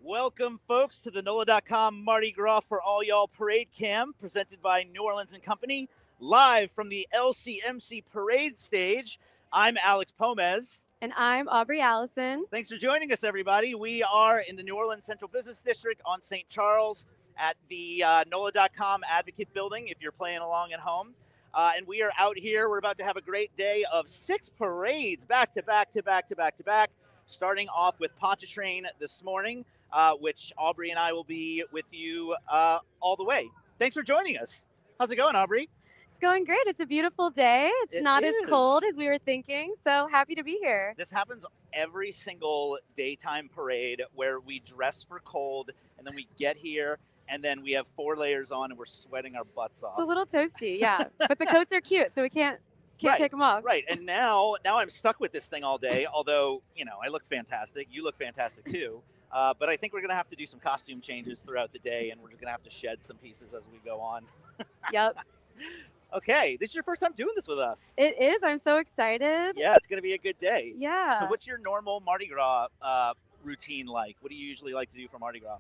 Welcome, folks, to the NOLA.com Mardi Gras for All Y'all Parade Cam, presented by New Orleans & Company, live from the LCMC Parade stage. I'm Alex Pomez. And I'm Aubrey Allison. Thanks for joining us, everybody. We are in the New Orleans Central Business District on St. Charles at the NOLA.com Advocate Building, if you're playing along at home. And we are out here. We're about to have a great day of 6 parades back to back to back to back to back, starting off with Pontchartrain this morning, which Aubrey and I will be with you all the way. Thanks for joining us. How's it going, Aubrey? It's going great. It's a beautiful day. It's not as cold as we were thinking, so happy to be here. This happens every single daytime parade where we dress for cold, and then we get here, and then we have 4 layers on, and we're sweating our butts off. It's a little toasty, yeah. But the coats are cute, so we can't take them off. Right, and now I'm stuck with this thing all day, although, I look fantastic. You look fantastic, too. But I think we're going to have to do some costume changes throughout the day, and we're going to have to shed some pieces as we go on. Yep. Okay, this is your first time doing this with us. It is. I'm so excited. Yeah, it's going to be a good day. Yeah. So what's your normal Mardi Gras routine like? What do you usually like to do for Mardi Gras?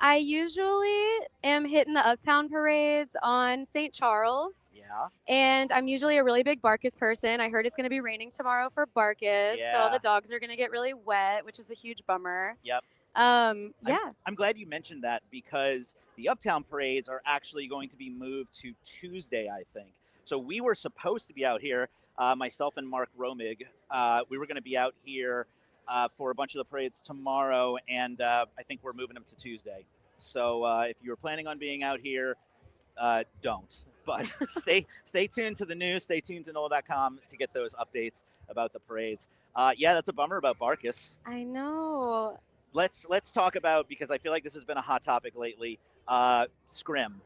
I usually am hitting the Uptown parades on St. Charles. Yeah. And I'm usually a really big Barkus person. I heard it's going to be raining tomorrow for Barkus. Yeah. So all the dogs are going to get really wet, which is a huge bummer. Yep. Yeah. I'm glad you mentioned that because the Uptown parades are actually going to be moved to Tuesday, I think. So we were supposed to be out here, myself and Mark Romig. We were going to be out here for a bunch of the parades tomorrow, and I think we're moving them to Tuesday. So if you were planning on being out here, don't. But stay tuned to the news. Stay tuned to NOLA.com to get those updates about the parades. Yeah, that's a bummer about Barkus. I know. Let's talk about, because I feel like this has been a hot topic lately, Scrim.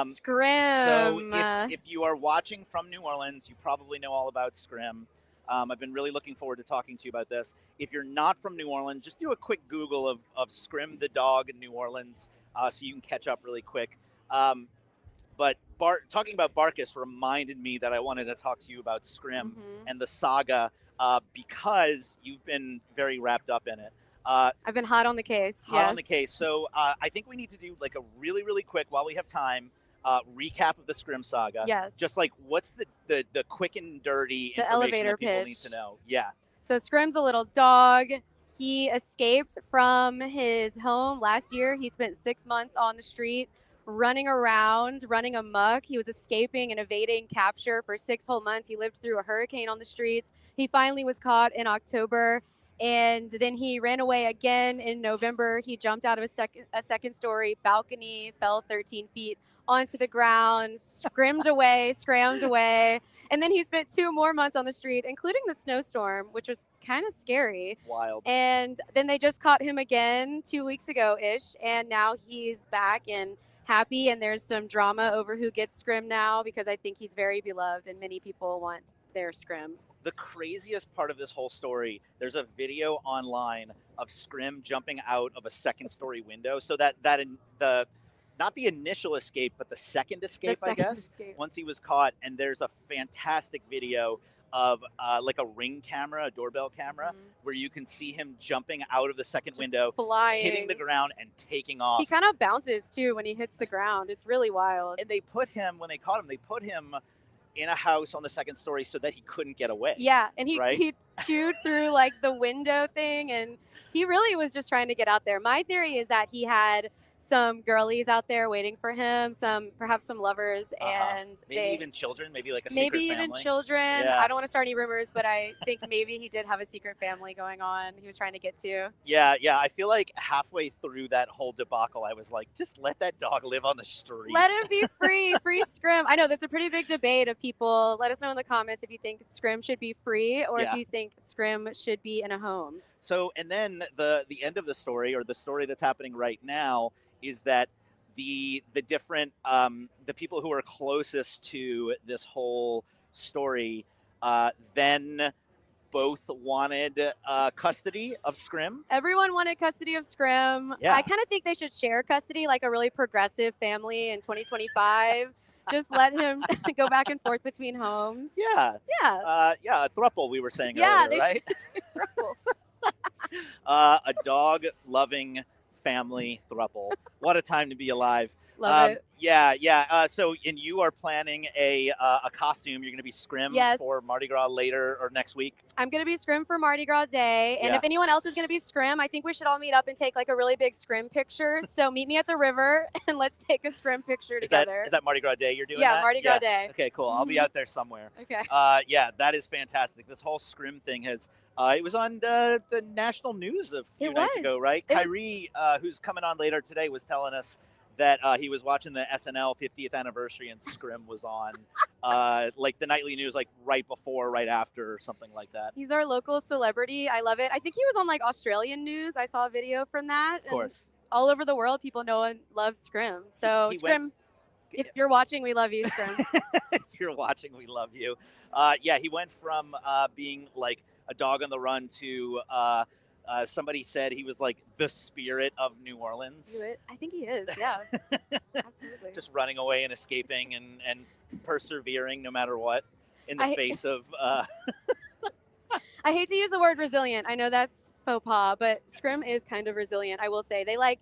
Scrim. So if you are watching from New Orleans, you probably know all about Scrim. I've been really looking forward to talking to you about this. If you're not from New Orleans, just do a quick Google of Scrim the dog in New Orleans so you can catch up really quick. But talking about Barkus reminded me that I wanted to talk to you about Scrim and the saga because you've been very wrapped up in it. I've been hot on the case. Hot on the case. So I think we need to do like a really, really quick, while we have time, recap of the Scrim saga. Yes. Just like what's the quick and dirty the information elevator that people pitch. need to know. Yeah. So Scrim's a little dog. He escaped from his home last year. He spent 6 months on the street running around, running amok. He was escaping and evading capture for 6 whole months. He lived through a hurricane on the streets. He finally was caught in October. And then he ran away again in November. He jumped out of a second-story balcony, fell 13 feet onto the ground, scrammed away. And then he spent 2 more months on the street, including the snowstorm, which was kind of scary. Wild. And then they just caught him again 2 weeks ago-ish, and now he's back and happy, and there's some drama over who gets Scrim now because I think he's very beloved, and many people want their Scrim. The craziest part of this whole story, there's a video online of Scrim jumping out of a second-story window. So not the initial escape, but the second escape, I guess, once he was caught. And there's a fantastic video of like a Ring camera, a doorbell camera, where you can see him jumping out of the second window, flying, hitting the ground, and taking off. He kind of bounces, too, when he hits the ground. It's really wild. And when they caught him, they put him in a house on the second story so that he couldn't get away. Yeah, and he chewed through like the window thing, and he really was just trying to get out there. My theory is that he had some girlies out there waiting for him, perhaps some lovers, and maybe even children, maybe like a secret family. Maybe even children. Yeah. I don't want to start any rumors, but I think maybe he did have a secret family going on he was trying to get to. Yeah. I feel like halfway through that whole debacle, I was like, just let that dog live on the street. Let him be free. Free Scrim. I know that's a pretty big debate of people. Let us know in the comments if you think Scrim should be free or if you think Scrim should be in a home. So, and then the end of the story, or the story that's happening right now, is that the different the people who are closest to this whole story then both wanted custody of Scrim. Everyone wanted custody of Scrim. Yeah. I kind of think they should share custody like a really progressive family in 2025. Just let him go back and forth between homes. Yeah. Yeah. A throuple we were saying yeah, earlier, right? Throuple. A dog-loving family throuple. What a time to be alive. Love it. Yeah, yeah. So, and you are planning a costume. You're going to be Scrim Yes. for Mardi Gras later or next week. I'm going to be Scrim for Mardi Gras Day. And Yeah. if anyone else is going to be Scrim, I think we should all meet up and take like a really big Scrim picture. So meet me at the river and let's take a Scrim picture together. Is that Mardi Gras Day you're doing Yeah, that? Mardi Gras Day. Okay, cool. I'll be out there somewhere. Okay. Yeah, that is fantastic. This whole Scrim thing has, it was on the national news a few nights ago, right? Kyrie, who's coming on later today, was telling us that he was watching the SNL 50th anniversary and Scrim was on, like the nightly news, like right before, right after, or something like that. He's our local celebrity. I love it. I think he was on like Australian news. I saw a video from that. Of course. All over the world, people know and love Scrim. So Scrim, if you're watching, we love you, Scrim. If you're watching, we love you. Yeah, he went from being like a dog on the run to somebody said he was like the spirit of New Orleans. I think he is, yeah. Absolutely. Just running away and escaping and persevering no matter what in the face of... I hate to use the word resilient. I know that's faux pas, but Scrim is kind of resilient, I will say. They like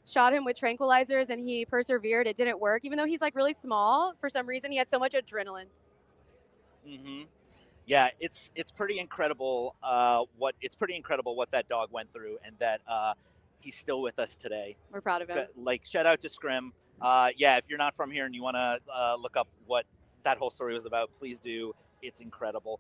shot him with tranquilizers and he persevered. It didn't work. Even though he's like really small, for some reason he had so much adrenaline. Mm-hmm. Yeah, it's pretty incredible what that dog went through, and that he's still with us today. We're proud of him. Like, shout out to Scrim. Yeah, if you're not from here and you want to look up what that whole story was about, please do. It's incredible.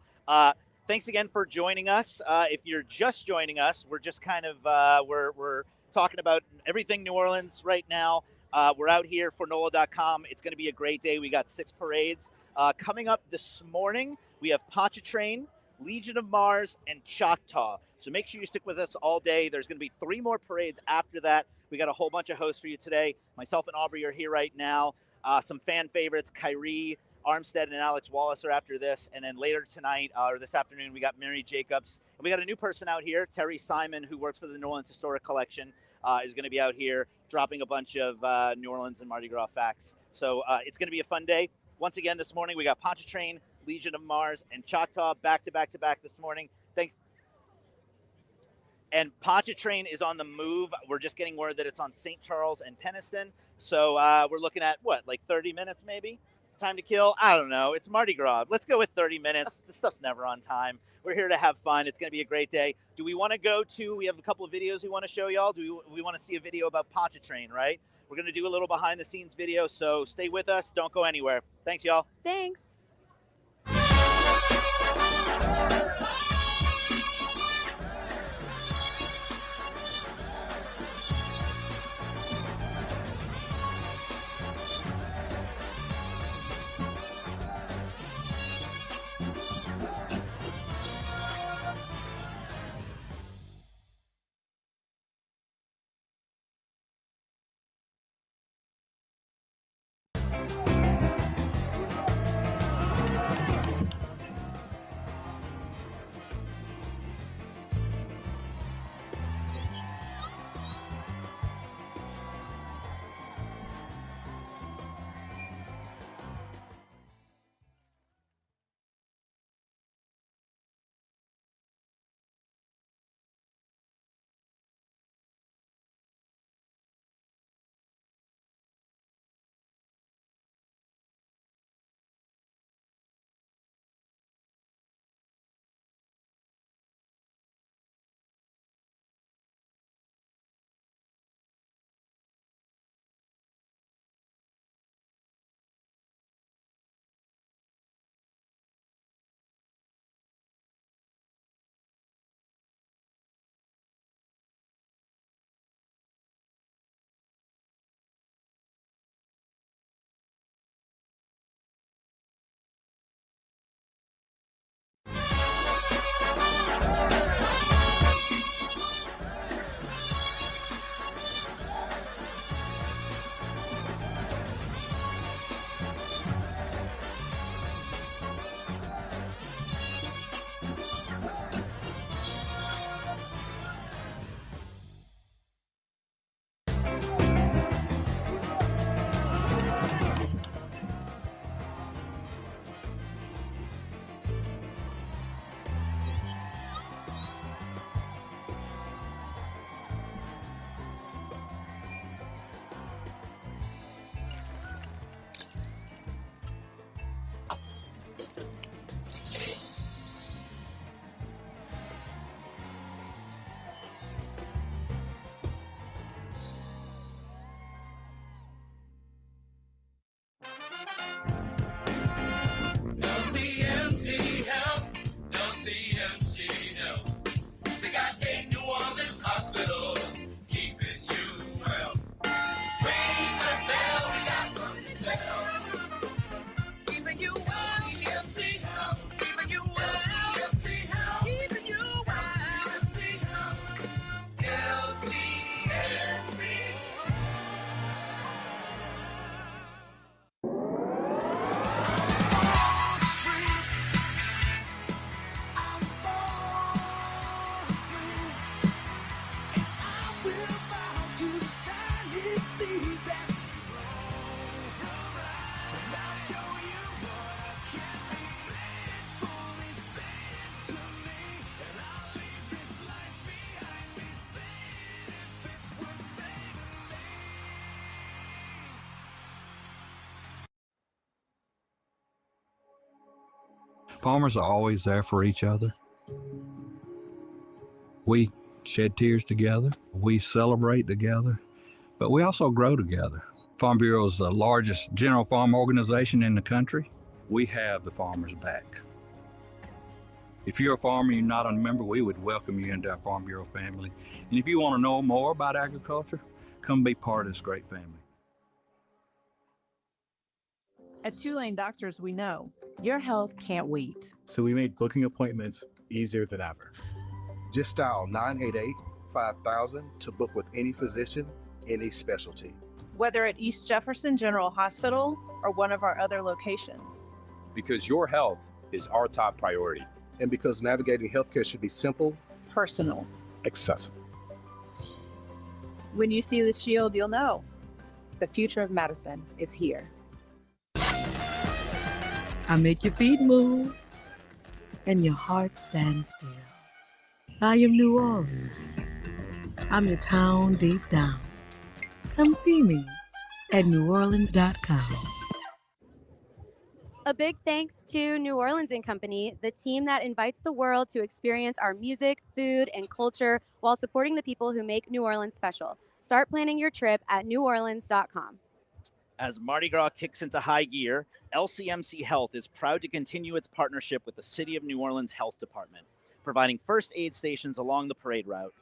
Thanks again for joining us. If you're just joining us, we're just kind of we're talking about everything New Orleans right now. We're out here for NOLA.com. It's going to be a great day. We got 6 parades. Coming up this morning, we have Pontchartrain, Legion of Mars, and Choctaw. So make sure you stick with us all day. There's going to be 3 more parades after that. We got a whole bunch of hosts for you today. Myself and Aubrey are here right now. Some fan favorites, Kyrie, Armstead, and Alex Wallace are after this. And then later tonight, or this afternoon, we got Mary Jacobs. And we got a new person out here, Terry Simon, who works for the New Orleans Historic Collection, is going to be out here dropping a bunch of New Orleans and Mardi Gras facts. So it's going to be a fun day. Once again, this morning, we got Pontchartrain, Legion of Mars, and Choctaw back to back this morning. Thanks. And Pontchartrain is on the move. We're just getting word that it's on St. Charles and Peniston. So we're looking at, what, like 30 minutes maybe? Time to kill? I don't know. It's Mardi Gras. Let's go with 30 minutes. This stuff's never on time. We're here to have fun. It's going to be a great day. Do we want to go to, we have a couple of videos we want to show y'all. Do we want to see a video about Pontchartrain, right? We're going to do a little behind the scenes video, so stay with us. Don't go anywhere. Thanks, y'all. Thanks. Farmers are always there for each other. We shed tears together. We celebrate together, but we also grow together. Farm Bureau is the largest general farm organization in the country. We have the farmers' back. If you're a farmer and you're not a member, we would welcome you into our Farm Bureau family. And if you want to know more about agriculture, come be part of this great family. At Two-Lane Doctors, we know your health can't wait. So we made booking appointments easier than ever. Just dial 988-5000 to book with any physician, any specialty. Whether at East Jefferson General Hospital or one of our other locations. Because your health is our top priority. And because navigating healthcare should be simple, personal, accessible. When you see the shield, you'll know the future of medicine is here. I make your feet move and your heart stand still. I am New Orleans. I'm your town deep down. Come see me at neworleans.com. A big thanks to New Orleans & Company, the team that invites the world to experience our music, food, and culture while supporting the people who make New Orleans special. Start planning your trip at neworleans.com. As Mardi Gras kicks into high gear, LCMC Health is proud to continue its partnership with the City of New Orleans Health Department, providing first aid stations along the parade route.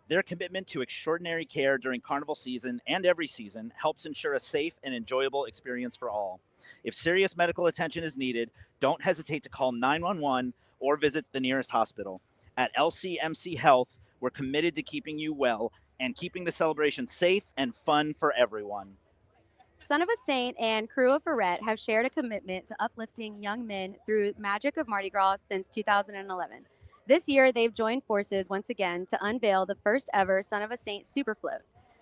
Their commitment to extraordinary care during carnival season and every season helps ensure a safe and enjoyable experience for all. If serious medical attention is needed, don't hesitate to call 911 or visit the nearest hospital. At LCMC Health, we're committed to keeping you well and keeping the celebration safe and fun for everyone. Son of a Saint and Krewe of Freret have shared a commitment to uplifting young men through magic of Mardi Gras since 2011. This year, they've joined forces once again to unveil the first ever Son of a Saint Superfloat.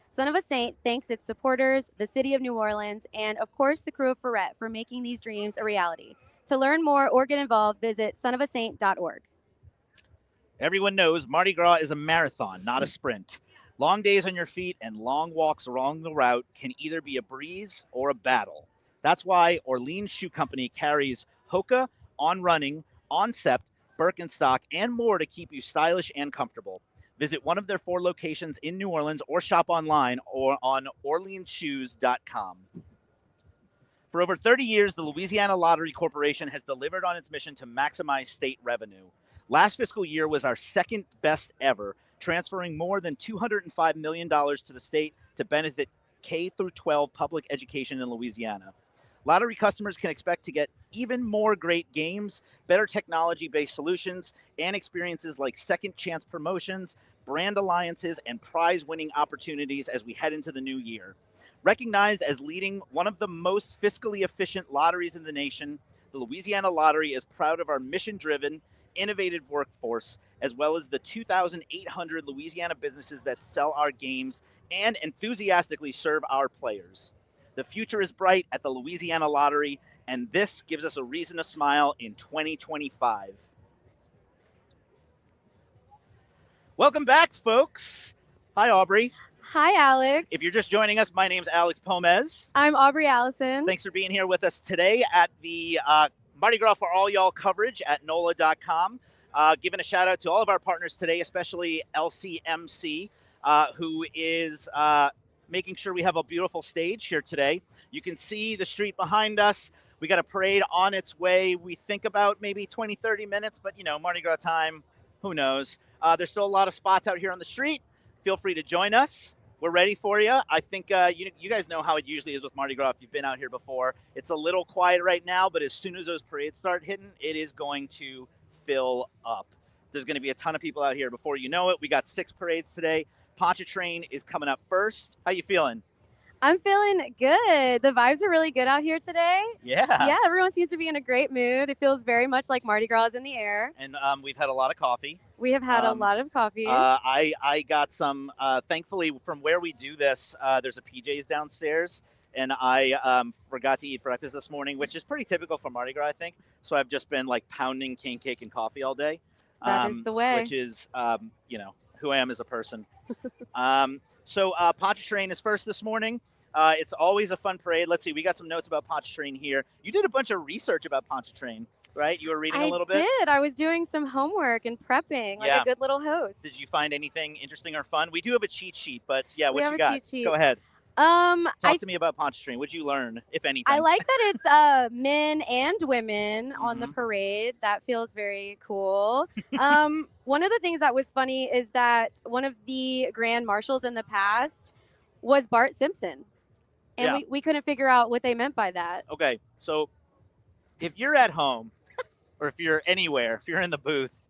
Son of a Saint thanks its supporters, the City of New Orleans, and of course the Krewe of Freret for making these dreams a reality. To learn more or get involved, visit sonofasaint.org. Everyone knows Mardi Gras is a marathon, not a sprint. Long days on your feet and long walks along the route can either be a breeze or a battle. That's why Orleans Shoe Company carries Hoka, On Running, On Sept, Birkenstock, and more to keep you stylish and comfortable. Visit one of their 4 locations in New Orleans or shop online or on orleansshoes.com. For over 30 years, the Louisiana Lottery Corporation has delivered on its mission to maximize state revenue. Last fiscal year was our second best ever, transferring more than $205 million to the state to benefit K-12 public education in Louisiana. Lottery customers can expect to get even more great games, better technology-based solutions, and experiences like second chance promotions, brand alliances, and prize-winning opportunities as we head into the new year. Recognized as leading one of the most fiscally efficient lotteries in the nation, the Louisiana Lottery is proud of our mission-driven, innovative workforce, as well as the 2,800 Louisiana businesses that sell our games and enthusiastically serve our players. The future is bright at the Louisiana Lottery, and this gives us a reason to smile in 2025. Welcome back, folks. Hi, Aubrey. Hi, Alex. If you're just joining us, my name's Alex Pomez. I'm Aubrey Allison. Thanks for being here with us today at the Mardi Gras for All Y'all coverage at NOLA.com. Giving a shout out to all of our partners today, especially LCMC, who is making sure we have a beautiful stage here today. You can see the street behind us. We got a parade on its way. We think about maybe 20, 30 minutes, but, you know, Mardi Gras time, who knows? There's still a lot of spots out here on the street. Feel free to join us. We're ready for you. I think you guys know how it usually is with Mardi Gras if you've been out here before. It's a little quiet right now, but as soon as those parades start hitting, it is going to fill up. There's going to be a ton of people out here before you know it. We got 6 parades today. Pontchartrain is coming up first. How you feeling? I'm feeling good. The vibes are really good out here today. Yeah. Yeah, everyone seems to be in a great mood. It feels very much like Mardi Gras is in the air. And we've had a lot of coffee. We have had a lot of coffee. I got some, thankfully, from where we do this, there's a PJ's downstairs. And I forgot to eat breakfast this morning, which is pretty typical for Mardi Gras, I think. So I've just been like pounding cane cake and coffee all day. That is the way. Which is, you know, who I am as a person. So Pontchartrain is first this morning. It's always a fun parade. Let's see. We got some notes about Pontchartrain here. You did a bunch of research about Pontchartrain. right? You were reading a I little bit? did. I was doing some homework and prepping like Yeah. a good little host. Did you find anything interesting or fun? We do have a cheat sheet, but yeah, We what have you a got? cheat sheet. Go ahead. I Talk to me about Pontchartrain. What'd you learn, if anything? I like that it's men and women on the parade. That feels very cool. One of the things that was funny is that one of the grand marshals in the past was Bart Simpson. And Yeah. we couldn't figure out what they meant by that. Okay, so if you're at home or if you're anywhere, if you're in the booth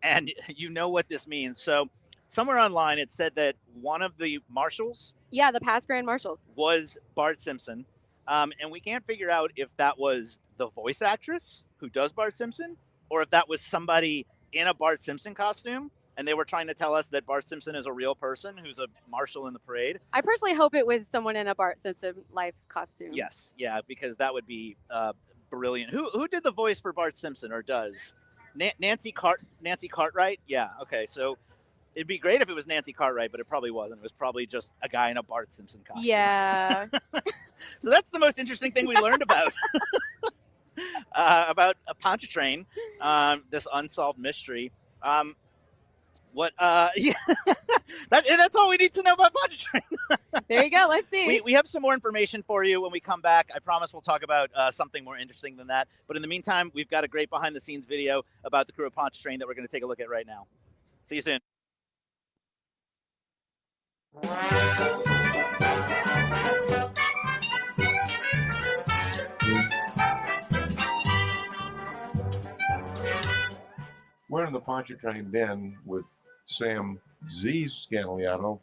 and you know what this means. So somewhere online it said that one of the marshals, Yeah, the past grand marshals, was Bart Simpson. And we can't figure out if that was the voice actress who does Bart Simpson or if that was somebody in a Bart Simpson costume. And they were trying to tell us that Bart Simpson is a real person who's a marshal in the parade. I personally hope it was someone in a Bart Simpson life costume. Yes, yeah, because that would be brilliant. Who did the voice for Bart Simpson or does? Nancy Cartwright? Yeah, okay, so it'd be great if it was Nancy Cartwright, but it probably wasn't. It was probably just a guy in a Bart Simpson costume. Yeah. So that's the most interesting thing we learned about a Pontchartrain, this unsolved mystery. Yeah, that's all we need to know about Pontchartrain. There you go. Let's see. We have some more information for you when we come back. I promise we'll talk about something more interesting than that. But in the meantime, we've got a great behind-the-scenes video about the Krewe of Ponchartrain that we're going to take a look at right now. See you soon. We're in the Pontchartrain den with Sam Z. Scanigliato,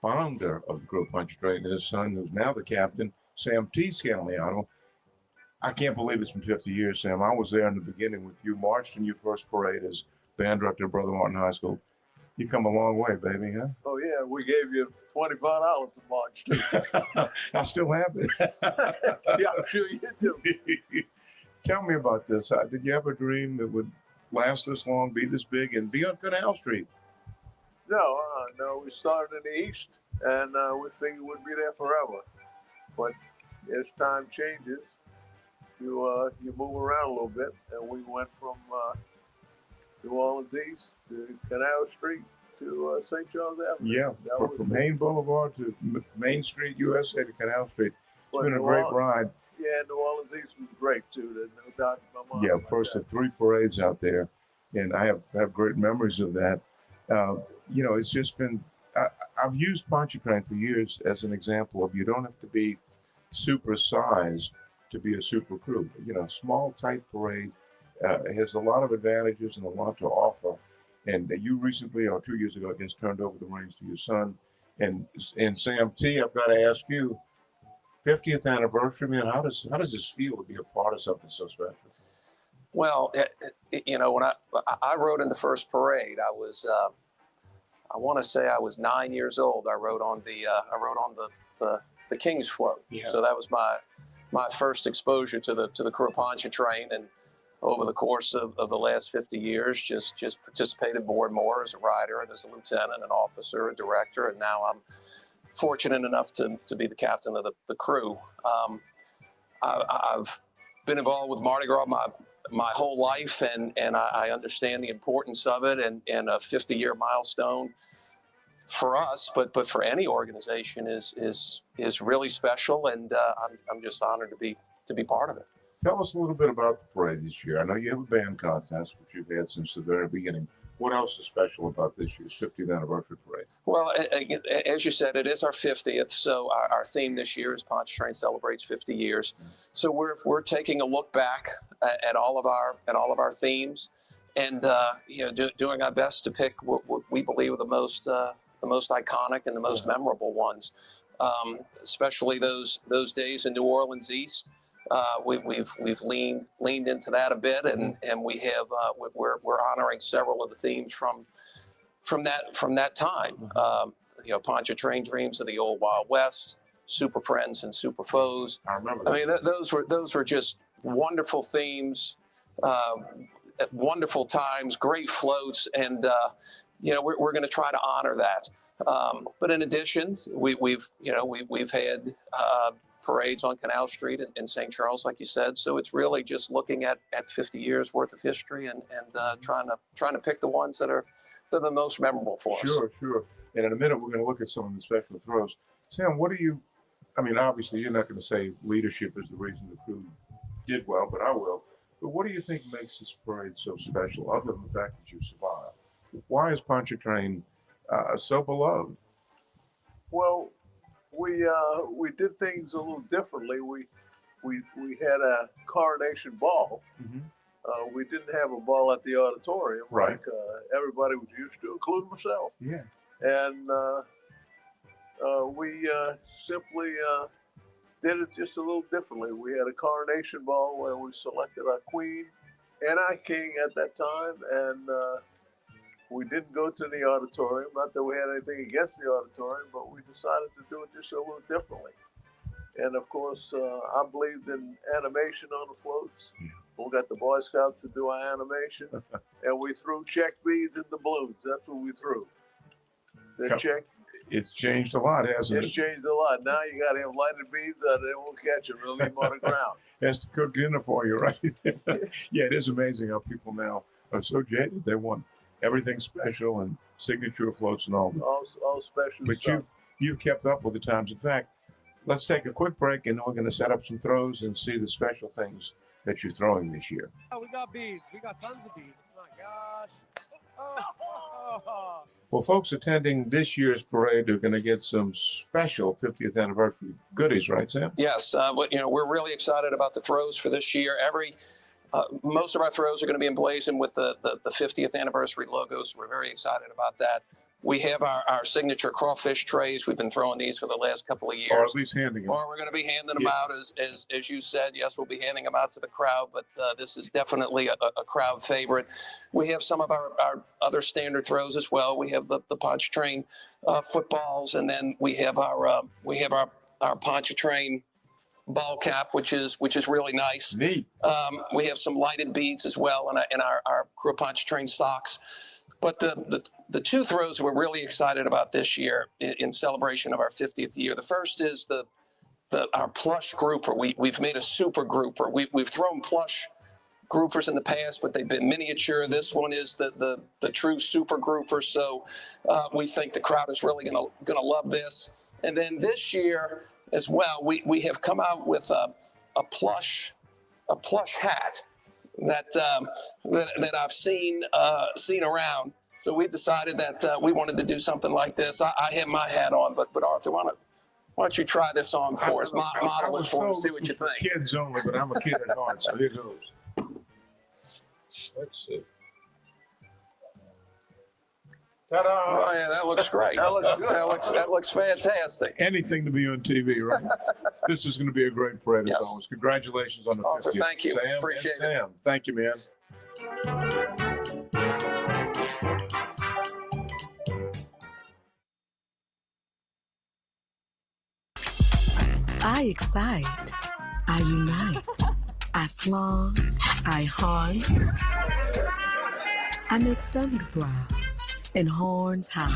founder of the Krewe of Ponchartrain, and his son, who's now the captain, Sam T. Scanigliato. I can't believe it's been 50 years, Sam. I was there in the beginning with you, marched in your first parade as band director of Brother Martin High School. You come a long way, baby, huh? Oh, yeah, we gave you $25 to march to. I still have it. Yeah, I'm sure you do. Tell me about this. Did you ever dream it would last this long, be this big, and be on Canal Street? No, we started in the East, and we figured we'd be there forever. But as time changes, you move around a little bit, and we went from New Orleans East to Canal Street to St. Charles Avenue. Yeah, from Main Boulevard to Main Street, USA to Canal Street. It's been a great ride. Yeah, New Orleans East was great too. There's no doubt in my mind. Yeah, first of 3 parades out there, and I have great memories of that. You know, it's just been. I've used Pontchartrain for years as an example of you don't have to be super sized to be a super crew. You know, small, tight parade has a lot of advantages and a lot to offer. And you recently, or 2 years ago, I guess, turned over the reins to your son. And Sam T, I've got to ask you, 50th anniversary, man, how does this feel to be a part of something so special? Well, you know, when I rode in the first parade, I was, I want to say I was 9 years old. I rode on the King's Float. Yeah. So that was my first exposure to the Krewe of Ponchartrain, and over the course of the last 50 years, just participated more and more as a rider and as a lieutenant, an officer, a director, and now I'm fortunate enough to be the captain of the crew. I've been involved with Mardi Gras my whole life, and I understand the importance of it, and a 50-year milestone for us, but for any organization is really special, and I'm just honored to be part of it. Tell us a little bit about the parade this year. I know you have a band contest, which you've had since the very beginning. What else is special about this year's 50th anniversary parade? Well, as you said, it is our 50th. So our theme this year is Pontchartrain celebrates 50 years. So we're taking a look back at all of our themes, and doing our best to pick what we believe are the most iconic and the most memorable ones. Especially those days in New Orleans East. We've leaned into that a bit, and we have we're honoring several of the themes from that time. Pontchartrain dreams of the old Wild West, Super Friends and Super Foes. I remember. I mean, those were just wonderful themes, wonderful times, great floats, and we're going to try to honor that. But in addition, we've had parades on Canal Street in St. Charles, like you said. So it's really just looking at 50 years worth of history and trying to pick the ones that are the most memorable for us. Sure. And in a minute, we're going to look at some of the special throws. Sam, what do you, I mean, obviously you're not going to say leadership is the reason the crew did well, but I will. But what do you think makes this parade so special, other than the fact that you survived? Why is Pontchartrain so beloved? Well, we did things a little differently. We had a coronation ball. Mm-hmm. We didn't have a ball at the auditorium like everybody was used to, including myself. Yeah. And we simply did it just a little differently. We had a coronation ball where we selected our queen and our king at that time, and we didn't go to the auditorium. Not that we had anything against the auditorium, but we decided to do it just a little differently. And of course, I believed in animation on the floats. We got the Boy Scouts to do our animation, and we threw check beads into balloons. That's what we threw. It's changed a lot, hasn't it? It's changed a lot. Now you got to have lighted beads that they won't catch them. They'll leave them on the ground. Has to cook dinner for you, right? Yeah, it is amazing how people now are so jaded. They want everything special and signature floats and all. All special but stuff. You've kept up with the times. In fact, let's take a quick break, and then we're going to set up some throws and see the special things that you're throwing this year. Oh, we got beads. We got tons of beads. My gosh. Well, folks attending this year's parade are going to get some special 50th anniversary goodies, right, Sam? Yes. We're really excited about the throws for this year. Most of our throws are going to be emblazoned with the 50th anniversary logos. We're very excited about that. We have our signature crawfish trays. We've been throwing these for the last couple of years. Or at least handing them. Or we're going to be handing them out, as you said. Yes, we'll be handing them out to the crowd, but this is definitely a crowd favorite. We have some of our other standard throws as well. We have the Pontchartrain footballs, and then we have our Pontchartrain ball cap, which is really nice. Neat. We have some lighted beads as well in our Krewe of Ponchartrain socks. But the two throws we're really excited about this year in celebration of our 50th year. The first is our plush grouper. We've made a super grouper. We've thrown plush groupers in the past, but they've been miniature. This one is the true super grouper. So we think the crowd is really gonna love this. And then this year as well, we have come out with a plush hat that I've seen around. So we decided that we wanted to do something like this. I have my hat on, but Arthur, why don't you try this on for us? Model it for us, see what you think. Kids only, but I'm a kid at heart, so here goes. Let's see. Ta-da! Oh yeah, that looks great. That looks good. That looks fantastic. Anything to be on TV, right? This is going to be a great parade as always. Congratulations on the 50th. Arthur, thank you. Sam Appreciate it. Sam, thank you, man. I excite. I unite. I flaunt. I haunt. I make stomachs growl and horns howl.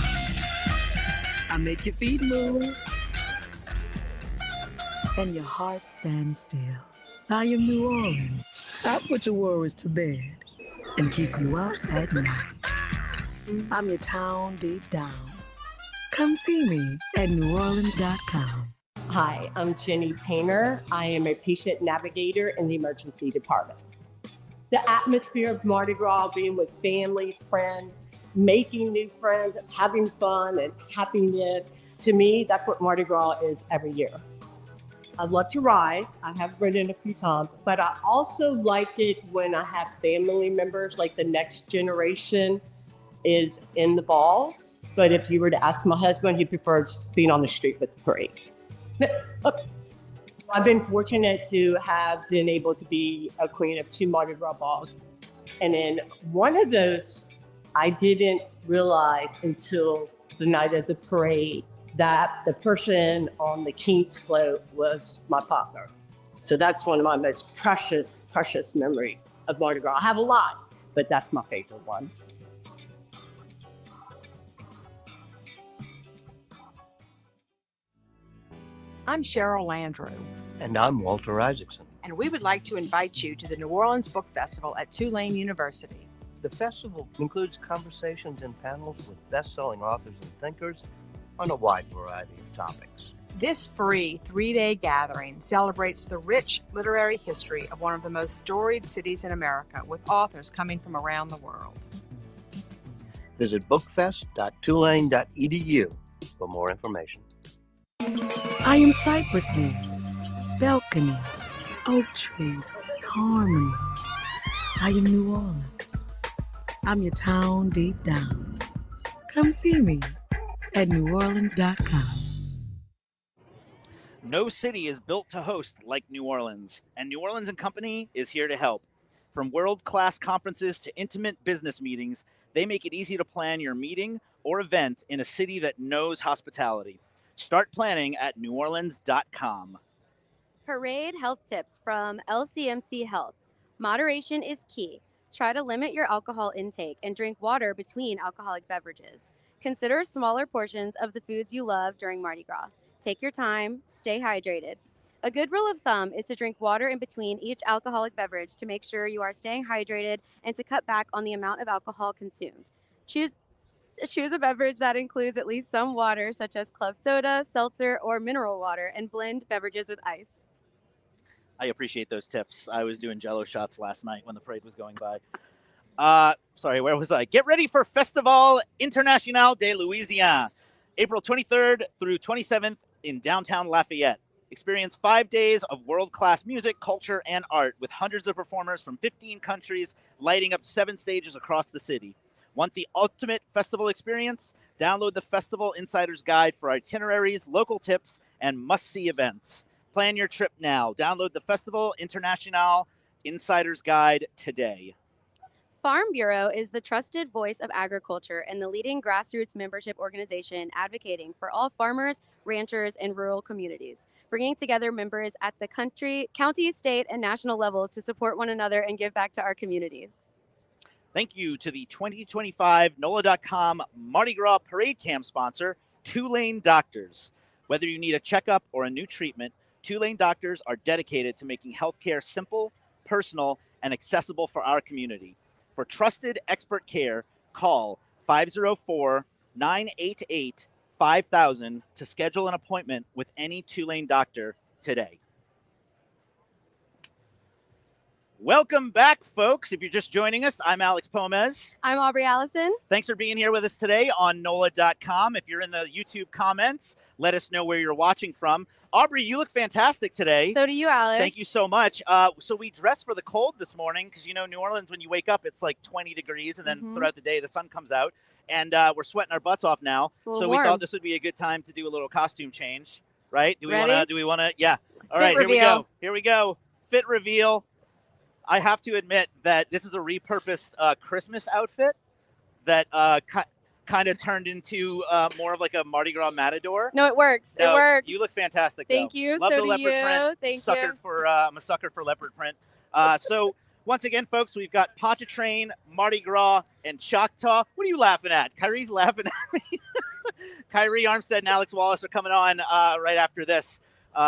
I make your feet move and your heart stand still. I am New Orleans. I put your worries to bed and keep you up at night. I'm your town deep down. Come see me at neworleans.com. Hi, I'm Jenny Painter. I am a patient navigator in the emergency department. The atmosphere of Mardi Gras, being with families, friends, making new friends, having fun and happiness, to me, that's what Mardi Gras is every year. I love to ride. I have ridden a few times, but I also like it when I have family members, like the next generation is in the ball. But if you were to ask my husband, he prefers being on the street with the parade. Look, I've been fortunate to have been able to be a queen of 2 Mardi Gras balls. And in one of those, I didn't realize until the night of the parade that the person on the king's float was my partner. So that's one of my most precious, precious memories of Mardi Gras. I have a lot, but that's my favorite one. I'm Cheryl Landrew. And I'm Walter Isaacson. And we would like to invite you to the New Orleans Book Festival at Tulane University. The festival includes conversations and panels with best-selling authors and thinkers on a wide variety of topics. This free 3-day gathering celebrates the rich literary history of one of the most storied cities in America, with authors coming from around the world. Visit bookfest.tulane.edu for more information. I am cypress leaves, balconies, oak trees, harmony. I am New Orleans. I'm your town deep down. Come see me at neworleans.com. No city is built to host like New Orleans, and New Orleans & Company is here to help. From world-class conferences to intimate business meetings, they make it easy to plan your meeting or event in a city that knows hospitality. Start planning at neworleans.com. Parade health tips from LCMC Health. Moderation is key. Try to limit your alcohol intake and drink water between alcoholic beverages. Consider smaller portions of the foods you love during Mardi Gras. Take your time, stay hydrated. A good rule of thumb is to drink water in between each alcoholic beverage to make sure you are staying hydrated and to cut back on the amount of alcohol consumed. Choose a beverage that includes at least some water, such as club soda, seltzer, or mineral water, and blend beverages with ice. I appreciate those tips. I was doing Jell-O shots last night when the parade was going by. Sorry, where was I? Get ready for Festival International de Louisiana, April 23rd through 27th in downtown Lafayette. Experience 5 days of world-class music, culture, and art with hundreds of performers from 15 countries lighting up 7 stages across the city. Want the ultimate festival experience? Download the Festival Insider's Guide for itineraries, local tips, and must-see events. Plan your trip now. Download the Festival International Insider's Guide today. Farm Bureau is the trusted voice of agriculture and the leading grassroots membership organization advocating for all farmers, ranchers, and rural communities, bringing together members at the county, state, and national levels to support one another and give back to our communities. Thank you to the 2025 NOLA.com Mardi Gras Parade Camp sponsor, Tulane Doctors. Whether you need a checkup or a new treatment, Tulane Doctors are dedicated to making healthcare simple, personal, and accessible for our community. For trusted expert care, call 504-988-5000 to schedule an appointment with any Tulane doctor today. Welcome back, folks. If you're just joining us, I'm Alex Pomez. I'm Aubrey Allison. Thanks for being here with us today on NOLA.com. If you're in the YouTube comments, let us know where you're watching from. Aubrey, you look fantastic today. So do you, Alex. Thank you so much. So we dressed for the cold this morning because, you know, New Orleans, when you wake up, it's like 20 degrees, and then throughout the day, the sun comes out. And we're sweating our butts off now. So we thought this would be a good time to do a little costume change, right? Do we want to? Yeah. All right, here we go. Fit reveal. I have to admit that this is a repurposed Christmas outfit that kind of turned into more of like a Mardi Gras matador. No, it works. No, it works. You look fantastic. Thank you. Love so the do leopard you. print. Thank you. I'm a sucker for leopard print. So once again, folks, we've got Pontchartrain, Mardi Gras, and Choctaw. What are you laughing at? Kyrie's laughing at me. Kyrie Armstead and Alex Wallace are coming on right after this.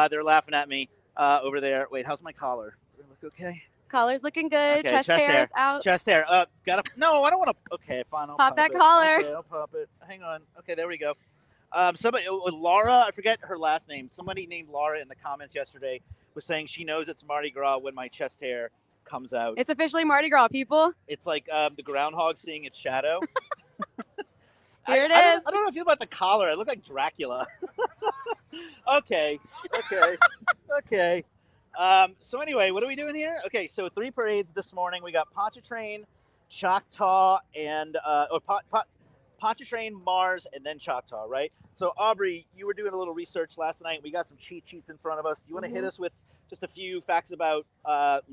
They're laughing at me over there. Wait, how's my collar? Does it look okay? Collar's looking good. Okay, chest hair is out. Chest hair. No, I don't want to. Okay, fine. I'll pop that it. collar. Okay, I'll pop it. Hang on. Okay, there we go. Somebody, Laura, I forget her last name. Somebody named Laura in the comments yesterday was saying she knows it's Mardi Gras when my chest hair comes out. It's officially Mardi Gras, people. It's like the groundhog seeing its shadow. Here it is. I don't know how I feel about the collar. I look like Dracula. Okay. So anyway, what are we doing here? Okay, so 3 parades this morning. We got Pontchartrain, Choctaw, and Pontchartrain, Mars, and then Choctaw, right? So Aubrey, you were doing a little research last night. We got some cheat sheets in front of us. Do you want to hit us with just a few facts about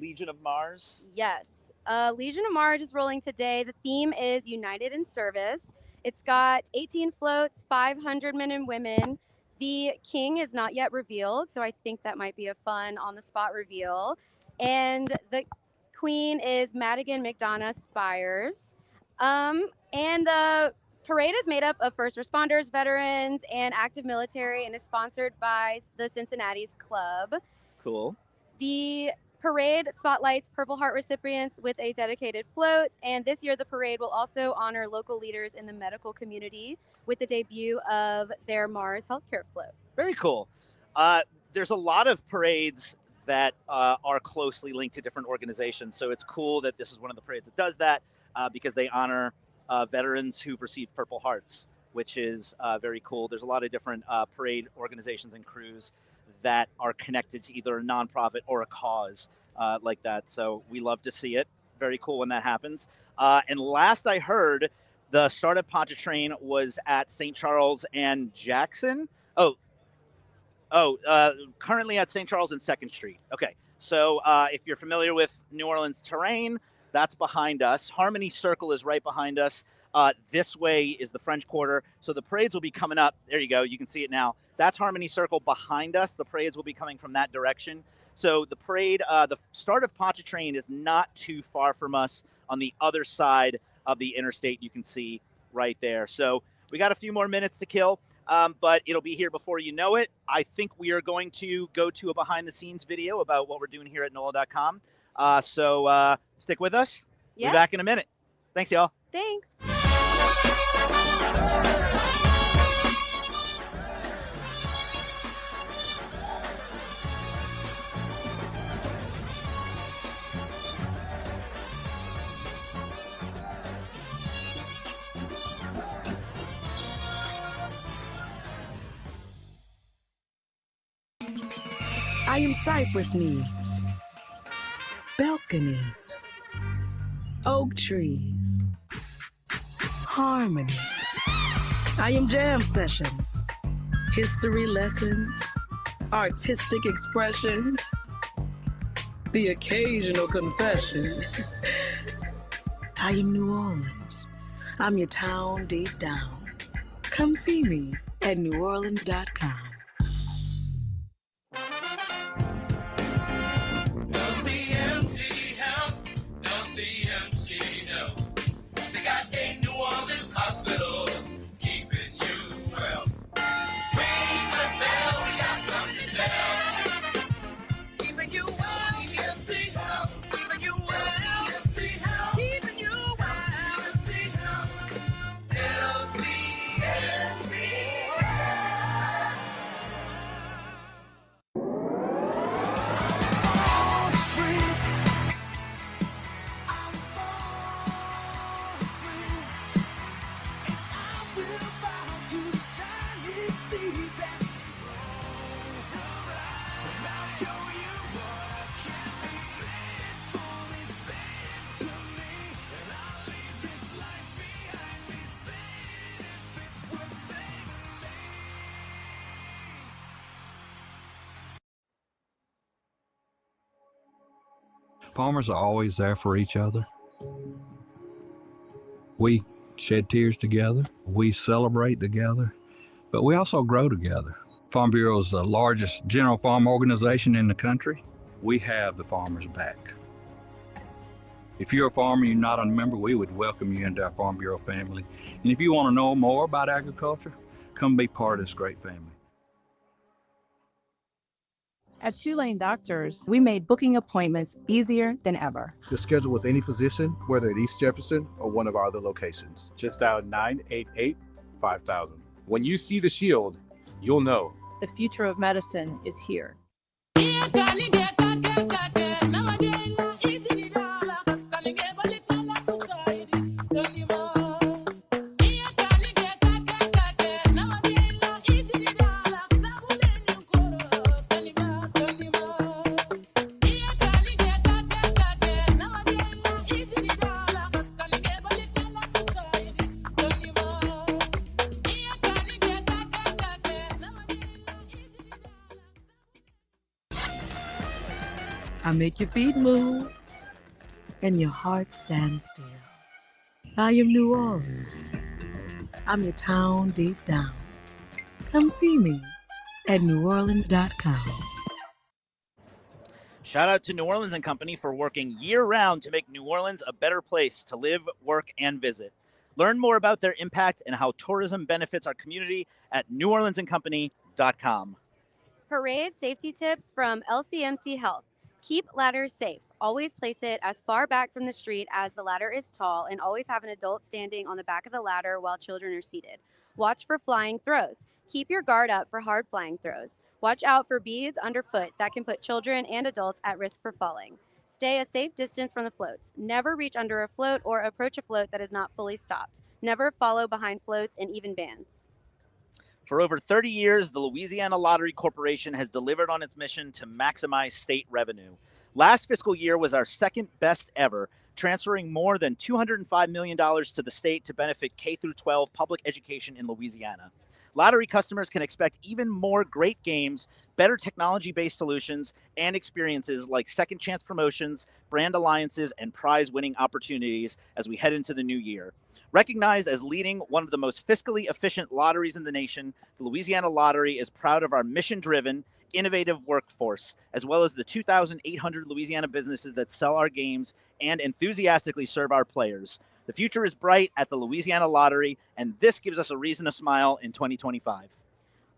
Legion of Mars? Yes. Legion of Mars is rolling today. The theme is United in Service. It's got 18 floats, 500 men and women. The king is not yet revealed, so I think that might be a fun on-the-spot reveal. And the queen is Madigan McDonough Spires. And the parade is made up of first responders, veterans, and active military, and is sponsored by the Cincinnati's Club. Cool. The parade spotlights Purple Heart recipients with a dedicated float, and this year the parade will also honor local leaders in the medical community with the debut of their Mars Healthcare float. Very cool. There's a lot of parades that are closely linked to different organizations, so it's cool that this is one of the parades that does that because they honor veterans who've received Purple Hearts, which is very cool. There's a lot of different parade organizations and crews that are connected to either a nonprofit or a cause like that. So we love to see it. Very cool when that happens. And last I heard, the start of Pontchartrain was at St. Charles and Jackson. Currently at St. Charles and 2nd Street. Okay, so if you're familiar with New Orleans terrain, that's behind us. Harmony Circle is right behind us. This way is the French Quarter. So the parades will be coming up. There you go. You can see it now. That's Harmony Circle behind us. The parades will be coming from that direction. So the parade, the start of Pontchartrain is not too far from us on the other side of the interstate. You can see right there. So we got a few more minutes to kill, but it'll be here before you know it. I think we are going to go to a behind-the-scenes video about what we're doing here at NOLA.com. So stick with us. Yeah. We'll be back in a minute. Thanks, y'all. Thanks. I am cypress leaves, balconies, oak trees, harmony. I am jam sessions, history lessons, artistic expression, the occasional confession. I am New Orleans. I'm your town deep down. Come see me at neworleans.com. Farmers are always there for each other. We shed tears together. We celebrate together, but we also grow together. Farm Bureau is the largest general farm organization in the country. We have the farmers' back. If you're a farmer, you're not a member, we would welcome you into our Farm Bureau family. And if you want to know more about agriculture, come be part of this great family. At Two-Lane Doctors, we made booking appointments easier than ever. To schedule with any physician, whether at East Jefferson or one of our other locations. Just dial 988-5000. When you see the shield, you'll know. The future of medicine is here. I make your feet move and your heart stand still. I am New Orleans. I'm your town deep down. Come see me at neworleans.com. Shout out to New Orleans and Company for working year-round to make New Orleans a better place to live, work, and visit. Learn more about their impact and how tourism benefits our community at neworleansandcompany.com. Parade safety tips from LCMC Health. Keep ladders safe. Always place it as far back from the street as the ladder is tall, and always have an adult standing on the back of the ladder while children are seated. Watch for flying throws. Keep your guard up for hard flying throws. Watch out for beads underfoot that can put children and adults at risk for falling. Stay a safe distance from the floats. Never reach under a float or approach a float that is not fully stopped. Never follow behind floats and even bands. For over 30 years, the Louisiana Lottery Corporation has delivered on its mission to maximize state revenue. Last fiscal year was our second best ever, transferring more than $205 million to the state to benefit K-12 public education in Louisiana. Lottery customers can expect even more great games, better technology-based solutions, and experiences like second chance promotions, brand alliances, and prize-winning opportunities as we head into the new year. Recognized as leading one of the most fiscally efficient lotteries in the nation, the Louisiana Lottery is proud of our mission-driven, innovative workforce, as well as the 2,800 Louisiana businesses that sell our games and enthusiastically serve our players. The future is bright at the Louisiana Lottery, and this gives us a reason to smile in 2025.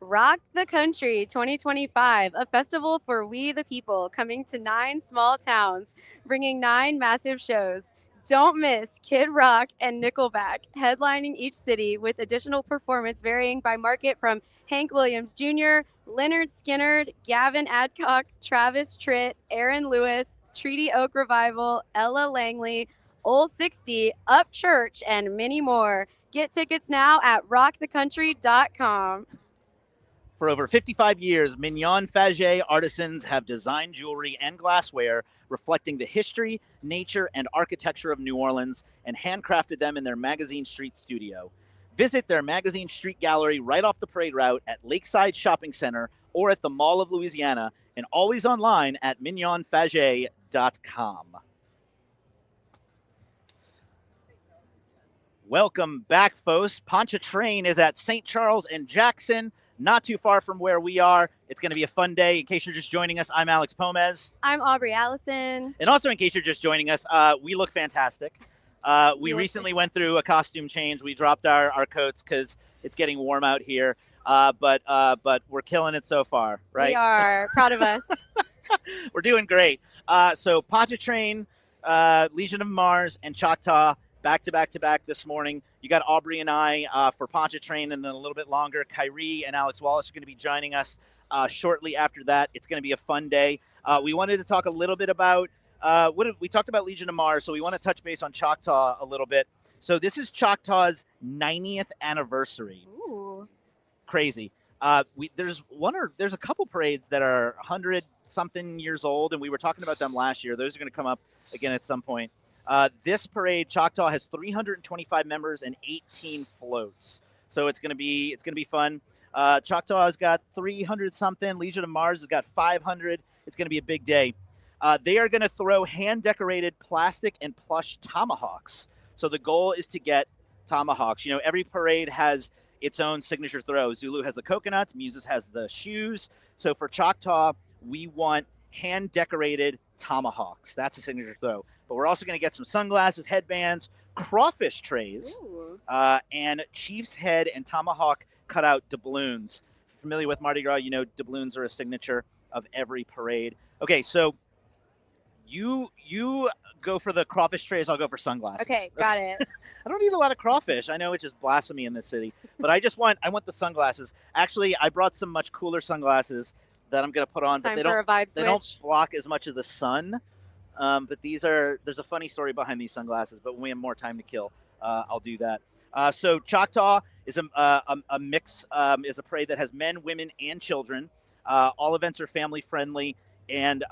Rock the Country 2025, a festival for we the people, coming to 9 small towns, bringing 9 massive shows. Don't miss Kid Rock and Nickelback, headlining each city with additional performance varying by market from Hank Williams Jr., Leonard Skinner, Gavin Adcock, Travis Tritt, Aaron Lewis, Treaty Oak Revival, Ella Langley, Old 60, Up Church, and many more. Get tickets now at rockthecountry.com. For over 55 years, Mignon Faget artisans have designed jewelry and glassware reflecting the history, nature, and architecture of New Orleans and handcrafted them in their Magazine Street studio. Visit their Magazine Street gallery right off the parade route at Lakeside Shopping Center or at the Mall of Louisiana, and always online at mignonfaget.com. Welcome back, folks. Pontchartrain is at St. Charles and Jackson, not too far from where we are. It's going to be a fun day. In case you're just joining us, I'm Alex Pomez. I'm Aubrey Allison. And also, in case you're just joining us, we look fantastic. We recently went through a costume change. We dropped our coats because it's getting warm out here. But we're killing it so far, right? We are proud of us. We're doing great. So Pontchartrain, Legion of Mars, and Choctaw back to back this morning. You got Aubrey and I for Pontchartrain, and then a little bit longer, Kyrie and Alex Wallace are going to be joining us shortly after that. It's going to be a fun day. We wanted to talk a little bit about we talked about Legion of Mars, so we want to touch base on Choctaw a little bit. So this is Choctaw's 90th anniversary. Ooh. Crazy. There's a couple parades that are 100-something years old, and we were talking about them last year. Those are going to come up again at some point. This parade, Choctaw, has 325 members and 18 floats, so it's gonna be fun. Choctaw's got 300-something. Legion of Mars has got 500. It's gonna be a big day. They are gonna throw hand-decorated plastic and plush tomahawks. So the goal is to get tomahawks. You know, every parade has its own signature throw. Zulu has the coconuts. Muses has the shoes. So for Choctaw, we want hand-decorated tomahawks. That's a signature throw. But we're also going to get some sunglasses, headbands, crawfish trays, and Chief's head and tomahawk cutout doubloons. Familiar with Mardi Gras, you know doubloons are a signature of every parade. Okay, so you go for the crawfish trays, I'll go for sunglasses. Okay, got it. I don't eat a lot of crawfish. I know it's just blasphemy in this city, but I want the sunglasses. Actually, I brought some much cooler sunglasses that I'm going to put on, Time but for a vibe they don't switch. block as much of the sun. But there's a funny story behind these sunglasses, but when we have more time to kill, I'll do that. So Choctaw is a mix, is a parade that has men, women, and children. All events are family friendly, and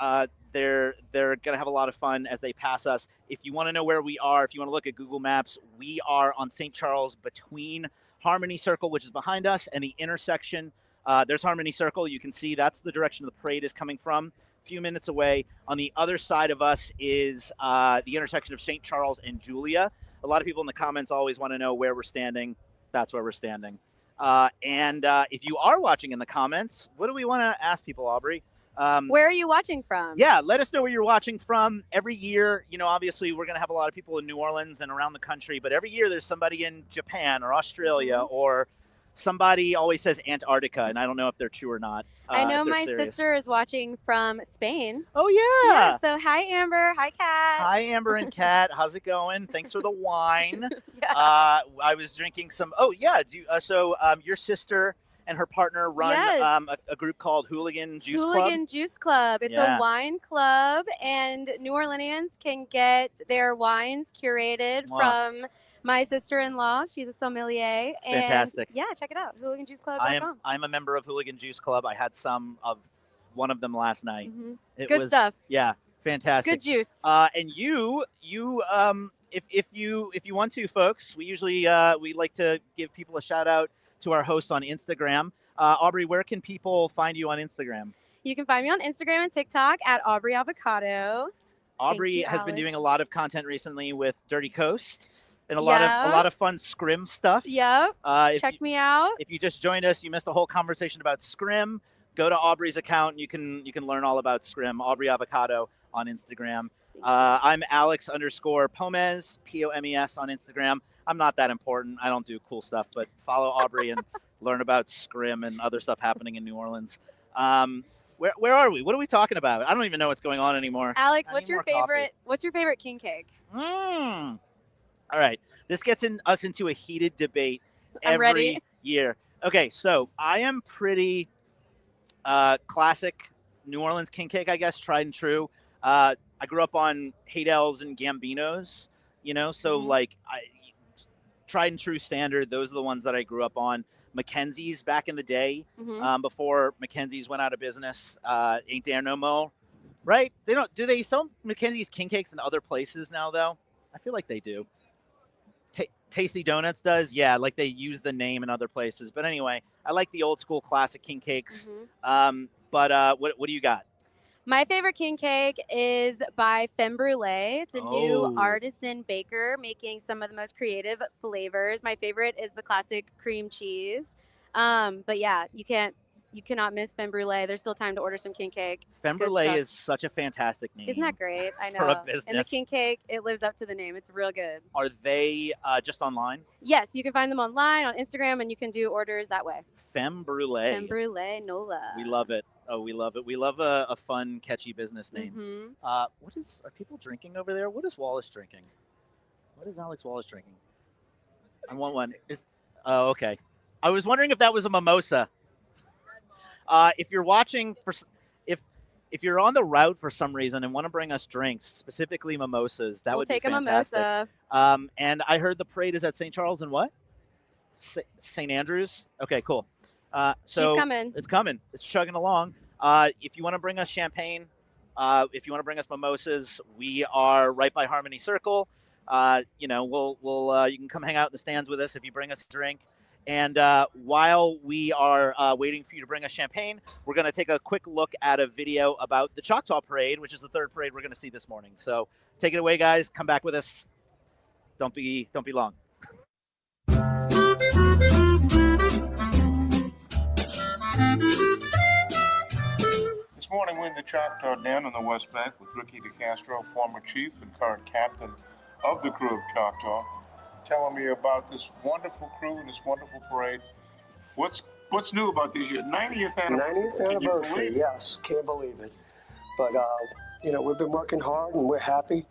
they're going to have a lot of fun as they pass us. If you want to know where we are, if you want to look at Google Maps, we are on St. Charles between Harmony Circle, which is behind us, and the intersection. There's Harmony Circle. You can see that's the direction the parade is coming from. Few minutes away. On the other side of us is the intersection of St. Charles and Julia. A lot of people in the comments always want to know where we're standing. That's where we're standing. And if you are watching in the comments, what do we want to ask people, Aubrey? Where are you watching from? Yeah, let us know where you're watching from. Every year, obviously we're going to have a lot of people in New Orleans and around the country, but every year there's somebody in Japan or Australia or somebody always says Antarctica, and I don't know if they're true or not. I know my sister is watching from Spain. Oh, yeah. Yeah, so hi, Amber. Hi, Kat. Hi, Amber and Kat. How's it going? Thanks for the wine. I was drinking some. Oh, yeah. Your sister and her partner run a group called Hooligan Juice Club. Hooligan Juice Club. It's a wine club, and New Orleanians can get their wines curated from my sister-in-law. She's a sommelier. It's fantastic. Yeah, check it out. HooliganJuiceClub.com. I'm a member of Hooligan Juice Club. I had some of one of them last night. Good stuff. Yeah, fantastic. Good juice. And if you want to, folks, we usually we like to give people a shout out to our hosts on Instagram. Aubrey, where can people find you on Instagram? You can find me on Instagram and TikTok at Aubrey Avocado. Aubrey has been doing a lot of content recently with Dirty Coast and a lot of fun Scrim stuff. Yep. Check me out. If you just joined us, you missed a whole conversation about Scrim. Go to Aubrey's account and you can learn all about Scrim. Aubrey Avocado on Instagram. I'm Alex_Pomez, Pomes on Instagram. I'm not that important. I don't do cool stuff, but follow Aubrey and learn about Scrim and other stuff happening in New Orleans. Where are we? What are we talking about? I don't even know what's going on anymore. Alex, what's your favorite king cake? All right. This gets us into a heated debate every year. Okay, so I am pretty classic New Orleans king cake, I guess, tried and true. I grew up on Haydels and Gambinos, so tried and true standard. Those are the ones that I grew up on. Mackenzie's back in the day, before Mackenzie's went out of business. Ain't there no more, right? Do they sell Mackenzie's king cakes in other places now, though? I feel like they do. Tasty Donuts does, yeah, like they use the name in other places. But anyway, I like the old school classic king cakes. But what do you got? My favorite king cake is by Femme Brûlée. It's a new artisan baker making some of the most creative flavors. My favorite is the classic cream cheese. But yeah, you cannot miss Femme Brûlée. There's still time to order some king cake. Femme Brûlée is such a fantastic name. Isn't that great? I know. For a business. And the king cake, it lives up to the name. It's real good. Are they just online? Yes, you can find them online on Instagram, and you can do orders that way. Femme Brûlée. Femme Brûlée, Nola. We love it. Oh, we love it. We love a fun, catchy business name. Are people drinking over there? What is Wallace drinking? What is Alex Wallace drinking? I want one. Oh, okay. I was wondering if that was a mimosa. If you're watching, if you're on the route for some reason and want to bring us drinks, specifically mimosas, that would be fantastic. We'll take a mimosa. And I heard the parade is at St. Charles and what? St. Andrews? Okay, cool. So she's coming. It's coming. It's chugging along. If you want to bring us champagne, if you want to bring us mimosas, we are right by Harmony Circle. You can come hang out in the stands with us if you bring us a drink. And while we are waiting for you to bring us champagne, we're going to take a quick look at a video about the Choctaw Parade, which is the third parade we're going to see this morning. So take it away, guys. Come back with us. Don't be long. This morning we're in the Choctaw Den on the West Bank with Ricky DeCastro, former chief and current captain of the Krewe of Choctaw, telling me about this wonderful crew and this wonderful parade. What's new about this year? 90th anniversary. 90th anniversary, yes. Can't believe it. But, we've been working hard and we're happy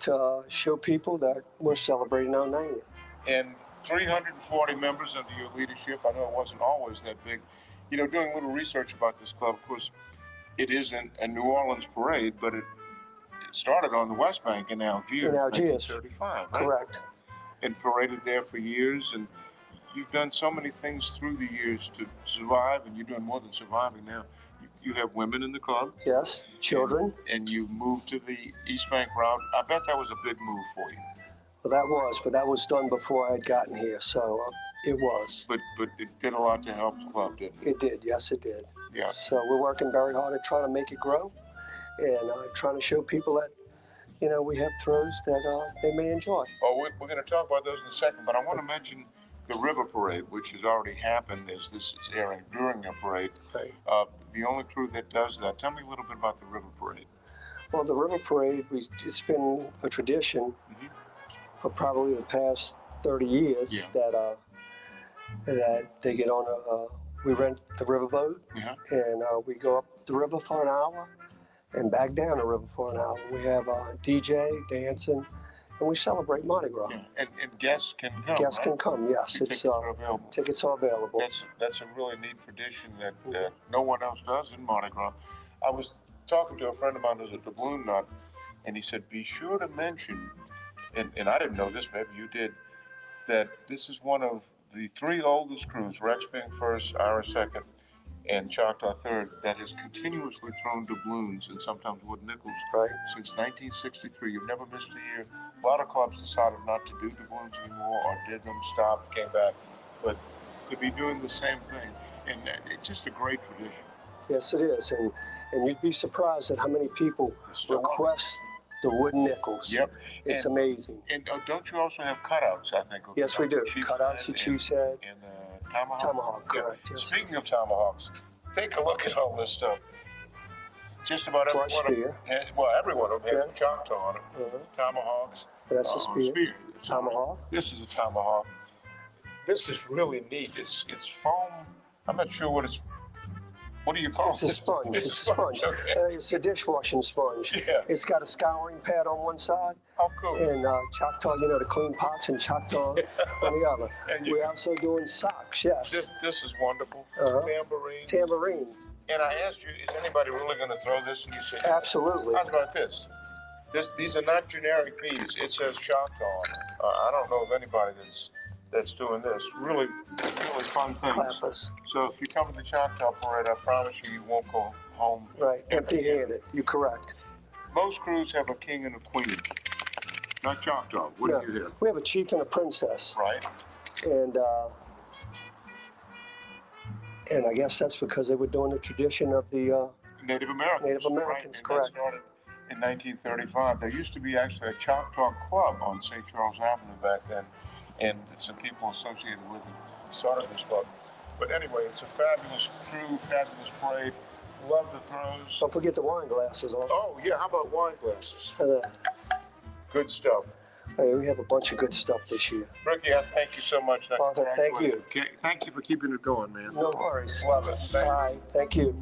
to show people that we're celebrating our 90th. And 340 members under your leadership. I know it wasn't always that big. Doing a little research about this club, of course, it is a New Orleans parade, but it started on the West Bank in Algiers. In Algiers. 1935, right? Correct. And paraded there for years, and you've done so many things through the years to survive, and you're doing more than surviving now. You have women in the club. Yes, children. And you moved to the East Bank route. I bet that was a big move for you. Well, that was done before I had gotten here, so it was. But it did a lot to help the club, didn't it? It did, yes, it did. Yeah. So we're working very hard at trying to make it grow, and trying to show people that, we have throws that they may enjoy. Oh, we're going to talk about those in a second, but I want to mention the river parade, which has already happened, as this is airing during a parade. Right. The only crew that does that. Tell me a little bit about the river parade. Well, the river parade, it's been a tradition for probably the past 30 years that they get on we rent the riverboat and we go up the river for an hour and back down the river for an hour. We have a DJ dancing and we celebrate Mardi Gras. Yeah. And guests can come. Guests can come, yes. Tickets are available. Tickets are available. That's a really neat tradition that no one else does in Mardi Gras. I was talking to a friend of mine who's a doubloon nut, and he said, be sure to mention, and I didn't know this, maybe you did, that this is one of the 3 oldest crews, Rex being first, Ira second, and Choctaw third, that has continuously thrown doubloons and sometimes wood nickels since 1963. You've never missed a year. A lot of clubs decided not to do doubloons anymore or did them, stopped, came back. But to be doing the same thing, and it's just a great tradition. Yes, it is. And you'd be surprised at how many people request the wooden nickels. Yep. It's amazing. And don't you also have cutouts, I think? Yes, we do. Cutouts, the chief's head. And tomahawk. Tomahawk, correct. Yeah. Yes. Speaking of tomahawks, take a look at all this stuff. Just about every one of them has, well, every one of them has a Choctaw on it. Tomahawks. That's a spear. Tomahawk. This is a tomahawk. This is really neat. It's foam. I'm not sure what it's. What do you call it? It's a sponge. It's a sponge. Okay. It's a dishwashing sponge. Yeah. It's got a scouring pad on one side. How cool. And Choctaw, you know, to clean pots, and Choctaw on the other. We're also doing socks, yes. This is wonderful. Tambourine. Tambourine. And I asked you, is anybody really going to throw this? And you said, absolutely. How about this? These are not generic beads. It says Choctaw on it. I don't know of anybody that's doing this. Really fun things. Clappers. So if you come to the Choctaw Parade, I promise you won't go home empty-handed. You're correct. Most crews have a king and a queen. Not Choctaw. What do you hear? We have a chief and a princess. Right. And I guess that's because they were doing the tradition of the Native Americans. Native Americans, right. correct. That started in 1935. There used to be actually a Choctaw Club on St. Charles Avenue back then, and some people associated with it started this club. But anyway, it's a fabulous crew, fabulous parade. Love the throws. Don't forget the wine glasses on. Oh, yeah, how about wine glasses? Good stuff. Hey, we have a bunch of good stuff this year. Ricky, thank you so much. Father, thank you. Thank you for keeping it going, man. No worries. Love it. Thank you.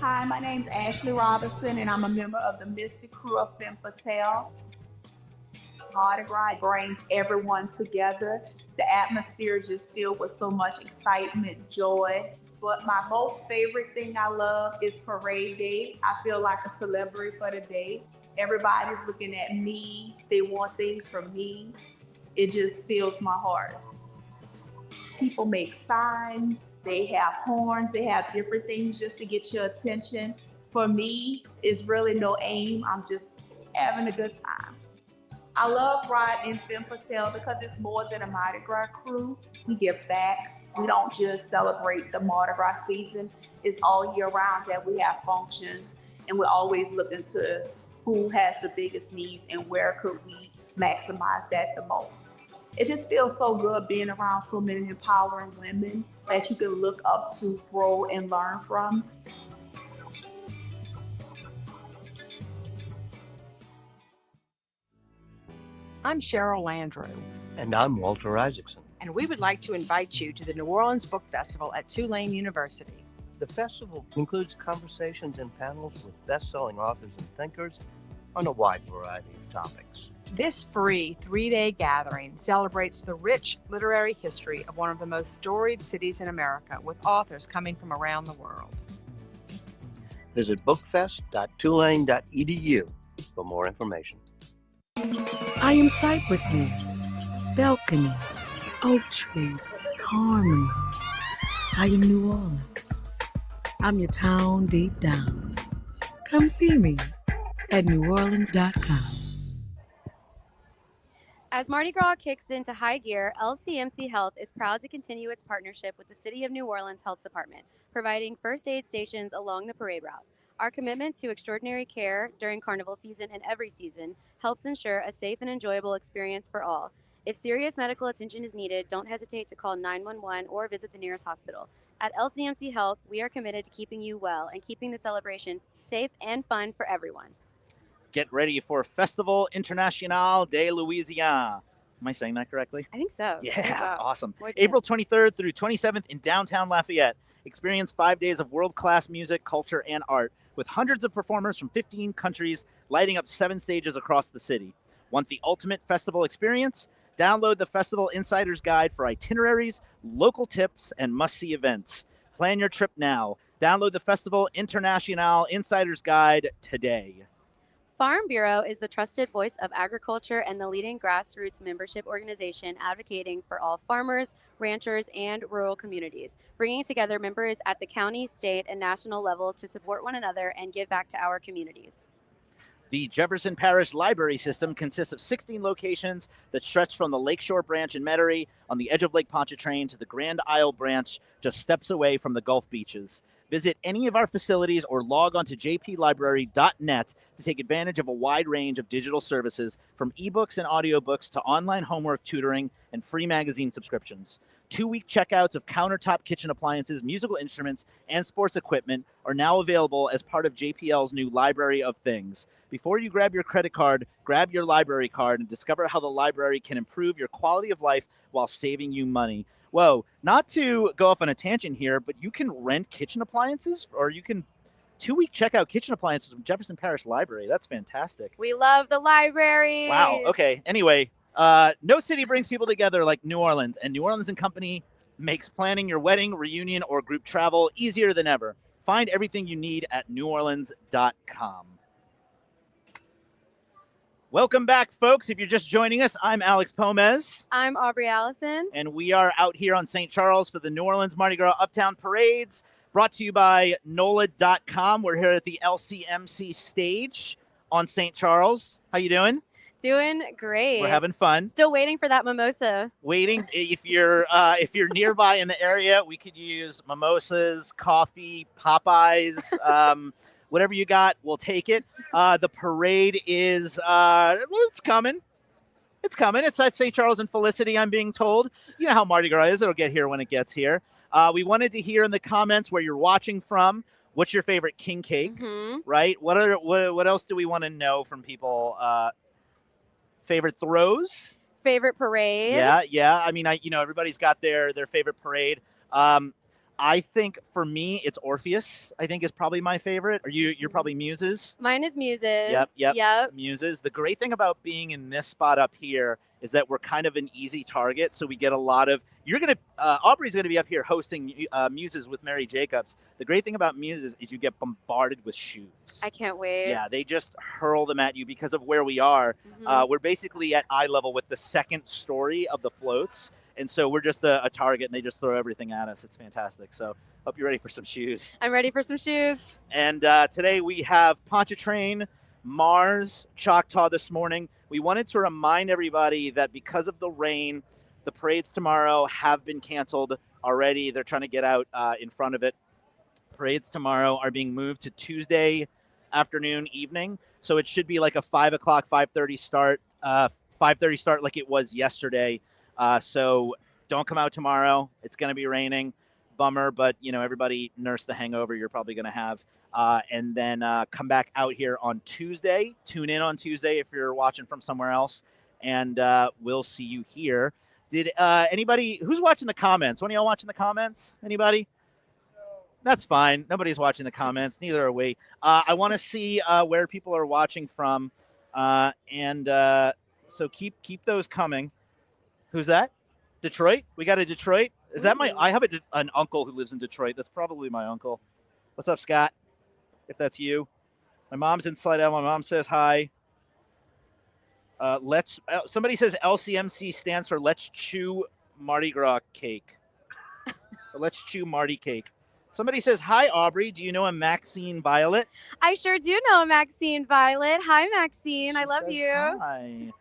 Hi, my name's Ashley Robinson, and I'm a member of the Mystic Krewe of Ponchartrain. Mardi Gras brings everyone together. The atmosphere is just filled with so much excitement, joy. But my most favorite thing I love is parade day. I feel like a celebrity for the day. Everybody's looking at me. They want things from me. It just fills my heart. People make signs, they have horns, they have different things just to get your attention. For me, it's really no aim. I'm just having a good time. I love riding in Femme Fatale because it's more than a Mardi Gras crew. We give back. We don't just celebrate the Mardi Gras season. It's all year round that we have functions, and we're always looking to who has the biggest needs and where could we maximize that the most. It just feels so good being around so many empowering women that you can look up to, grow, and learn from. I'm Cheryl Landrew. And I'm Walter Isaacson. And we would like to invite you to the New Orleans Book Festival at Tulane University. The festival includes conversations and panels with best-selling authors and thinkers on a wide variety of topics. This free 3-day gathering celebrates the rich literary history of one of the most storied cities in America, with authors coming from around the world. Visit bookfest.tulane.edu for more information. I am cypress leaves, balconies, oak trees, harmony. I am New Orleans. I'm your town deep down. Come see me at neworleans.com. As Mardi Gras kicks into high gear, LCMC Health is proud to continue its partnership with the City of New Orleans Health Department, providing first aid stations along the parade route. Our commitment to extraordinary care during carnival season and every season helps ensure a safe and enjoyable experience for all. If serious medical attention is needed, don't hesitate to call 911 or visit the nearest hospital. At LCMC Health, we are committed to keeping you well and keeping the celebration safe and fun for everyone. Get ready for Festival International de Louisiana. Am I saying that correctly? I think so. Yeah, awesome. April 23rd through 27th in downtown Lafayette. Experience 5 days of world-class music, culture, and art with hundreds of performers from 15 countries lighting up 7 stages across the city. Want the ultimate festival experience? Download the Festival Insider's Guide for itineraries, local tips, and must-see events. Plan your trip now. Download the Festival International Insider's Guide today. Farm Bureau is the trusted voice of agriculture and the leading grassroots membership organization advocating for all farmers, ranchers, and rural communities, bringing together members at the county, state, and national levels to support one another and give back to our communities. The Jefferson Parish Library System consists of 16 locations that stretch from the Lakeshore branch in Metairie on the edge of Lake Pontchartrain to the Grand Isle branch just steps away from the Gulf beaches. Visit any of our facilities or log on to jplibrary.net to take advantage of a wide range of digital services, from ebooks and audiobooks to online homework tutoring and free magazine subscriptions. 2-week checkouts of countertop kitchen appliances, musical instruments, and sports equipment are now available as part of JPL's new Library of Things. Before you grab your credit card, grab your library card and discover how the library can improve your quality of life while saving you money. Whoa, not to go off on a tangent here, but you can rent kitchen appliances, or you can 2-week checkout kitchen appliances from Jefferson Parish Library. That's fantastic. We love the library. Wow. Okay. Anyway, no city brings people together like New Orleans, and New Orleans & Company makes planning your wedding, reunion, or group travel easier than ever. Find everything you need at neworleans.com. Welcome back, folks. If you're just joining us, I'm Alex Pomez. I'm Aubrey Allison. And we are out here on St. Charles for the New Orleans Mardi Gras Uptown Parades, brought to you by NOLA.com. We're here at the LCMC stage on St. Charles. How you doing? Doing great. We're having fun. Still waiting for that mimosa. Waiting. If you're nearby in the area, we could use mimosas, coffee, Popeyes, whatever you got, we'll take it. The parade is it's coming. It's coming. It's at St. Charles and Felicity, I'm being told. You know how Mardi Gras is. It'll get here when it gets here. We wanted to hear in the comments where you're watching from. What's your favorite king cake? Mm-hmm. Right? What else do we want to know from people? Favorite throws? Favorite parade? Yeah. I mean, everybody's got their favorite parade. I think for me, it's Orpheus. I think is probably my favorite. You're probably Muses. Mine is Muses. Yep. Muses. The great thing about being in this spot up here is that we're kind of an easy target. So we get a lot of. Aubrey's gonna be up here hosting Muses with Mary Jacobs. The great thing about Muses is you get bombarded with shoes. I can't wait. Yeah, they just hurl them at you because of where we are. Mm-hmm. We're basically at eye level with the second story of the floats. And so we're just a target, and they just throw everything at us. It's fantastic. So hope you're ready for some shoes. I'm ready for some shoes. And today we have Pontchartrain, Mars, Choctaw this morning. We wanted to remind everybody that because of the rain, the parades tomorrow have been canceled already. They're trying to get out in front of it. Parades tomorrow are being moved to Tuesday afternoon, evening. So it should be like a 5 o'clock, 5:30 start, 5:30 start like it was yesterday. So don't come out tomorrow. It's going to be raining. Bummer, but, everybody nurse the hangover you're probably going to have. And then come back out here on Tuesday. Tune in on Tuesday if you're watching from somewhere else. And we'll see you here. Did anybody, who's watching the comments? One of y'all watching the comments? Anybody? That's fine. Nobody's watching the comments. Neither are we. I want to see where people are watching from. So keep those coming. Who's that? Detroit? We got a Detroit? Is that I have an uncle who lives in Detroit. That's probably my uncle. What's up, Scott? if that's you. My mom's in Slidell. My mom says hi. Somebody says LCMC stands for Let's Chew Mardi Gras Cake. Let's Chew Mardi Cake. Somebody says, hi, Aubrey. Do you know a Maxine Violet? I sure do know a Maxine Violet. Hi, Maxine. I love you. Hi.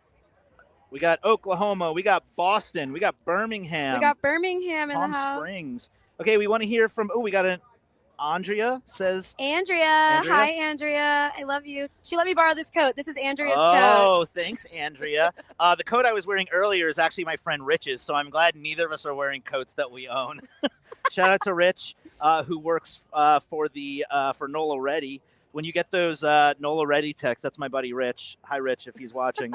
We got Oklahoma. We got Boston. We got Birmingham. We got Birmingham in Palm the house. Springs. Okay, we want to hear from, we got an Andrea says. Andrea. Hi, Andrea. I love you. She let me borrow this coat. This is Andrea's coat. Oh, thanks, Andrea. The coat I was wearing earlier is actually my friend Rich's, so I'm glad neither of us are wearing coats that we own. Shout out to Rich, who works for Nola Reddy. When you get those Nola Reddy texts, that's my buddy Rich. Hi, Rich, if he's watching.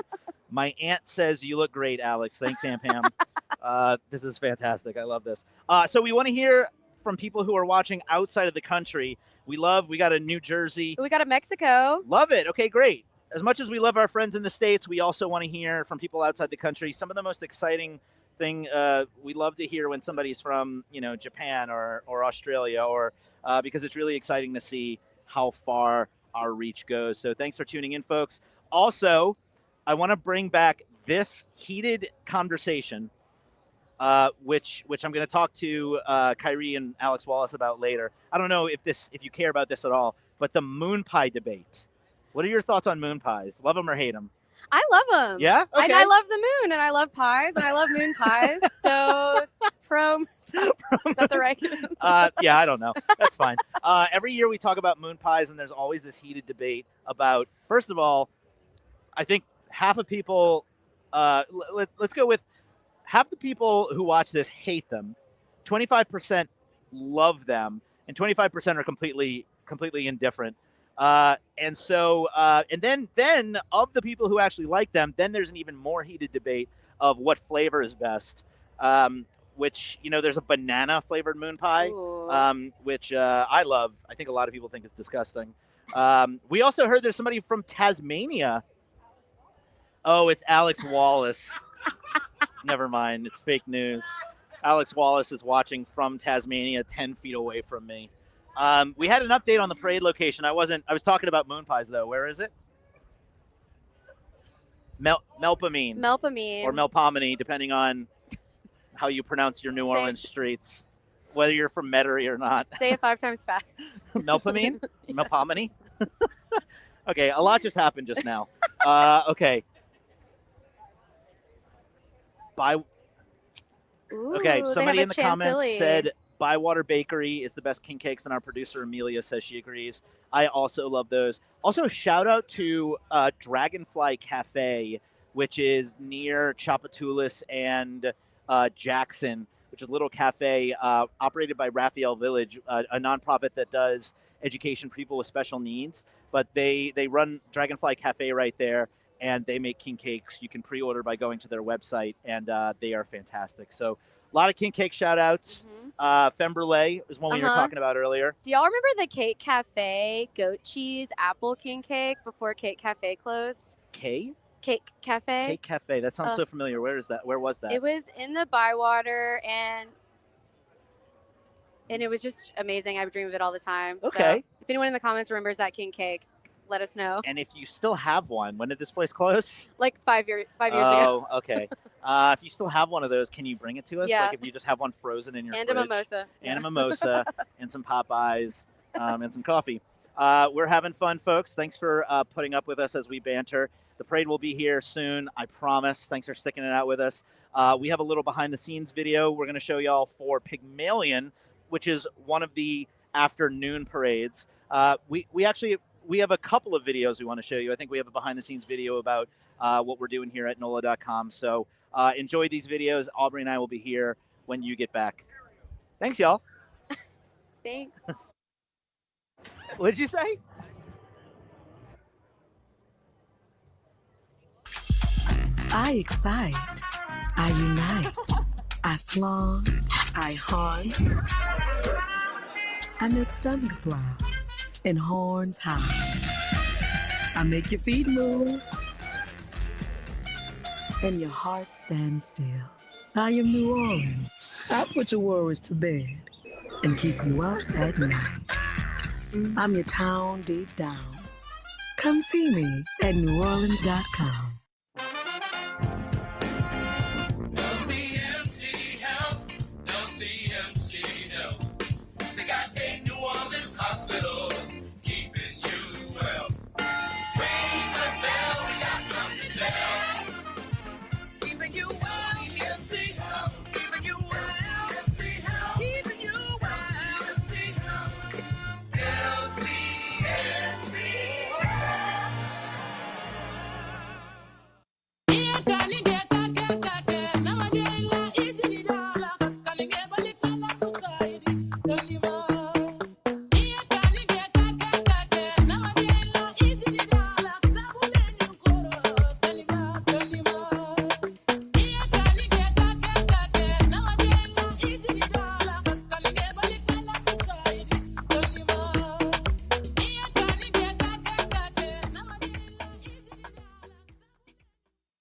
My aunt says, you look great, Alex. Thanks, Aunt Pam. This is fantastic. I love this. So we want to hear from people who are watching outside of the country. We got a New Jersey. We got a Mexico. Love it. Okay, great. As much as we love our friends in the States, we also want to hear from people outside the country. Some of the most exciting thing we love to hear when somebody's from, Japan or Australia, or because it's really exciting to see how far our reach goes. So thanks for tuning in, folks. Also, I want to bring back this heated conversation, which I'm going to talk to Kyrie and Alex Wallace about later. I don't know if you care about this at all, but the moon pie debate. What are your thoughts on moon pies? Love them or hate them? I love them. Yeah? Okay. And I love the moon, and I love pies, and I love moon pies. So, is that the right? Yeah, I don't know. That's fine. Every year we talk about moon pies, and there's always this heated debate about, first of all, I think half of people, let's go with half the people who watch this hate them, 25% love them, and 25% are completely indifferent. And then of the people who actually like them, then there's an even more heated debate of what flavor is best. Which, there's a banana flavored moon pie, which I love. I think a lot of people think it's disgusting. We also heard there's somebody from Tasmania. Oh, it's Alex Wallace. Never mind. It's fake news. Alex Wallace is watching from Tasmania, 10 feet away from me. We had an update on the parade location. I was talking about moon pies, though. Where is it? Melpomene. Or Melpomene, depending on how you pronounce your New Orleans streets, whether you're from Metairie or not. Say it 5 times fast. Melpomene? Melpomene? Okay, a lot just happened just now. Okay. Okay, somebody in the comments said Bywater Bakery is the best king cakes, and our producer Amelia says she agrees. I also love those. Also, shout out to Dragonfly Cafe, which is near Chapatoulas and Jackson, which is a little cafe operated by Raphael Village, a nonprofit that does education for people with special needs. But they run Dragonfly Cafe right there, and they make king cakes. You can pre-order by going to their website, and they are fantastic. So a lot of king cake shout-outs. Femme Brulee is one we were talking about earlier. Do y'all remember the Cake Cafe goat cheese apple king cake before Cake Cafe closed? Cake Cafe? Cake Cafe. That sounds so familiar. Where is that? Where was that? It was in the Bywater, and it was just amazing. I would dream of it all the time. Okay. So if anyone in the comments remembers that king cake, let us know. And if you still have one, when did this place close? Like 5 years ago. Oh, okay. If you still have one of those, can you bring it to us? Yeah. Like if you just have one frozen in your and fridge. a mimosa. And a mimosa. And some Popeyes and some coffee. We're having fun, folks. Thanks for putting up with us as we banter. The parade will be here soon, I promise. Thanks for sticking it out with us. We have a little behind-the-scenes video we're going to show y'all for Pygmalion, which is one of the afternoon parades. We have a couple of videos we want to show you. I think we have a behind-the-scenes video about what we're doing here at NOLA.com. So enjoy these videos. Aubrey and I will be here when you get back. Thanks, y'all. Thanks. What did you say? I excite. I unite. I flaunt. I hunt. I make stomachs growl and horns high. I make your feet move and your heart stand still. I am New Orleans. I put your worries to bed and keep you up at night. I'm your town deep down. Come see me at neworleans.com. LCMC Health, LCMC Health. They got 8 New Orleans hospitals keeping you well. Ring the bell, we got something to tell. Keeping you well, LCMC Health. Keeping you well, LCMC Health. Keeping you well, LCMC Health. LCMC Health.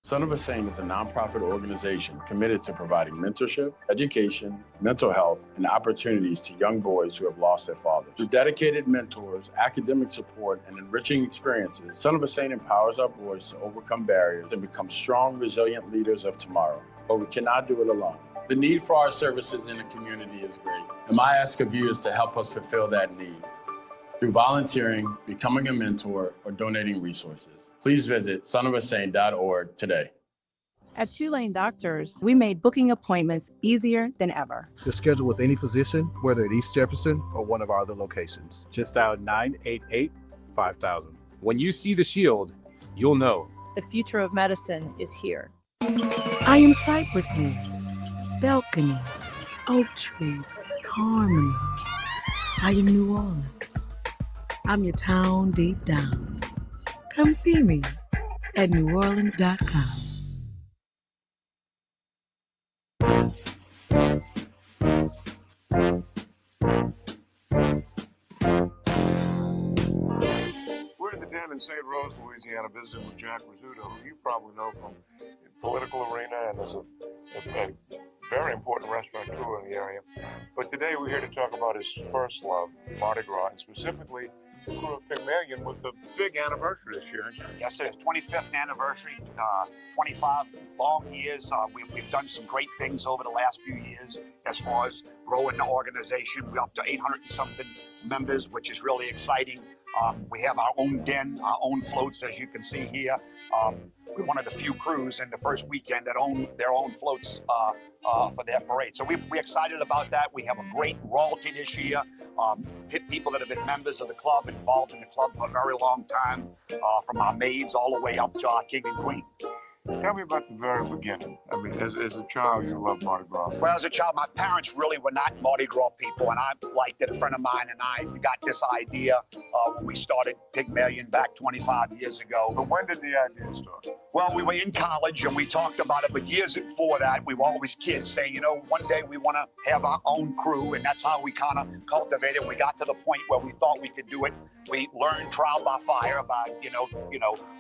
Son of a Saint is a nonprofit organization committed to providing mentorship, education, mental health, and opportunities to young boys who have lost their fathers. Through dedicated mentors, academic support, and enriching experiences, Son of a Saint empowers our boys to overcome barriers and become strong, resilient leaders of tomorrow. But we cannot do it alone. The need for our services in the community is great, and my ask of you is to help us fulfill that need through volunteering, becoming a mentor, or donating resources. Please visit sonofasaint.org today. At Tulane Doctors, we made booking appointments easier than ever. To schedule with any physician, whether at East Jefferson or one of our other locations. Just dial 988-5000. When you see the shield, you'll know. The future of medicine is here. I am cypress leaves, balconies, oak trees, harmony. I am New Orleans. I'm your town deep down. Come see me at neworleans.com. We're at the Den in St. Rose, Louisiana, visiting with Jack Rizzuto, who you probably know from the political arena and as a very important restaurateur in the area. But today we're here to talk about his first love, Mardi Gras, and specifically the Krewe of Pygmalion with a big anniversary this year. Yes, it's 25th anniversary, 25 long years. We've done some great things over the last few years as far as growing the organization. We're up to 800 and something members, which is really exciting. We have our own den, our own floats, as you can see here. We're one of the few crews in the first weekend that own their own floats for their parade. So we're excited about that. We have a great royalty this year. People that have been members of the club, involved in the club for a very long time, from our maids all the way up to our king and queen. Tell me about the very beginning. I mean, as a child, you loved Mardi Gras. Well, as a child, my parents really were not Mardi Gras people, and I liked it. A friend of mine and I got this idea when we started Pygmalion back 25 years ago. But when did the idea start? Well, we were in college and we talked about it, but years before that, we were always kids saying, you know, one day we want to have our own crew, and that's how we kind of cultivated. We got to the point where we thought we could do it. We learned trial by fire about, you know,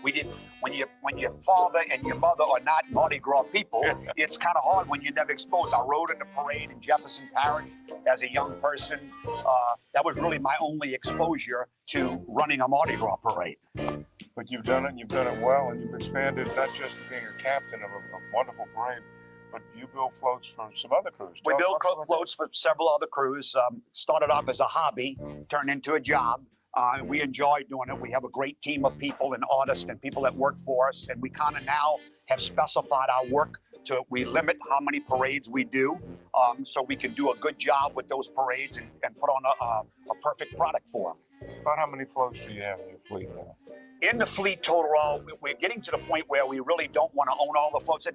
we didn't, when your father and your mother are not Mardi Gras people, it's kind of hard when you're never exposed. I rode in the parade in Jefferson Parish as a young person. That was really my only exposure to running a Mardi Gras parade. But you've done it, and you've done it well, and you've expanded not just to being a captain of a wonderful parade, but you build floats for some other crews. We build floats for several other crews. Started off as a hobby, turned into a job. We enjoy doing it. We have a great team of people and artists and people that work for us, and we kind of now have specified our work to, we limit how many parades we do, so we can do a good job with those parades and put on a perfect product for them. About how many floats do you have in your fleet now? In the fleet total, we're getting to the point where we really don't want to own all the floats.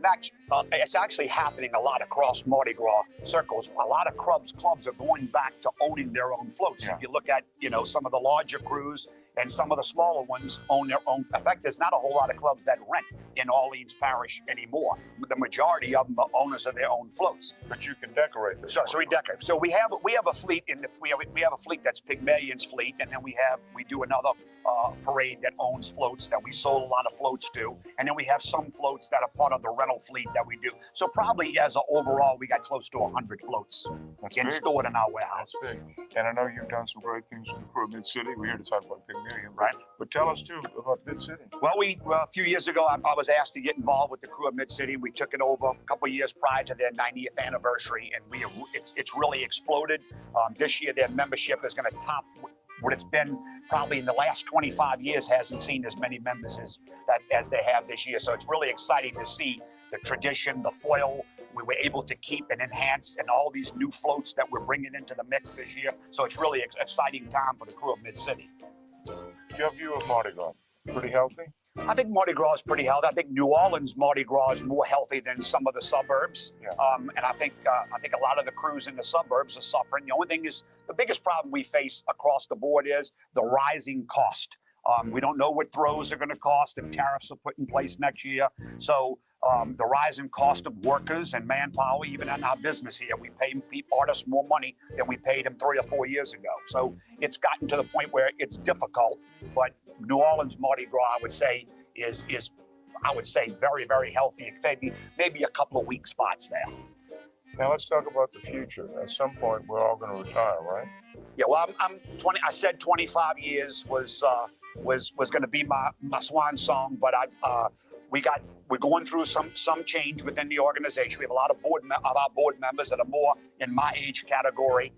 It's actually happening a lot across Mardi Gras circles. A lot of clubs are going back to owning their own floats. Yeah. If you look at, you know, some of the larger crews and some of the smaller ones own their own. In fact, there's not a whole lot of clubs that rent in Orleans Parish anymore. The majority of them are owners of their own floats. But you can decorate this. So we decorate. So we have a fleet we have a fleet that's Pygmalion's fleet, and then we do another parade that owns floats that we sold a lot of floats to, and then we have some floats that are part of the rental fleet that we do. So probably as an overall, we got close to 100 floats stored in our warehouses. That's big. And I know you've done some great things with the Krewe of Mid-City. We're here to talk about Pygmalion, right? But tell us too about Mid-City. Well, a few years ago, I was asked to get involved with the Krewe of Mid-City. We took it over a couple of years prior to their 90th anniversary, and it's really exploded. This year, their membership is going to top what it's been probably in the last 25 years. Hasn't seen as many members as they have this year. So it's really exciting to see the tradition, the foil we were able to keep and enhance, and all these new floats that we're bringing into the mix this year. So it's really exciting time for the Krewe of Mid-City. Your view of Mardi Gras, pretty healthy? I think Mardi Gras is pretty healthy. I think New Orleans Mardi Gras is more healthy than some of the suburbs. Yeah. And I think a lot of the crews in the suburbs are suffering. The only thing is, the biggest problem we face across the board is the rising cost. We don't know what throws are going to cost if tariffs are put in place next year. So the rising cost of workers and manpower, even in our business here, we pay artists more money than we paid them 3 or 4 years ago. So it's gotten to the point where it's difficult. But New Orleans Mardi Gras, I would say, is very, very healthy. Maybe a couple of weak spots there. Now let's talk about the future. At some point, we're all going to retire, right? Yeah, well, I'm 20. I said 25 years was going to be my swan song, but we're going through some change within the organization. We have a lot of our board members that are more in my age category.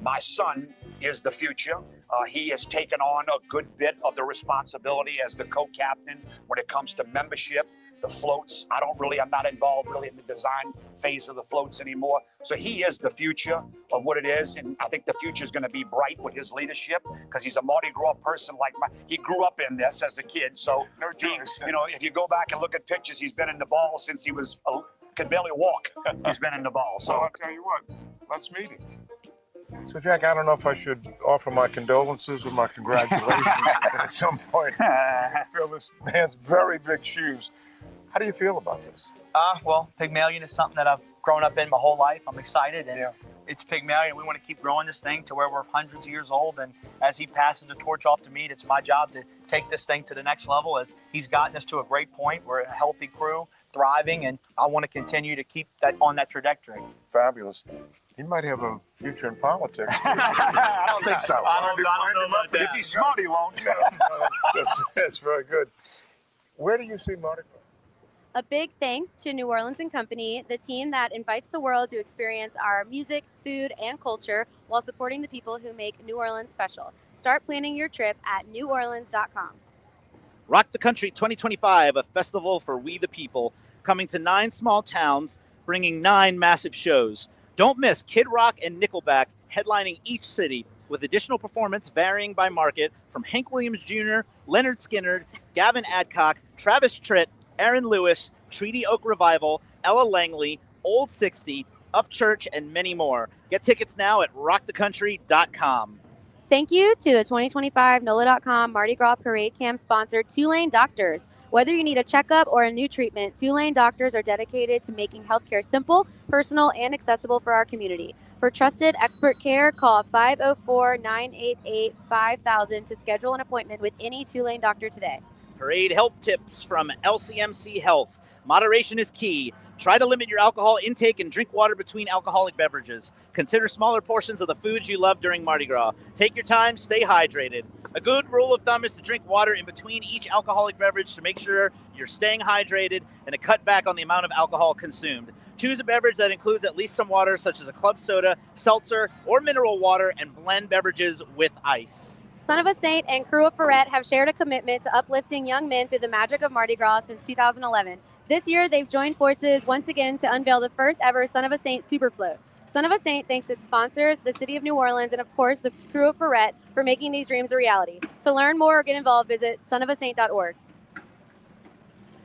My son is the future. He has taken on a good bit of the responsibility as the co-captain when it comes to membership, the floats. I'm not involved really in the design phase of the floats anymore. So he is the future of what it is. And I think the future is going to be bright with his leadership, because he's a Mardi Gras person he grew up in this as a kid. So, if you go back and look at pictures, he's been in the ball since he could barely walk. He's been in the ball. So well, I'll tell you what, let's meet him. So, Jack, I don't know if I should offer my condolences or my congratulations at some point. I feel this man's very big shoes. How do you feel about this? Well, Pygmalion is something that I've grown up in my whole life. I'm excited, and it's Pygmalion. We want to keep growing this thing to where we're hundreds of years old, and as he passes the torch off to me, it's my job to take this thing to the next level. As he's gotten us to a great point, we're a healthy crew, thriving, and I want to continue to keep that on that trajectory. Fabulous. He might have a future in politics. I don't think so. I don't know about that. If he's smart, he won't. That's very good. Where do you see Mardi Gras? A big thanks to New Orleans & Company, the team that invites the world to experience our music, food, and culture while supporting the people who make New Orleans special. Start planning your trip at neworleans.com. Rock the Country 2025, a festival for we the people, coming to 9 small towns, bringing 9 massive shows. Don't miss Kid Rock and Nickelback headlining each city, with additional performance varying by market from Hank Williams Jr., Leonard Skinner, Gavin Adcock, Travis Tritt, Aaron Lewis, Treaty Oak Revival, Ella Langley, Old 60, Upchurch, and many more. Get tickets now at rockthecountry.com. Thank you to the 2025 NOLA.com Mardi Gras Parade Camp sponsor, Tulane Doctors. Whether you need a checkup or a new treatment, Tulane Doctors are dedicated to making healthcare simple, personal, and accessible for our community. For trusted expert care, call 504-988-5000 to schedule an appointment with any Tulane doctor today. Parade help tips from LCMC Health. Moderation is key. Try to limit your alcohol intake and drink water between alcoholic beverages. Consider smaller portions of the foods you love during Mardi Gras. Take your time, stay hydrated. A good rule of thumb is to drink water in between each alcoholic beverage to make sure you're staying hydrated and to cut back on the amount of alcohol consumed. Choose a beverage that includes at least some water, such as a club soda, seltzer, or mineral water, and blend beverages with ice. Son of a Saint and Krewe of Freret have shared a commitment to uplifting young men through the magic of Mardi Gras since 2011. This year, they've joined forces once again to unveil the first ever Son of a Saint Super Float. Son of a Saint thanks its sponsors, the City of New Orleans, and of course, the Krewe of Freret for making these dreams a reality. To learn more or get involved, visit sonofasaint.org.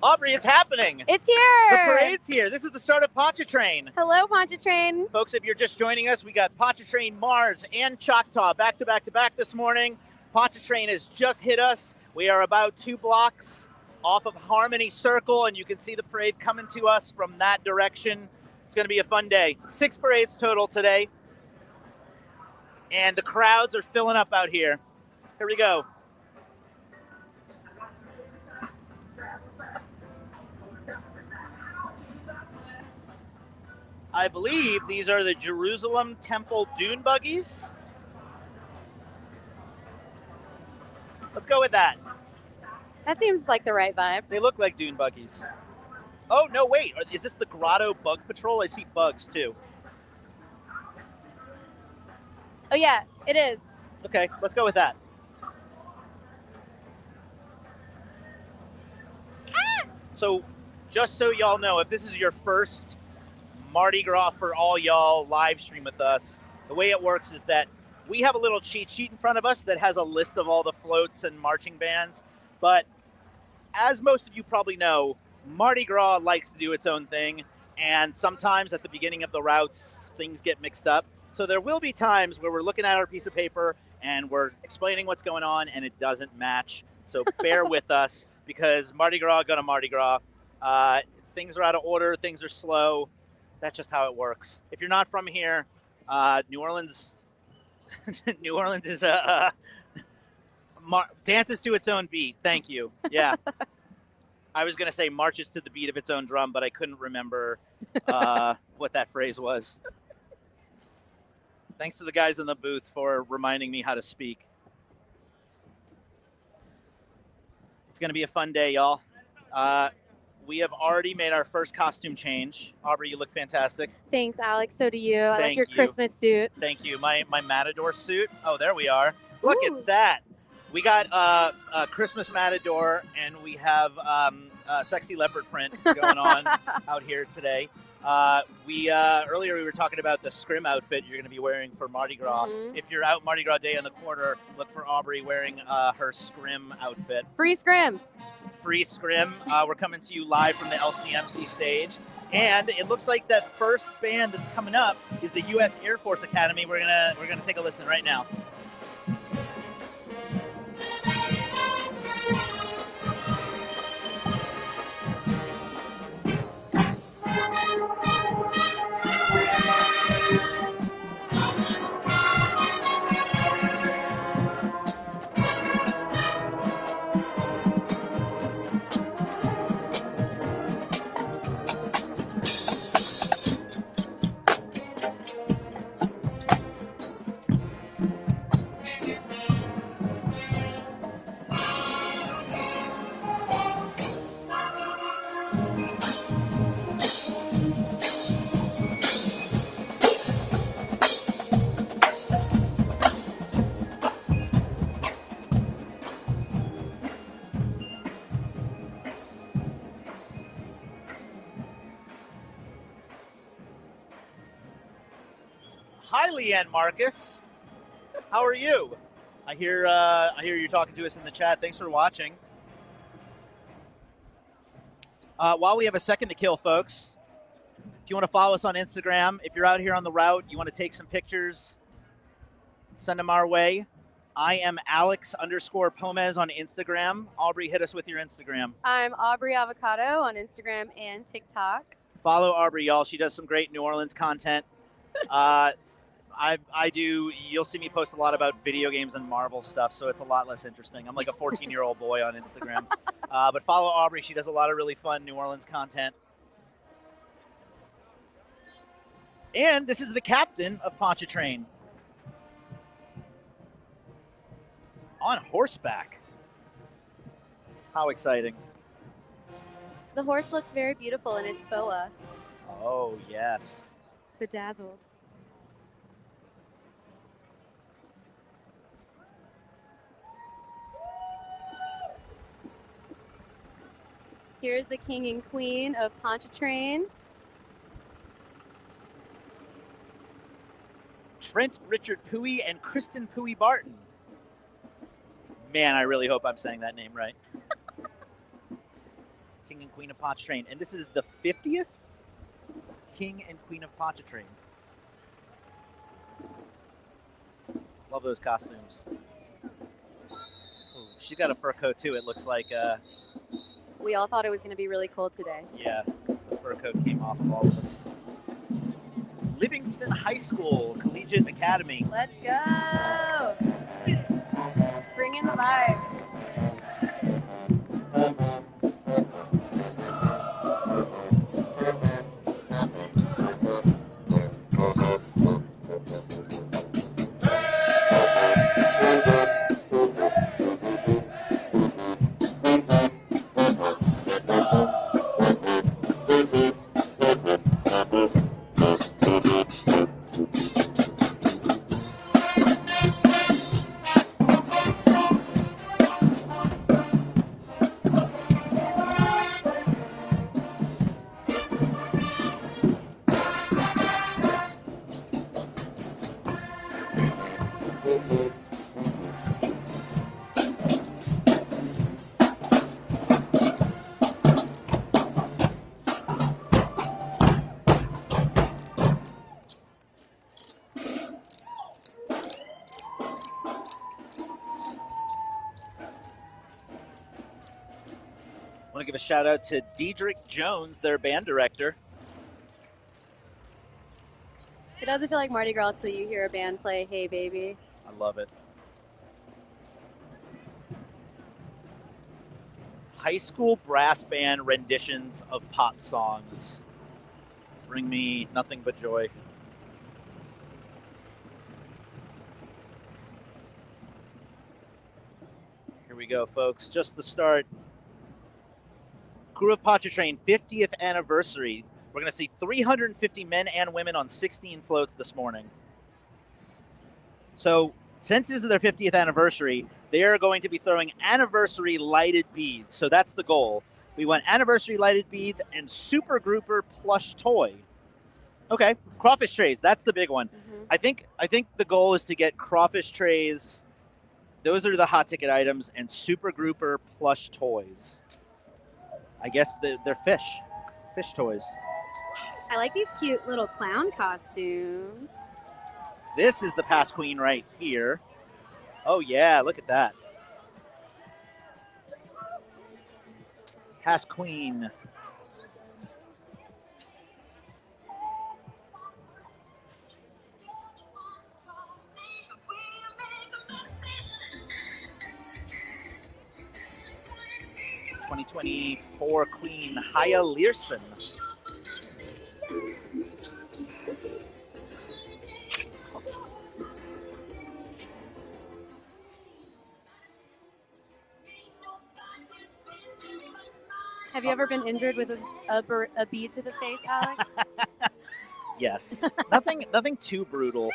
Aubrey, it's happening. It's here. The parade's here. This is the start of Pontchartrain. Hello, Pontchartrain. Folks, if you're just joining us, we got Pontchartrain, Mars, and Choctaw back to back to back this morning. Pontchartrain has just hit us. We are about 2 blocks off of Harmony Circle, and you can see the parade coming to us from that direction. It's going to be a fun day. 6 parades total today, and the crowds are filling up out here. Here we go. I believe these are the Jerusalem Temple Dune Buggies. Let's go with that. That seems like the right vibe. They look like dune buggies. Oh, no, wait. Is this the Grotto Bug Patrol? I see bugs, too. Oh, yeah, it is. Okay, let's go with that. So, just so y'all know, if this is your first Mardi Gras for all y'all live stream with us, the way it works is that we have a little cheat sheet in front of us that has a list of all the floats and marching bands. But as most of you probably know, Mardi Gras likes to do its own thing. And sometimes at the beginning of the routes, things get mixed up. So there will be times where we're looking at our piece of paper and we're explaining what's going on and it doesn't match. So bear with us, because Mardi Gras gonna Mardi Gras. Things are out of order. Things are slow. That's just how it works. If you're not from here, New Orleans... New Orleans is dances to its own beat. Thank you. Yeah. I was going to say marches to the beat of its own drum, but I couldn't remember what that phrase was. Thanks to the guys in the booth for reminding me how to speak. It's going to be a fun day, y'all. We have already made our first costume change. Aubrey, you look fantastic. Thanks, Alex. So do you. I like Thank your you. Christmas suit. Thank you. My Matador suit. Oh, there we are. Look at that. We got a Christmas Matador, and we have a sexy leopard print going on out here today. Earlier we were talking about the Scrim outfit you're going to be wearing for Mardi Gras. Mhm. If you're out Mardi Gras Day on the quarter, look for Aubrey wearing her Scrim outfit. Free Scrim. Free Scrim. We're coming to you live from the LCMC stage. And it looks like that first band that's coming up is the U.S. Air Force Academy. We're gonna take a listen right now. Hi, Leanne Marcus. How are you? I hear you're talking to us in the chat. Thanks for watching. While we have a second to kill, folks, if you want to follow us on Instagram, if you're out here on the route, you want to take some pictures, send them our way. I am Alex_Pomez on Instagram. Aubrey, hit us with your Instagram. I'm Aubrey Avocado on Instagram and TikTok. Follow Aubrey, y'all. She does some great New Orleans content. I do. You'll see me post a lot about video games and Marvel stuff, so it's a lot less interesting. I'm like a 14-year-old boy on Instagram. But follow Aubrey. She does a lot of really fun New Orleans content. And this is the captain of Pontchartrain. On horseback. How exciting. The horse looks very beautiful in its boa. Oh, yes. Bedazzled. Here's the king and queen of Pontchartrain. Trent Richard Pooey and Kristen Pooey Barton. Man, I really hope I'm saying that name right. King and Queen of Pontchartrain. And this is the 50th King and Queen of Pontchartrain. Love those costumes. She's got a fur coat too. It looks like. We all thought it was going to be really cold today. Yeah, the fur coat came off of all of us. Livingston High School Collegiate Academy. Let's go. Bring in the vibes. I want to give a shout out to Diedrich Jones, their band director. It doesn't feel like Mardi Gras till you hear a band play Hey Baby. I love it. High school brass band renditions of pop songs. Bring me nothing but joy. Here we go, folks. Just the start. Krewe of Ponchartrain 50th anniversary. We're going to see 350 men and women on 16 floats this morning. So, since this is their 50th anniversary, they are going to be throwing anniversary lighted beads. So that's the goal. We want anniversary lighted beads and super grouper plush toy. Okay, crawfish trays. That's the big one. I think the goal is to get crawfish trays. Those are the hot ticket items, and super grouper plush toys. I guess they're fish toys. I like these cute little clown costumes. This is the past queen right here. Oh yeah, look at that. Past queen. '24 Queen Haya Learson. Have you ever been injured with a bead to the face, Alex? Yes. Nothing too brutal.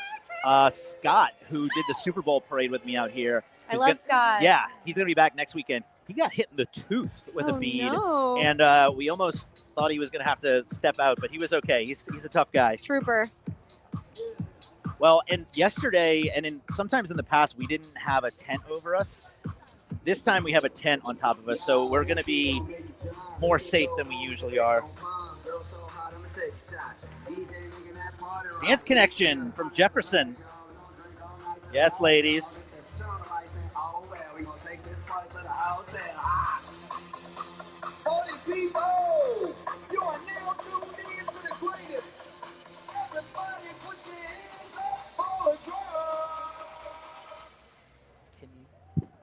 Scott, who did the Super Bowl parade with me out here. I love Scott. Yeah, he's going to be back next weekend. He got hit in the tooth with a bead. No. And we almost thought he was going to have to step out, but he was okay. He's a tough guy. Trooper. Well, and yesterday, and sometimes in the past, we didn't have a tent over us. This time we have a tent on top of us, so we're going to be more safe than we usually are. Dance Connection from Jefferson. Yes, ladies. People, you are now tuned in to the greatest. Everybody put your hands up for a drop.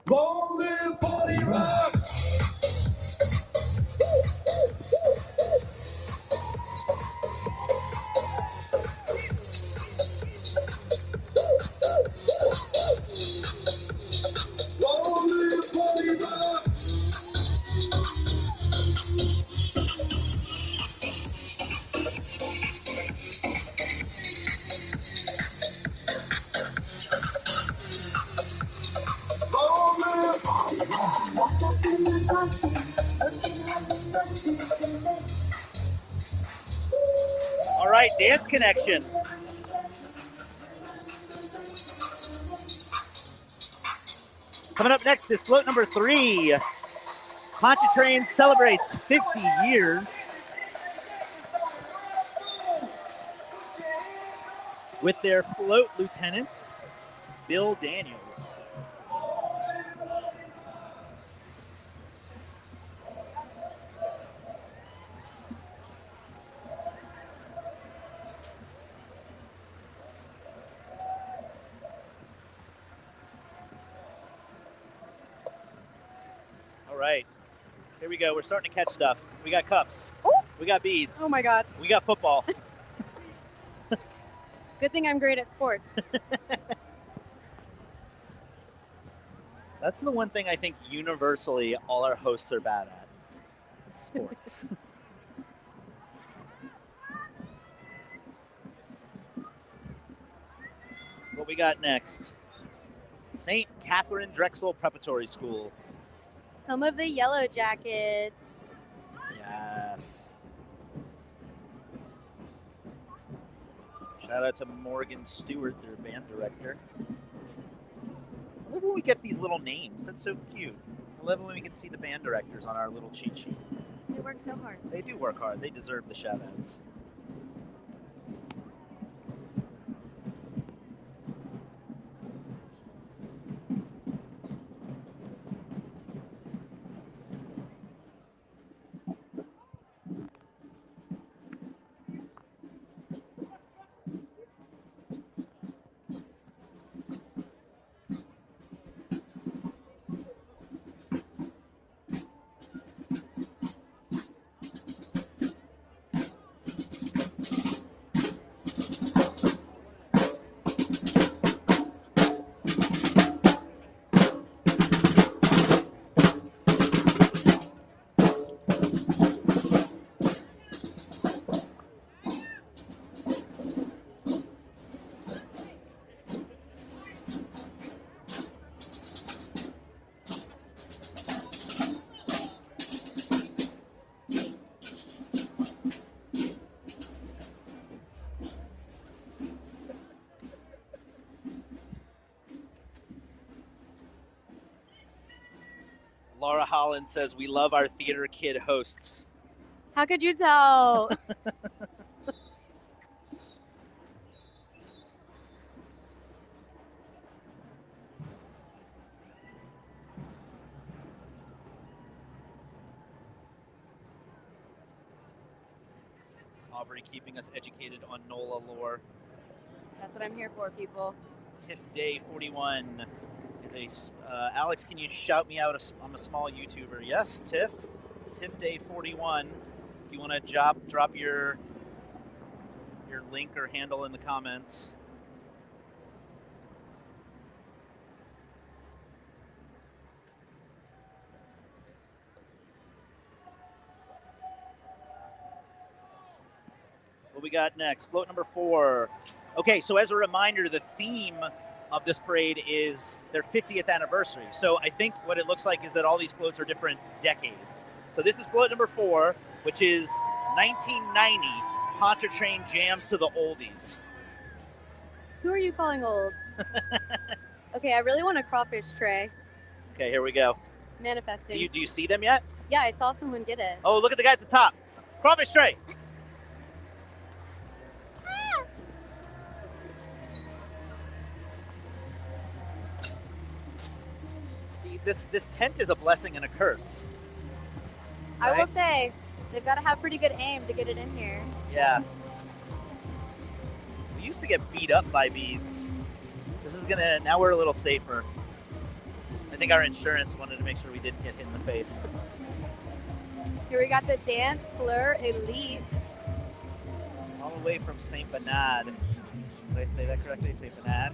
Long live Party Rock. Long live Party Rock. All right, Dance Connection. Coming up next is float number 3. Pontchartrain celebrates 50 years with their float lieutenant, Bill Daniels. Here we go. We're starting to catch stuff. We got cups. Ooh. We got beads. Oh my God. We got football. Good thing I'm great at sports. That's the one thing I think universally all our hosts are bad at. Sports. What we got next? St. Catherine Drexel Preparatory School. Home of the Yellow Jackets. Yes. Shout out to Morgan Stewart, their band director. I love when we get these little names. That's so cute. I love when we can see the band directors on our little cheat sheet. They work so hard. They do work hard. They deserve the shout outs. Laura Holland says, we love our theater kid hosts. How could you tell? Aubrey keeping us educated on NOLA lore. That's what I'm here for, people. Tiff Day 41 is a... Alex, can you shout me out? I'm a small YouTuber. Yes, Tiff. Tiff Day 41. If you want to drop your link or handle in the comments. What we got next? Float number 4. Okay, so as a reminder, the theme of this parade is their 50th anniversary. So I think what it looks like is that all these floats are different decades. So this is float number 4, which is 1990 Pontchartrain Jams to the Oldies. Who are you calling old? Okay, I really want a crawfish tray. Okay, here we go. Manifesting. Do you see them yet? Yeah, I saw someone get it. Oh, look at the guy at the top. Crawfish tray. This tent is a blessing and a curse. I Right? will say, they've got to have pretty good aim to get it in here. Yeah. We used to get beat up by beads. This is gonna, now we're a little safer. I think our insurance wanted to make sure we didn't get hit in the face. Here we got the Dance Fleur Elite. All the way from St. Bernard. Did I say that correctly? St. Bernard?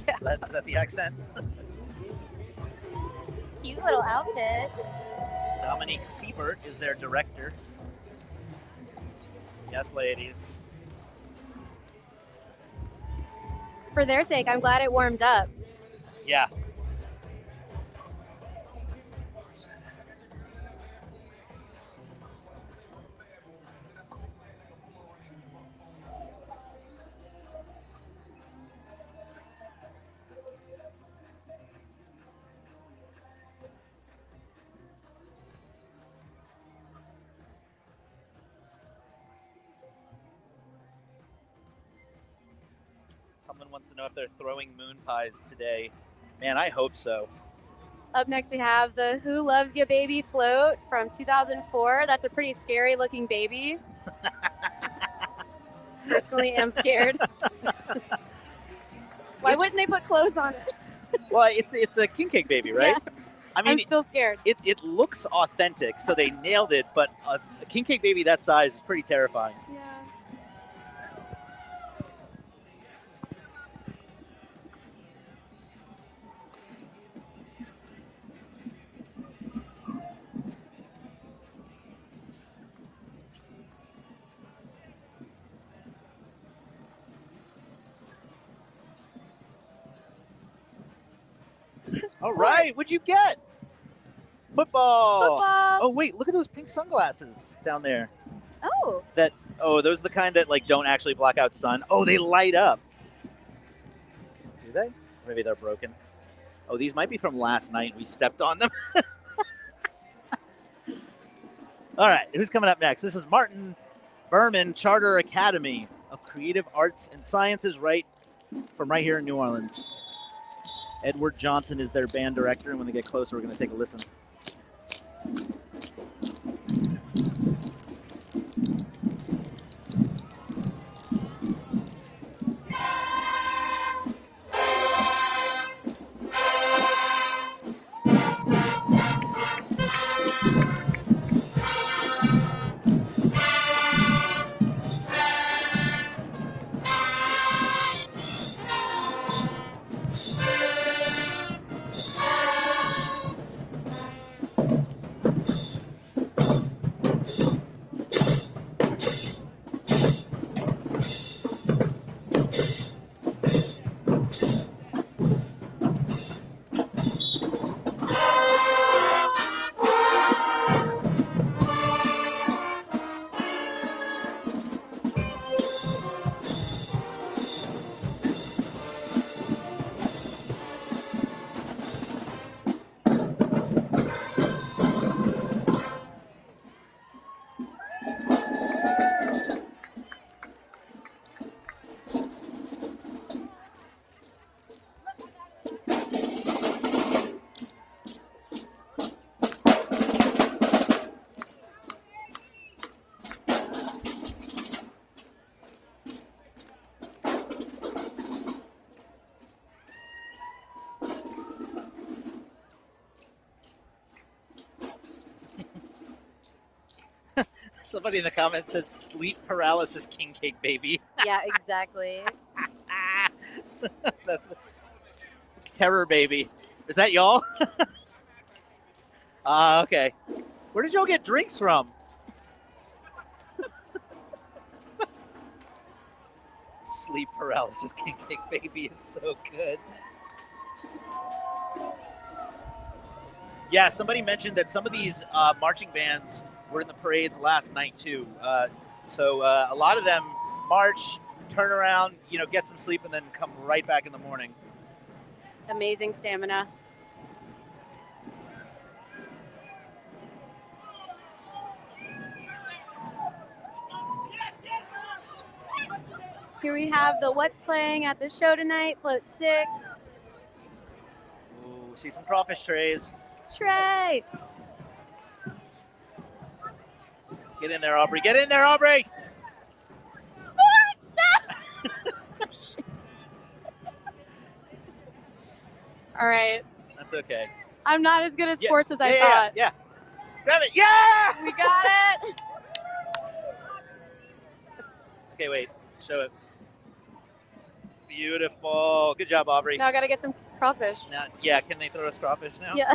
Yeah. Is that the accent? Cute little outfit. Dominique Siebert is their director. Yes, ladies. For their sake, I'm glad it warmed up. Yeah. Someone wants to know if they're throwing moon pies today. Man, I hope so. Up next, we have the Who Loves Ya Baby float from 2004. That's a pretty scary looking baby. Personally, am scared. Why wouldn't they put clothes on it? Well, it's a king cake baby, right? Yeah. I mean, I'm still scared. It looks authentic, so they nailed it, but a king cake baby that size is pretty terrifying. Yeah. All right, what'd you get? Football. Football. Oh wait, look at those pink sunglasses down there. Oh. Those are the kind that like don't actually block out sun. Oh, they light up. Do they? Maybe they're broken. Oh, these might be from last night. We stepped on them. All right, who's coming up next? This is Martin Berman Charter Academy of Creative Arts and Sciences, right here in New Orleans. Edward Johnson is their band director, and when they get closer, we're going to take a listen. Somebody in the comments said sleep paralysis king cake baby. Yeah, exactly. That's terror baby. Is that y'all? Okay. Where did y'all get drinks from? Sleep paralysis king cake baby is so good. Yeah, somebody mentioned that some of these marching bands were in the parades last night too. So a lot of them march, turn around, get some sleep, and then come right back in the morning. Amazing stamina. Here we have the What's Playing at the Show Tonight, Float 6. Ooh, see some crawfish trays. Trey! Get in there, Aubrey. Get in there, Aubrey! Sports stuff! All right. That's okay. I'm not as good at sports as I yeah, thought. Yeah. Grab it. Yeah! We got it! Okay, wait. Show it. Beautiful. Good job, Aubrey. Now I got to get some crawfish. Now, yeah, can they throw us crawfish now? Yeah.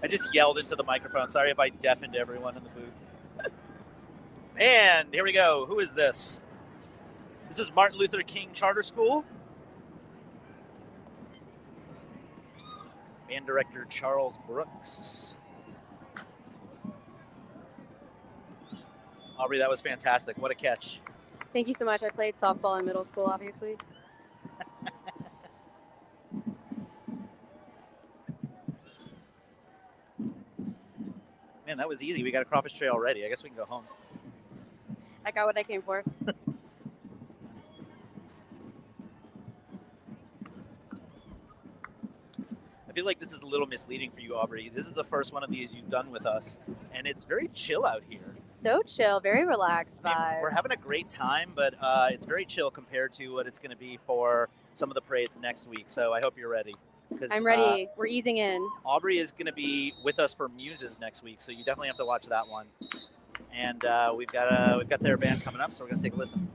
I just yelled into the microphone. Sorry if I deafened everyone in the booth. And here we go. Who is this? This is Martin Luther King Charter School. Band director Charles Brooks. Aubrey, that was fantastic. What a catch. Thank you so much. I played softball in middle school, obviously. Man, that was easy. We got a crawfish tray already. I guess we can go home. I got what I came for. I feel like this is a little misleading for you, Aubrey. This is the first one of these you've done with us, and it's very chill out here. So chill, very relaxed vibes. I mean, we're having a great time, but it's very chill compared to what it's going to be for some of the parades next week, so I hope you're ready. I'm ready. We're easing in. Aubrey is going to be with us for Muses next week, so you definitely have to watch that one. And we've got their band coming up, so we're going to take a listen.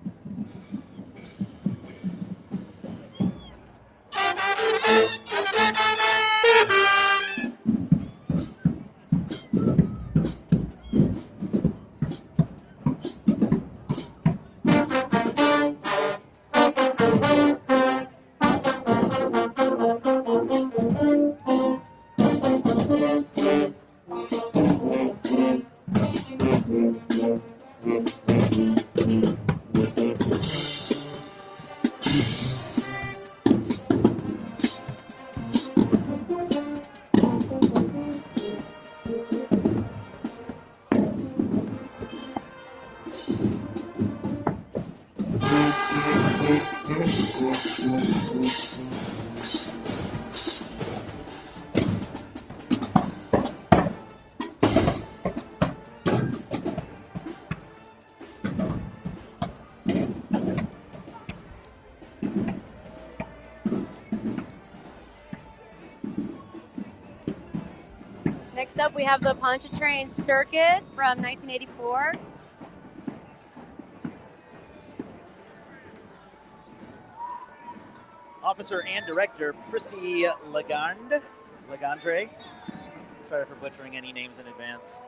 Next up, we have the Pontchartrain Circus from 1984. Officer and Director Prissy Legendre. Sorry for butchering any names in advance.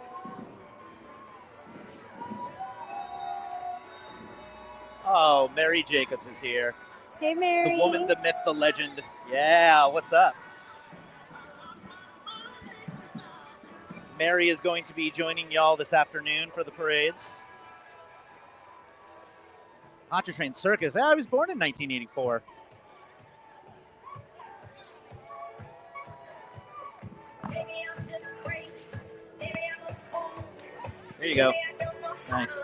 Oh, Mary Jacobs is here. Hey, Mary. The woman, the myth, the legend. Yeah, what's up? Mary is going to be joining y'all this afternoon for the parades. Pontchartrain Circus. I was born in 1984. There you go. Nice.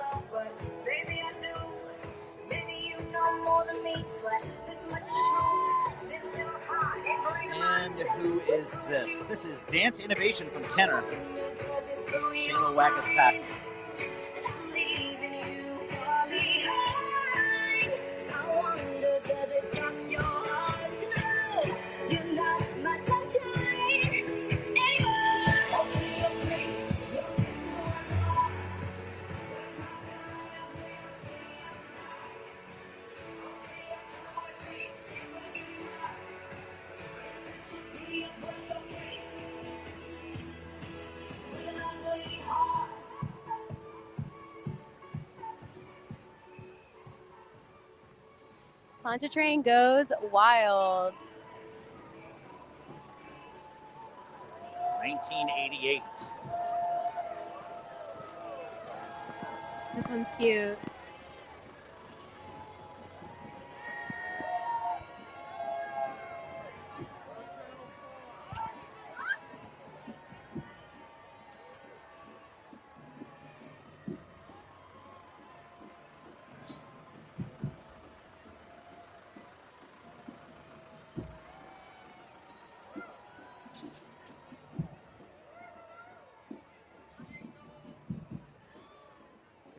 And who is this? This is Dance Innovation from Kenner. Shayla Wackus Pack. Pontchartrain goes wild. 1988. This one's cute.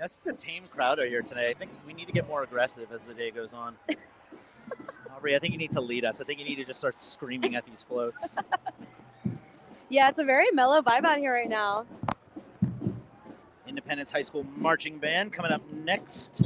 This is a tame crowd out here today. I think we need to get more aggressive as the day goes on. Aubrey, I think you need to lead us. I think you need to just start screaming at these floats. Yeah, it's a very mellow vibe out here right now. Independence High School Marching Band coming up next.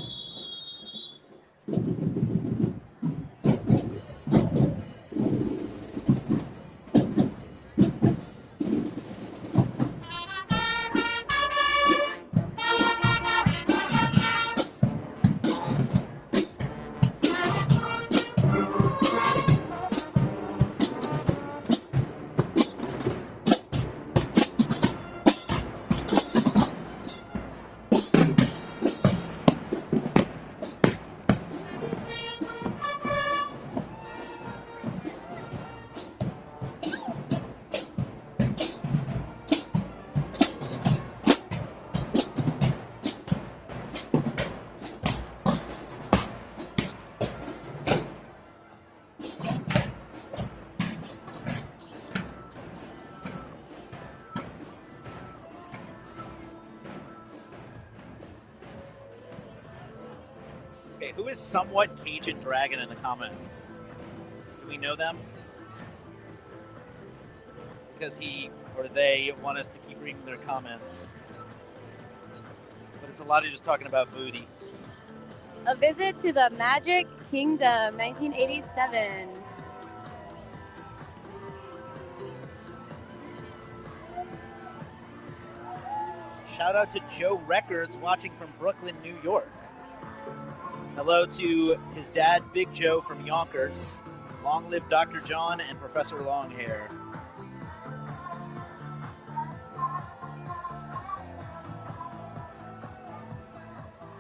Okay, who is somewhat Cajun Dragon in the comments? Do we know them? because he or they want us to keep reading their comments. But it's a lot of just talking about booty. A Visit to the Magic Kingdom, 1987. Shout out to Joe Records watching from Brooklyn, New York. Hello to his dad, Big Joe from Yonkers. Long live Dr. John and Professor Longhair.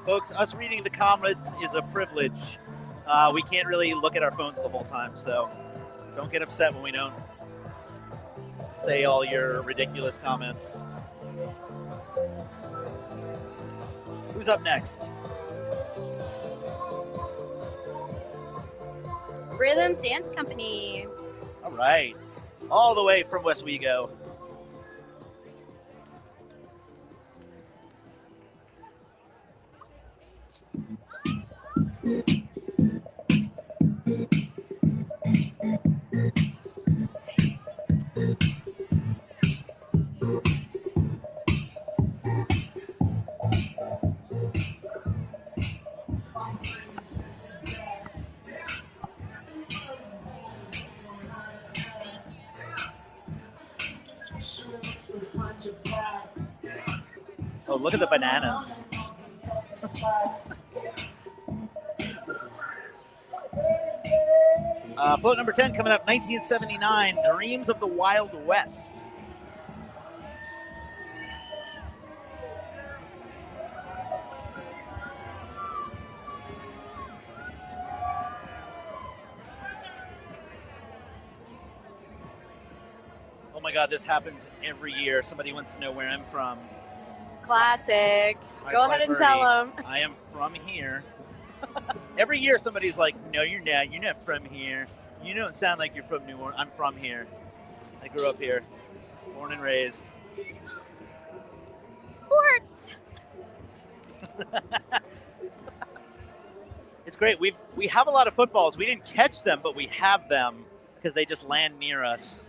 Folks, us reading the comments is a privilege. We can't really look at our phones the whole time, so don't get upset when we don't say all your ridiculous comments. Who's up next? Rhythms Dance Company. All right. All the way from Westwego. Oh, look at the bananas. Float number 10 coming up, 1979, Dreams of the Wild West. Oh my God, this happens every year. Somebody wants to know where I'm from. Classic. Hi, Go ahead and Birdie. tell them. I am from here. Every year somebody's like, no, you're not. You're not from here. You don't sound like you're from New Orleans. I'm from here. I grew up here. Born and raised. Sports. It's great. We have a lot of footballs. We didn't catch them, but we have them because they just land near us.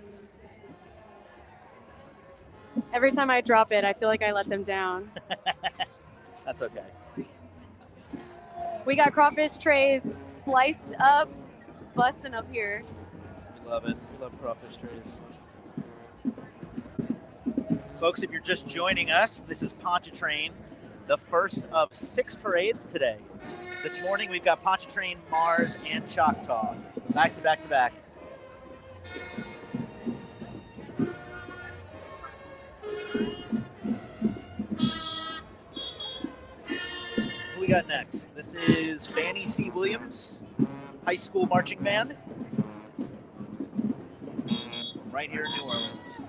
Every time I drop it, I feel like I let them down. That's okay. We got crawfish trays spliced up, busting up here. We love it. We love crawfish trays. Folks, if you're just joining us, this is Pontchartrain, the first of 6 parades today. This morning we've got Pontchartrain, Mars, and Choctaw. Back to back to back. Who we got next? This is Fannie C. Williams, High School Marching Band. Right here in New Orleans.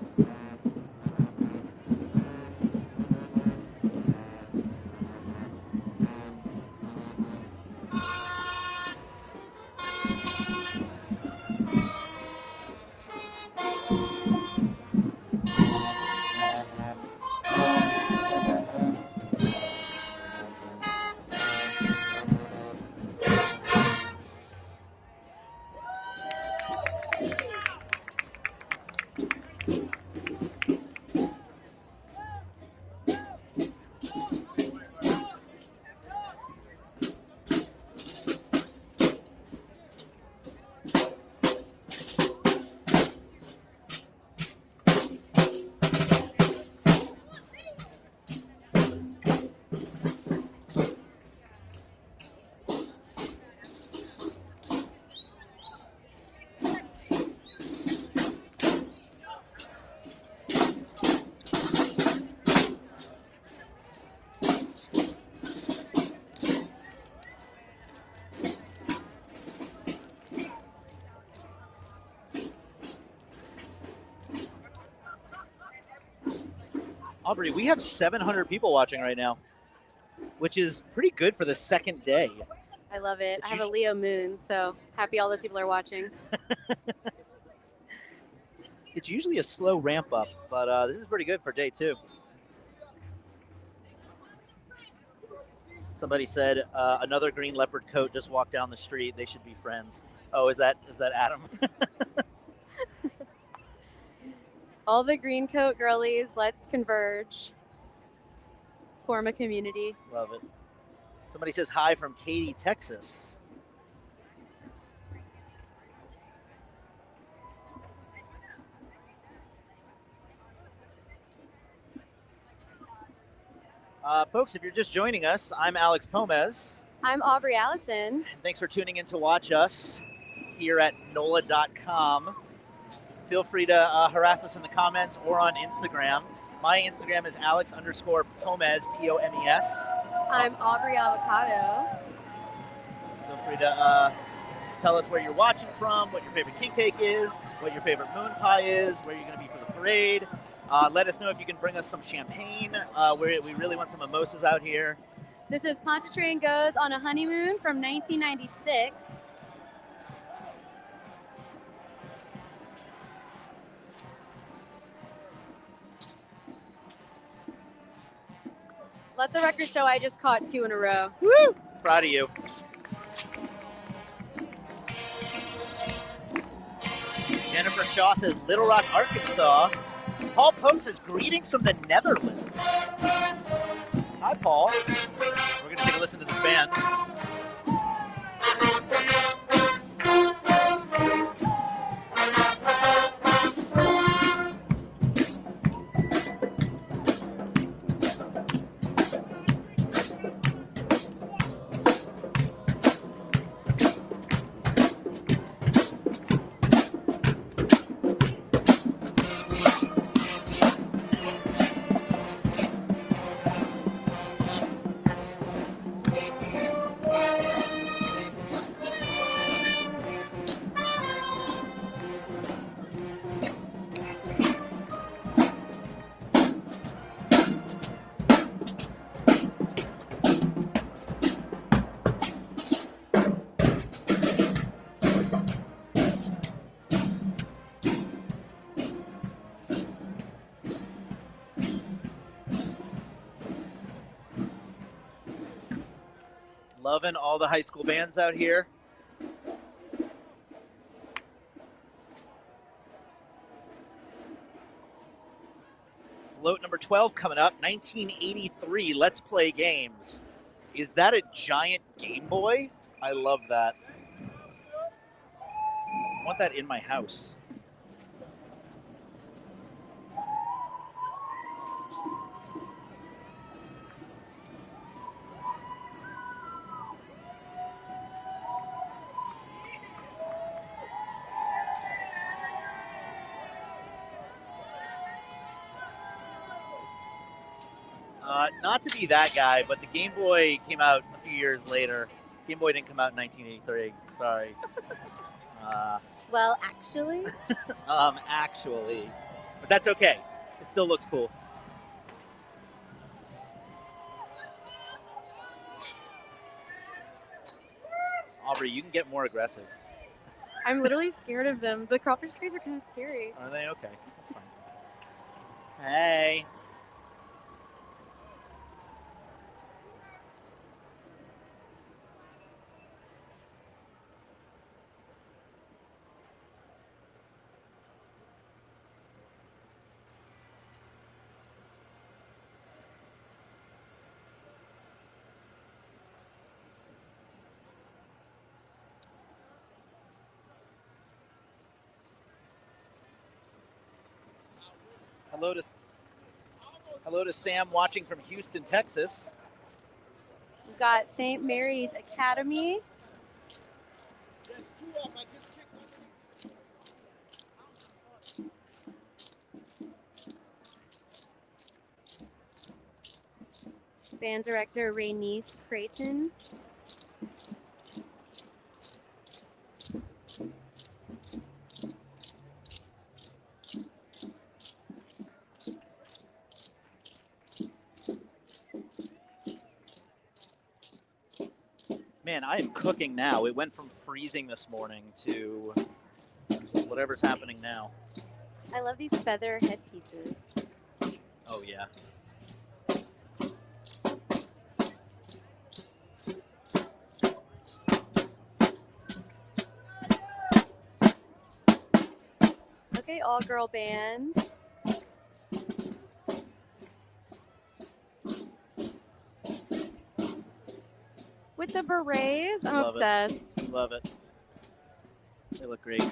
Aubrey, we have 700 people watching right now, which is pretty good for the second day. I love it. I have a Leo moon, so happy all those people are watching. It's usually a slow ramp up, but this is pretty good for day 2. Somebody said another green leopard coat just walked down the street. They should be friends. Oh, is that Adam? All the green coat girlies, let's converge. Form a community. Love it. Somebody says hi from Katy, Texas. Folks, if you're just joining us, I'm Alex Pomez. I'm Aubrey Allison. And thanks for tuning in to watch us here at NOLA.com. Feel free to harass us in the comments or on Instagram. My Instagram is Alex_Pomez, P-O-M-E-S. I'm Aubrey Avocado. Feel free to tell us where you're watching from, what your favorite king cake is, what your favorite moon pie is, where you're going to be for the parade. Let us know if you can bring us some champagne. We really want some mimosas out here. This is Pontchartrain Goes on a Honeymoon from 1996. Let the record show I just caught 2 in a row. Woo! Proud of you. Jennifer Shaw says Little Rock, Arkansas. Paul Pope says greetings from the Netherlands. Hi, Paul. We're going to take a listen to this band. Loving all the high school bands out here. Float number 12 coming up, 1983, Let's Play Games. Is that a giant Game Boy? I love that. I want that in my house. Not to be that guy, but the Game Boy came out a few years later. Game Boy didn't come out in 1983. Sorry. Well, actually. Actually. But that's okay. It still looks cool. Aubrey, you can get more aggressive. I'm literally scared of them. The crawfish trees are kind of scary. Are they? Okay. That's fine. Hey. Hello to Sam watching from Houston, Texas. We've got St. Mary's Academy. Band director Rainice Creighton. Man, I am cooking now. It went from freezing this morning to whatever's happening now. I love these feather headpieces. Oh, yeah. Okay, all-girl band. with the berets. I'm Love obsessed. It. Love it. They look great.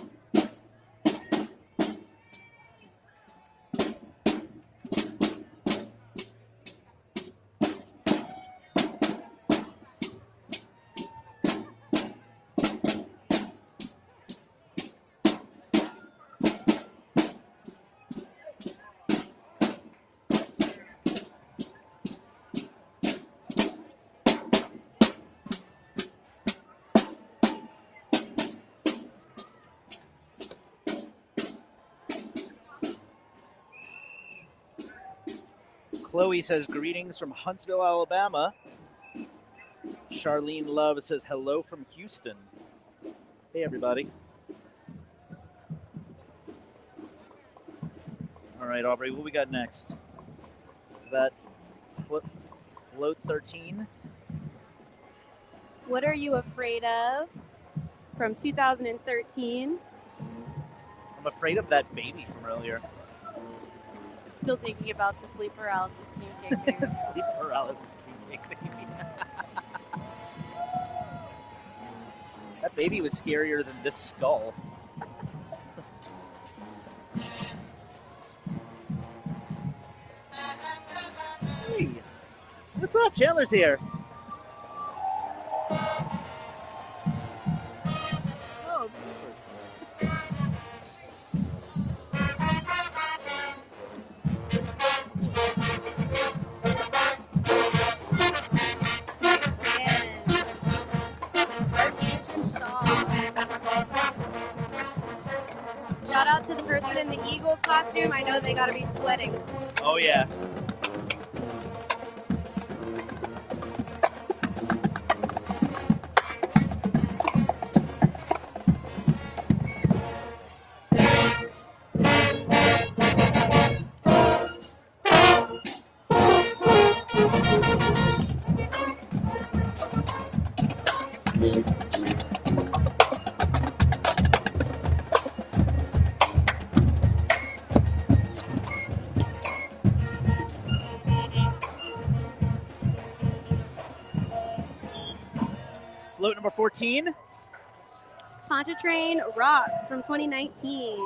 Chloe says, greetings from Huntsville, Alabama. Charlene Love says, hello from Houston. Hey, everybody. All right, Aubrey, what we got next? Is that float 13? What are you afraid of? From 2013. I'm afraid of that baby from earlier. Still thinking about the sleep paralysis king cake baby. Sleep paralysis king cake baby. That baby was scarier than this skull. Hey, what's up? Chandler's here. Oh, Shout out to the person in the eagle costume. I know they gotta be sweating. Oh yeah. Float number 14. Pontchartrain Rocks from 2019.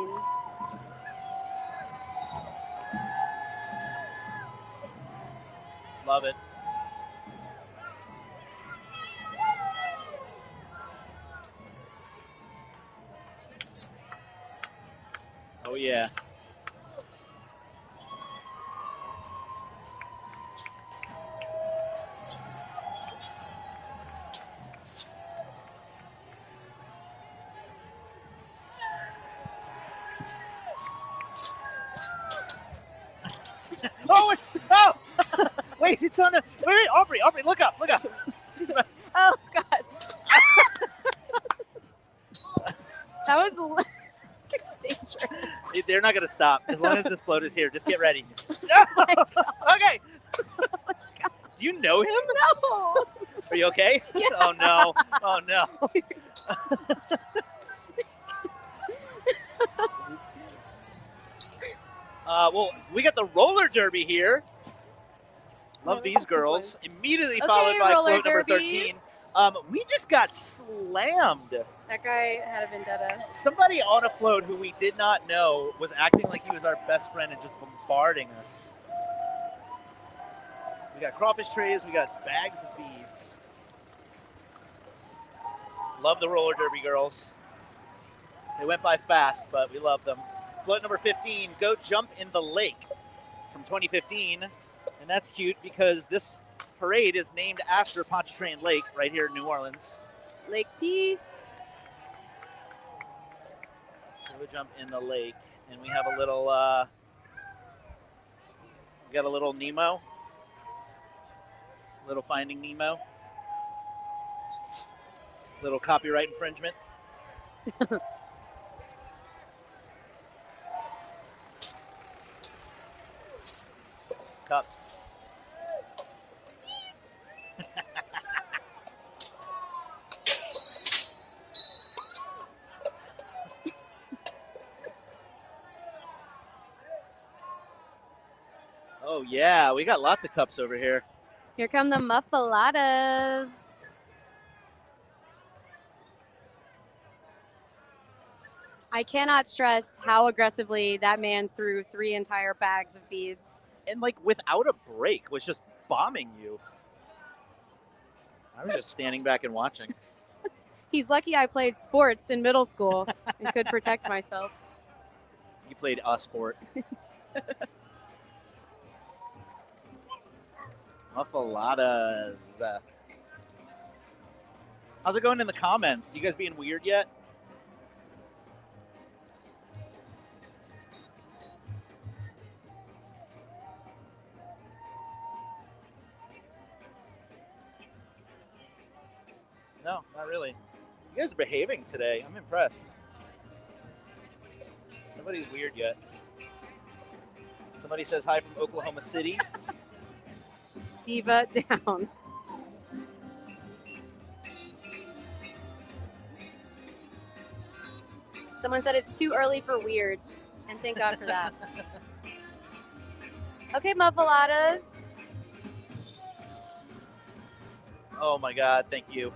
Love it. Oh yeah. Oh! Wait, it's on the. Wait, Aubrey, look up. Oh God. That was dangerous. They're not gonna stop as long as this float is here. Just get ready. Okay. Do you know him? No. Are you okay? Yeah. Oh no. Oh no. Well, we got the roller derby here. Love these girls. Immediately followed by roller float number derbies. 13. We just got slammed. That guy had a vendetta. Somebody on a float who we did not know was acting like he was our best friend and just bombarding us. We got crawfish trays. We got bags of beads. Love the roller derby girls. They went by fast, but we love them. Float number 15, Go Jump in the Lake from 2015. And that's cute because this parade is named after Pontchartrain Lake right here in New Orleans. Lake P. Go Jump in the Lake. And we have a little, we got a little Nemo. Little Finding Nemo. Little copyright infringement. Cups. Oh yeah, we got lots of cups over here. Here come the muffaladas. I cannot stress how aggressively that man threw 3 entire bags of beads. And like without a break, was just bombing you. I was just standing back and watching. He's lucky I played sports in middle school and could protect myself. You played a sport. Muffaladas. How's it going in the comments? You guys being weird yet? No, not really. You guys are behaving today. I'm impressed. Nobody's weird yet. Somebody says hi from Oklahoma City. Diva down. Someone said it's too early for weird, and thank God for that. Okay, muffaladas. Oh my God, thank you.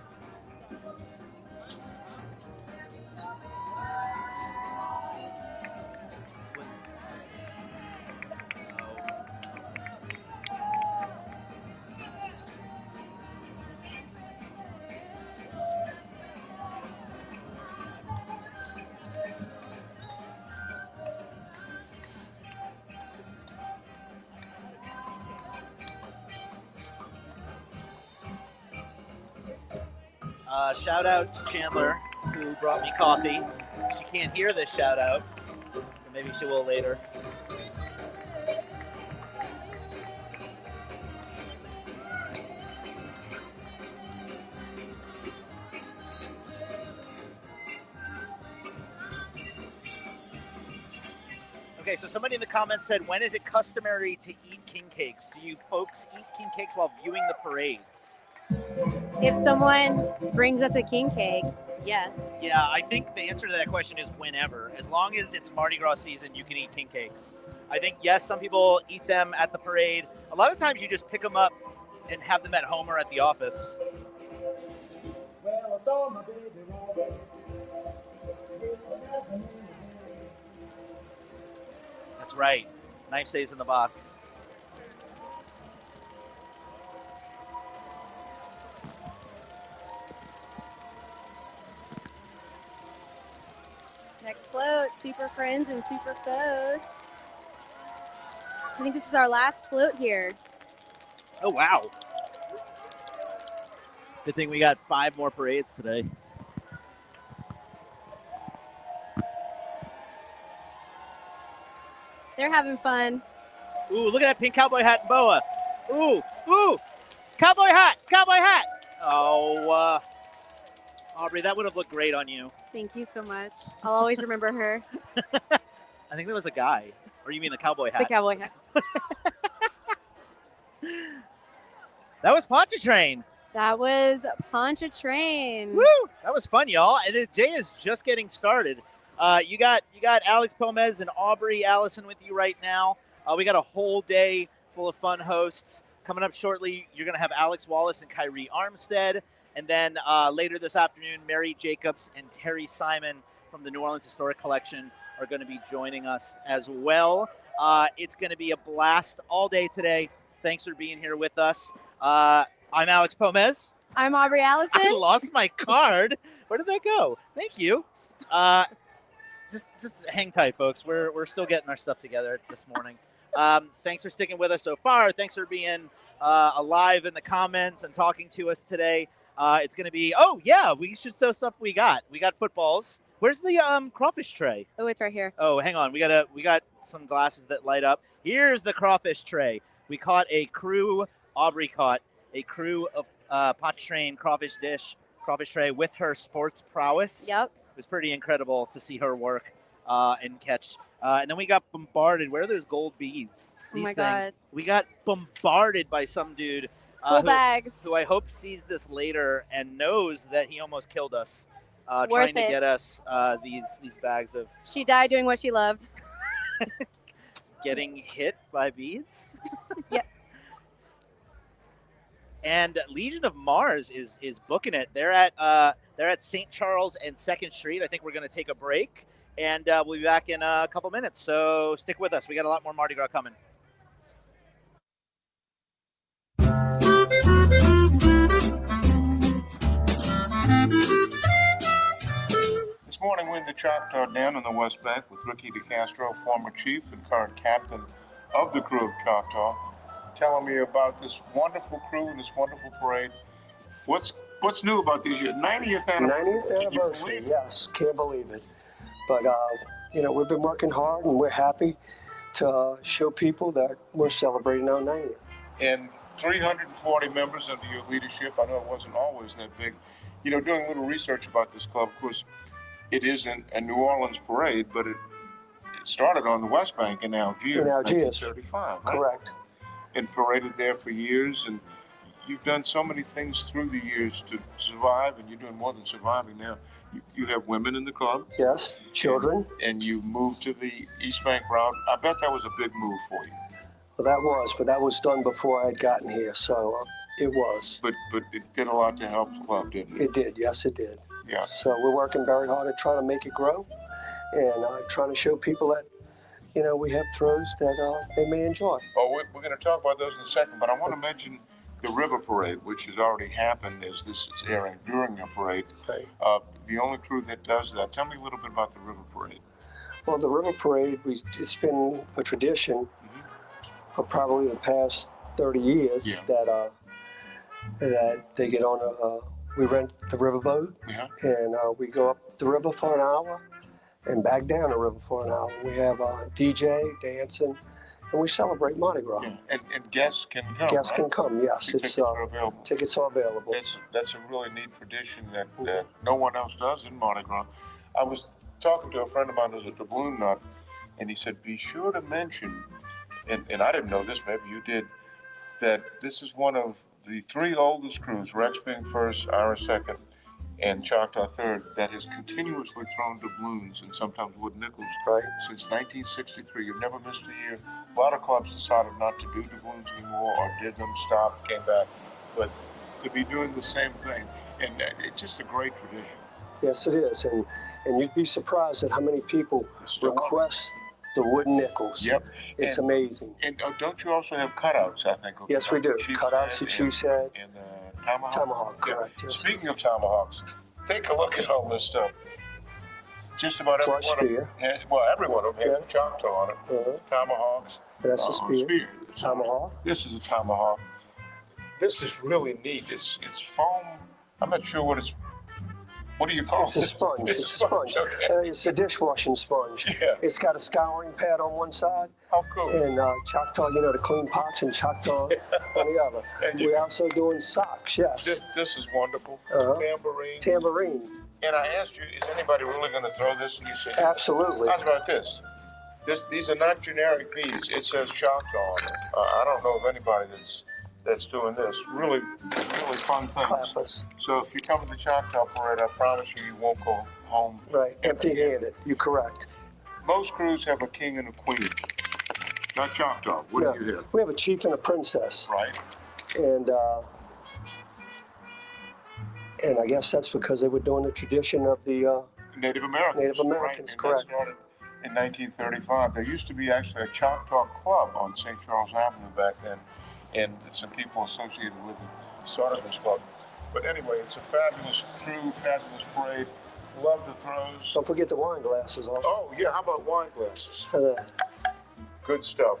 Shout out to Chandler, who brought me coffee. She can't hear this shout out, but maybe she will later. Okay, so somebody in the comments said, when is it customary to eat king cakes? Do you folks eat king cakes while viewing the parades? If someone brings us a king cake, yes. Yeah, I think the answer to that question is whenever. As long as it's Mardi Gras season, you can eat king cakes. I think, yes, some people eat them at the parade. A lot of times you just pick them up and have them at home or at the office. Well, I saw my baby Robert. That's right. Knife stays in the box. Next float, super friends and super foes. I think this is our last float here. Oh, wow. Good thing we got 5 more parades today. They're having fun. Ooh, look at that pink cowboy hat and boa. Ooh, ooh, cowboy hat, cowboy hat. Oh, Aubrey, that would have looked great on you. Thank you so much. I'll always remember her. I think that was a guy. Or you mean the cowboy hat? The cowboy hat. That was Pontchartrain. That was Pontchartrain. Woo! That was fun, y'all. And the day is just getting started. You got Alex Pomez and Aubrey Allison with you right now. We got a whole day full of fun hosts. Coming up shortly, you're going to have Alex Wallace and Kyrie Armstead. And then later this afternoon, Mary Jacobs and Terry Simon from the New Orleans Historic Collection are going to be joining us as well. It's going to be a blast all day today. Thanks for being here with us. I'm Alex Pomez. I'm Aubrey Allison. I lost my card. Where did that go? Thank you. Just hang tight, folks. We're still getting our stuff together this morning. Thanks for sticking with us so far. Thanks for being alive in the comments and talking to us today. It's going to be, oh, yeah, we should show stuff we got. We got footballs. Where's the crawfish tray? Oh, it's right here. Oh, hang on. We got some glasses that light up. Here's the crawfish tray. We caught a Krewe, Aubrey caught a Krewe of Ponchartrain crawfish tray with her sports prowess. Yep. It was pretty incredible to see her work and catch. And then we got bombarded. Where are those gold beads? These things. God. We got bombarded by some dude bags. who I hope sees this later and knows that he almost killed us Worth trying to it. get us these bags of She died doing what she loved. getting hit by beads. Yep. And Legion of Mars is booking it. They're at St. Charles and 2nd Street. I think we're going to take a break And we'll be back in a couple minutes. So stick with us. We got a lot more Mardi Gras coming. This morning we're in the Choctaw Den on the West Bank with Ricky DeCastro, former chief and current captain of the Krewe of Choctaw, telling me about this wonderful crew and this wonderful parade. What's new about these years? 90th anniversary. 90th anniversary, yes, can't believe it. But, we've been working hard and we're happy to show people that we're celebrating our 90th. And 340 members under your leadership. I know it wasn't always that big. Doing a little research about this club, of course, it isn't a New Orleans parade, but it started on the West Bank in Algiers. In Algiers. 1935, right? Correct. And paraded there for years. And you've done so many things through the years to survive, and you're doing more than surviving now. You have women in the club. Yes, children. And you moved to the East Bank route. I bet that was a big move for you. Well, that was done before I had gotten here, so it was. But it did a lot to help the club, didn't it? It did, yes, it did. Yeah. So we're working very hard at trying to make it grow and trying to show people that, we have throws that they may enjoy. Oh, we're going to talk about those in a second, but I want to mention the River Parade, which has already happened as this is airing during the parade. Okay. The only crew that does that. Tell me a little bit about the River Parade. Well, the River Parade, it's been a tradition for probably the past 30 years that they get on we rent the riverboat and we go up the river for an hour and back down the river for an hour. We have a DJ dancing and we celebrate Mardi Gras. Yeah. And guests can come. Guests can come, yes. Tickets are available. Tickets are available. That's a really neat tradition that no one else does in Mardi Gras. I was talking to a friend of mine who's a doubloon nut, and he said, be sure to mention, and I didn't know this, maybe you did, that this is one of the three oldest crews, Rex being first, Ira second, and Choctaw third, that has continuously thrown doubloons and sometimes wood nickels since 1963. You've never missed a year. A lot of clubs decided not to do doubloons anymore or did them, stopped, came back. But to be doing the same thing, and it's just a great tradition. Yes, it is. And you'd be surprised at how many people request the wooden nickels. Yep. It's amazing. And don't you also have cutouts, I think? Yes, we do. Cutouts, the chief's head. And tomahawk. Tomahawk, correct. Yeah. Yes. Speaking of tomahawks, take a look at all this stuff. Just about every one every one of them has a Choctaw on it. Tomahawks. That's a spear. Tomahawk. This is a tomahawk. This is really neat. It's foam. I'm not sure what it's. What do you call it? It's a sponge. It's a sponge. Okay. It's a dishwashing sponge. Yeah. It's got a scouring pad on one side. How cool. And Choctaw, to clean pots, and Choctaw on the other. And we're also doing socks, yes. This is wonderful. Tambourine. Tambourine. And I asked you, is anybody really going to throw this? And you said, absolutely. How's about this? These are not generic beads. It says Choctaw on it. I don't know of anybody that's doing this. Really fun things. Clappers. So if you come to the Choctaw Parade, I promise you won't go home empty-handed. You're correct. Most crews have a king and a queen. Not Choctaw. What do you have? We have a chief and a princess. Right. And I guess that's because they were doing the tradition of the Native Americans. Native Americans, right. correct. That started in 1935. There used to be actually a Choctaw Club on St. Charles Avenue back then, and some people associated with it started this club. But anyway, it's a fabulous crew, fabulous parade. Love the throws. Don't forget the wine glasses also. Oh, yeah, how about wine glasses? Good stuff.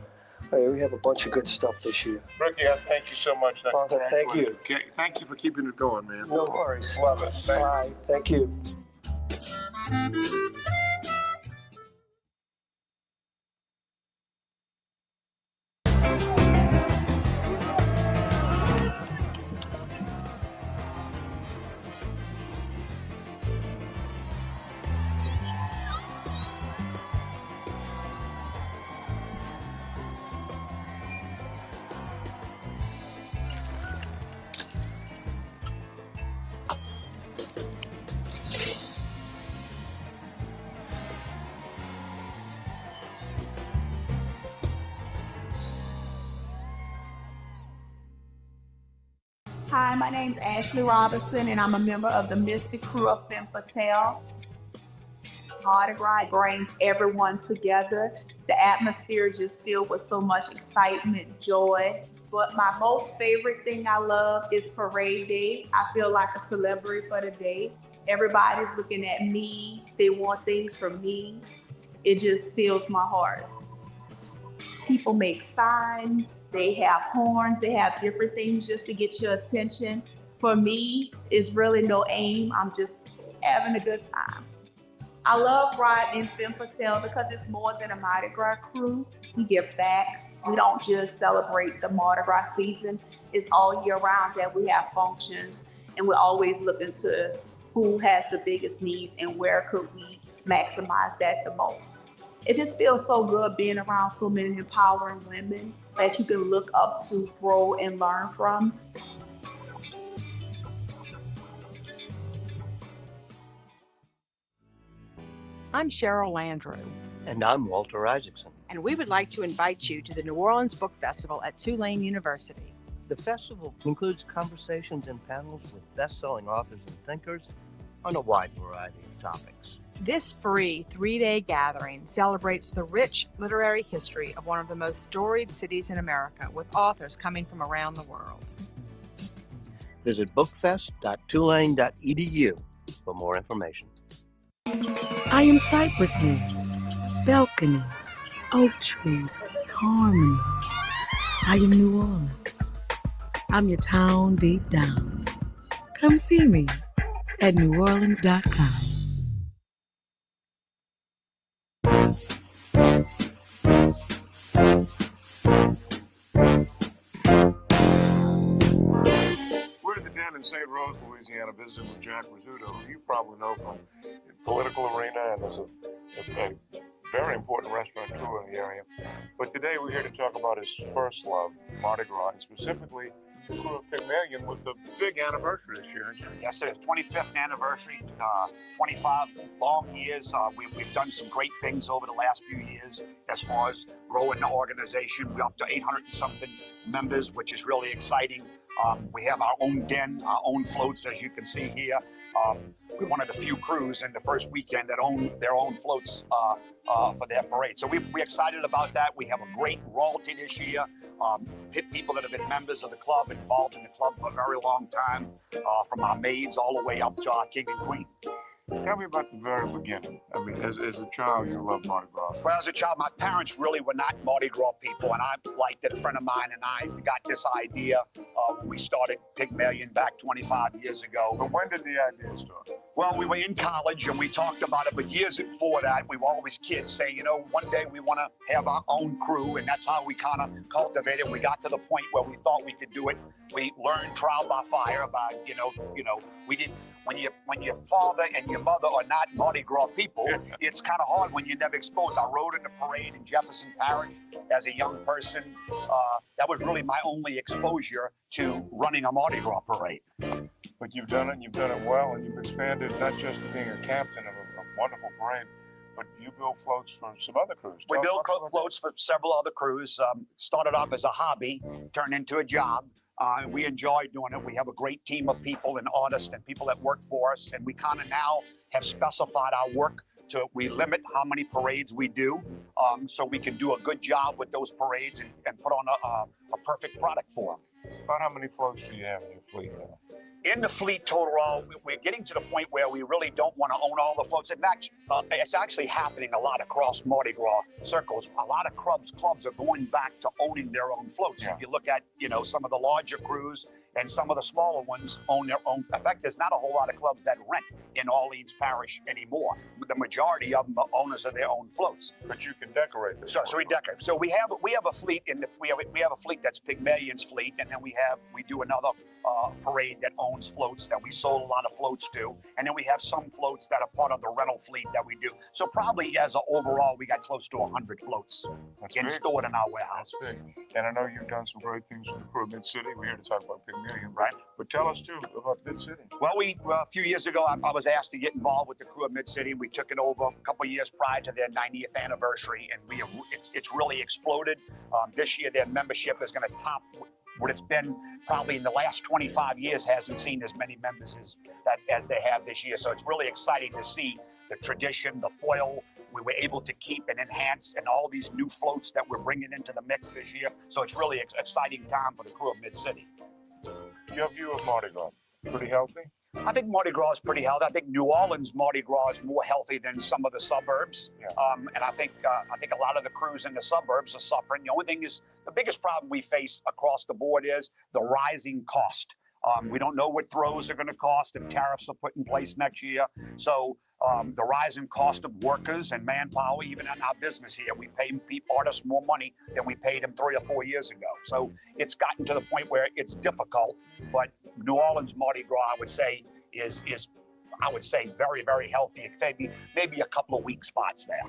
Hey, we have a bunch of good stuff this year. Ricky, thank you so much. Arthur, thank you. Thank you for keeping it going, man. No worries. Love it. Bye. Thank you. Hi, my name's Ashley Robinson, and I'm a member of the Krewe of Ponchartrain. Mardi Gras brings everyone together. The atmosphere is just filled with so much excitement, joy. But my most favorite thing I love is parade day. I feel like a celebrity for the day. Everybody's looking at me. They want things from me. It just fills my heart. People make signs, they have horns, they have different things just to get your attention. For me, it's really no aim. I'm just having a good time. I love riding in Femme Fatale because it's more than a Mardi Gras crew. We give back. We don't just celebrate the Mardi Gras season. It's all year round that we have functions, and we're always looking to who has the biggest needs and where could we maximize that the most. It just feels so good being around so many empowering women that you can look up to, grow, and learn from. I'm Cheryl Landrew. And I'm Walter Isaacson. And we would like to invite you to the New Orleans Book Festival at Tulane University. The festival includes conversations and panels with best-selling authors and thinkers on a wide variety of topics. This free 3-day gathering celebrates the rich literary history of one of the most storied cities in America, with authors coming from around the world. Visit bookfest.tulane.edu for more information. I am cypress leaves, balconies, oak trees, harmony. I am New Orleans. I'm your town deep down. Come see me at neworleans.com. We're at the Den in St. Rose, Louisiana, visiting with Jack Rizzuto, who you probably know from the political arena and as a very important restaurateur in the area. But today we're here to talk about his first love, Mardi Gras, and specifically the Krewe of Pygmalion with a big anniversary this year. Yes, it is. 25th anniversary, 25 long years. We've done some great things over the last few years as far as growing the organization. We're up to 800 and something members, which is really exciting. We have our own den, our own floats, as you can see here. We're one of the few crews in the first weekend that own their own floats for their parade. So we're excited about that. We have a great royalty this year. People that have been members of the club, involved in the club for a very long time, from our maids all the way up to our king and queen. Tell me about the very beginning. I mean, as a child, you loved Mardi Gras. Well, as a child, my parents really were not Mardi Gras people, and I liked it. A friend of mine and I got this idea when we started Pygmalion back 25 years ago. But when did the idea start? Well, we were in college and we talked about it, but years before that, we were always kids saying, you know, one day we want to have our own crew, and that's how we kind of cultivated. We got to the point where we thought we could do it. We learned trial by fire about, you know, we didn't. When your father and your mother are not Mardi Gras people, it's kind of hard when you're never exposed. I rode in the parade in Jefferson Parish as a young person. That was really my only exposure to running a Mardi Gras parade. But you've done it, and you've done it well, and you've expanded not just to being a captain of a wonderful parade, but you build floats for some other crews. We build floats for several other crews. Started off as a hobby, turned into a job. We enjoy doing it. We have a great team of people and artists and people that work for us, and we kind of now have specified our work to, we limit how many parades we do, so we can do a good job with those parades and put on a perfect product for them. About how many floats do you have in your fleet now? In the fleet total, we're getting to the point where we really don't want to own all the floats. It's actually happening a lot across Mardi Gras circles. A lot of clubs are going back to owning their own floats. Yeah. If you look at, some of the larger crews and some of the smaller ones own their own. In fact, there's not a whole lot of clubs that rent in Orleans Parish anymore. The majority of them are owners of their own floats. But you can decorate them. So we decorate. So we have a fleet we have a fleet that's Pygmalion's fleet, and then we do another parade that owns floats that we sold a lot of floats to, and then we have some floats that are part of the rental fleet that we do. So probably as an overall, we got close to 100 floats stored in our warehouses. That's big. And I know you've done some great things with the Krewe of Mid-City. We're here to talk about Pygmalion, right? But tell us too about Mid-City. Well, a few years ago, I was asked to get involved with the Krewe of Mid-City. We took it over a couple of years prior to their 90th anniversary, and it's really exploded. This year, their membership is going to top what it's been probably in the last 25 years. Hasn't seen as many members as they have this year. So it's really exciting to see the tradition, the foil, we were able to keep and enhance, and all these new floats that we're bringing into the mix this year. So it's really an exciting time for the crew of Mid-City. Your view of Mardi Gras, pretty healthy? I think Mardi Gras is pretty healthy. I think New Orleans Mardi Gras is more healthy than some of the suburbs. And I think a lot of the crews in the suburbs are suffering. The only thing is, the biggest problem we face across the board is the rising cost. We don't know what throws are going to cost if tariffs are put in place next year. So the rising cost of workers and manpower, even in our business here, we pay artists more money than we paid them 3 or 4 years ago. So it's gotten to the point where it's difficult. But New Orleans Mardi Gras, I would say, is very, very healthy. Maybe a couple of weak spots there.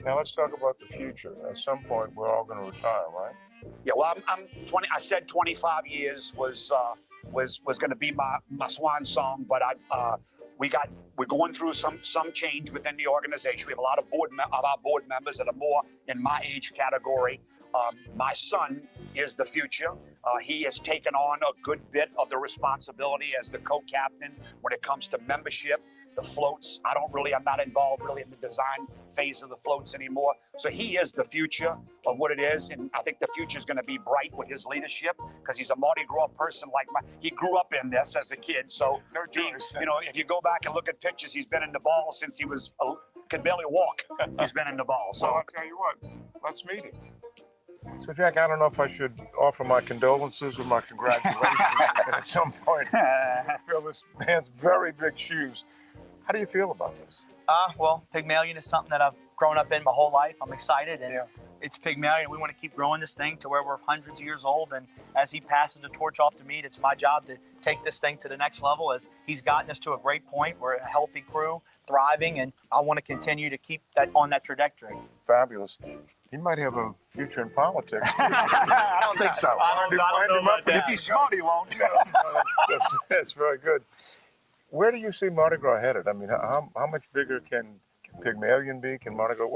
Now let's talk about the future. At some point, we're all going to retire, right? Yeah, well, I'm 20. I said 25 years was going to be my swan song, but we're going through some change within the organization. We have a lot of our board members that are more in my age category. My son is the future. He has taken on a good bit of the responsibility as the co-captain when it comes to membership, the floats. I'm not involved really in the design phase of the floats anymore. So he is the future of what it is. And I think the future is going to be bright with his leadership because he's a Mardi Gras person he grew up in this as a kid. So, if you go back and look at pictures, he's been in the ball since he could barely walk. He's been in the ball. So well, I'll tell you what, let's meet him. So, Jack, I don't know if I should offer my condolences or my congratulations at some point. I feel this man's very big shoes. How do you feel about this? Well, Pygmalion is something that I've grown up in my whole life. I'm excited, and it's Pygmalion. We want to keep growing this thing to where we're hundreds of years old, and as he passes the torch off to me, it's my job to take this thing to the next level as he's gotten us to a great point. We're a healthy crew, thriving, and I want to continue to keep that on that trajectory. Fabulous. He might have a future in politics. I don't think so. I don't know about that. If he's smart, he won't. That's very good. Where do you see Mardi Gras headed? I mean, how much bigger can Pygmalion be? Can Mardi Gras?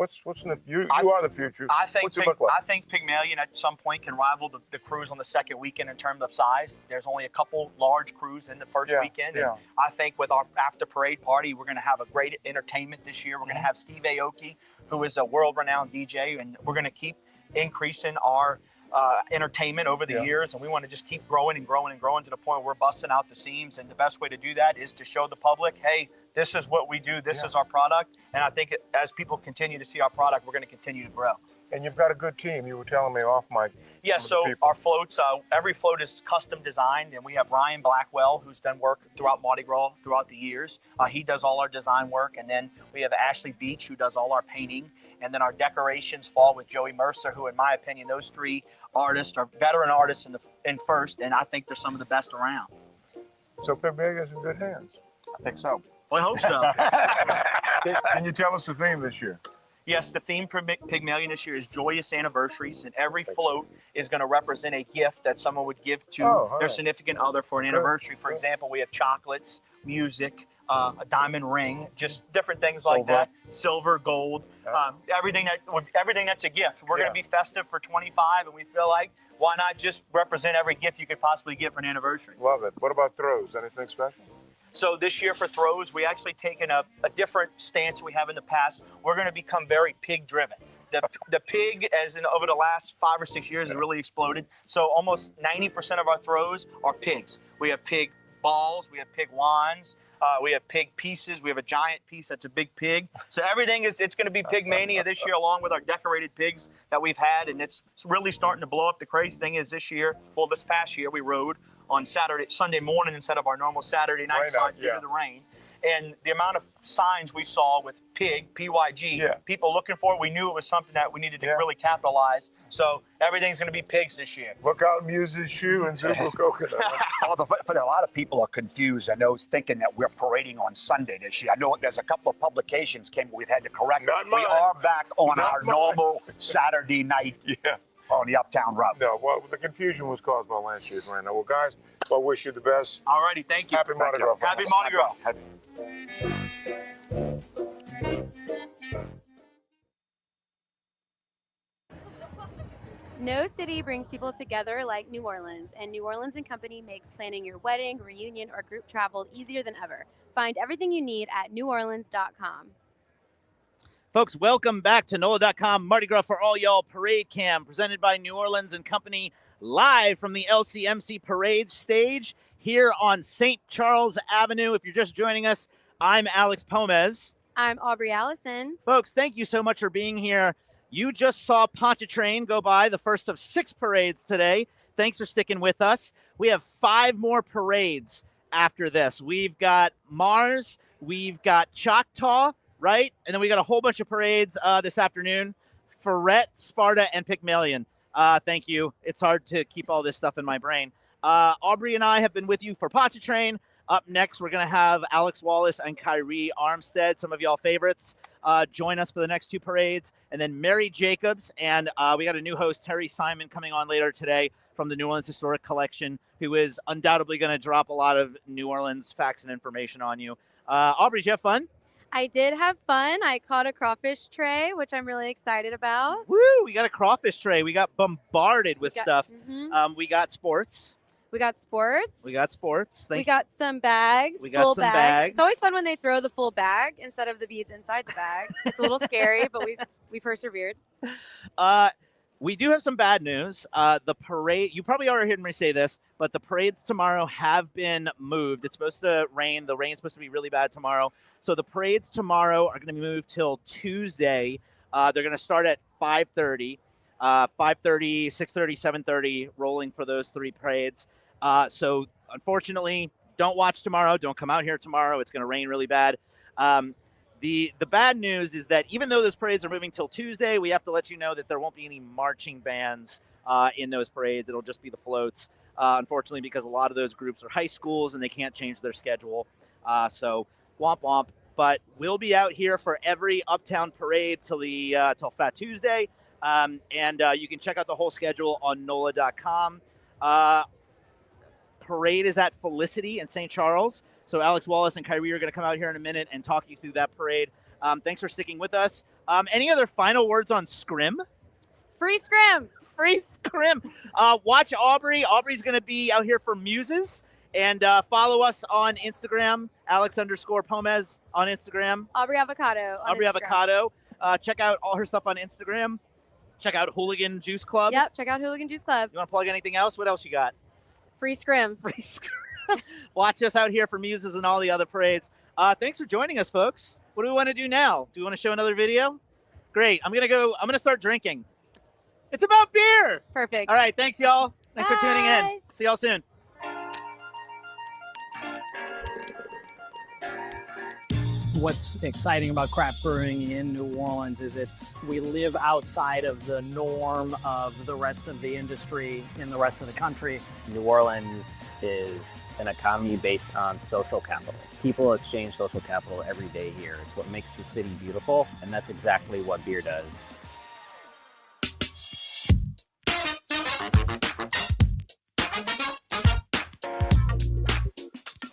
You are the future. What's it look like? I think Pygmalion at some point can rival the cruise on the second weekend in terms of size. There's only a couple large crews in the first weekend. And I think with our after parade party, we're going to have a great entertainment this year. We're going to have Steve Aoki, who is a world-renowned DJ, and we're going to keep increasing our entertainment over the years, and we want to just keep growing and growing and growing to the point where we're busting out the seams. And the best way to do that is to show the public, hey, this is what we do, this is our product. And I think as people continue to see our product, we're going to continue to grow. And you've got a good team. You were telling me off mic. Yeah, so our floats, every float is custom designed, and we have Ryan Blackwell, who's done work throughout Mardi Gras throughout the years. He does all our design work, and then we have Ashley Beach, who does all our painting, and then our decorations fall with Joey Mercer, who, in my opinion, those three artists are veteran artists in first, and I think they're some of the best around. So Pygmalion's in good hands. I think so. Well, I hope so. Can you tell us the theme this year? Yes, the theme for Pygmalion this year is joyous anniversaries, and every float is going to represent a gift that someone would give to their significant other for an anniversary. For example, we have chocolates, music, a diamond ring, just different things like that. Silver, gold, everything that's a gift. We're going to be festive for 25, and we feel like why not just represent every gift you could possibly get for an anniversary. Love it. What about throws? Anything special? So this year for throws, we actually taken a different stance we have in the past. We're going to become very pig-driven. The pig, as in over the last 5 or 6 years, has really exploded. So almost 90% of our throws are pigs. We have pig balls, we have pig wands, we have pig pieces. We have a giant piece that's a big pig. So everything it's going to be pig mania this year, along with our decorated pigs that we've had, and it's really starting to blow up. The crazy thing is this past year we rode on Sunday morning instead of our normal Saturday night slide due to the rain. And the amount of signs we saw with pig, P-Y-G, people looking for it, we knew it was something that we needed to really capitalize. So everything's going to be pigs this year. Look out, Muse's shoe and Super Coconut. But a lot of people are confused. I know, thinking that we're parading on Sunday this year. I know there's a couple of publications we've had to correct. We are back on our normal Saturday night on the Uptown Route. No, well, the confusion was caused by last year's rain. Well, guys, I wish you the best. All righty, thank you. Happy Mardi Gras. Happy Mardi Gras. No city brings people together like New Orleans, and New Orleans & Company makes planning your wedding, reunion, or group travel easier than ever. Find everything you need at neworleans.com. Folks, welcome back to NOLA.com Mardi Gras for All Y'all Parade Cam, presented by New Orleans & Company, live from the LCMC Parade stage here on St. Charles Avenue. If you're just joining us, I'm Alex Pomez. I'm Aubrey Allison. Folks, thank you so much for being here. You just saw Pontchartrain go by, the first of 6 parades today. Thanks for sticking with us. We have 5 more parades after this. We've got Mars, we've got Choctaw, right? And then we got a whole bunch of parades this afternoon. Freret, Sparta, and Pygmalion. Thank you. It's hard to keep all this stuff in my brain. Aubrey and I have been with you for Pontchartrain. Up next, we're going to have Alex Wallace and Kyrie Armstead, some of y'all favorites, join us for the next 2 parades. And then Mary Jacobs, and we got a new host, Terry Simon, coming on later today from the New Orleans Historic Collection, who is undoubtedly going to drop a lot of New Orleans facts and information on you. Aubrey, did you have fun? I did have fun. I caught a crawfish tray, which I'm really excited about. Woo! We got a crawfish tray. We got bombarded with stuff. We got sports. We got sports. We got sports. We got some bags. We got full some bags. bags. It's always fun when they throw the full bag instead of the beads inside the bag. It's a little scary, but we persevered. We do have some bad news. The parade, you probably already heard me say this, but the parades tomorrow have been moved. It's supposed to rain. The rain's supposed to be really bad tomorrow. So the parades tomorrow are going to be moved till Tuesday. They're going to start at 5:30, 5:30, 6:30, 7:30, rolling for those 3 parades. So unfortunately, don't watch tomorrow. Don't come out here tomorrow. It's going to rain really bad. The bad news is that even though those parades are moving till Tuesday, we have to let you know that there won't be any marching bands in those parades. It'll just be the floats, unfortunately, because a lot of those groups are high schools and they can't change their schedule. So womp womp. But we'll be out here for every Uptown parade till Fat Tuesday. And you can check out the whole schedule on NOLA.com. Parade is at Felicity in St. Charles. So Alex Wallace and Kyrie are going to come out here in a minute and talk you through that parade. Thanks for sticking with us. Any other final words on Scrim? Free Scrim. Free Scrim. Watch Aubrey. Aubrey's going to be out here for Muses. And follow us on Instagram, Alex_Pomez on Instagram. Aubrey Avocado on Aubrey Instagram. Avocado. Check out all her stuff on Instagram. Check out Hooligan Juice Club. Yep, check out Hooligan Juice Club. You want to plug anything else? What else you got? Free Scrim. Free Scrim. Watch us out here for Muses and all the other parades. Thanks for joining us, folks. What do we want to do now? Do we want to show another video? Great. I'm going to start drinking. It's about beer. Perfect. All right. Thanks, y'all. Thanks for tuning in. See y'all soon. What's exciting about craft brewing in New Orleans is we live outside of the norm of the rest of the industry in the rest of the country. New Orleans is an economy based on social capital. People exchange social capital every day here. It's what makes the city beautiful, and that's exactly what beer does.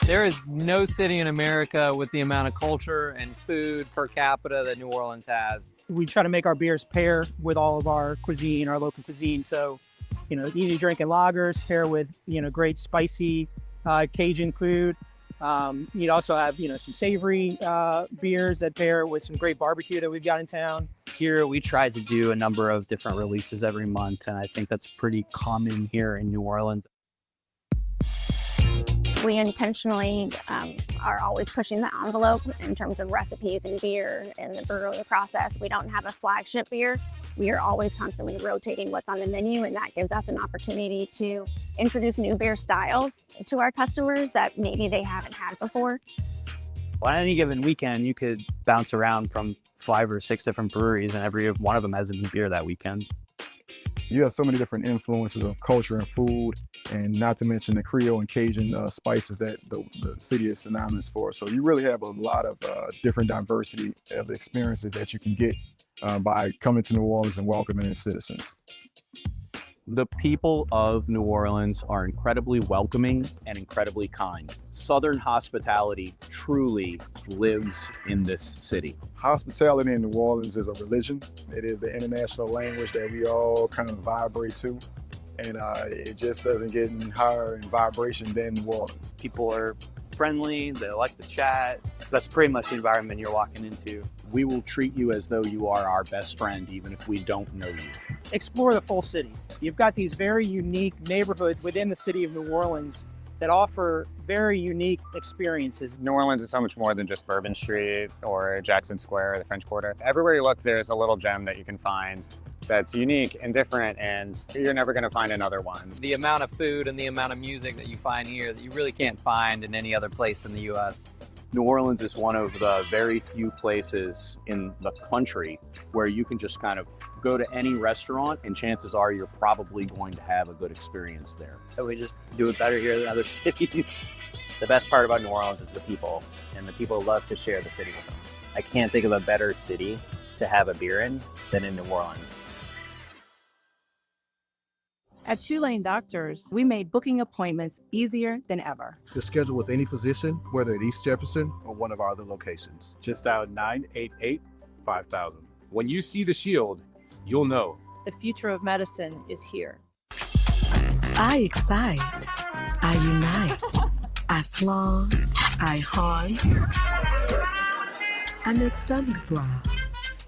There is no city in America with the amount of culture and food per capita that New Orleans has. We try to make our beers pair with all of our cuisine, our local cuisine. So, easy drinking lagers pair with, great spicy Cajun food. You'd also have, some savory beers that pair with some great barbecue that we've got in town. Here, we try to do a number of different releases every month, and I think that's pretty common here in New Orleans. We intentionally are always pushing the envelope in terms of recipes and beer and the brewery process. We don't have a flagship beer. We are always constantly rotating what's on the menu, and that gives us an opportunity to introduce new beer styles to our customers that maybe they haven't had before. On any given weekend, you could bounce around from 5 or 6 different breweries, and every one of them has a new beer that weekend. You have so many different influences of culture and food, and not to mention the Creole and Cajun spices that the city is synonymous for. So you really have a lot of different diversity of experiences that you can get by coming to New Orleans and welcoming its citizens. The people of New Orleans are incredibly welcoming and incredibly kind. Southern hospitality truly lives in this city. Hospitality in New Orleans is a religion. It is the international language that we all kind of vibrate to. And it just doesn't get any higher in vibration than New Orleans. People are friendly, they like to chat. So that's pretty much the environment you're walking into. We will treat you as though you are our best friend, even if we don't know you. Explore the full city. You've got these very unique neighborhoods within the city of New Orleans that offer very unique experiences. New Orleans is so much more than just Bourbon Street or Jackson Square or the French Quarter. Everywhere you look, there's a little gem that you can find that's unique and different, and you're never going to find another one. The amount of food and the amount of music that you find here that you really can't find in any other place in the U.S. New Orleans is one of the very few places in the country where you can just kind of go to any restaurant and chances are you're probably going to have a good experience there. So we just do it better here than other cities. The best part about New Orleans is the people, and the people love to share the city with them. I can't think of a better city to have a beer in than in New Orleans. At Tulane Doctors, we made booking appointments easier than ever. To schedule with any physician, whether at East Jefferson or one of our other locations. Just dial 988-5000. When you see the shield, you'll know. The future of medicine is here. I excite. I unite. I flaunt. I haunt. I make stomachs growl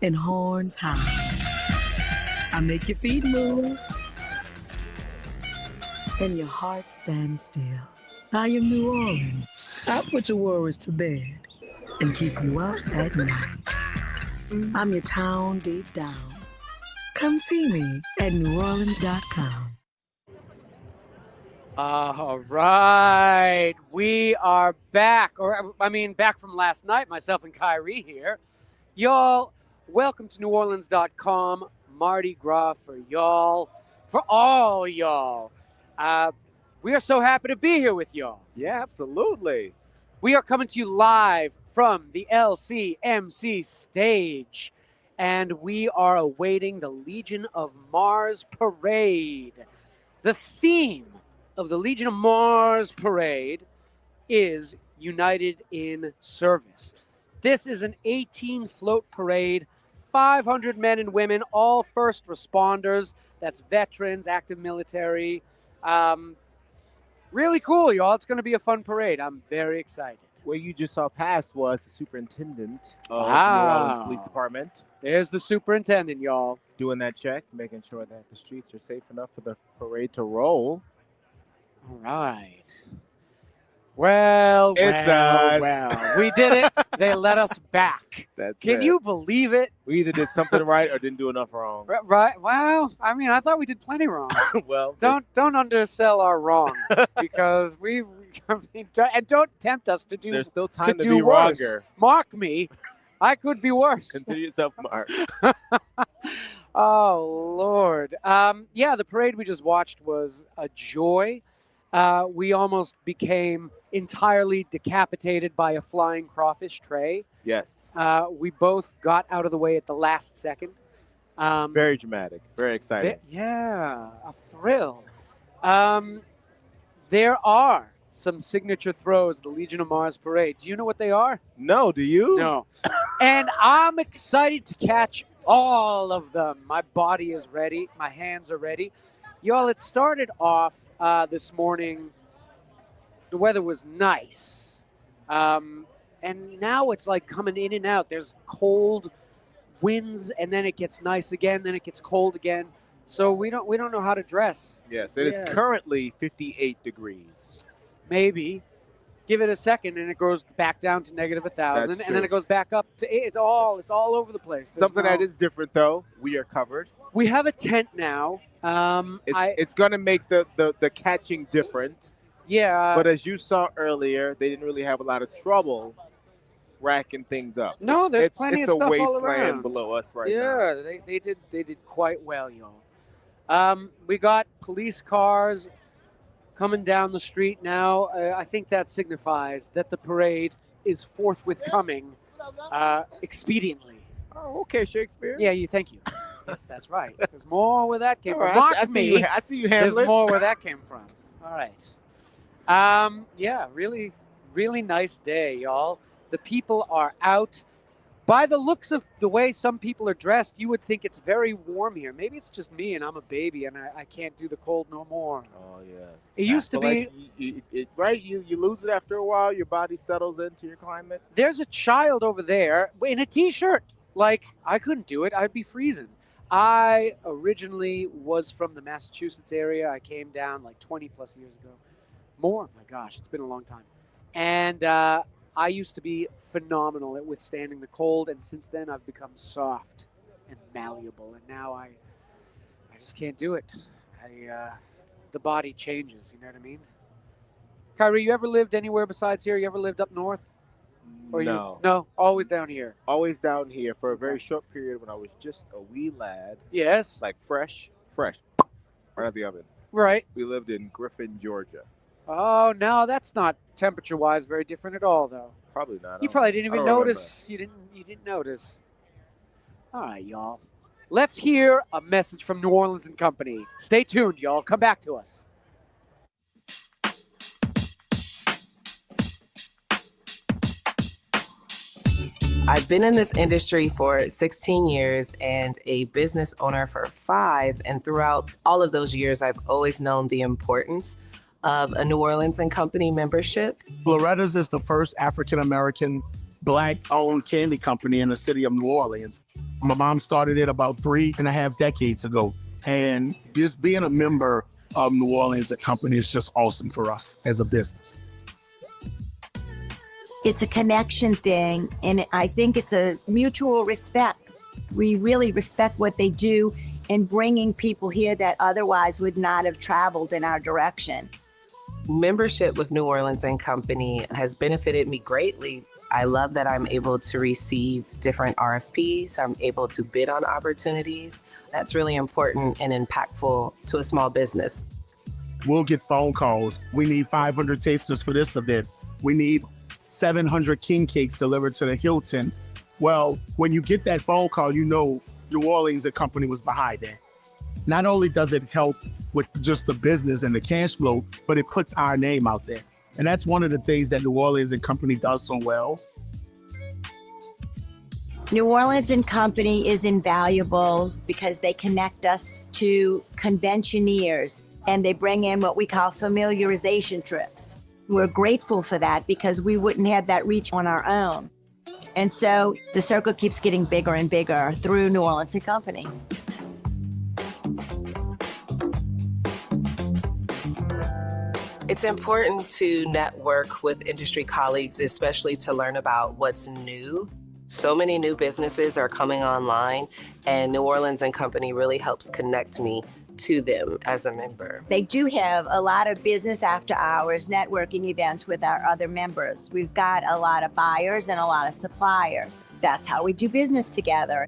and horns high. I make your feet move and your heart stand still. I am New Orleans. I put your worries to bed and keep you up at night. I'm your town deep down. Come see me at neworleans.com. All right, we are back, back from last night, myself and Kyrie here. Y'all, welcome to neworleans.com, Mardi Gras for y'all, for all y'all. We are so happy to be here with y'all. Yeah, absolutely. We are coming to you live from the LCMC stage, and we are awaiting the Legion of Mars Parade. The theme of the Legion of Mars Parade is United in Service. This is an 18-float parade, 500 men and women, all first responders. That's veterans, active military. Really cool, y'all. It's going to be a fun parade. I'm very excited. What you just saw pass was the superintendent of New Orleans Police Department. There's the superintendent, y'all. Doing that check, making sure that the streets are safe enough for the parade to roll. All right. Well, it's us. Well, we did it. They let us back. Can you believe it? We either did something right or didn't do enough wrong. Right. Well, I thought we did plenty wrong. Well, don't undersell our wrong because and don't tempt us to do. There's still time to do be worse. wronger. Mark me. I could be worse. Consider yourself marked. Oh, Lord. Yeah, the parade we just watched was a joy. We almost became entirely decapitated by a flying crawfish tray. Yes. We both got out of the way at the last second. Very dramatic. Very exciting. Yeah, a thrill. There are some signature throws, the Legion of Mars Parade. Do you know what they are? No, do you? No. And I'm excited to catch all of them. My body is ready. My hands are ready. Y'all, it started off this morning. The weather was nice. And now it's like coming in and out. There's cold winds, and then it gets nice again, then it gets cold again. So we don't know how to dress. Yes, it is currently 58 degrees. Maybe. Give it a second, and it goes back down to -1,000, and then it goes back up to 8. It's all over the place. Something that is different, though. We are covered. We have a tent now. It's going to make the catching different. Yeah. But as you saw earlier, they didn't really have a lot of trouble racking things up. No, there's plenty of stuff all around. It's a wasteland below us right now. Yeah, they did quite well, y'all. We got police cars coming down the street now. I think that signifies that the parade is forthwith coming expediently. Oh, okay, Shakespeare. Yeah, thank you. Yes, that's right. There's more where that came All from. right, Mock I see me. you. I see you, There's Hamlet. more where that came from. All right. Yeah, really, really nice day, y'all. The people are out. By the looks of the way some people are dressed, you would think it's very warm here. Maybe it's just me and I'm a baby and I can't do the cold no more. Oh yeah. It used to be. Like, you lose it after a while. Your body settles into your climate. There's a child over there in a t-shirt. Like, I couldn't do it. I'd be freezing. I originally was from the Massachusetts area. I came down like 20 plus years ago. More, my gosh, it's been a long time. And I used to be phenomenal at withstanding the cold, and since then I've become soft and malleable, and now I just can't do it. The body changes, you know what I mean? Kyrie, you ever lived anywhere besides here? You ever lived up north? Or No. No, always down here. Always down here for a very short period when I was just a wee lad. Yes. Like fresh, right out of the oven. Right. We lived in Griffin, Georgia. Oh, no, that's not temperature-wise very different at all, though. Probably not. You probably didn't even notice. You didn't notice. All right, y'all. Let's hear a message from New Orleans and Company. Stay tuned, y'all. Come back to us. I've been in this industry for 16 years and a business owner for 5. And throughout all of those years, I've always known the importance of a New Orleans and Company membership. Loretta's is the first African-American Black-owned candy company in the city of New Orleans. My mom started it about 3.5 decades ago. And just being a member of New Orleans and Company is just awesome for us as a business. It's a connection thing, and I think it's a mutual respect. We really respect what they do in bringing people here that otherwise would not have traveled in our direction. Membership with New Orleans and Company has benefited me greatly. I love that I'm able to receive different RFPs. I'm able to bid on opportunities. That's really important and impactful to a small business. We'll get phone calls. We need 500 tasters for this event. We need 700 king cakes delivered to the Hilton. Well, when you get that phone call, you know New Orleans and Company was behind that. Not only does it help with just the business and the cash flow, but it puts our name out there. And that's one of the things that New Orleans and Company does so well. New Orleans and Company is invaluable because they connect us to conventioneers and they bring in what we call familiarization trips. We're grateful for that because we wouldn't have that reach on our own. And so the circle keeps getting bigger and bigger through New Orleans and Company. It's important to network with industry colleagues, especially to learn about what's new. So many new businesses are coming online, and New Orleans and Company really helps connect me to them as a member. They do have a lot of business after hours networking events with our other members. We've got a lot of buyers and a lot of suppliers. That's how we do business together.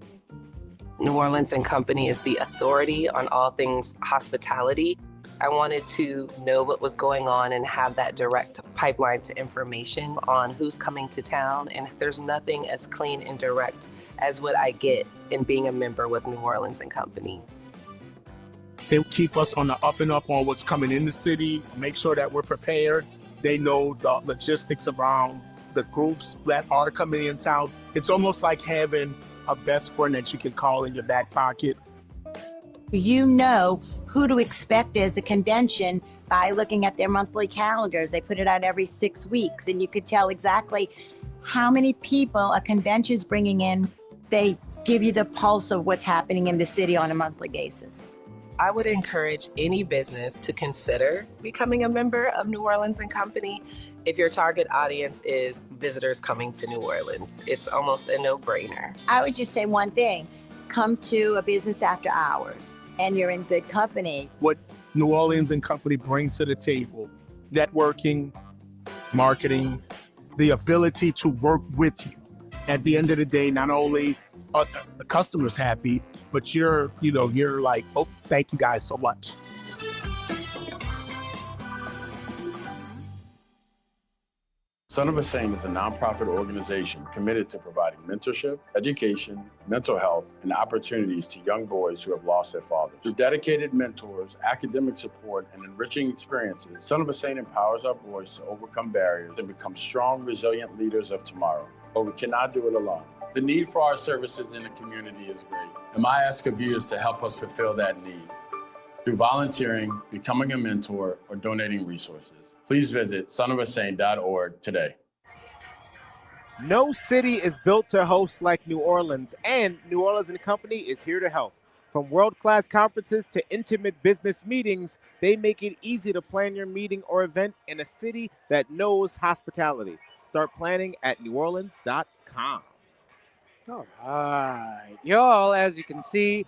New Orleans and Company is the authority on all things hospitality. I wanted to know what was going on and have that direct pipeline to information on who's coming to town. And there's nothing as clean and direct as what I get in being a member with New Orleans and Company. They keep us on the up and up on what's coming in the city, make sure that we're prepared. They know the logistics around the groups that are coming in town. It's almost like having a best friend that you can call in your back pocket. You know who to expect as a convention by looking at their monthly calendars. They put it out every 6 weeks, and you could tell exactly how many people a convention's bringing in. They give you the pulse of what's happening in the city on a monthly basis. I would encourage any business to consider becoming a member of New Orleans and Company if your target audience is visitors coming to New Orleans. It's almost a no-brainer. I would just say one thing. Come to a business after hours and you're in good company. What New Orleans and Company brings to the table, networking, marketing, the ability to work with you. At the end of the day, not only are the customers happy, but you're like, oh, thank you guys so much. Son of a Saint is a nonprofit organization committed to providing mentorship, education, mental health, and opportunities to young boys who have lost their fathers. Through dedicated mentors, academic support, and enriching experiences, Son of a Saint empowers our boys to overcome barriers and become strong, resilient leaders of tomorrow. But we cannot do it alone. The need for our services in the community is great, and my ask of you is to help us fulfill that need through volunteering, becoming a mentor, or donating resources. Please visit sonofasaint.org today. No city is built to host like New Orleans, and New Orleans and Company is here to help. From world-class conferences to intimate business meetings, they make it easy to plan your meeting or event in a city that knows hospitality. Start planning at neworleans.com. All right. Y'all, as you can see,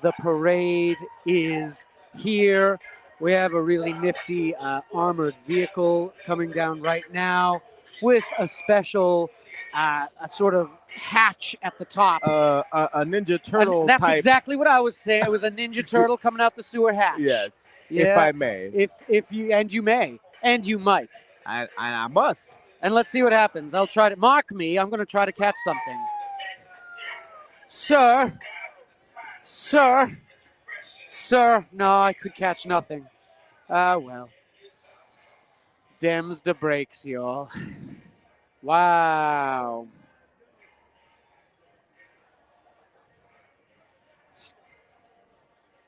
the parade is here. We have a really nifty armored vehicle coming down right now with a special a sort of hatch at the top. A Ninja Turtle That's type. exactly what I was saying. It was a Ninja Turtle coming out the sewer hatch. Yes, Yeah. if I may. If you, and you may, and you might. I must. And let's see what happens. I'll try to, mark me, I'm going to try to catch something. Sir, no, I could catch nothing. Ah, well. Dems the brakes, y'all. Wow.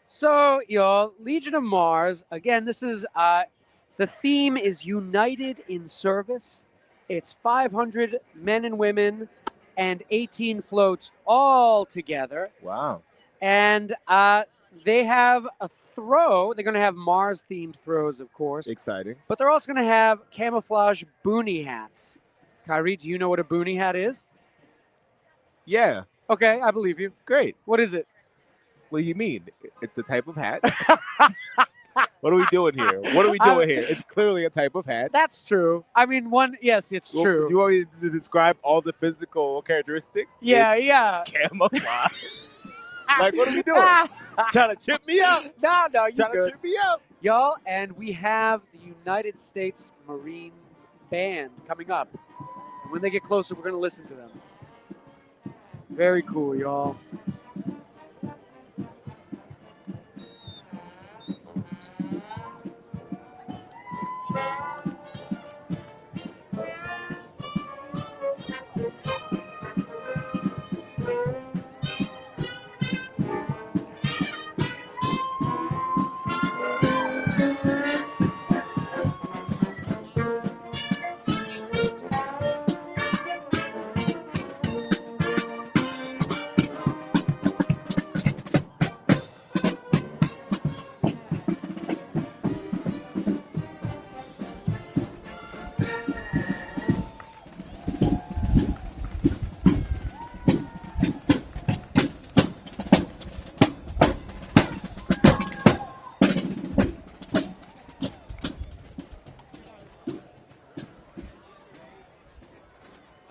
So, y'all, Legion of Mars, again, this is, the theme is United in Service. It's 500 men and women and 18 floats all together. Wow. And they have a throw. They're going to have Mars-themed throws, of course. Exciting. But they're also going to have camouflage boonie hats. Kyrie, do you know what a boonie hat is? Yeah. Okay, I believe you. Great. What is it? What do you mean? It's a type of hat. What are we doing here? What are we doing here? It's clearly a type of hat. That's true. I mean, yes, it's true. Do you want me to describe all the physical characteristics? Yeah, It's yeah. camouflage. Like, what are we doing? Trying to trip me up? No, you Trying to good. trip me up? Y'all, and we have the United States Marines Band coming up. And when they get closer, we're going to listen to them. Very cool, y'all.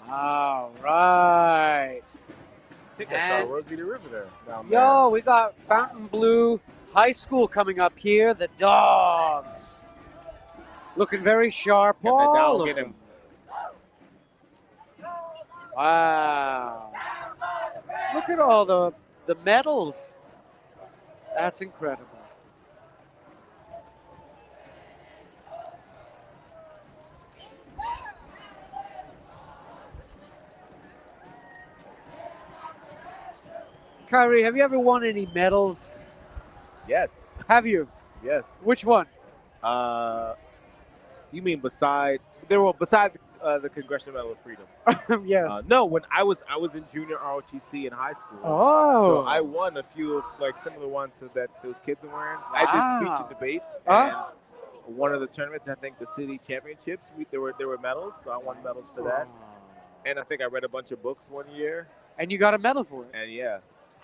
All right. I think I saw Rosita River there. Down there. Yo, we got Fontainebleau High School coming up here. The Dogs. Looking very sharp. All of them. Wow. Look at all the medals. That's incredible. Kyrie, have you ever won any medals? Yes. Have you? Yes. Which one? You mean beside the Congressional Medal of Freedom? Yes. No, when I was in junior ROTC in high school. Oh. So I won a few of like similar ones to that those kids are wearing. I did speech and debate. And one of the tournaments, I think the city championships, there were medals, so I won medals for that. And I think I read a bunch of books one year. And you got a medal for it? And yeah.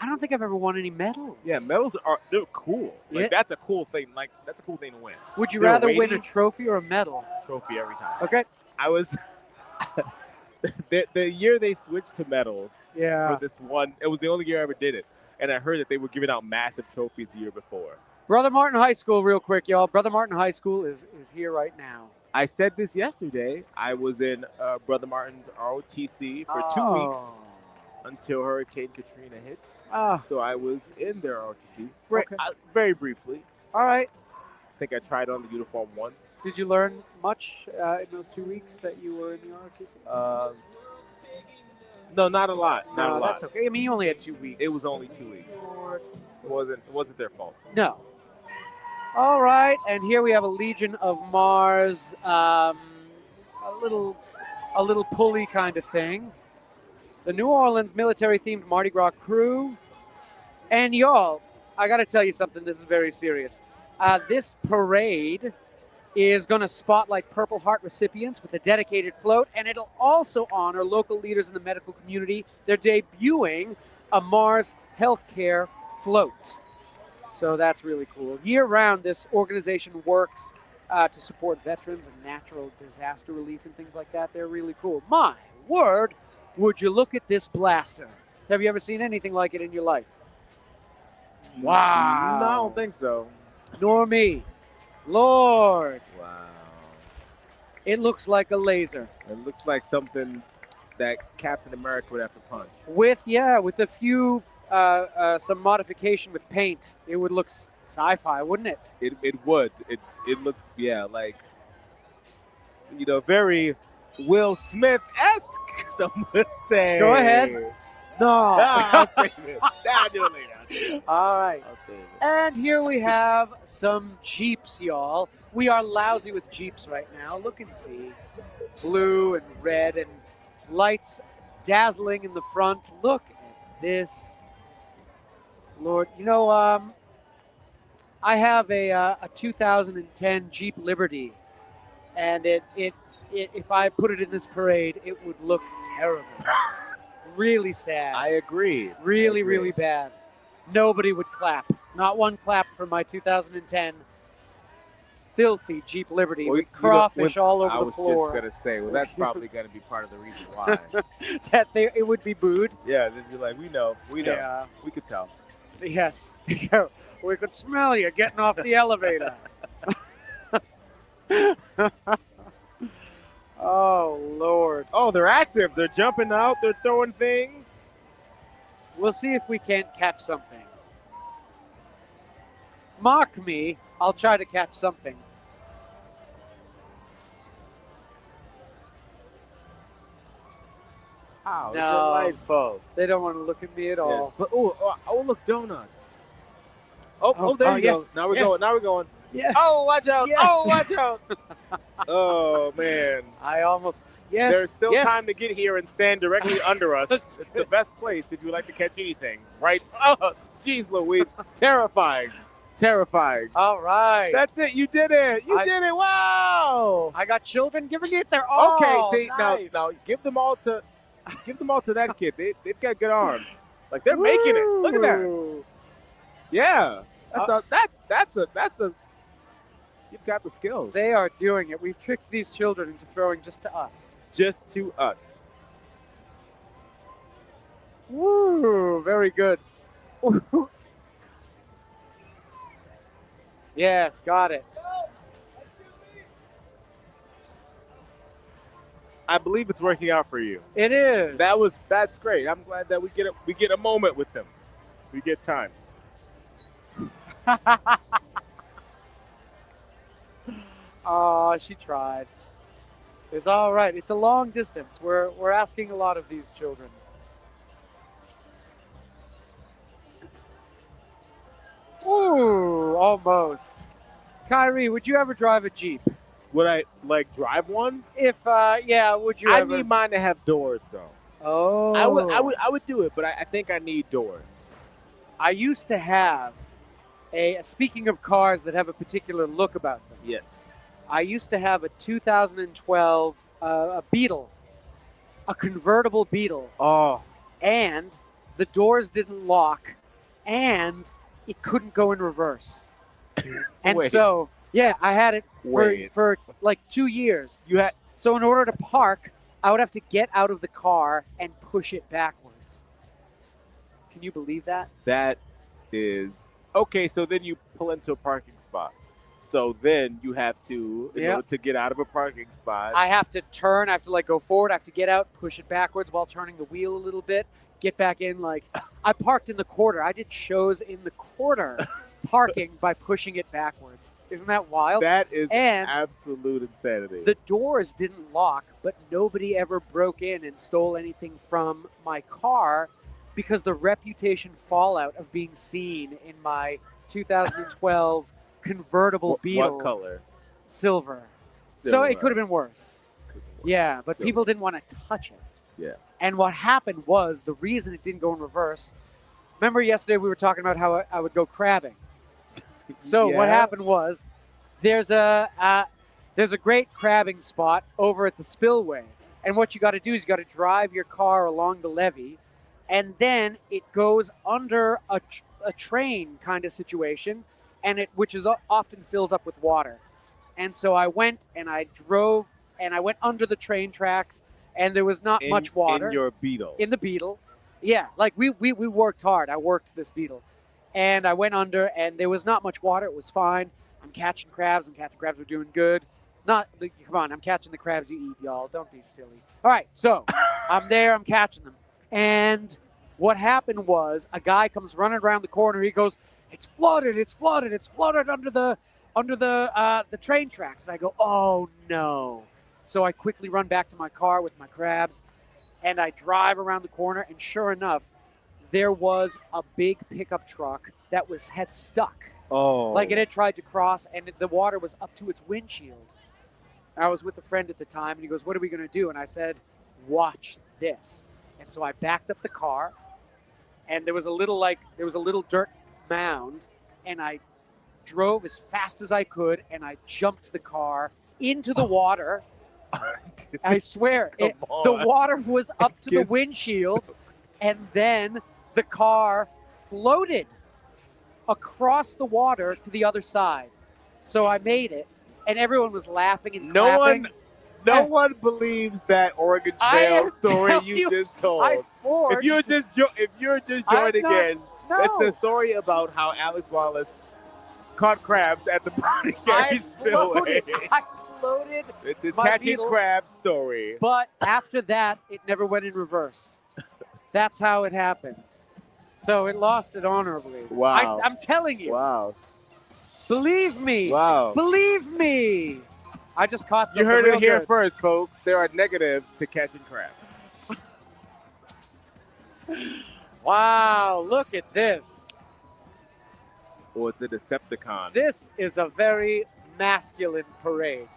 I don't think I've ever won any medals. Yeah, medals they're cool. Like Yeah. that's a cool thing. Like that's a cool thing to win. Would you They're rather win weighty. a trophy or a medal? Trophy every time. Okay. I was the year they switched to medals. Yeah. For this one, it was the only year I ever did it, and I heard that they were giving out massive trophies the year before. Brother Martin High School, real quick, y'all. Brother Martin High School is here right now. I said this yesterday. I was in Brother Martin's ROTC for 2 weeks until Hurricane Katrina hit. So I was in their ROTC very briefly. All right. I think I tried on the uniform once. Did you learn much in those 2 weeks that you were in the ROTC? No, not a lot. Not a lot. That's okay. I mean, you only had 2 weeks. It was only 2 weeks. It wasn't their fault. No. All right, and here we have a Legion of Mars, a little pulley kind of thing. The New Orleans military-themed Mardi Gras crew. And y'all, I got to tell you something. This is very serious. This parade is going to spotlight Purple Heart recipients with a dedicated float, and it'll also honor local leaders in the medical community. They're debuting a Mars Healthcare float. So that's really cool. Year-round, this organization works to support veterans and natural disaster relief and things like that. They're really cool. My word, would you look at this blaster? Have you ever seen anything like it in your life? Wow. No, I don't think so. Nor me. Lord. Wow. It looks like a laser. It looks like something that Captain America would have to punch. With a few some modification with paint, it would look sci-fi, wouldn't it? It would. It looks, like, very Will Smith-esque, some would say. Go ahead. No. I'll save it. I'll do it later. All right. I'll save it. And here we have some Jeeps, y'all. We are lousy with Jeeps right now. Look and see. Blue and red and lights dazzling in the front. Look at this. Lord, I have a 2010 Jeep Liberty, and if I put it in this parade, it would look terrible. Really sad. I agree. Really, really bad. Nobody would clap. Not one clap for my 2010 filthy Jeep Liberty with crawfish all over the floor. I was just going to say, well, that's probably going to be part of the reason why. It would be booed. Yeah, they'd be like, we know. Yeah. We could tell. Yes. We could smell you getting off the elevator. Oh, Lord. Oh, they're active. They're jumping out. They're throwing things. We'll see if we can't catch something. Mock me. I'll try to catch something. How No. delightful. They don't want to look at me at all. Yes, but oh, look, donuts. Oh, there you yes, go. Now we're yes. going. Now we're going. Yes. Oh, watch out. Yes. Oh, watch out. Oh, man. I almost. Yes. There's still yes. time to get here and stand directly under us. It's the best place if you like to catch anything. Right? Oh, geez, Louise. Terrifying. Terrifying. All right. That's it. You did it. You did it. Wow. I got children giving it their all. Okay, see, nice. now give them all to that kid. They've got good arms. Like they're making it. Look at that. Yeah. That's a you've got the skills. They are doing it. We've tricked these children into throwing just to us. Just to us. Woo, very good. Yes, got it. I believe it's working out for you. It is. That's great. I'm glad that we get a moment with them. We get time. Oh, she tried. It's all right. It's a long distance. We're asking a lot of these children. Ooh, almost. Kyrie, would you ever drive a Jeep? Would I drive one? If would you I ever? need mine to have doors though. Oh. I would do it, but I think I need doors. I used to have speaking of cars that have a particular look about them. Yes. I used to have a 2012 a Beetle, a convertible Beetle. Oh. And the doors didn't lock, and it couldn't go in reverse. And Wait. so, yeah, I had it Wait. for like 2 years. You had So in order to park, I would have to get out of the car and push it backwards. Can you believe that? That is okay. So then you pull into a parking spot. So then you have to, in Yeah. order to get out of a parking spot. I have to turn. I have to like go forward. I have to get out, push it backwards while turning the wheel a little bit. Get back in. Like I parked in the quarter. I did shows in the quarter, parking by pushing it backwards. Isn't that wild? That is and absolute insanity. the doors didn't lock, but nobody ever broke in and stole anything from my car because the reputation fallout of being seen in my 2012 convertible Beetle. What color? Silver. So Silver. it could have been worse. Yeah, but Silver. people didn't want to touch it. Yeah. And what happened was the reason it didn't go in reverse. Remember yesterday we were talking about how I would go crabbing. So what Yeah. happened was there's a great crabbing spot over at the spillway. And what you got to do is you got to drive your car along the levee, and then it goes under a train kind of situation, and which is often fills up with water. And so I went and I drove and I went under the train tracks, and there was not much water. In your Beetle. In the Beetle. Yeah, like we worked hard. I worked this Beetle. And I went under, and there was not much water. It was fine. I'm catching crabs. We're doing good. Come on, I'm catching the crabs you eat, y'all. Don't be silly. All right, so I'm there. I'm catching them. And what happened was a guy comes running around the corner. He goes, "It's flooded. It's flooded. It's flooded under the train tracks." And I go, "Oh no!" So I quickly run back to my car with my crabs, and I drive around the corner. And sure enough, there was a big pickup truck that had stuck. Oh. Like it had tried to cross, and the water was up to its windshield. I was with a friend at the time, and he goes, "What are we going to do?" And I said, "Watch this." And so I backed up the car, and there was a little dirt mound, and I drove as fast as I could, and I jumped the car into the water. I swear, the water was up to the windshield, and then the car floated across the water to the other side. So I made it, and everyone was laughing and clapping. No one believes that Oregon Trail story you just told. If you're just joining in, it's a story about how Alex Wallace caught crabs at the Mardi Gras spillway. I floated. It's his my catching Beetle, crab story. But after that, it never went in reverse. That's how it happened. So it lost it honorably. Wow. I'm telling you. Wow. Believe me. Wow. Believe me. I just caught something You heard real it here good. first, folks. There are negatives to catching crabs. Wow, look at this. Oh, it's a Decepticon. This is a very masculine parade.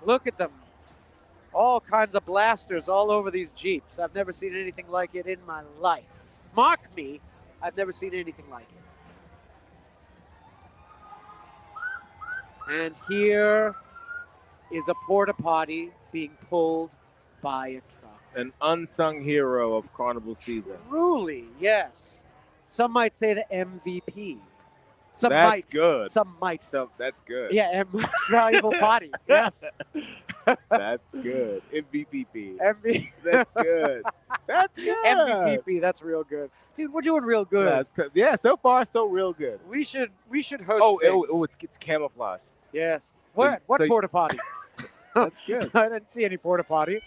Look at them. All kinds of blasters all over these Jeeps. I've never seen anything like it in my life. Mock me, I've never seen anything like it. And here is a porta potty being pulled by a truck. An unsung hero of Carnival season. Truly, yes. Some might say the MVP. Some That's might. good. Some might. That's good. Yeah, and most valuable potty. Yes. That's good. MVP. That's good. That's good. MVP. That's real good, dude. We're doing real good. Yeah, so far so real good. We should host. It's camouflage. Yes. So- What so- porta potty? That's good. I didn't see any porta potty.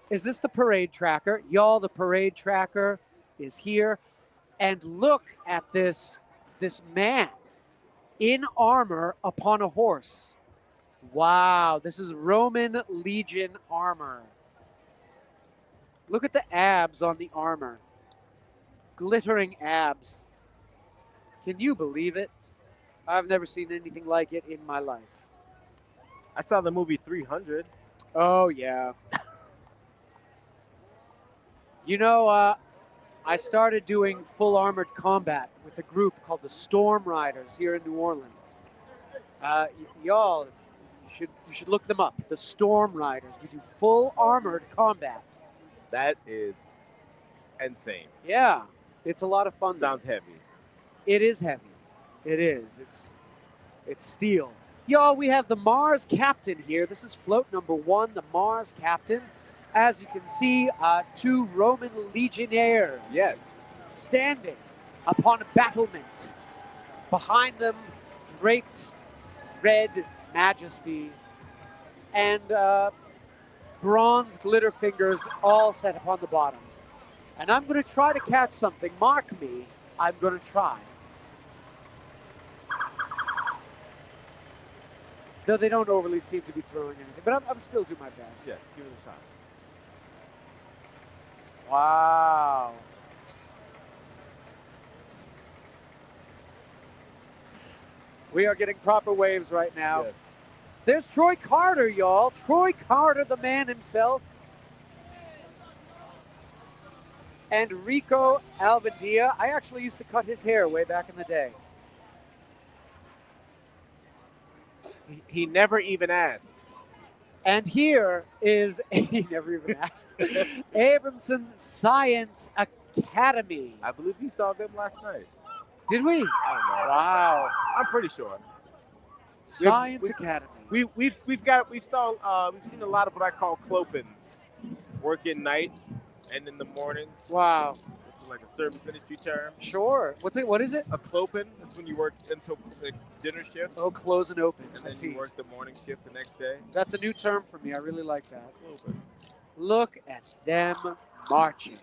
Is this the parade tracker? Y'all, the parade tracker is here. And look at this man in armor upon a horse. Wow, this is Roman Legion armor. Look at the abs on the armor. Glittering abs. Can you believe it? I've never seen anything like it in my life. I saw the movie 300. Oh, yeah. You know, I started doing full armored combat with a group called the Storm Riders here in New Orleans. Y'all, you should look them up. The Storm Riders. We do full armored combat. That is insane. Yeah, it's a lot of fun. Sounds heavy. It is heavy. It is. It's steel. Y'all, we have the Mars Captain here. This is float number 1, the Mars Captain. As you can see, 2 Roman legionnaires. Yes. Standing upon a battlement. Behind them, draped red majesty, and bronze glitter fingers all set upon the bottom. And I'm going to try to catch something. Mark me. I'm going to try. Though they don't overly seem to be throwing anything. But I'm still doing my best. Yes, give it a shot. Wow. We are getting proper waves right now. Yes. There's Troy Carter, y'all. Troy Carter, the man himself. And Rico Albandia. I actually used to cut his hair way back in the day. He never even asked. And here is, he never even asked, Abramson Science Academy. I believe we saw them last night. Did we? I don't know. Wow. I'm pretty sure. Science Academy. We've seen a lot of what I call clopins. Work at night and in the morning. Wow. It's like a service industry term. Sure. What is it? A clopin. That's when you work until the dinner shift. Oh, close and open. And then you work the morning shift the next day. That's a new term for me. I really like that. Clopin. Look at them marching.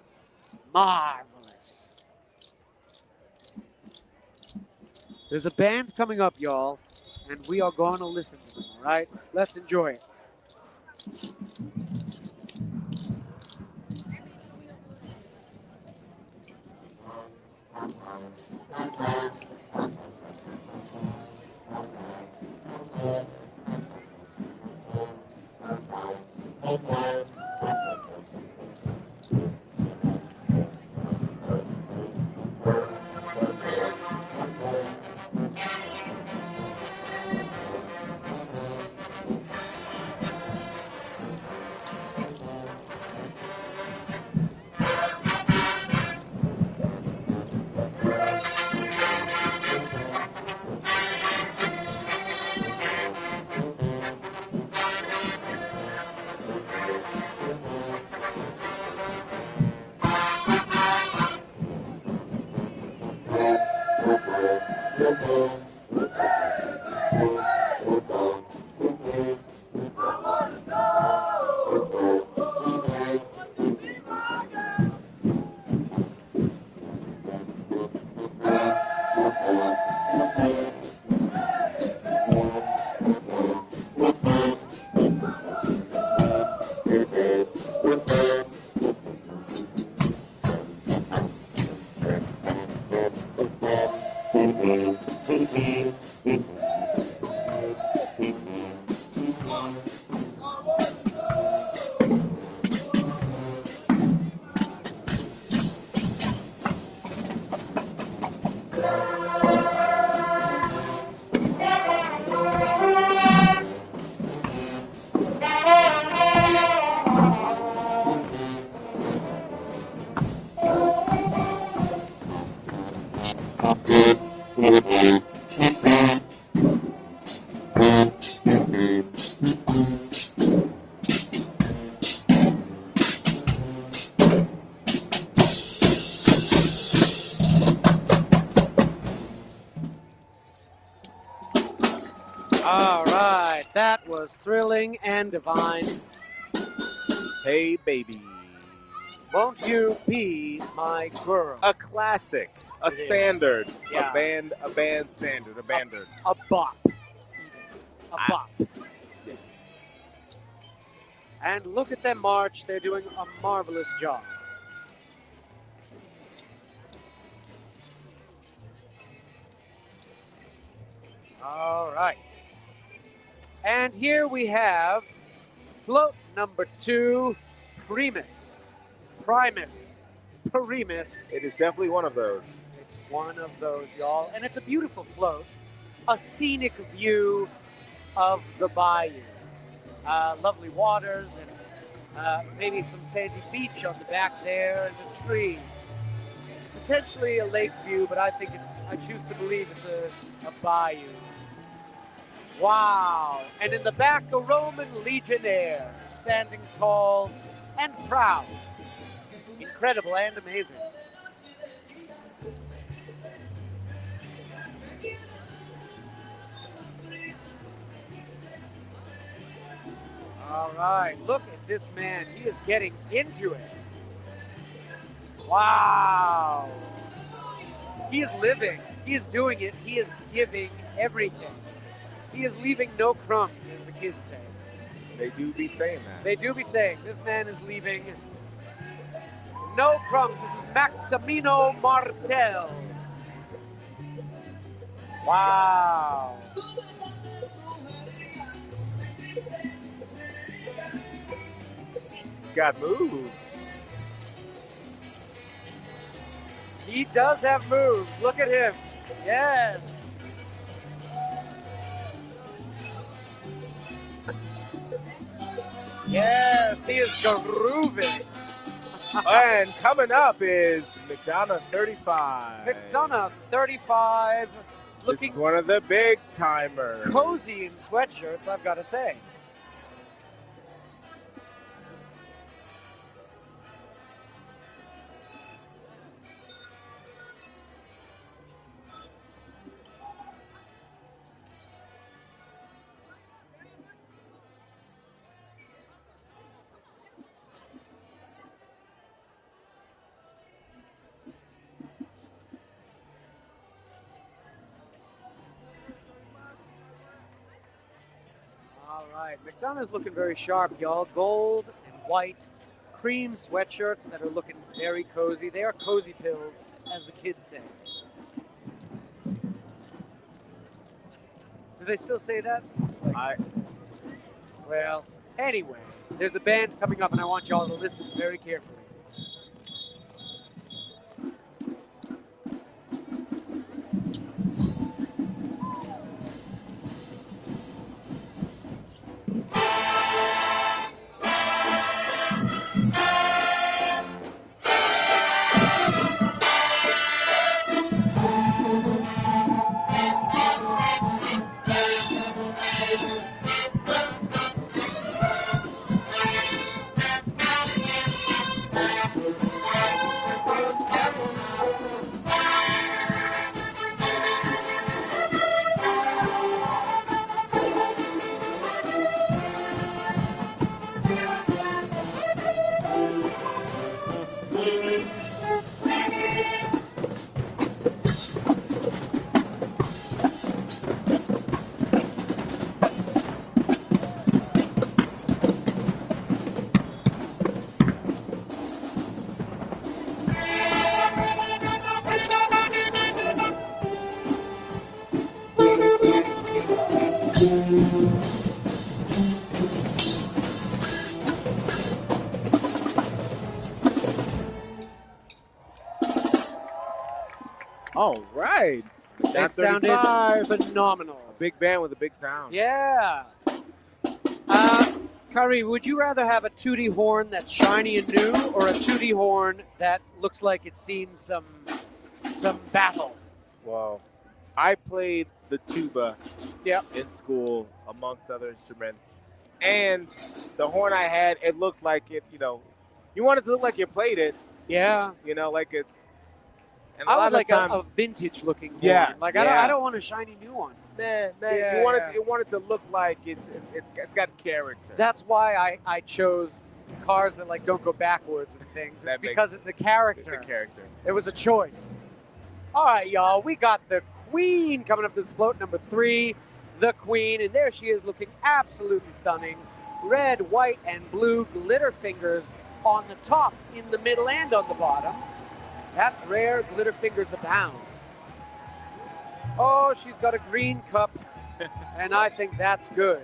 Marvelous. There's a band coming up, y'all, and we are going to listen to them, all right? Let's enjoy it. All right, that was thrilling and divine. Hey, baby. Won't you be my girl? A classic, a standard, Yeah. a band standard, a bandard. A bop. A bop. Yes. And look at them march. They're doing a marvelous job. All right. And here we have float number 2, Primus. Primus. Primus. It is definitely one of those. It's one of those, y'all. And it's a beautiful float. A scenic view of the bayou. Lovely waters and maybe some sandy beach on the back there and a tree. Potentially a lake view, but I choose to believe it's a bayou. Wow. And in the back, a Roman legionnaire standing tall and proud. Incredible and amazing. All right, look at this man. He is getting into it. Wow. He is living. He is doing it. He is giving everything. He is leaving no crumbs, as the kids say. They do be saying that. They do be saying this man is leaving no crumbs. This is Maximino Martel. Wow. He's got moves. He does have moves. Look at him. Yes. Yes, he is grooving. And coming up is McDonough 35. McDonough 35. Looking This is one of the big timers. cozy in sweatshirts, I've got to say. All right, McDonough's looking very sharp, y'all. Gold and white cream sweatshirts that are looking very cozy. They are cozy pilled, as the kids say. Do they still say that? Well, anyway, there's a band coming up, and I want y'all to listen very carefully. All right. They sounded 35. phenomenal. A big band with a big sound. Yeah. Kyrie, would you rather have a tootie horn that's shiny and new, or a tootie horn that looks like it's seen some battle? Well, I played the tuba in school, amongst other instruments. And the horn I had, it looked like it, you want it to look like you played it. Yeah. Like it's... And I lot would of like times, a vintage looking horn. Yeah, Like yeah. I don't want a shiny new one. Nah. Yeah, You want it to look like it's got character. That's why I chose cars that like don't go backwards and things. It's because of the character. The character. It was a choice. All right, y'all. We got the Queen coming up this float, number 3. The Queen, and there she is, looking absolutely stunning. Red, white, and blue glitter fingers on the top, in the middle, and on the bottom. That's rare. Glitter fingers abound. Oh, she's got a green cup, and I think that's good.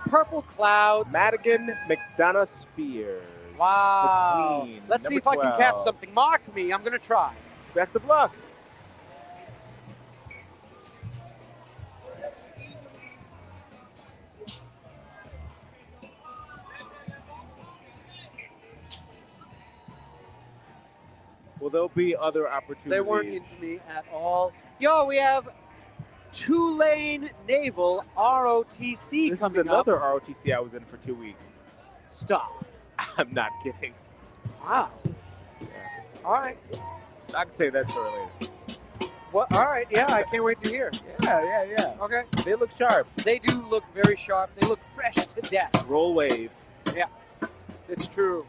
Purple clouds. Madigan McDonough Spears. Wow. The Queen. Let's see if number I can cap 12. something. Mark me. I'm going to try. Best of luck. Well, there'll be other opportunities. They weren't into me at all. Yo, we have Tulane Naval ROTC This coming is another up. ROTC I was in for 2 weeks. Stop. I'm not kidding. Wow. All right. I can say that for later. What? All right, yeah, I can't wait to hear. Yeah. Okay. They look sharp. They do look very sharp. They look fresh to death. Roll wave. Yeah, it's true.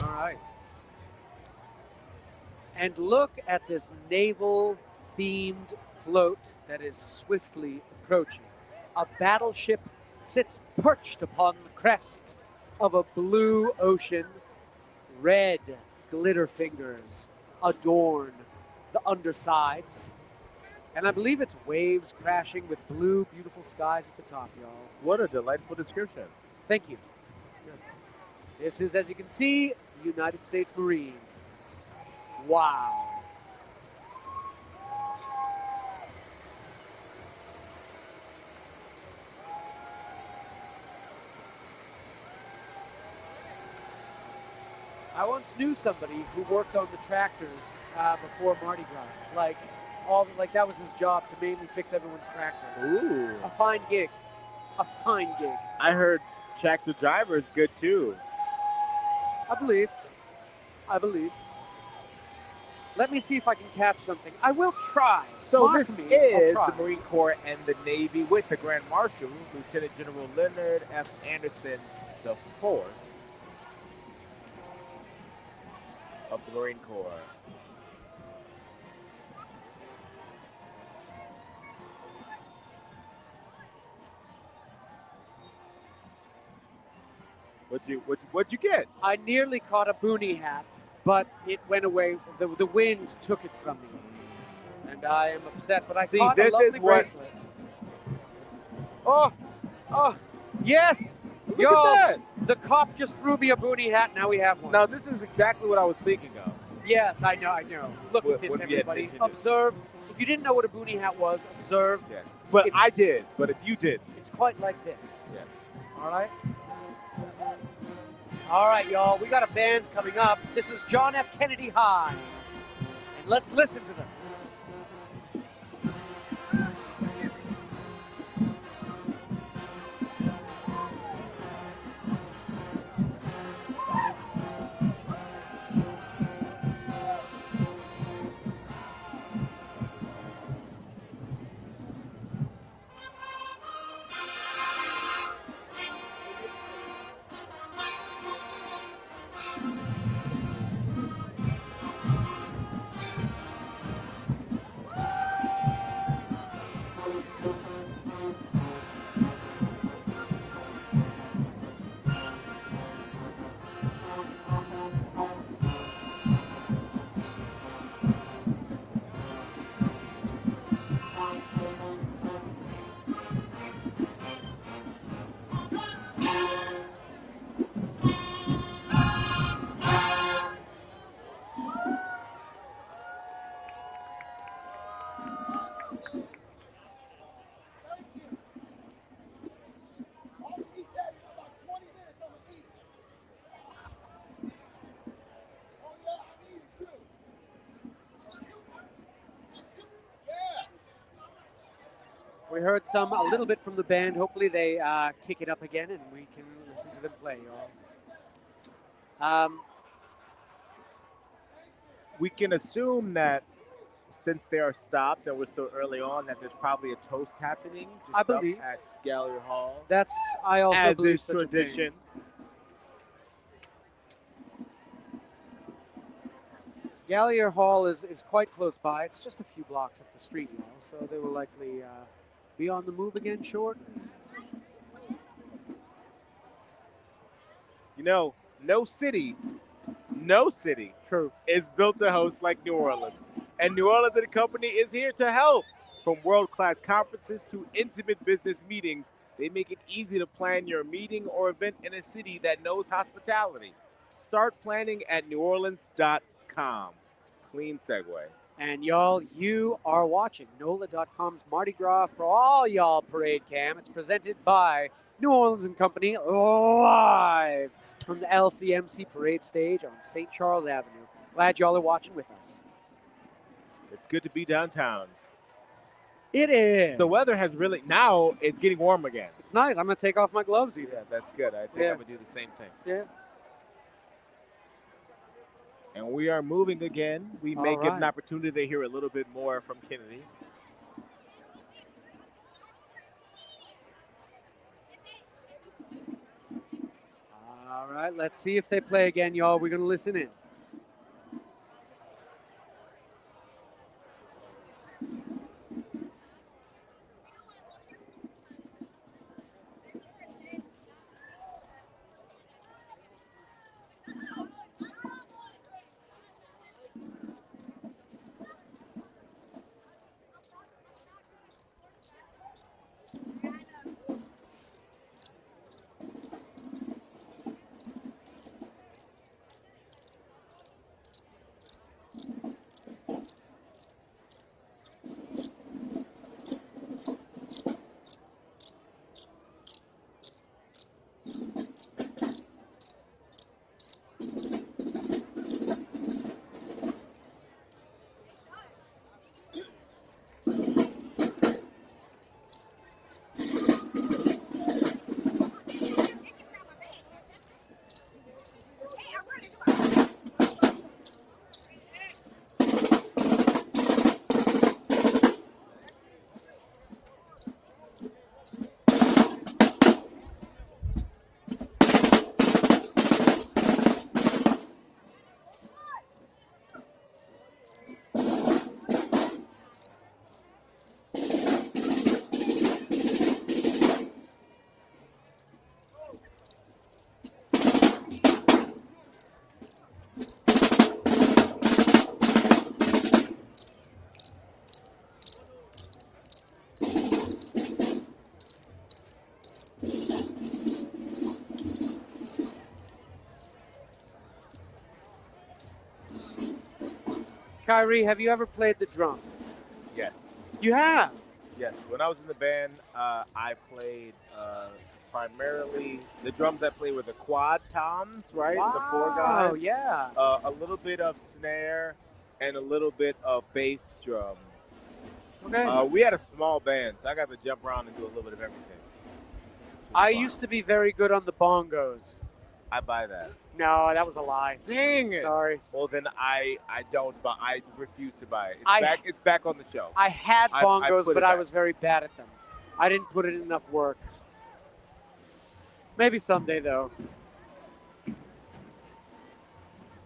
All right. And look at this naval-themed float that is swiftly approaching. A battleship sits perched upon the crest of a blue ocean. Red glitter fingers adorn the undersides. And I believe it's waves crashing with blue, beautiful skies at the top, y'all. What a delightful description. Thank you. That's good. This is, as you can see, United States Marines. Wow. I once knew somebody who worked on the tractors before Mardi Gras. Like that was his job, to mainly fix everyone's tractors. Ooh. A fine gig. A fine gig. I heard tractor driver is good too. I believe. Let me see if I can catch something. I will try. So Mark this me. is I'll the try. Marine Corps and the Navy with the Grand Marshal, Lieutenant General Leonard F. Anderson IV of the Marine Corps. What'd you get? I nearly caught a boonie hat, but it went away. The wind took it from me, and I am upset. But I See, caught this a lovely is what- bracelet. Oh, yes! Look Yo, at that. the cop just threw me a boonie hat. Now we have one. Now this is exactly what I was thinking of. Yes, I know. Look What- at this, what we had everybody. mentioned. Observe. If you didn't know what a boonie hat was, observe. Yes, but It's- I did. But if you did, It's quite like this. yes. All right. All right, y'all. We got a band coming up. This is John F. Kennedy High. And let's listen to them. We heard a little bit from the band. Hopefully they kick it up again and we can listen to them play, y'all. We can assume that since they are stopped and we're still early on, that there's probably a toast happening just I up believe. at Gallery Hall. I also as believe is such a thing. tradition. Gallier Hall is quite close by. It's just a few blocks up the street, y'all, so they will likely be on the move again shortly. You know, no city True. is built to host like New Orleans. And New Orleans and Company is here to help. From world-class conferences to intimate business meetings, they make it easy to plan your meeting or event in a city that knows hospitality. Start planning at neworleans.com. Clean segue. And y'all, you are watching NOLA.com's Mardi Gras for all y'all parade cam. It's presented by New Orleans and Company live from the LCMC parade stage on St. Charles Avenue. Glad y'all are watching with us. It's good to be downtown. It is. The weather has really, now it's getting warm again. It's nice. I'm going to take off my gloves even. Yeah, that's good. I think I'm going to do the same thing. Yeah. And we are moving again. We may All get an right. opportunity to hear a little bit more from Kennedy. All right, let's see if they play again, y'all. We're going to listen in. Kyrie, have you ever played the drums? Yes. You have? Yes. When I was in the band, I played primarily, the drums I played were the quad toms, right? Wow, the four guys. yeah. A little bit of snare and a little bit of bass drum. Okay. We had a small band, so I got to jump around and do a little bit of everything. I used to be very good on the bongos. I buy that. No, that was a lie. Dang it. Sorry. Well, then I don't buy. I refuse to buy it. It's I- back on the shelf. I had I bongos, put it but I back. was very bad at them. I didn't put in enough work. Maybe someday, though.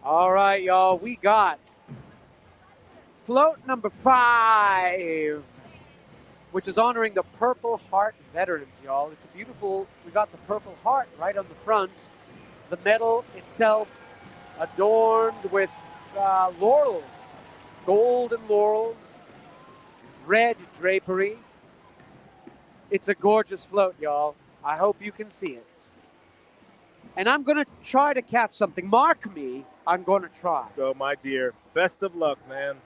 All right, y'all. We got float number 5, which is honoring the Purple Heart veterans, y'all. It's a beautiful, we got the Purple Heart right on the front. The medal itself adorned with laurels, golden laurels, red drapery. It's a gorgeous float, y'all. I hope you can see it. And I'm going to try to catch something. Mark me, I'm going to try. Go, my dear. Best of luck, man.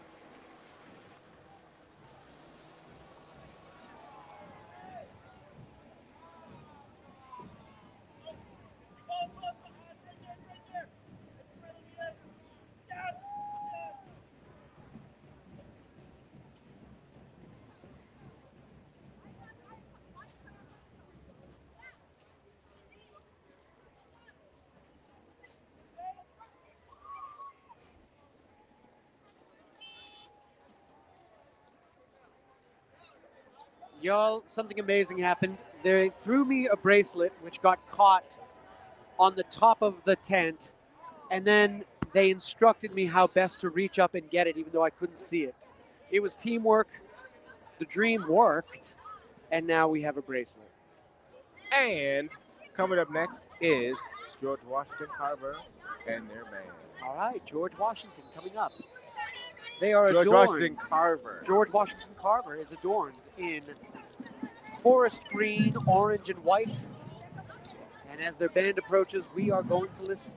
Y'all, something amazing happened. They threw me a bracelet which got caught on the top of the tent, and then they instructed me how best to reach up and get it, even though I couldn't see it. It was teamwork. The dream worked, and now we have a bracelet. And coming up next is George Washington Carver and their band. All right, George Washington coming up. They are George adorned. Washington Carver. George Washington Carver is adorned in forest green, orange, and white. And as their band approaches, we are going to listen.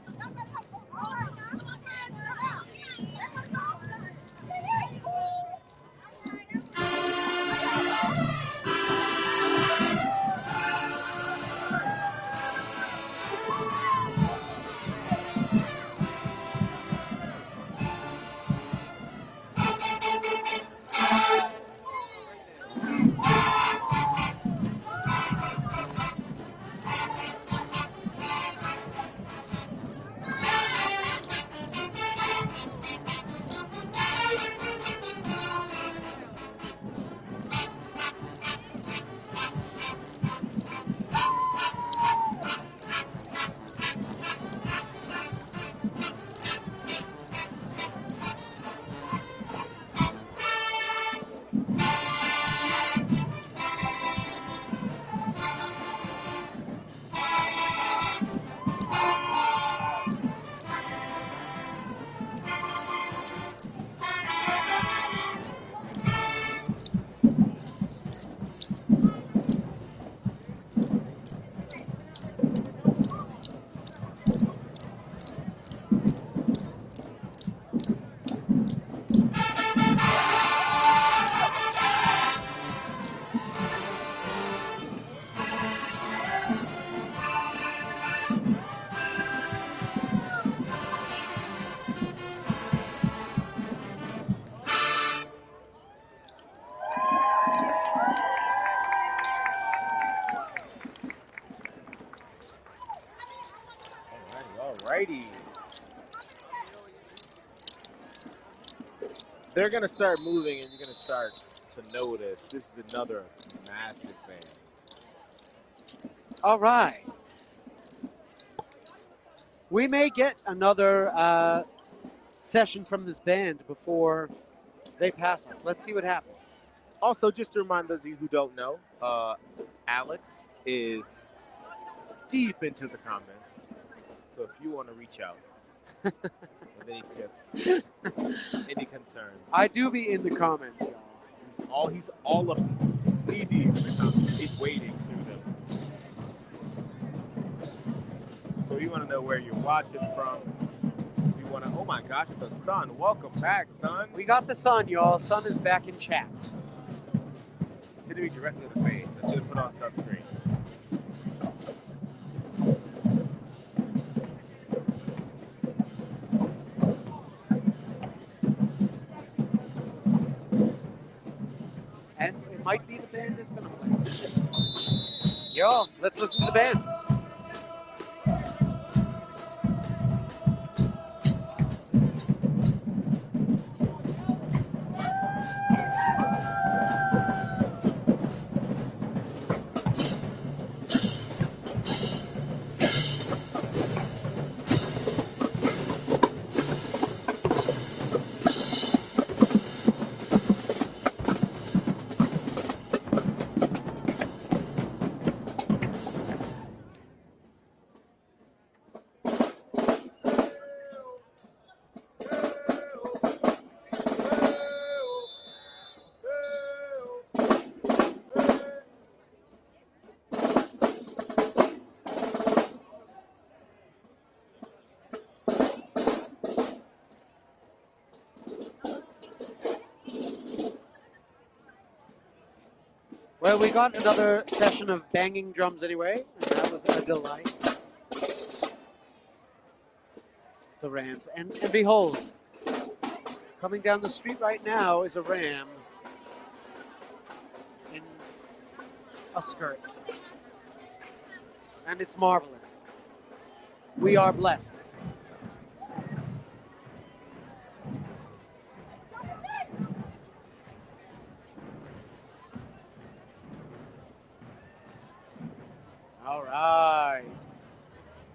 They're going to start moving, and you're going to start to notice this is another massive band. All right. We may get another session from this band before they pass us. Let's see what happens. Also, just to remind those of you who don't know, Alex is deep into the comments. So if you want to reach out with any tips, any concerns. I do be in the comments, y'all. He's all up knee deep in the comments. He's wading through them. So you want to know where you're watching from. You want to, oh my gosh, the sun. Welcome back, son. We got the sun, y'all. Sun is back in chat. It's going to be directly in the face. I should have put on sunscreen. And it might be the band that's going to play. Yo, let's listen to the band. Well, we got another session of banging drums anyway, and that was a delight. The Rams. And behold, coming down the street right now is a ram in a skirt. And it's marvelous. We are blessed. All right.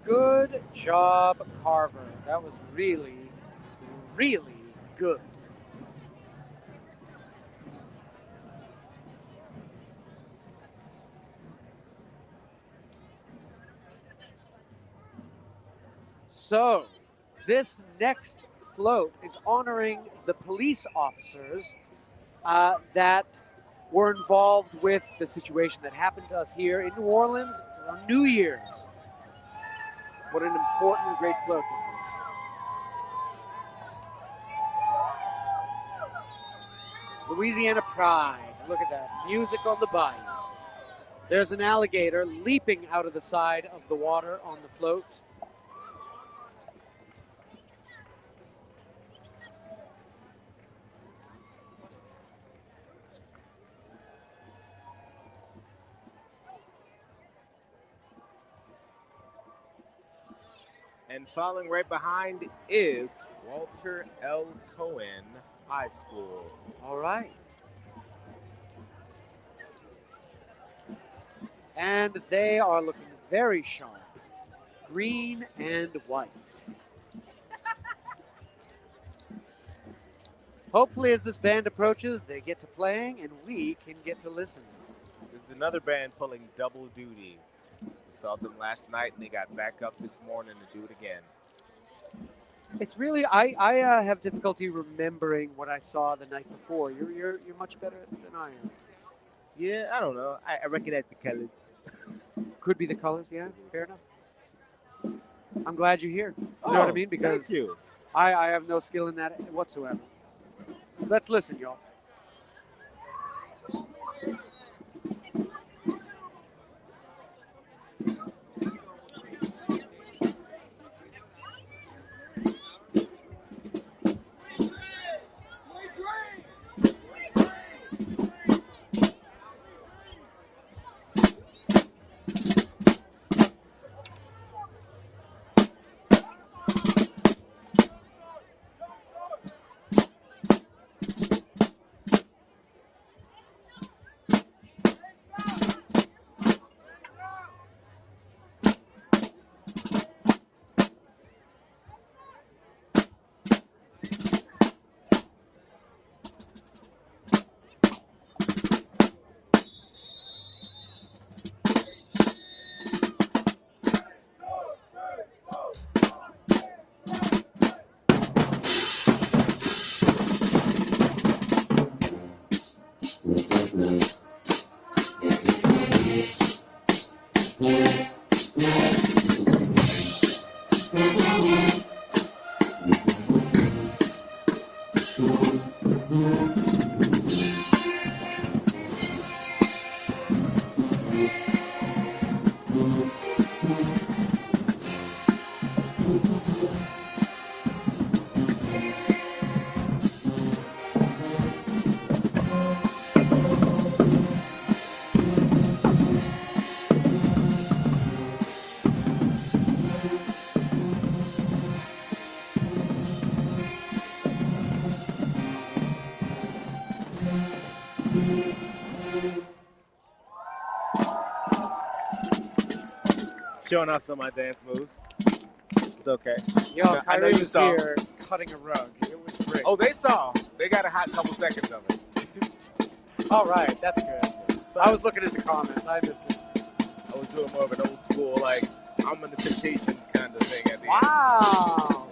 Good job, Carver. That was really, really good. So, this next float is honoring the police officers that were involved with the situation that happened to us here in New Orleans on New Year's. What an important and great float this is. Louisiana Pride. Look at that. Music on the bayou. There's an alligator leaping out of the side of the water on the float. And following right behind is Walter L. Cohen High School. All right. And they are looking very sharp. Green and white. Hopefully as this band approaches, they get to playing and we can get to listen. This is another band pulling double duty. We saw them last night and they got back up this morning to do it again. It's really, I have difficulty remembering what I saw the night before. You're much better than I am. Yeah, I don't know. I recognize the colors. Could be the colors, yeah, fair enough. I'm glad you're here. You know what I mean? Because thank you. I have no skill in that whatsoever. Let's listen, y'all. Showing off some of my dance moves. It's okay. Yo, I know Kyrie you was saw. here cutting a rug. It was great. Oh, they saw. They got a hot couple seconds of it. All right, that's good. I was looking at the comments. I missed it. I was doing more of an old school, like, I'm in the Temptations kind of thing at the Wow.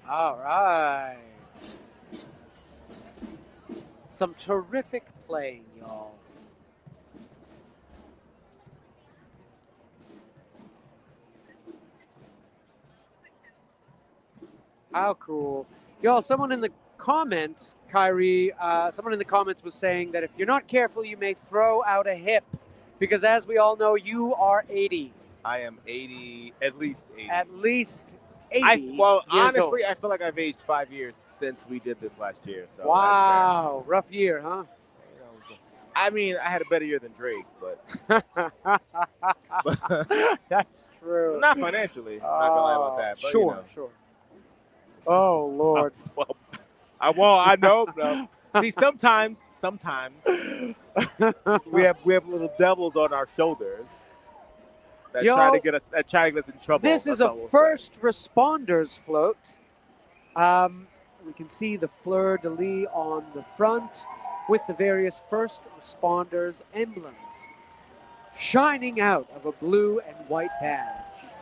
All right. Some terrific playing, y'all. How cool. Y'all, someone in the comments, Kyrie, someone in the comments was saying that if you're not careful, you may throw out a hip. Because as we all know, you are 80. I am 80, at least 80. At least 80 well, years honestly, old. I feel like I've aged 5 years since we did this last year. So Wow. Rough year, huh? I mean, I had a better year than Drake, but that's true. Not financially. I'm not gonna lie about that. But, Sure, sure. Oh Lord. I know. No. See, sometimes we have little devils on our shoulders that try to get us in trouble. This is That's a all we'll first responders float. We can see the fleur-de-lis on the front with the various first responders emblems shining out of a blue and white badge.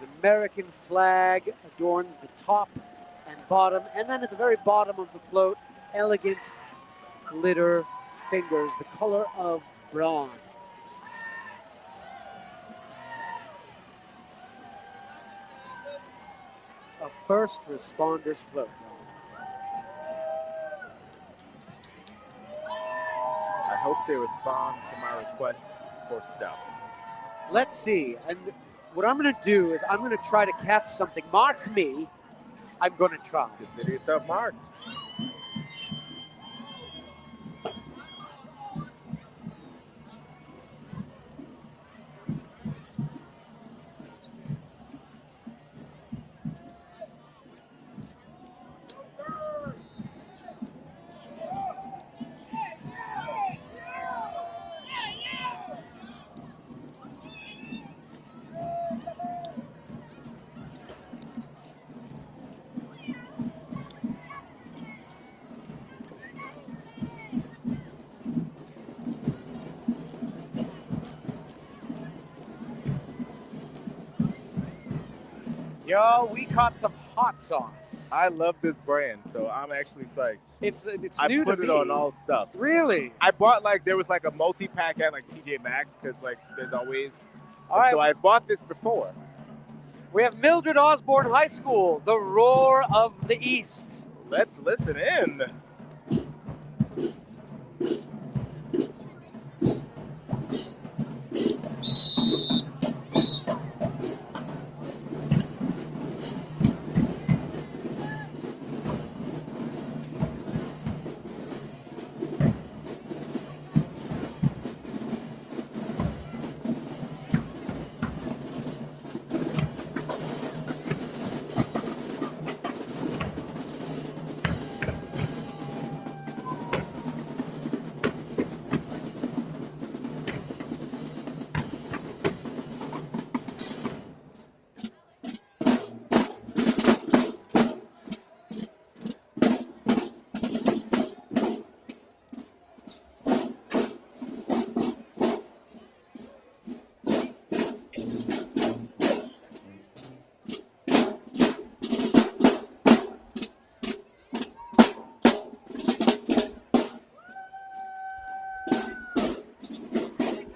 An American flag adorns the top and bottom, and then at the very bottom of the float, elegant glitter fingers, the color of bronze. A first responders float. I hope they respond to my request for stuff. Let's see. And what I'm going to do is I'm going to try to catch something. Mark me. I'm going to try. Consider yourself marked. Yo, we caught some hot sauce. I love this brand, so I'm actually psyched. It's I new put to it me. on all stuff. Really? I bought there was a multi-pack at TJ Maxx because there's always. All right. So I bought this before. We have Mildred Osborne High School, the roar of the East. Let's listen in.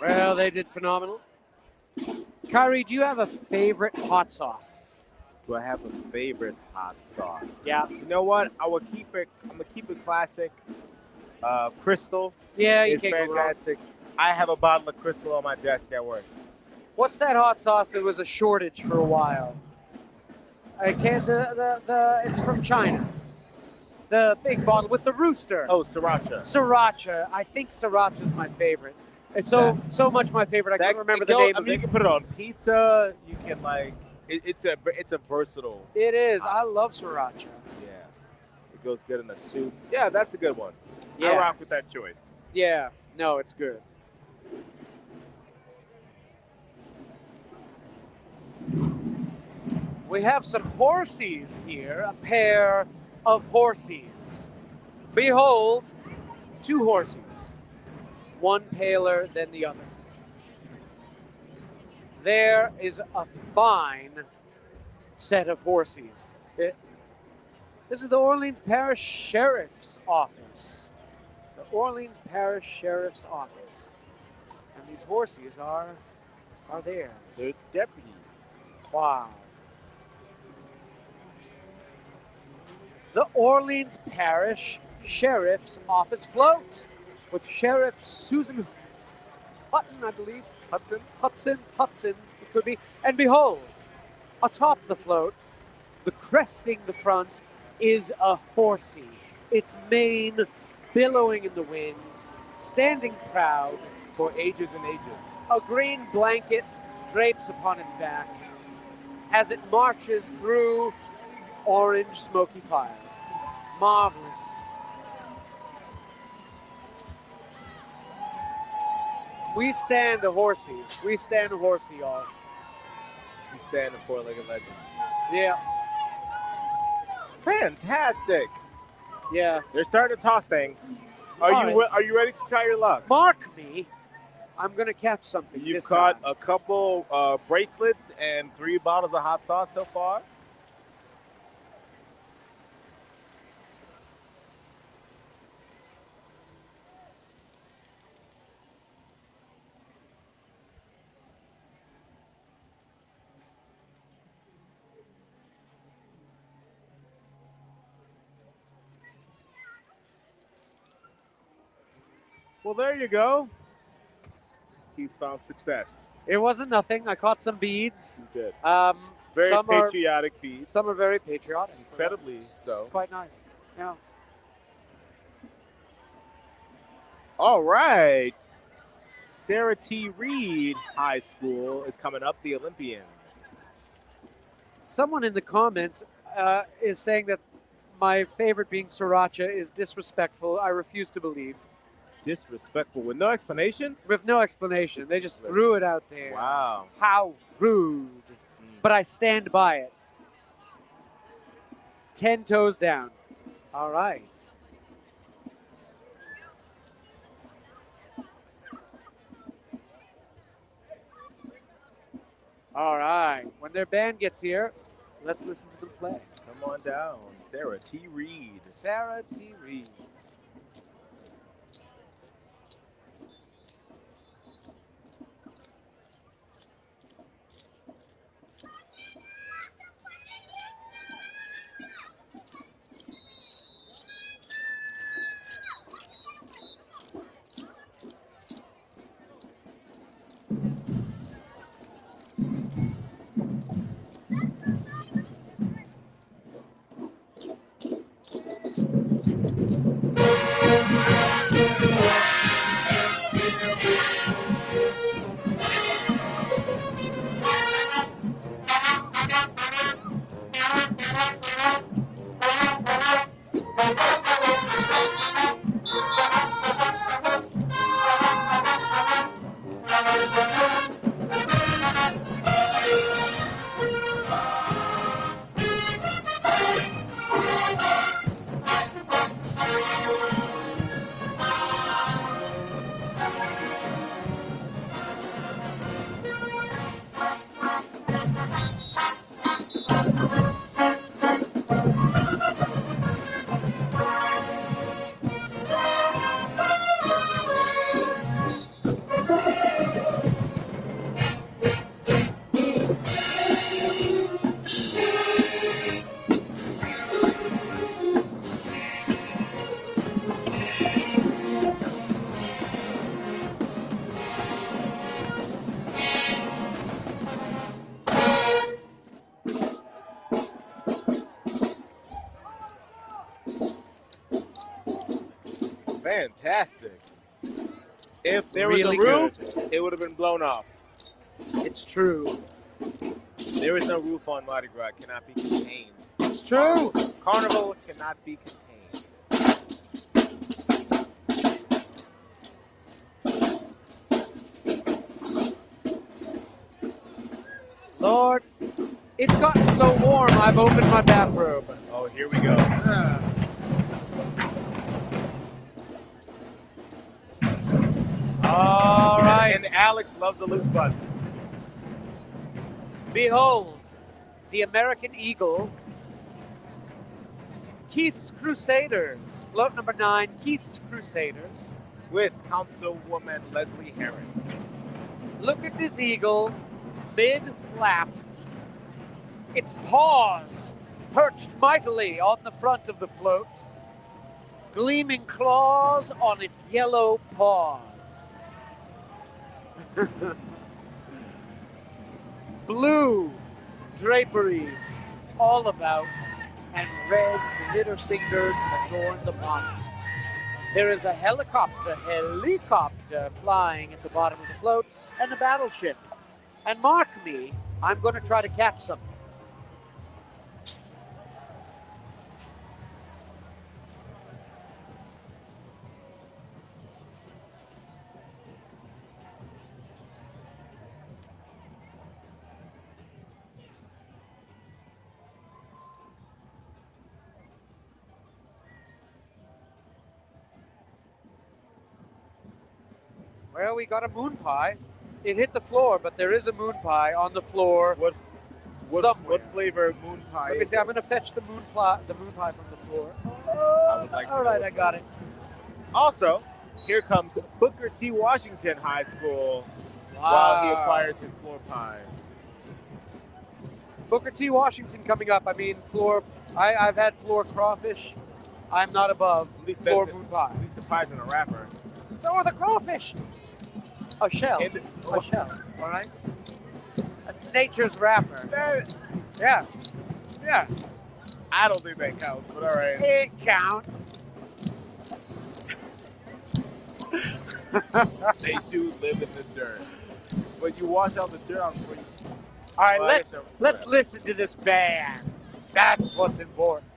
Well, they did phenomenal. Kyrie, do you have a favorite hot sauce? Do I have a favorite hot sauce? Yeah. You know what? I'm gonna keep it classic. Crystal. Yeah, you is can't go wrong. fantastic. I have a bottle of Crystal on my desk at work. What's that hot sauce that was a shortage for a while? I can't. It's from China. The big bottle with the rooster. Oh, sriracha. Sriracha. I think sriracha's my favorite. It's so much my favorite. I can't remember the name of You it. can put it on pizza. You can it's a versatile. It is. I love sriracha. Yeah, it goes good in a soup. Yeah, that's a good one. Yes. I rock with that choice. Yeah. No, it's good. We have some horsies here, a pair of horsies. Behold, two horsies, one paler than the other. There is a fine set of horsies. This is the Orleans Parish Sheriff's Office. The Orleans Parish Sheriff's Office. And these horsies are theirs. They're deputies. Wow. The Orleans Parish Sheriff's Office float with Sheriff Susan Hutton, I believe. Hudson, it could be. And behold, atop the float, the cresting the front, is a horsey. Its mane billowing in the wind, standing proud. For ages and ages. A green blanket drapes upon its back as it marches through orange smoky fire. Marvelous. We stand a horsey. We stand a horsey, y'all. We stand a four-legged legend. Yeah. Fantastic. Yeah. They're starting to toss things. Are you ready to try your luck? Mark me. I'm going to catch something. You've caught a couple bracelets and 3 bottles of hot sauce so far. Well, there you go. He's found success. It wasn't nothing. I caught some beads. You did. Very patriotic beads. Some are very patriotic. Incredibly so. It's quite nice. Yeah. All right. Sarah T. Reed High School is coming up, the Olympians. Someone in the comments is saying that my favorite being sriracha is disrespectful. I refuse to believe. Disrespectful with no explanation? With no explanation. They just threw it out there. Wow. How rude. But I stand by it. 10 toes down. All right. All right. When their band gets here, let's listen to them play. Come on down. Sarah T. Reed. Sarah T. Reed. Fantastic. If there Really was a roof, it would have been blown off. It's true. There is no roof on Mardi Gras. It cannot be contained. It's true. Carnival cannot be contained. Lord, it's gotten so warm, I've opened my bathrobe. Oh, here we go. All right. And Alex loves a loose button. Behold, the American Eagle, Keith's Crusaders. Float number 9, Keith's Crusaders. With Councilwoman Leslie Harris. Look at this eagle, mid-flap. Its paws perched mightily on the front of the float. Gleaming claws on its yellow paws. Blue draperies all about, and red glitter fingers adorn the bottom. There is a helicopter flying at the bottom of the float, and a battleship. And mark me, I'm going to try to catch something. Well, we got a moon pie. It hit the floor, but there is a moon pie on the floor. What flavor moon pie? Let me is see. it? I'm going to fetch the moon pie from the floor. I would like to All know right, what I got it. Also, here comes Booker T. Washington High School while he acquires his floor pie. Booker T. Washington coming up. I mean, floor. I've had floor crawfish. I'm not above At least floor that's moon pie. At least the pie's in a wrapper. So are the crawfish. A shell. A shell. All right. That's nature's wrapper. Yeah. Yeah. I don't think that counts, but all right. It counts. They do live in the dirt. But you wash out the dirt on before you... All right, Well, I guess let's listen to this band. That's what's important.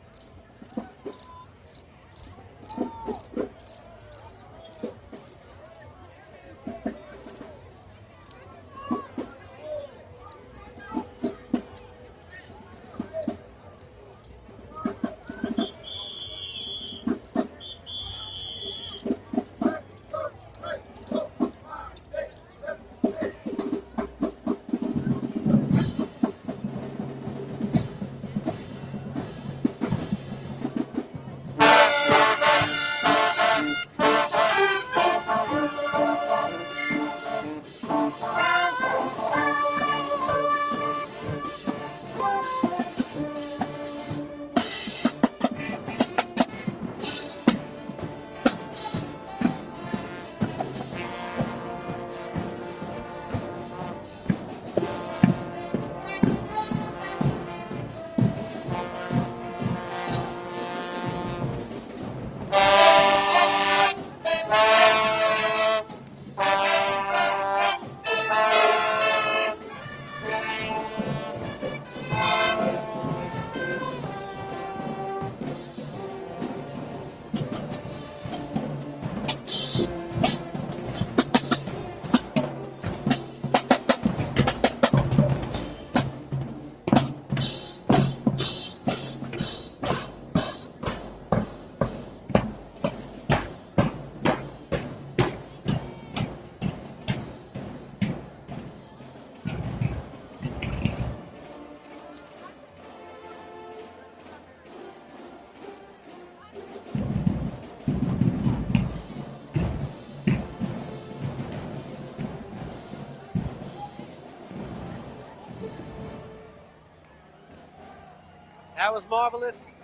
That was marvelous.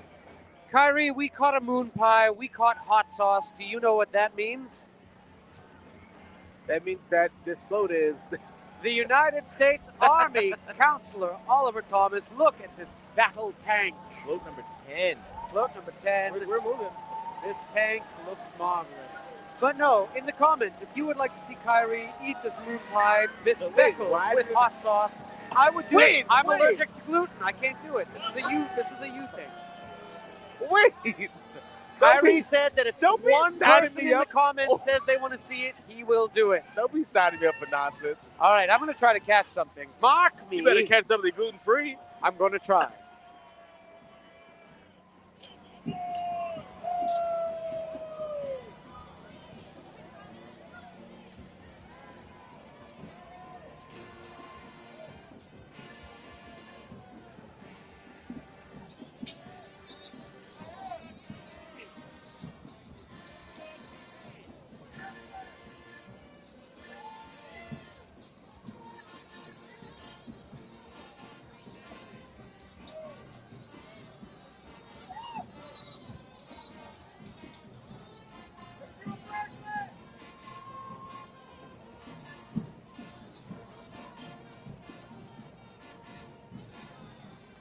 Kyrie, we caught a moon pie. We caught hot sauce. Do you know what that means? That means that this float is... The United States Army Counselor Oliver Thomas. Look at this battle tank. Float number 10. Float number 10. We're moving. This tank looks marvelous. But no, in the comments, if you would like to see Kyrie eat this moon pie speckled with hot sauce, I would do it. I'm allergic to gluten. I can't do it. This is a you thing. Wait. Kyrie said that if one person in the comments says they want to see it, he will do it. Don't be signing me up for nonsense. All right, I'm going to try to catch something. Mark me. You better catch something gluten-free. I'm going to try.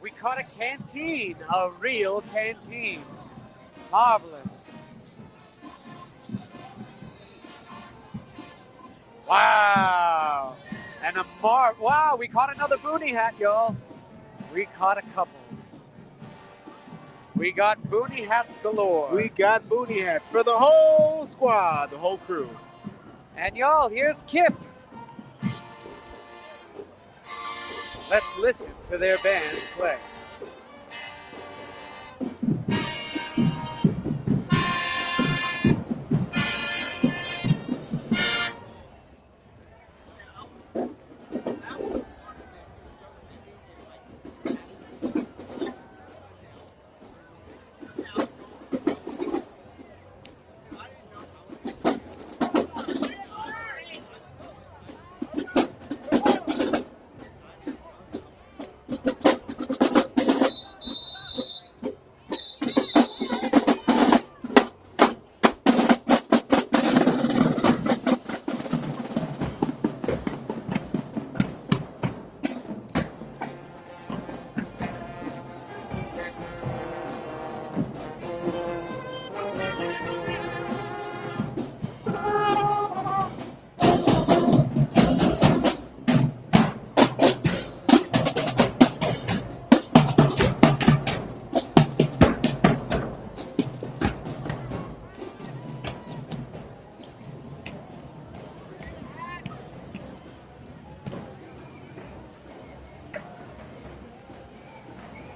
We caught a canteen, a real canteen. Marvelous. Wow. And wow, we caught another boonie hat, y'all. We caught a couple. We got boonie hats galore. We got boonie hats for the whole squad, the whole crew. And y'all, here's Kip. Let's listen to their band play.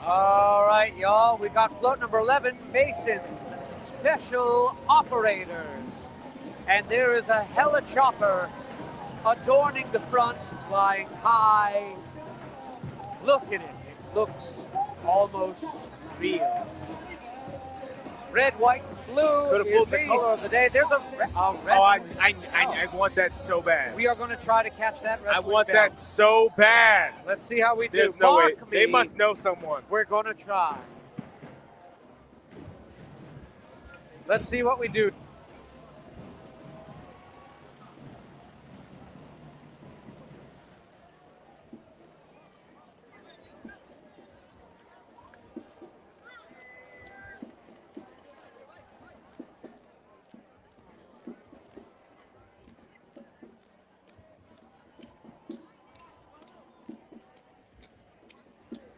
All right, y'all, we got float number 11, Masons, Special Operators. And there is a helichopper adorning the front, flying high. Look at it. It looks almost real. Red, white, and blue is the color of the day. There's a wrestling. I want that so bad. We are going to try to catch that wrestling. I want belt. that so bad. Let's see how we do. There's no way. Mark They me. must know someone. We're going to try. Let's see what we do.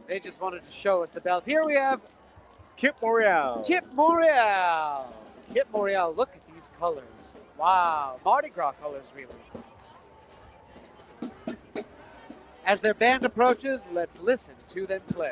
They just wanted to show us the belt. Here we have Kip Morial. Kip Morial. Kip Morial, look at these colors. Wow, Mardi Gras colors, really. As their band approaches, let's listen to them play.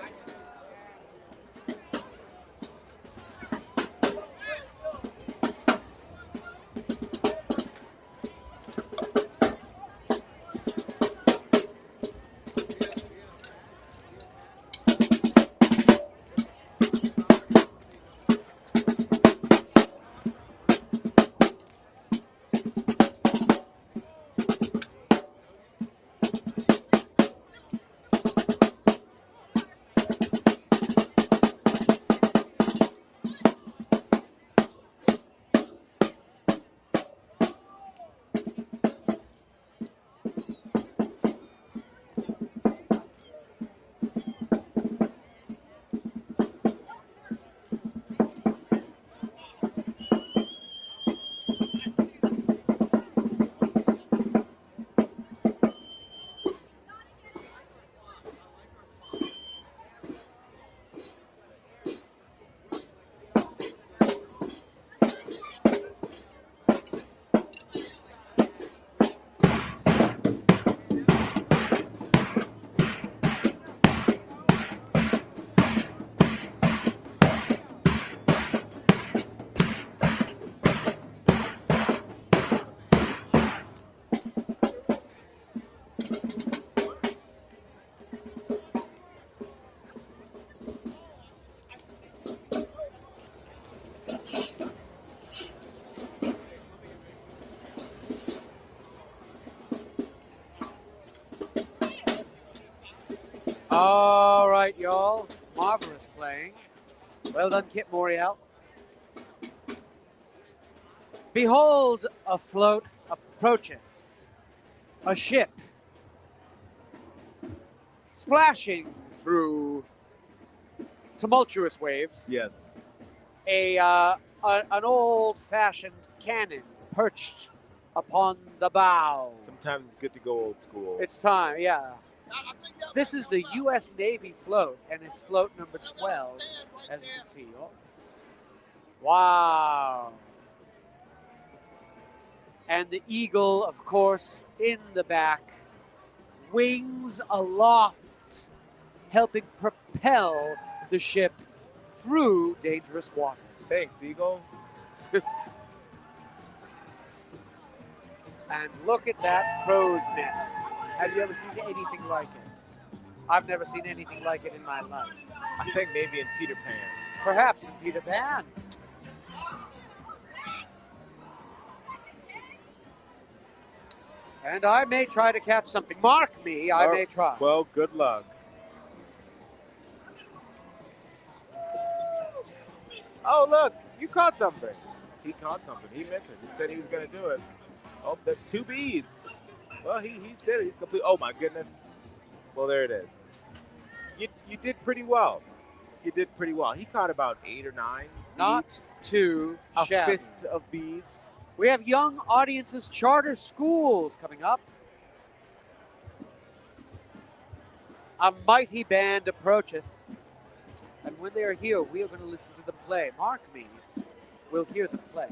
All right, y'all. Marvelous playing. Well done, Kit Morial. Behold, afloat approacheth a ship splashing through tumultuous waves. Yes. An old-fashioned cannon perched upon the bow. Sometimes it's good to go old school. It's time, yeah. This is the U.S. Navy float, and it's float number 12, as you can see. Wow. And the Eagle, of course, in the back, wings aloft, helping propel the ship through dangerous waters. Thanks, Eagle. And look at that crow's nest. Have you ever seen anything like it? I've never seen anything like it in my life. I think maybe in Peter Pan. Perhaps in Peter Pan. And I may try to catch something. Mark me, I may try. Well, good luck. Oh, look, you caught something. He caught something. He missed it. He said he was going to do it. Oh, the 2 beads. Well, he did it. He's complete. Oh, my goodness. Well, there it is. You did pretty well. You did pretty well. He caught about 8 or 9 Not beads. too A shabby. fist of beads. We have young audiences charter schools coming up. A mighty band approacheth. And when they are here, we are going to listen to the play. Mark me, we'll hear the play.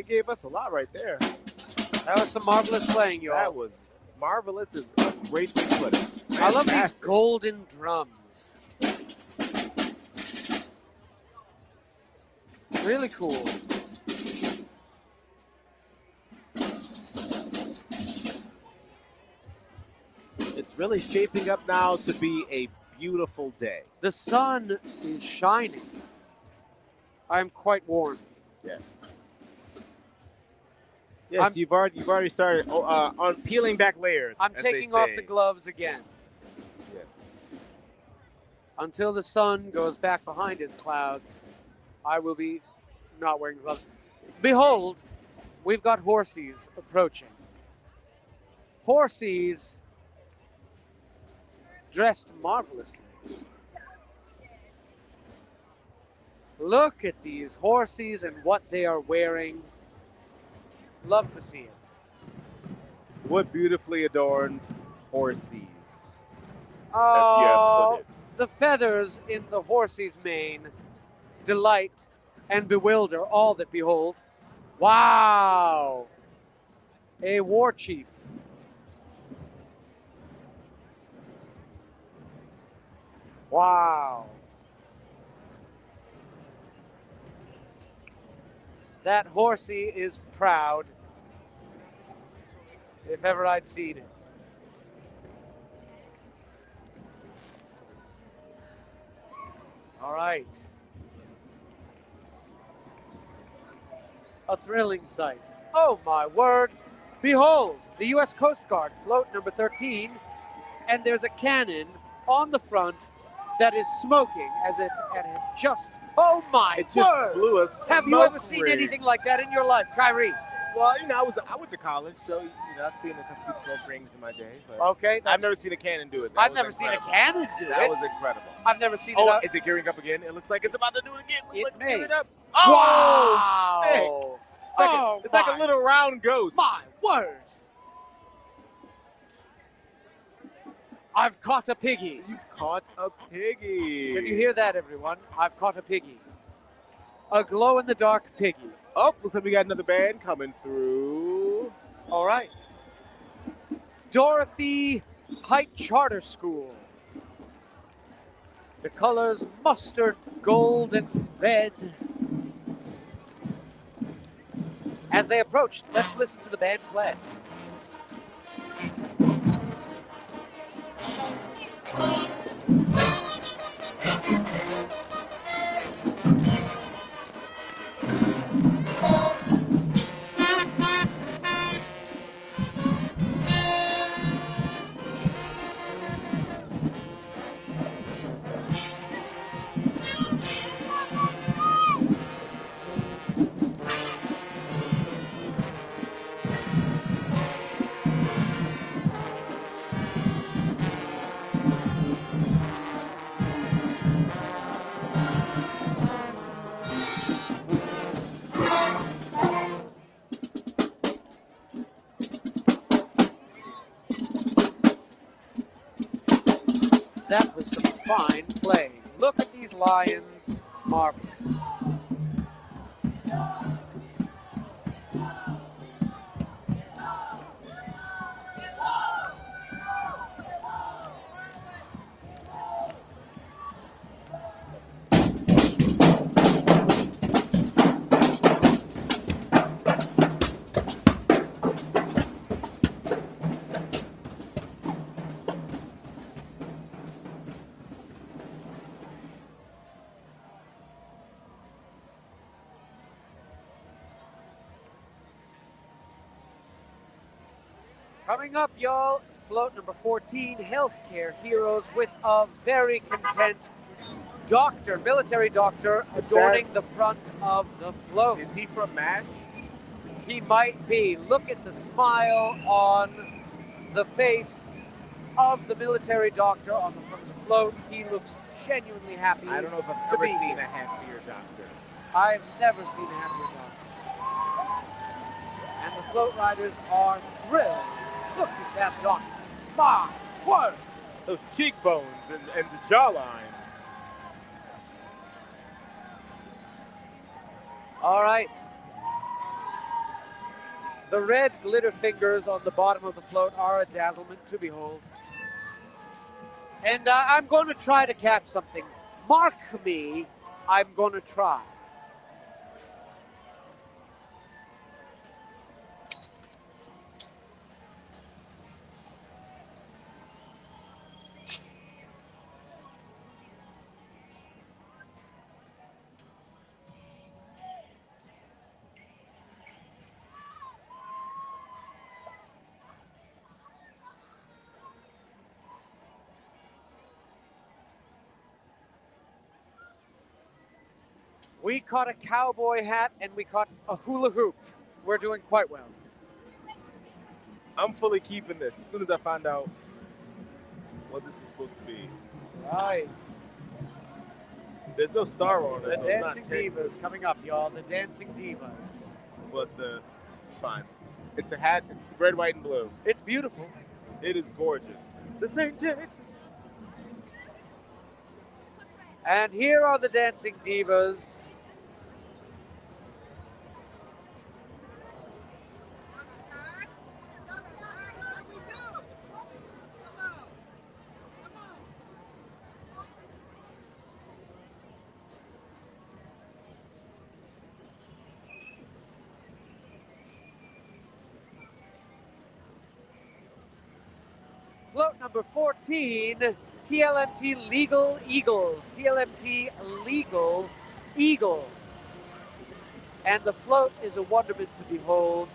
they gave us a lot right there. That was some marvelous playing, y'all. That was marvelous is a great way to put it. I love these Fantastic. golden drums. Really cool. It's really shaping up now to be a beautiful day. The sun is shining. I'm quite warm. Yes. Yes, you've already started on peeling back layers. I'm as they taking off say. the gloves again. Yes. Until the sun goes back behind his clouds, I will be not wearing gloves. Behold, we've got horses approaching. Horses dressed marvelously. Look at these horses and what they are wearing. Love to see it. What beautifully adorned horses. As you have Oh, put it. the feathers in the horse's mane delight and bewilder all that behold. Wow! A war chief. Wow. That horsey is proud, if ever I'd seen it. All right. A thrilling sight. Oh my word. Behold, the U.S. Coast Guard float number 13, and there's a cannon on the front that is smoking as if it had just, oh my It just word. blew a Have you smoke ever seen ring. anything like that in your life, Kyrie? Well, I went to college, so I've seen a few smoke rings in my day. But Okay, I've never seen a cannon do it. That I've was never seen a incredible. cannon do That it. was incredible. I've never seen Oh, it. is it gearing up again? It looks like it's about to do it again. It Let's may. gear it up. Wow. Oh, sick. It's like a little round ghost. My word. I've caught a piggy. You've caught a piggy. Can you hear that, everyone? I've caught a piggy. A glow-in-the-dark piggy. Oh, looks like we got another band coming through. All right. Dorothy Height Charter School. The colors mustard, gold, and red. As they approach, let's listen to the band play. That was some fine playing. Look at these lions. Marvelous. Coming up, y'all, float number 14, Healthcare Heroes with a very content doctor, military doctor, adorning the front of the float. Is he from MASH? He might be. Look at the smile on the face of the military doctor on the front of the float. He looks genuinely happy. I don't know if I've to ever be seen here. a happier doctor. I've never seen a happier doctor. And the float riders are thrilled. Look at that doctor. My word. Those cheekbones and the jawline. All right. The red glitter fingers on the bottom of the float are a dazzlement to behold. And I'm going to try to catch something. Mark me, I'm going to try. We caught a cowboy hat and we caught a hula hoop. We're doing quite well. I'm fully keeping this as soon as I find out what this is supposed to be. Right. There's no star on it. The so it's Dancing not Texas. Divas coming up, y'all. The Dancing Divas. But it's fine. It's a hat. It's red, white, and blue. It's beautiful. It is gorgeous. This ain't Texas. And here are the Dancing Divas. Float number 14, TLMT Legal Eagles. TLMT Legal Eagles. And the float is a wonderment to behold.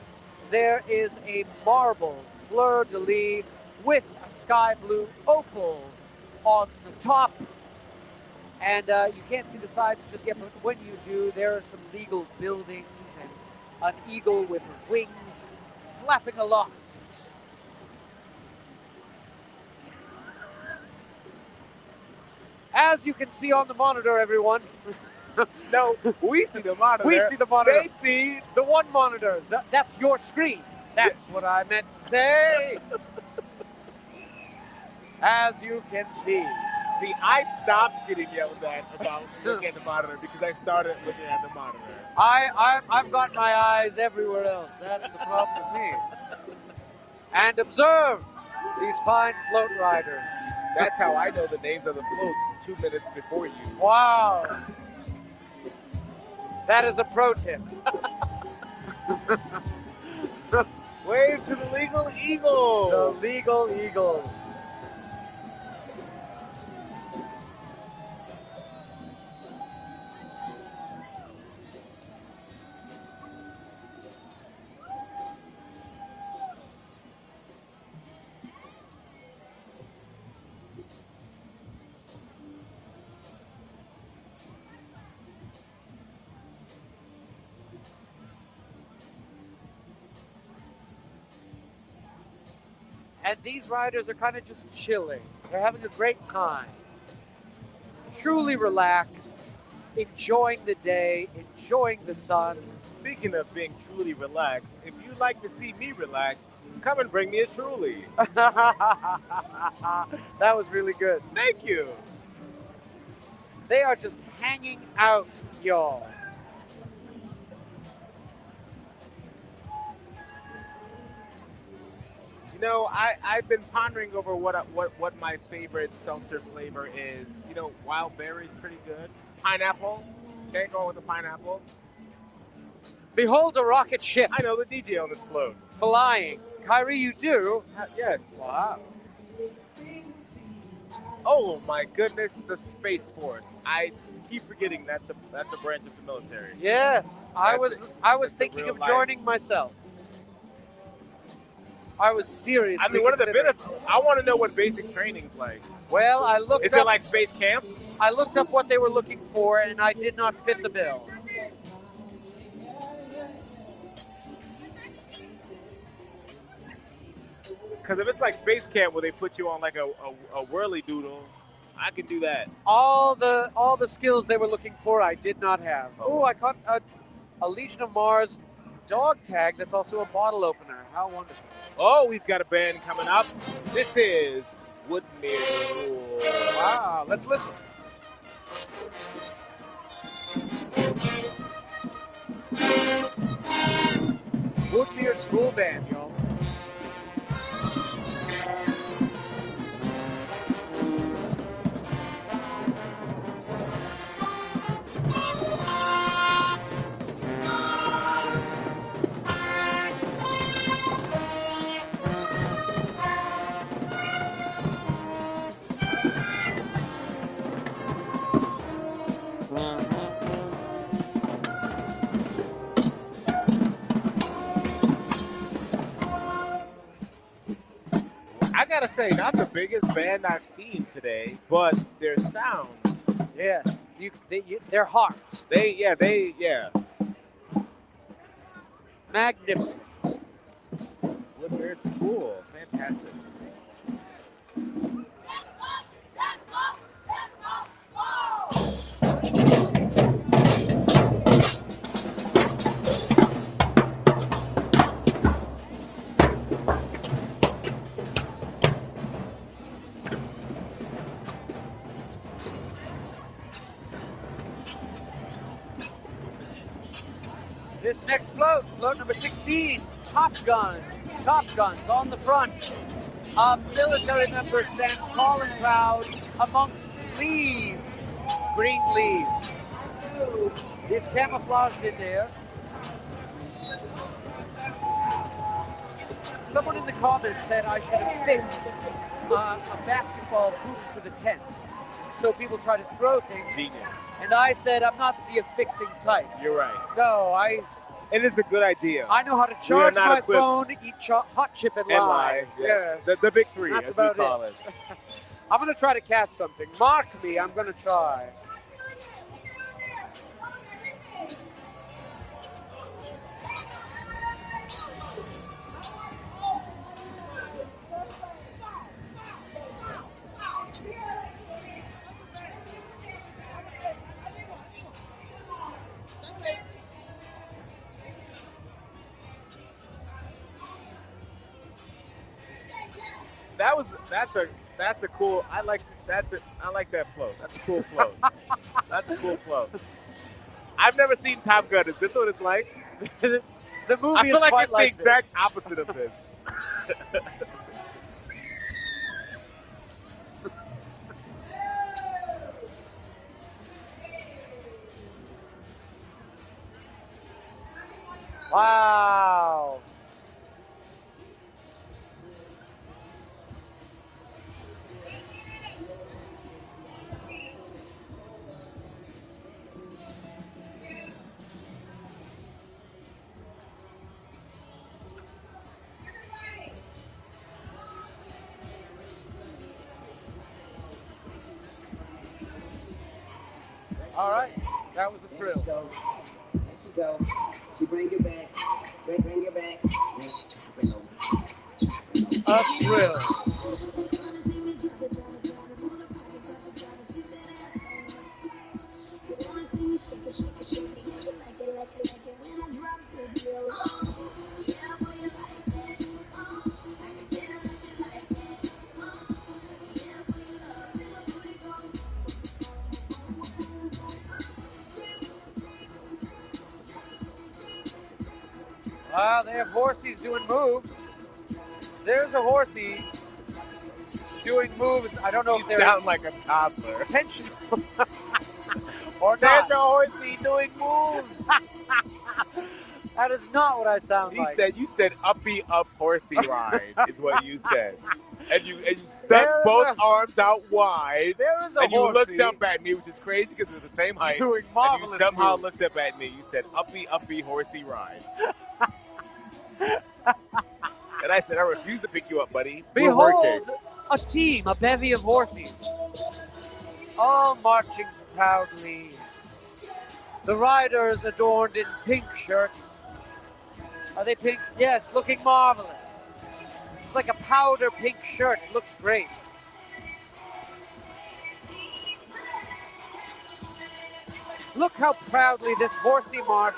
There is a marble fleur-de-lis with a sky blue opal on the top. And you can't see the sides just yet, but when you do, there are some legal buildings and an eagle with wings flapping aloft. As you can see on the monitor, everyone. No, we see the monitor. We see the monitor. They see the one monitor. That's your screen. That's what I meant to say. As you can see. See, I stopped getting yelled at about looking at the monitor because I started looking at the monitor. I've got my eyes everywhere else. That's the problem with me. And observe these fine float riders. That's how I know the names of the floats 2 minutes before you. Wow. That is a pro tip. Wave to the Legal Eagles. The Legal Eagles. And these riders are kind of just chilling. They're having a great time. Truly relaxed, enjoying the day, enjoying the sun. Speaking of being truly relaxed, if you'd like to see me relaxed, come and bring me a Truly. That was really good. Thank you. They are just hanging out, y'all. You know, I've been pondering over what my favorite seltzer flavor is. You know, wild berry's pretty good. Pineapple. Can't go with the pineapple. Behold a rocket ship. I know the DJ on this float. Flying. Kyrie, you do? Yes. Wow. Oh my goodness, the Space Force. I keep forgetting that's a branch of the military. Yes. I was thinking of joining myself. I was seriously I mean, what are the benefits? I want to know what basic training's like. Well, I looked Is up... it like space camp? I looked up what they were looking for, and I did not fit the bill. Because if it's like space camp where they put you on like a whirly doodle, I can do that. All the skills they were looking for, I did not have. Oh, I caught a Legion of Mars dog tag that's also a bottle opener. How wonderful. Oh, we've got a band coming up. This is Woodmere Rule. Wow, let's listen. Woodmere School Band, y'all. I gotta say, not the biggest band I've seen today, but their sound. Yes, they're hard. Yeah. Magnificent. Woodmere School, fantastic. This next float number 16, Top Guns on the front. A military member stands tall and proud amongst leaves, green leaves. He's camouflaged in there. Someone in the comments said I should affix a basketball hoop to the tent, so people try to throw things. Genius. And I said I'm not the affixing type. You're right. No, It is a good idea. I know how to charge my phone, eat hot chip, and lie. Yes. The big three, That's as we about call it. I'm going to try to catch something. Mark me. I'm going to try. That's a cool. I like that float. That's a cool float. That's a cool float. I've never seen Top Gun. Is this what it's like? The movie I feel is like quite it's like the exact this. opposite of this. Wow. All right, that was a thrill. There she go. She bring it back. Bring it back. A thrill. They have horsies doing moves. There's a horsey doing moves. I don't know if they're sound like a toddler. intentional or not. There's a horsey doing moves. That is not what I sound like. You said uppy up horsey ride is what you said. And you stuck both arms out wide. There is a and you horsey looked up at me, which is crazy because we're the same height. doing And marvelous you somehow moves. looked up at me. You said uppy horsey ride. And I said, I refuse to pick you up, buddy. We're working. Behold, a team, a bevy of horses, all marching proudly. The riders adorned in pink shirts. Are they pink? Yes, looking marvelous. It's like a powder pink shirt. It looks great. Look how proudly this horsey march.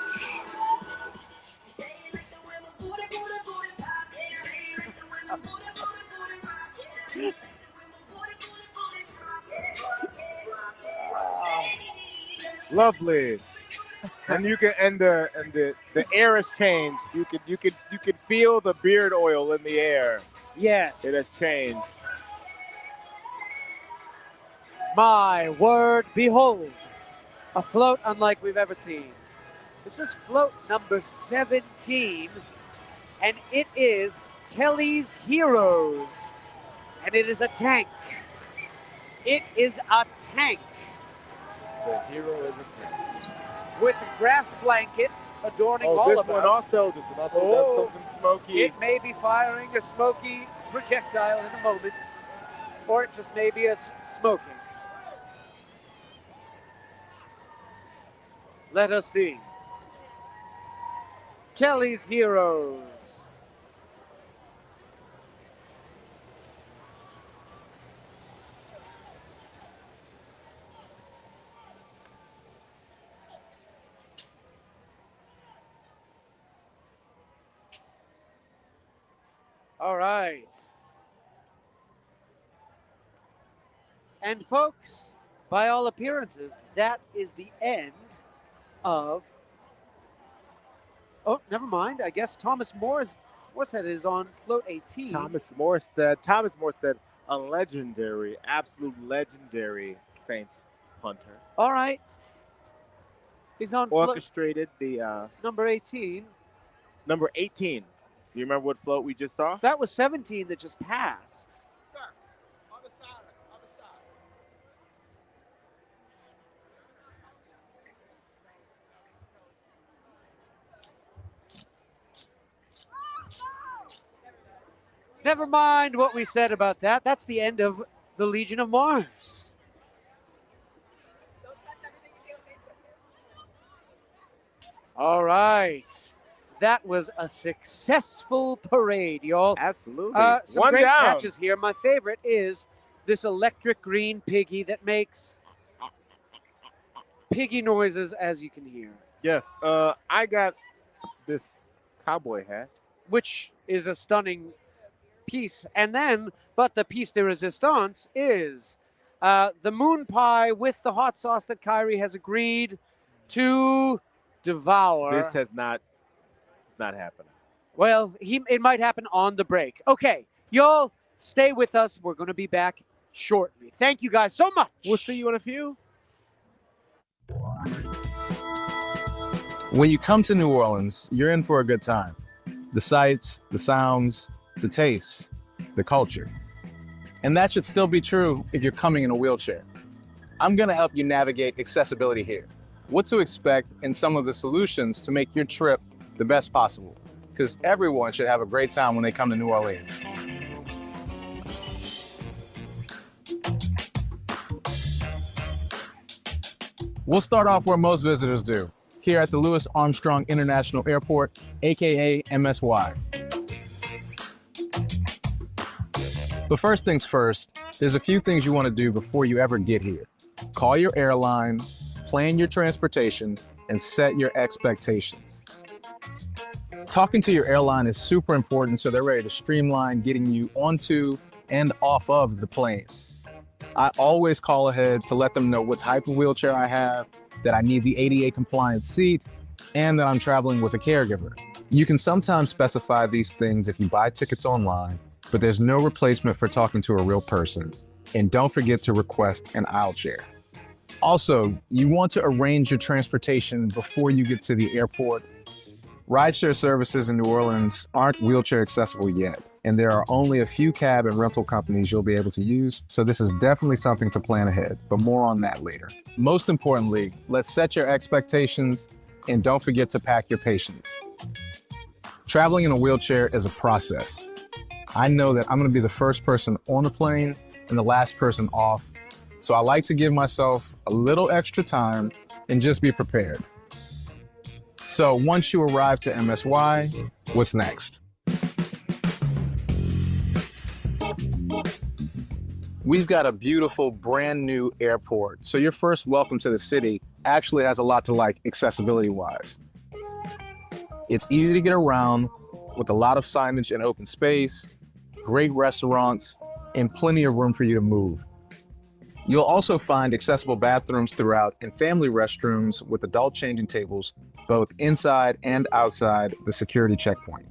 Lovely. And you can the air has changed. You could feel the beard oil in the air. Yes. It has changed. My word, behold, a float unlike we've ever seen. This is float number 17, and it is Kelly's Heroes, and it is a tank. It is a tank. The hero is a tank. With a grass blanket adorning all this of one it. also does something smoky. It may be firing a smoky projectile in a moment, or it just may be a smoking. Let us see. Kelly's Heroes. All right. And folks, by all appearances, that is the end of... Oh, never mind. I guess Thomas Morstead is on float 18. Thomas Morstead, a legendary, absolute legendary Saints punter. All right. He's on float Orchestrated the... number 18. Number 18. Do you remember what float we just saw? That was 17 that just passed. Never mind what we said about that. That's the end of the Legion of Mars. All right. That was a successful parade, y'all. Absolutely. Some One great down. catches here. My favorite is this electric green piggy that makes piggy noises, as you can hear. Yes. I got this cowboy hat. Which is a stunning piece. And then, but the piece de resistance is the moon pie with the hot sauce that Kyrie has agreed to devour. This has not happening. Well, it might happen on the break. Okay, y'all stay with us. We're going to be back shortly. Thank you guys so much. We'll see you in a few. When you come to New Orleans, you're in for a good time. The sights, the sounds, the tastes, the culture. And that should still be true if you're coming in a wheelchair. I'm going to help you navigate accessibility here, what to expect, and some of the solutions to make your trip the best possible, because everyone should have a great time when they come to New Orleans. We'll start off where most visitors do, here at the Louis Armstrong International Airport, aka MSY. But first things first, there's a few things you want to do before you ever get here. Call your airline, plan your transportation, and set your expectations. Talking to your airline is super important so they're ready to streamline getting you onto and off of the plane. I always call ahead to let them know what type of wheelchair I have, that I need the ADA compliant seat, and that I'm traveling with a caregiver. You can sometimes specify these things if you buy tickets online, but there's no replacement for talking to a real person. And don't forget to request an aisle chair. Also, you want to arrange your transportation before you get to the airport. Rideshare services in New Orleans aren't wheelchair accessible yet, and there are only a few cab and rental companies you'll be able to use, so this is definitely something to plan ahead, but more on that later. Most importantly, let's set your expectations and don't forget to pack your patience. Traveling in a wheelchair is a process. I know that I'm going to be the first person on the plane and the last person off, so I like to give myself a little extra time and just be prepared. So once you arrive to MSY, what's next? We've got a beautiful brand new airport, so your first welcome to the city actually has a lot to like accessibility-wise. It's easy to get around with a lot of signage and open space, great restaurants, and plenty of room for you to move. You'll also find accessible bathrooms throughout and family restrooms with adult changing tables both inside and outside the security checkpoint.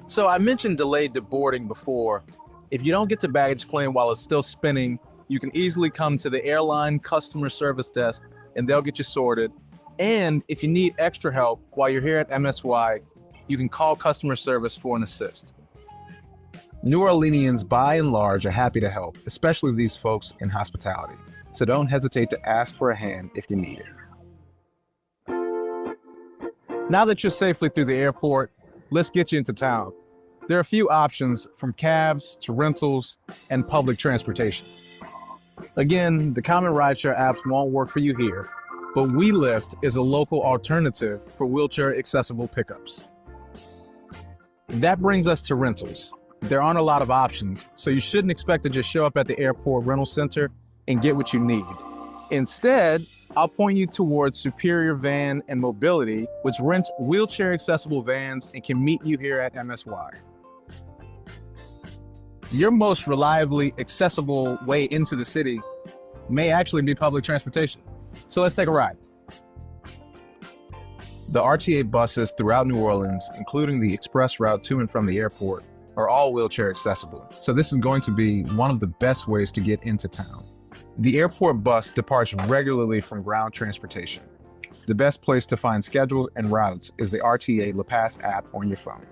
So I mentioned delayed deboarding before. If you don't get to baggage claim while it's still spinning, you can easily come to the airline customer service desk and they'll get you sorted. And if you need extra help while you're here at MSY, you can call customer service for an assist. New Orleanians, by and large, are happy to help, especially these folks in hospitality. So don't hesitate to ask for a hand if you need it. Now that you're safely through the airport, let's get you into town. There are a few options from cabs to rentals and public transportation. Again, the common rideshare apps won't work for you here, but WeLift is a local alternative for wheelchair accessible pickups. That brings us to rentals. There aren't a lot of options, so you shouldn't expect to just show up at the airport rental center and get what you need. Instead, I'll point you towards Superior Van and Mobility, which rents wheelchair accessible vans and can meet you here at MSY. Your most reliably accessible way into the city may actually be public transportation. So let's take a ride. The RTA buses throughout New Orleans, including the express route to and from the airport, are all wheelchair accessible. So this is going to be one of the best ways to get into town. The airport bus departs regularly from ground transportation. The best place to find schedules and routes is the RTA La Pass app on your phone.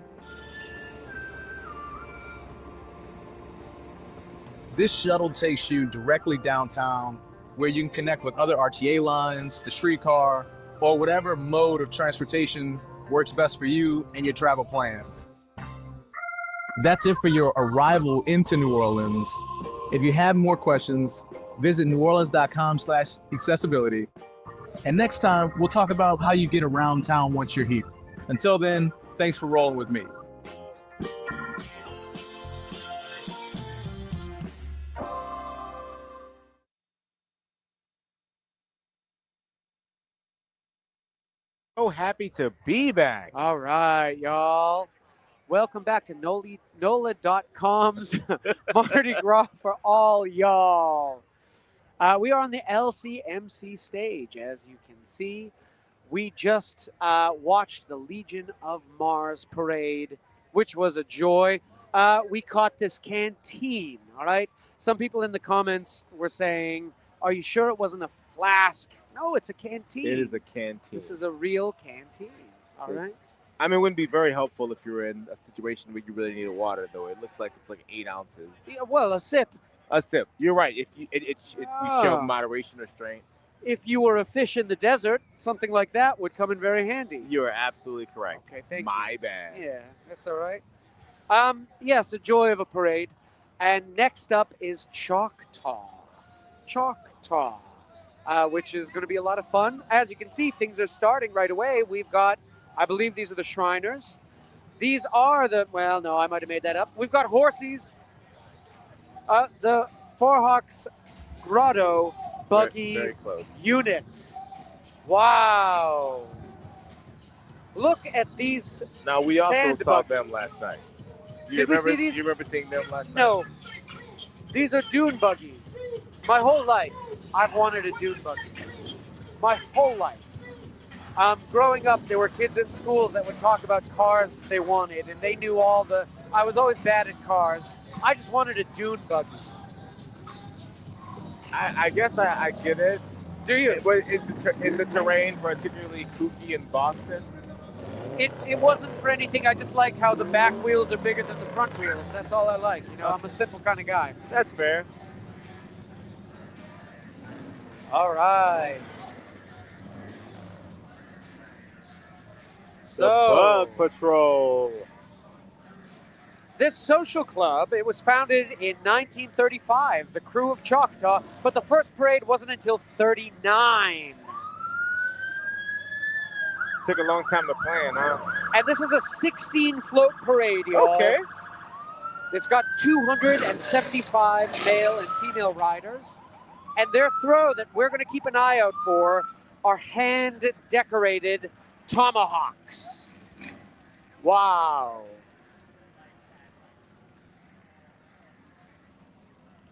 This shuttle takes you directly downtown where you can connect with other RTA lines, the streetcar, or whatever mode of transportation works best for you and your travel plans. That's it for your arrival into New Orleans. If you have more questions, visit neworleans.com/accessibility. And next time, we'll talk about how you get around town once you're here. Until then, thanks for rolling with me. So happy to be back. All right, y'all. Welcome back to NOLA.com's Mardi Gras for all y'all. We are on the LCMC stage. As you can see, we just watched the Legion of Mars parade, which was a joy. We caught this canteen, all right? Some people in the comments were saying, are you sure it wasn't a flask? No, it's a canteen. It is a canteen. This is a real canteen, all right? I mean, it wouldn't be very helpful if you were in a situation where you really needed water, though. It looks like it's like 8 ounces. Yeah, well, a sip. A sip. You're right. If you you show moderation restraint. If you were a fish in the desert, something like that would come in very handy. You are absolutely correct. Okay, thank you. My bad. Yeah, that's all right. Yes, a joy of a parade. And next up is Choctaw. Choctaw, which is going to be a lot of fun. As you can see, things are starting right away. We've got, I believe these are the Shriners. These are the, well, no, I might have made that up. We've got horsies. The Forhawks Grotto buggy very close. unit. Wow. Look at these Now, we also saw buggies. them last night. Did we see these? Do you remember seeing them last night? No. These are dune buggies. My whole life, I've wanted a dune buggy. My whole life. Growing up, there were kids in schools that would talk about cars that they wanted, and they knew all the... I was always bad at cars. I just wanted a dune buggy. I guess I get it. Do you? Is the terrain particularly kooky in Boston? It wasn't for anything. I just like how the back wheels are bigger than the front wheels. That's all I like. You know, I'm a simple kind of guy. That's fair. All right. The Bug Patrol. This social club, it was founded in 1935, the Krewe of Choctaw, but the first parade wasn't until 39. Took a long time to plan, huh? And this is a 16-float parade, y'all. Okay. It's got 275 male and female riders, and their throw that we're going to keep an eye out for are hand-decorated tomahawks. Wow.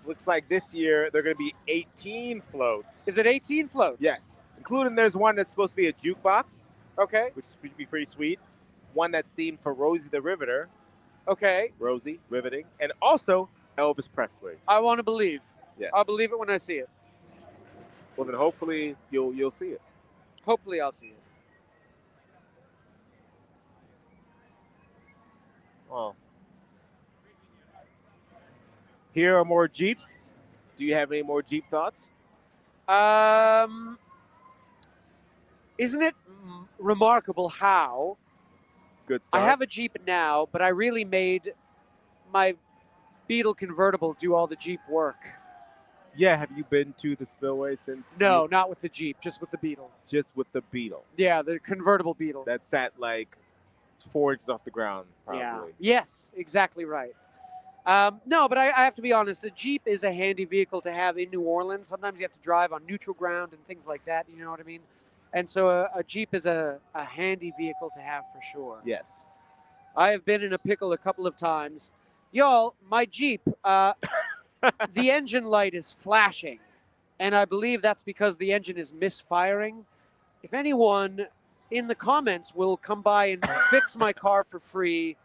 looks like this year they're going to be 18 floats. Is it 18 floats? Yes. Including there's one that's supposed to be a jukebox. Okay. Which would be pretty sweet. One that's themed for Rosie the Riveter. Okay. Rosie, riveting. And also Elvis Presley. I want to believe. Yes. I'll believe it when I see it. Well, then hopefully you'll see it. Hopefully I'll see it. Oh. Here are more Jeeps. Do you have any more Jeep thoughts? Isn't it remarkable how Good I start. have a Jeep now, but I really made my Beetle convertible do all the Jeep work. Yeah, have you been to the Spillway since? No, not with the Jeep, just with the Beetle. Just with the Beetle. Yeah, the convertible Beetle. That's that, like, forged off the ground, probably. Yeah. Yes, exactly right. No, but I have to be honest. A Jeep is a handy vehicle to have in New Orleans. Sometimes you have to drive on neutral ground and things like that. You know what I mean? And so a Jeep is a handy vehicle to have for sure. Yes. I have been in a pickle a couple of times. Y'all, my Jeep, the engine light is flashing. And I believe that's because the engine is misfiring. If anyone in the comments will come by and fix my car for free,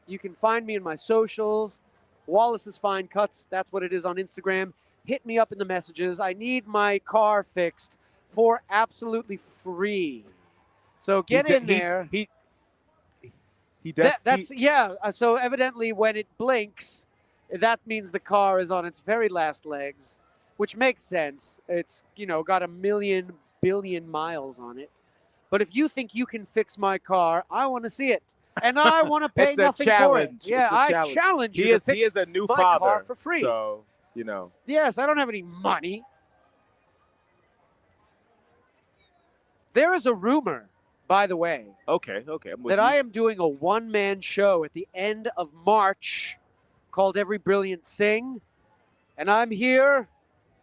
you can find me in my socials. Wallace's Fine Cuts, that's what it is on Instagram. Hit me up in the messages. I need my car fixed for absolutely free. So get in there. He does. So evidently when it blinks, that means the car is on its very last legs, which makes sense. It's, got 1 billion miles on it. But if you think you can fix my car, I want to see it. And I want to pay nothing for it. Yeah, I challenge you to fix he is a new my father car for free. So, Yes, I don't have any money. There is a rumor, by the way, Okay, I'm with that you. I am doing a one-man show at the end of March called Every Brilliant Thing, and I'm here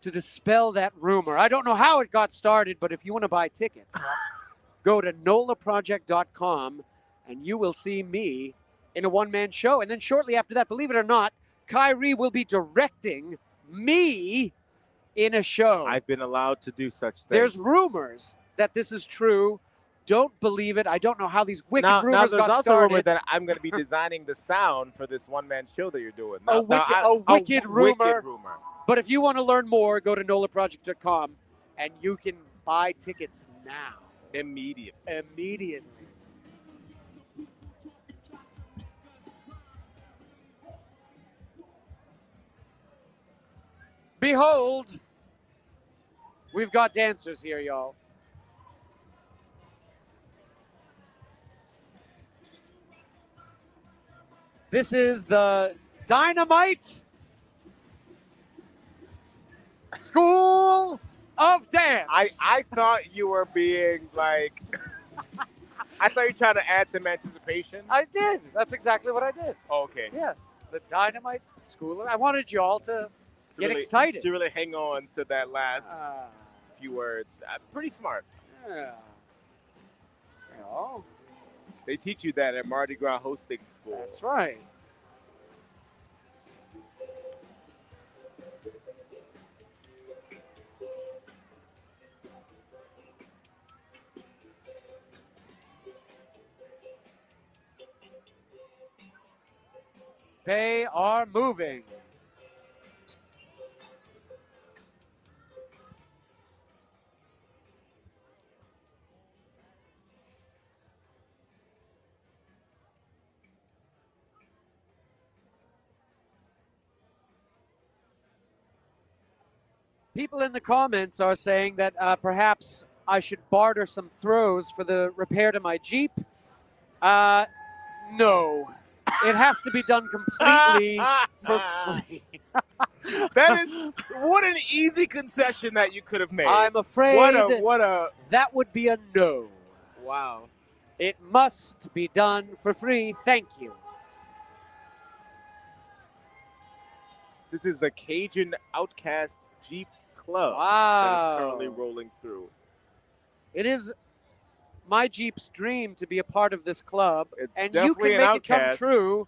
to dispel that rumor. I don't know how it got started, but if you want to buy tickets, go to nolaproject.com and you will see me in a one-man show. And then shortly after that, believe it or not, Kyrie will be directing me in a show. I've been allowed to do such things. There's rumors that this is true. Don't believe it. I don't know how these wicked now rumors there's got also started. a rumor that I'm going to be designing the sound for this one-man show that you're doing. A wicked rumor. Wicked rumor. But if you want to learn more, go to nolaproject.com and you can buy tickets now. Immediate. Behold, we've got dancers here, y'all. This is the Dynamite School of Dance. I thought you were being like, I thought you were trying to add some anticipation. I did. That's exactly what I did. Okay. Yeah, the Dynamite School. I wanted y'all to get excited. To really hang on to that last few words. Pretty smart. Yeah. Oh. They teach you that at Mardi Gras hosting school. That's right. They are moving. People in the comments are saying that perhaps I should barter some throws for the repair to my Jeep. No. It has to be done completely for free. What an easy concession that you could have made. I'm afraid what a that would be a no. Wow. It must be done for free. Thank you. This is the Cajun Outcast Jeep Club Wow. that is currently rolling through. It is my Jeep's dream to be a part of this club, and you definitely can an make it come outcast. true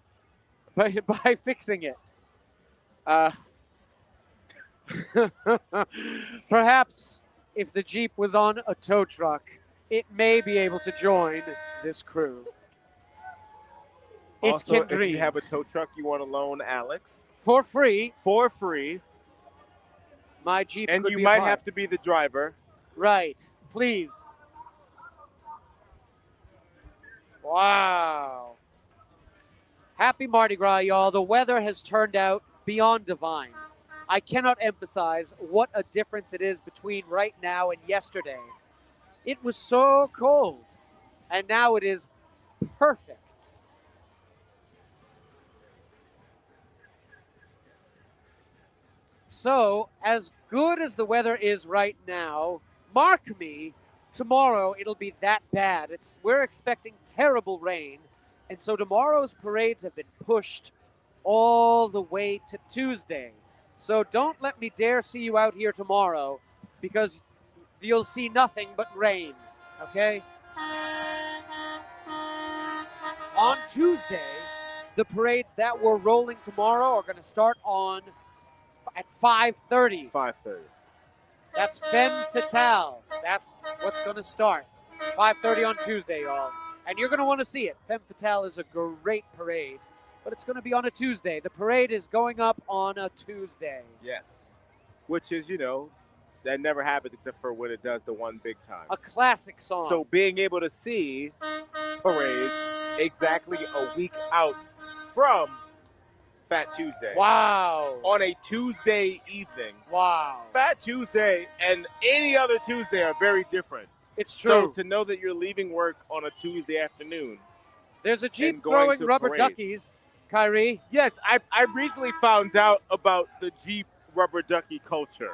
by fixing it. Perhaps if the Jeep was on a tow truck, it may be able to join this crew. It Also, can dream. if you have a tow truck you want to loan Alex. For free. For free. My Jeep And could you be might apart. have to be the driver. Right. Please. Wow. Happy Mardi Gras, y'all. The weather has turned out beyond divine. I cannot emphasize what a difference it is between right now and yesterday. It was so cold, and now it is perfect. So, as good as the weather is right now, mark me, tomorrow it'll be that bad. We're expecting terrible rain, and so tomorrow's parades have been pushed all the way to Tuesday. So don't let me dare see you out here tomorrow, because you'll see nothing but rain, okay? On Tuesday, the parades that were rolling tomorrow are going to start at 5:30. 5:30. That's Femme Fatale. That's what's going to start. 5:30 on Tuesday, y'all. And you're going to want to see it. Femme Fatale is a great parade, but it's going to be on a Tuesday. The parade is going up on a Tuesday. Yes. Which is, that never happens except for when it does the one big time. A classic song. So being able to see parades exactly a week out from Fat Tuesday. Wow. On a Tuesday evening. Wow. Fat Tuesday and any other Tuesday are very different. It's true. So to know that you're leaving work on a Tuesday afternoon. There's a Jeep and going throwing to rubber parades. duckies, Kyrie. Yes, I recently found out about the Jeep rubber ducky culture.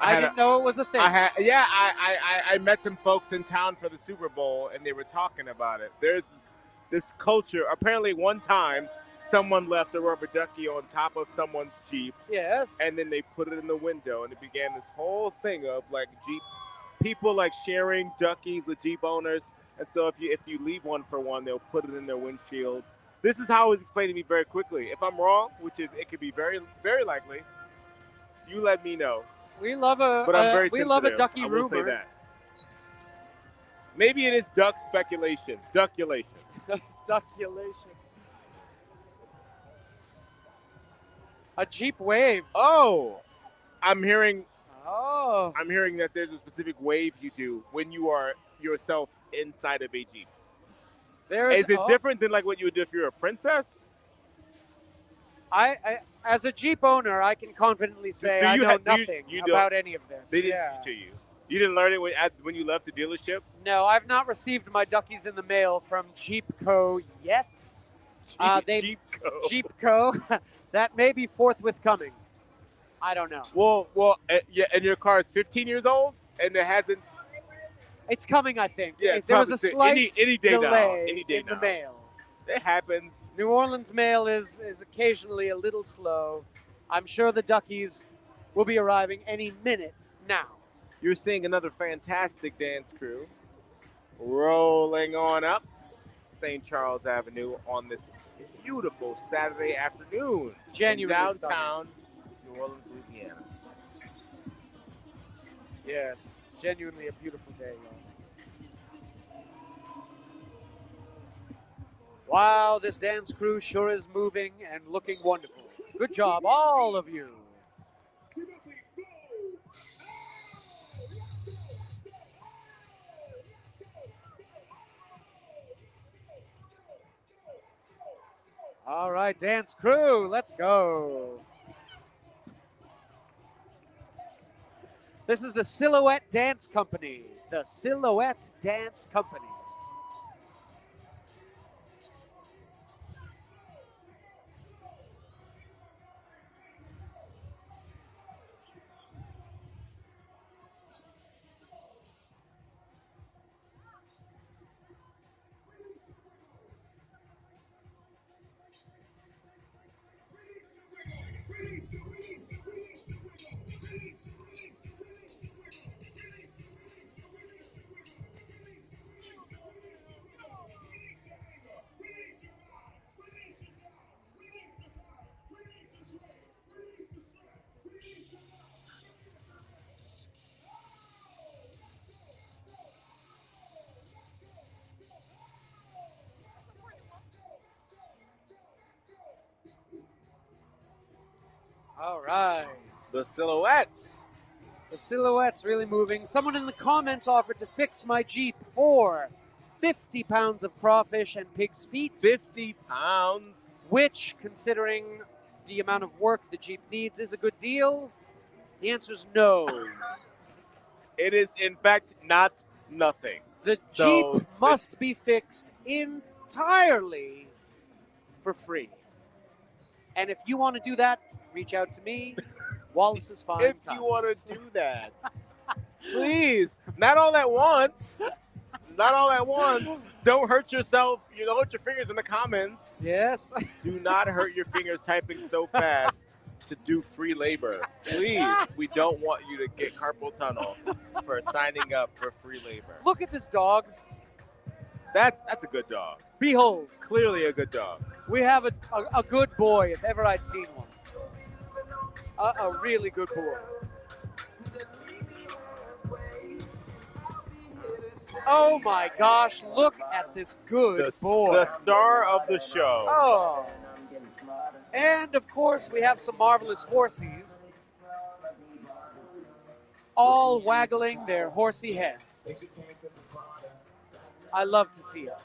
I didn't know it was a thing. I met some folks in town for the Super Bowl, and they were talking about it. There's this culture. Apparently, one time, someone left a rubber ducky on top of someone's Jeep. Yes. And then they put it in the window, and it began this whole thing of Jeep people sharing duckies with Jeep owners. And so if you leave one for one, they'll put it in their windshield. This is how it was explained to me very quickly. If I'm wrong, which is it could be very, very likely, you let me know. We love a But I'm very we love a sensitive. ducky I will rumor. say that. Maybe it is duck speculation. Duckulation. Duckulation. A Jeep wave. Oh, I'm hearing that there's a specific wave you do when you are yourself inside of a Jeep. Is it different than what you would do if you're a princess? I as a Jeep owner, I can confidently say I know nothing about any of this. They didn't teach you. You didn't learn it when you left the dealership? No, I've not received my duckies in the mail from Jeep Co. yet. Jeep Co. That may be forthwith coming. I don't know. Well, yeah, and your car is 15 years old, and it hasn't. It's coming, I think. Yeah, there was a slight any day delay now. Any day in now. the mail. It happens. New Orleans mail is occasionally a little slow. I'm sure the duckies will be arriving any minute now. You're seeing another fantastic dance crew rolling on up St. Charles Avenue on this beautiful Saturday afternoon in downtown New Orleans, Louisiana. Yes, genuinely a beautiful day, y'all. Wow, this dance crew sure is moving and looking wonderful. Good job, all of you. All right, dance crew, let's go. This is the Silhouette Dance Company. The Silhouette Dance Company. All right. The silhouettes. The silhouette's really moving. Someone in the comments offered to fix my Jeep for 50 pounds of crawfish and pig's feet. 50 pounds. Which, considering the amount of work the Jeep needs, is a good deal. The answer is no. It is, in fact, not nothing. The Jeep must be fixed entirely for free. And if you want to do that, reach out to me. Wallace's Fine If Cuts. you want to do that, please, not all at once. Not all at once. Don't hurt yourself. You don't hurt your fingers in the comments. Yes. Do not hurt your fingers typing so fast to do free labor. Please, we don't want you to get carpal tunnel for signing up for free labor. Look at this dog. That's a good dog. Behold. Clearly a good dog. We have a good boy, if ever I'd seen one. A really good boy. Oh my gosh, look at this good boy. The star of the show. Oh. And of course, we have some marvelous horsies, all waggling their horsey heads. I love to see it.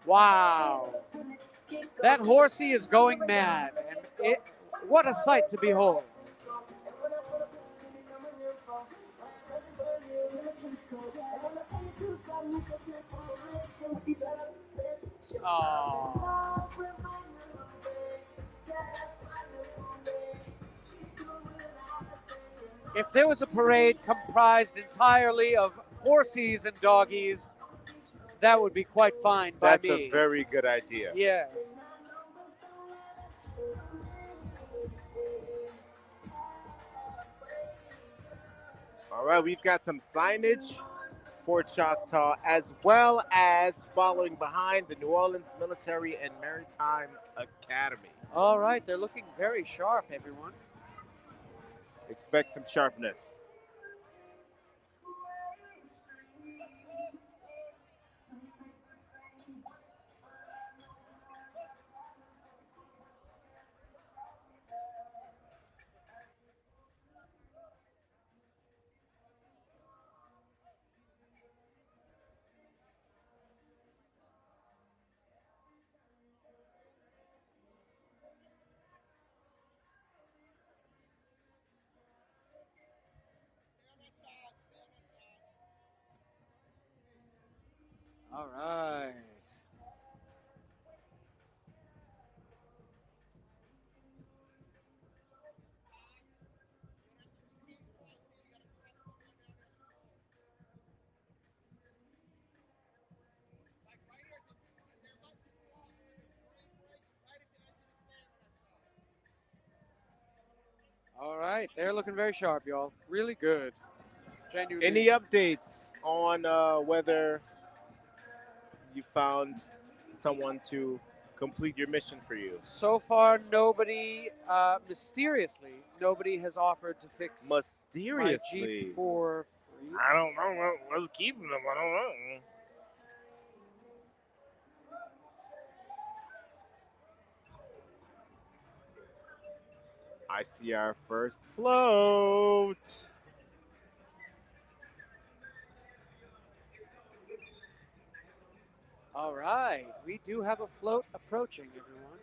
Wow. That horsey is going mad, and what a sight to behold. Oh. If there was a parade comprised entirely of horsies and doggies, that would be quite fine by me. That's a very good idea. Yeah. All right, we've got some signage for Choctaw, as well as following behind the New Orleans Military and Maritime Academy. All right, they're looking very sharp, everyone. Expect some sharpness. All right. All right, they're looking very sharp, y'all. Really good. Genuinely. Any updates on whether you found someone to complete your mission for you? So far, nobody, mysteriously, nobody has offered to fix my Jeep for free. I don't know what's keeping them. I don't know. I see our first float. All right, we do have a float approaching, everyone.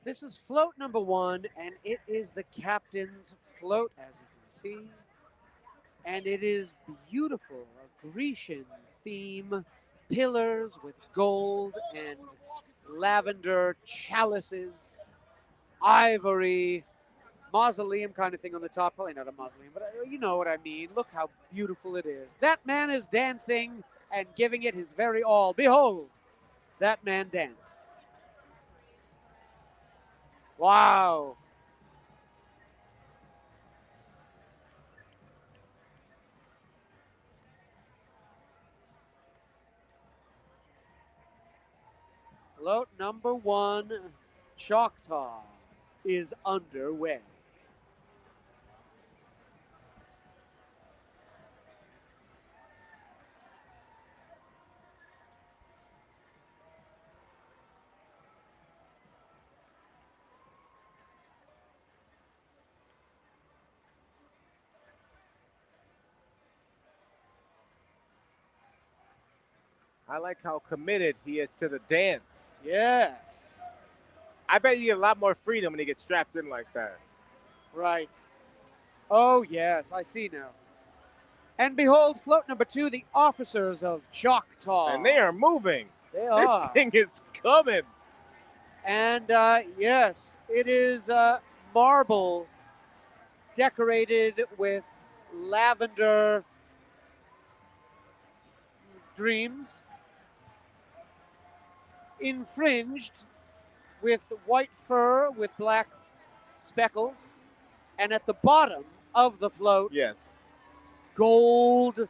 This is float number 1, and it is the captain's float, as you can see. And it is beautiful, a Grecian theme, pillars with gold and lavender chalices, ivory, mausoleum kind of thing on the top. Probably not a mausoleum, but you know what I mean. Look how beautiful it is. That man is dancing and giving it his very all. Behold, that man dance. Wow. Float number 1, Choctaw, is underway. I like how committed he is to the dance. Yes. I bet you get a lot more freedom when you get strapped in like that. Right. Oh, yes, I see now. And behold, float number 2, the officers of Choctaw. And they are moving. They This are. thing is coming. And yes, it is marble decorated with lavender dreams, infringed with white fur with black speckles, and at the bottom of the float, yes, gold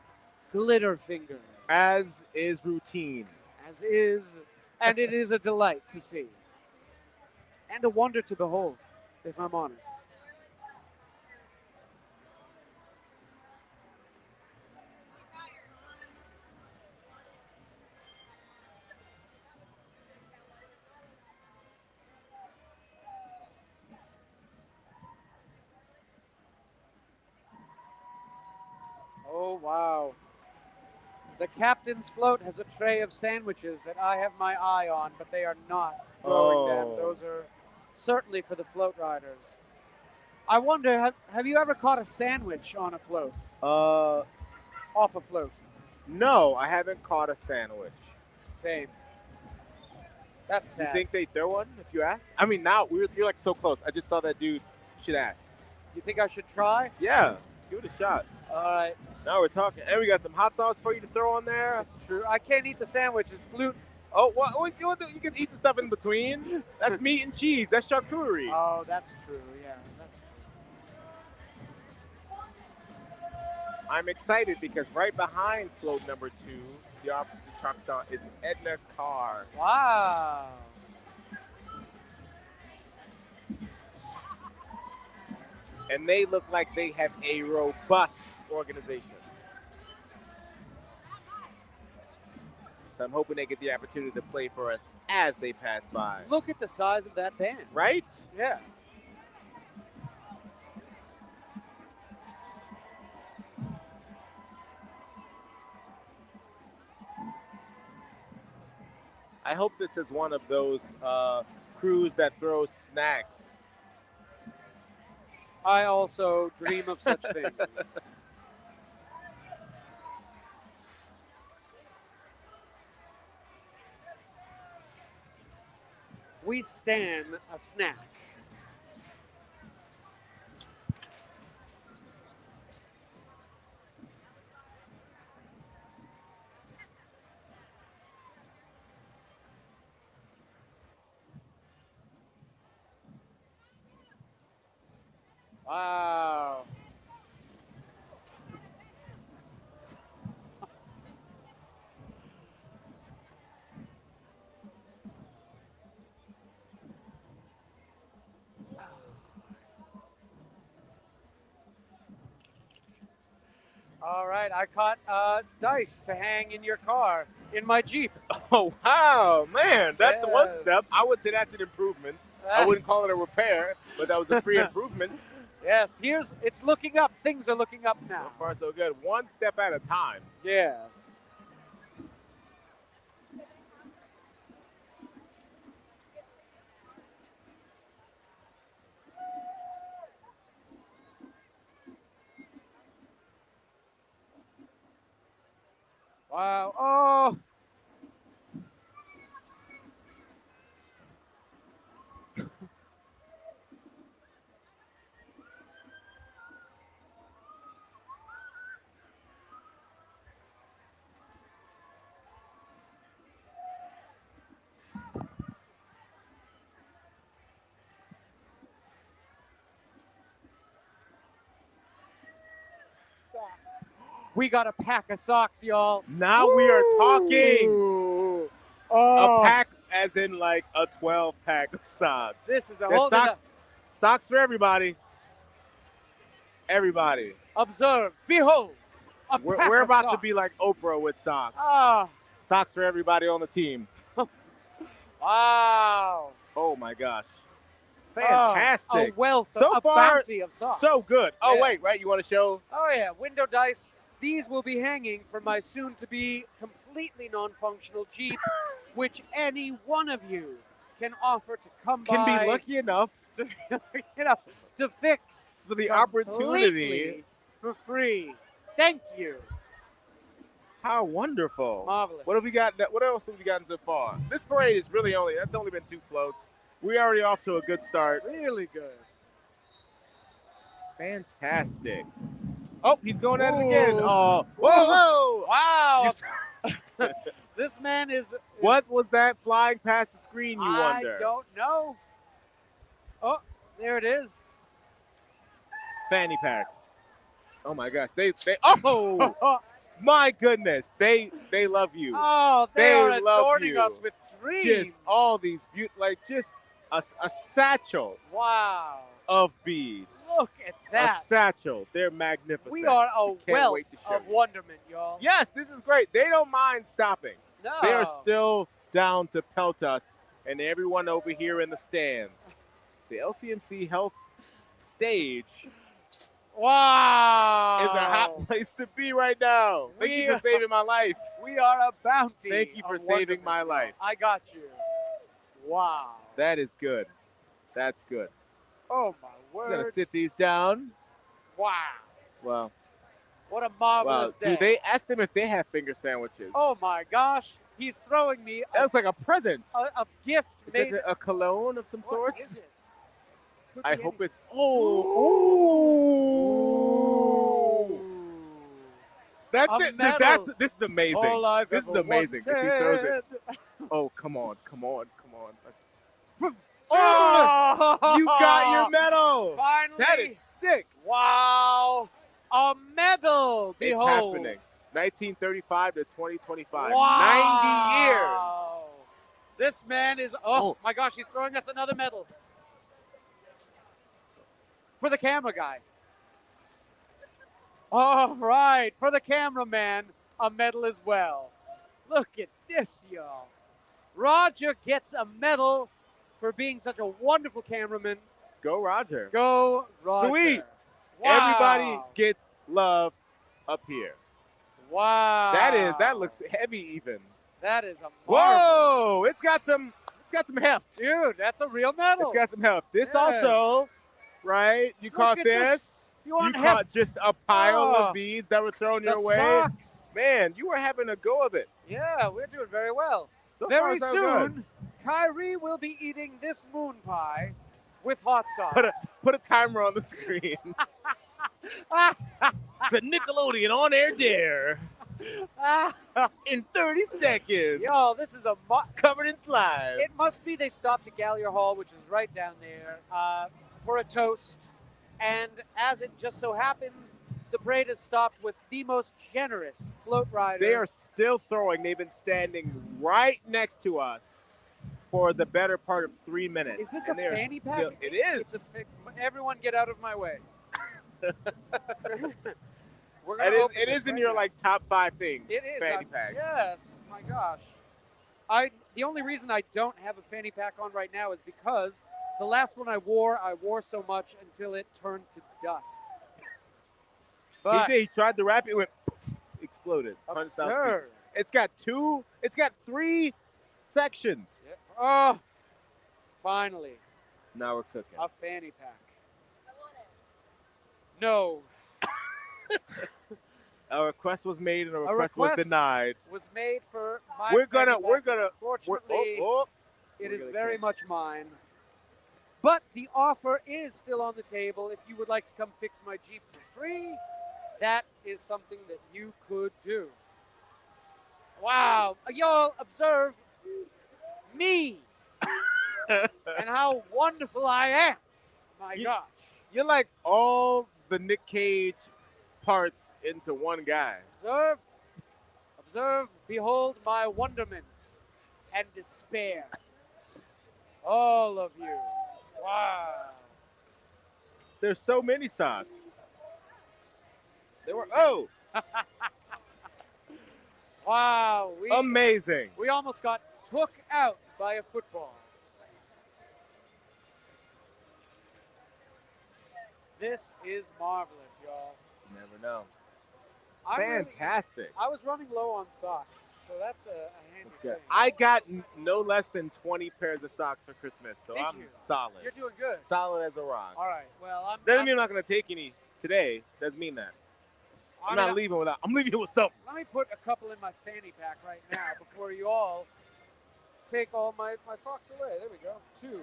glitter fingers. As is routine. As is, and it is a delight to see. And a wonder to behold, if I'm honest. Oh, wow. The captain's float has a tray of sandwiches that I have my eye on, but they are not throwing them. Those are certainly for the float riders. I wonder, have you ever caught a sandwich on a float? Off a float? No, I haven't caught a sandwich. Same. That's sad. You think they throw one if you ask? I mean, now you're like so close. I just saw that dude. You should ask. You think I should try? Yeah, give it a shot. All right. Now we're talking. And we got some hot sauce for you to throw on there. That's true. I can't eat the sandwich. It's gluten. Oh, what you can eat the stuff in between. That's meat and cheese. That's charcuterie. Oh, that's true. Yeah, that's true. I'm excited because right behind float number 2, the officer of Choctaw, is Edna Carr. Wow. And they look like they have a robust organization. So I'm hoping they get the opportunity to play for us as they pass by. Look at the size of that band. Right? Yeah. I hope this is one of those crews that throws snacks. I also dream of such things. We stand a snack. Wow. All right, I caught dice to hang in your car in my Jeep. Oh, wow, man, that's one Yes. step. I would say that's an improvement. I wouldn't call it a repair, but that was a free improvement. Yes, it's looking up. Things are looking up now. So far, so good. One step at a time. Yes. Wow. Oh. We got a pack of socks, y'all. Now we are talking. Ooh. A Oh. pack as in like a 12-pack of socks. This is a There's whole socks for everybody. Everybody. Observe, behold. We're about to be like Oprah with socks. Ah. Socks for everybody on the team. Wow. Oh my gosh. Fantastic. A wealth, so a far, bounty of socks. so good. Oh, Yeah. wait, you want to show? Oh, yeah, window dice. These will be hanging for my soon-to-be complete completely non-functional Jeep, which any one of you can offer to come Can by. be lucky enough to, to fix for the completely opportunity for free. Thank you. How wonderful. Marvelous. What have we got? What else have we gotten so far? This parade is really that's only been 2 floats. We're already off to a good start. Really good. Fantastic. Oh, he's going at it again. Oh, whoa. Wow. This man is. What was that flying past the screen, you I wonder? don't know. Oh, there it is. Fanny pack. Oh my gosh. They oh my goodness. They love you. Oh, they are love adorning you. us with dreams. Just all these just a satchel Wow. of beads. Look at that. A satchel. They're magnificent. We are a Can't wealth wait to show of you. wonderment, y'all. Yes, this is great. They don't mind stopping. No. They are still down to pelt us and everyone over here in the stands. The LCMC Health stage Wow. is a hot place to be right now. Thank you for saving my life. We are a bounty. Thank you for of saving wonderment. my life. I got you. Wow. That is good. That's good. Oh, my Just word. gonna sit these down. Wow. Well, What a wow. marvelous day. Do they ask them if they have finger sandwiches? Oh, my gosh. He's throwing me That looks like a present. a gift Is made. it a cologne of some What sort? is it? Could I be hope anything. it's. Oh. That's A it. medal. This is amazing. All I've This is ever amazing. If he throws it. wanted. Oh, come on. Let's. Oh! You got your medal. Finally. That is sick. Wow. A medal. Behold. It's happening. 1935 to 2025. Wow. 90 years. This man is, oh my gosh, he's throwing us another medal. For the camera guy. All right, for the cameraman, a medal as well. Look at this, y'all. Roger gets a medal for being such a wonderful cameraman. Go, Roger. Go, Roger. Sweet. Wow. Everybody gets love up here. Wow. That looks heavy even. That is a Whoa! It's got some heft. Dude, that's a real medal. It's got some heft. This Yeah. also, right? You Look caught at this. You want caught heft. just a pile Oh. of beads that were thrown The your way. socks. Man, you were having a go of it. Yeah, we're doing very well. So Very far, so soon, good. Kyrie will be eating this moon pie with hot sauce. Put a timer on the screen. The Nickelodeon on air dare. In 30 seconds. Yo, this is a covered in slime. It must be they stopped at Gallier Hall, which is right down there, for a toast. And as it just so happens, the parade has stopped with the most generous float riders. They are still throwing. They've been standing right next to us for the better part of 3 minutes. Is this a And they are fanny pack? still- It is. Everyone get out of my way. We're gonna It is, open it this is in right your now. like top 5 things. It is. Fanny packs. Yes. My gosh. The only reason I don't have a fanny pack on right now is because the last one I wore so much until it turned to dust. But He tried to wrap it, went exploded. 100,000 absurd. pieces. It's got 3 sections. Oh, finally, Now we're cooking. a fanny pack. No. A request was made and a A request was denied. Was made for my We're gonna. fanny pack. Fortunately, We're it is gonna very catch much mine. But the offer is still on the table. If you would like to come fix my Jeep for free, that is something that you could do. Wow. Y'all observe me and how wonderful I am. My gosh. You're like all the Nick Cage parts into one guy. Observe, behold my wonderment and despair. All of you. Wow. There's so many socks. There were Wow. Amazing. We almost got took out by a football. This is marvelous, y'all. You never know. Fantastic. I was running low on socks, so that's a handy That's good. thing. I got no less than 20 pairs of socks for Christmas, so Did I'm you? solid. You're doing good. Solid as a rock. All right. Well, Doesn't mean I'm not going to take any today. Doesn't mean that. I'm not leaving without. I'm leaving with something. Let me put a couple in my fanny pack right now before you all take all my socks away. There we go. 2.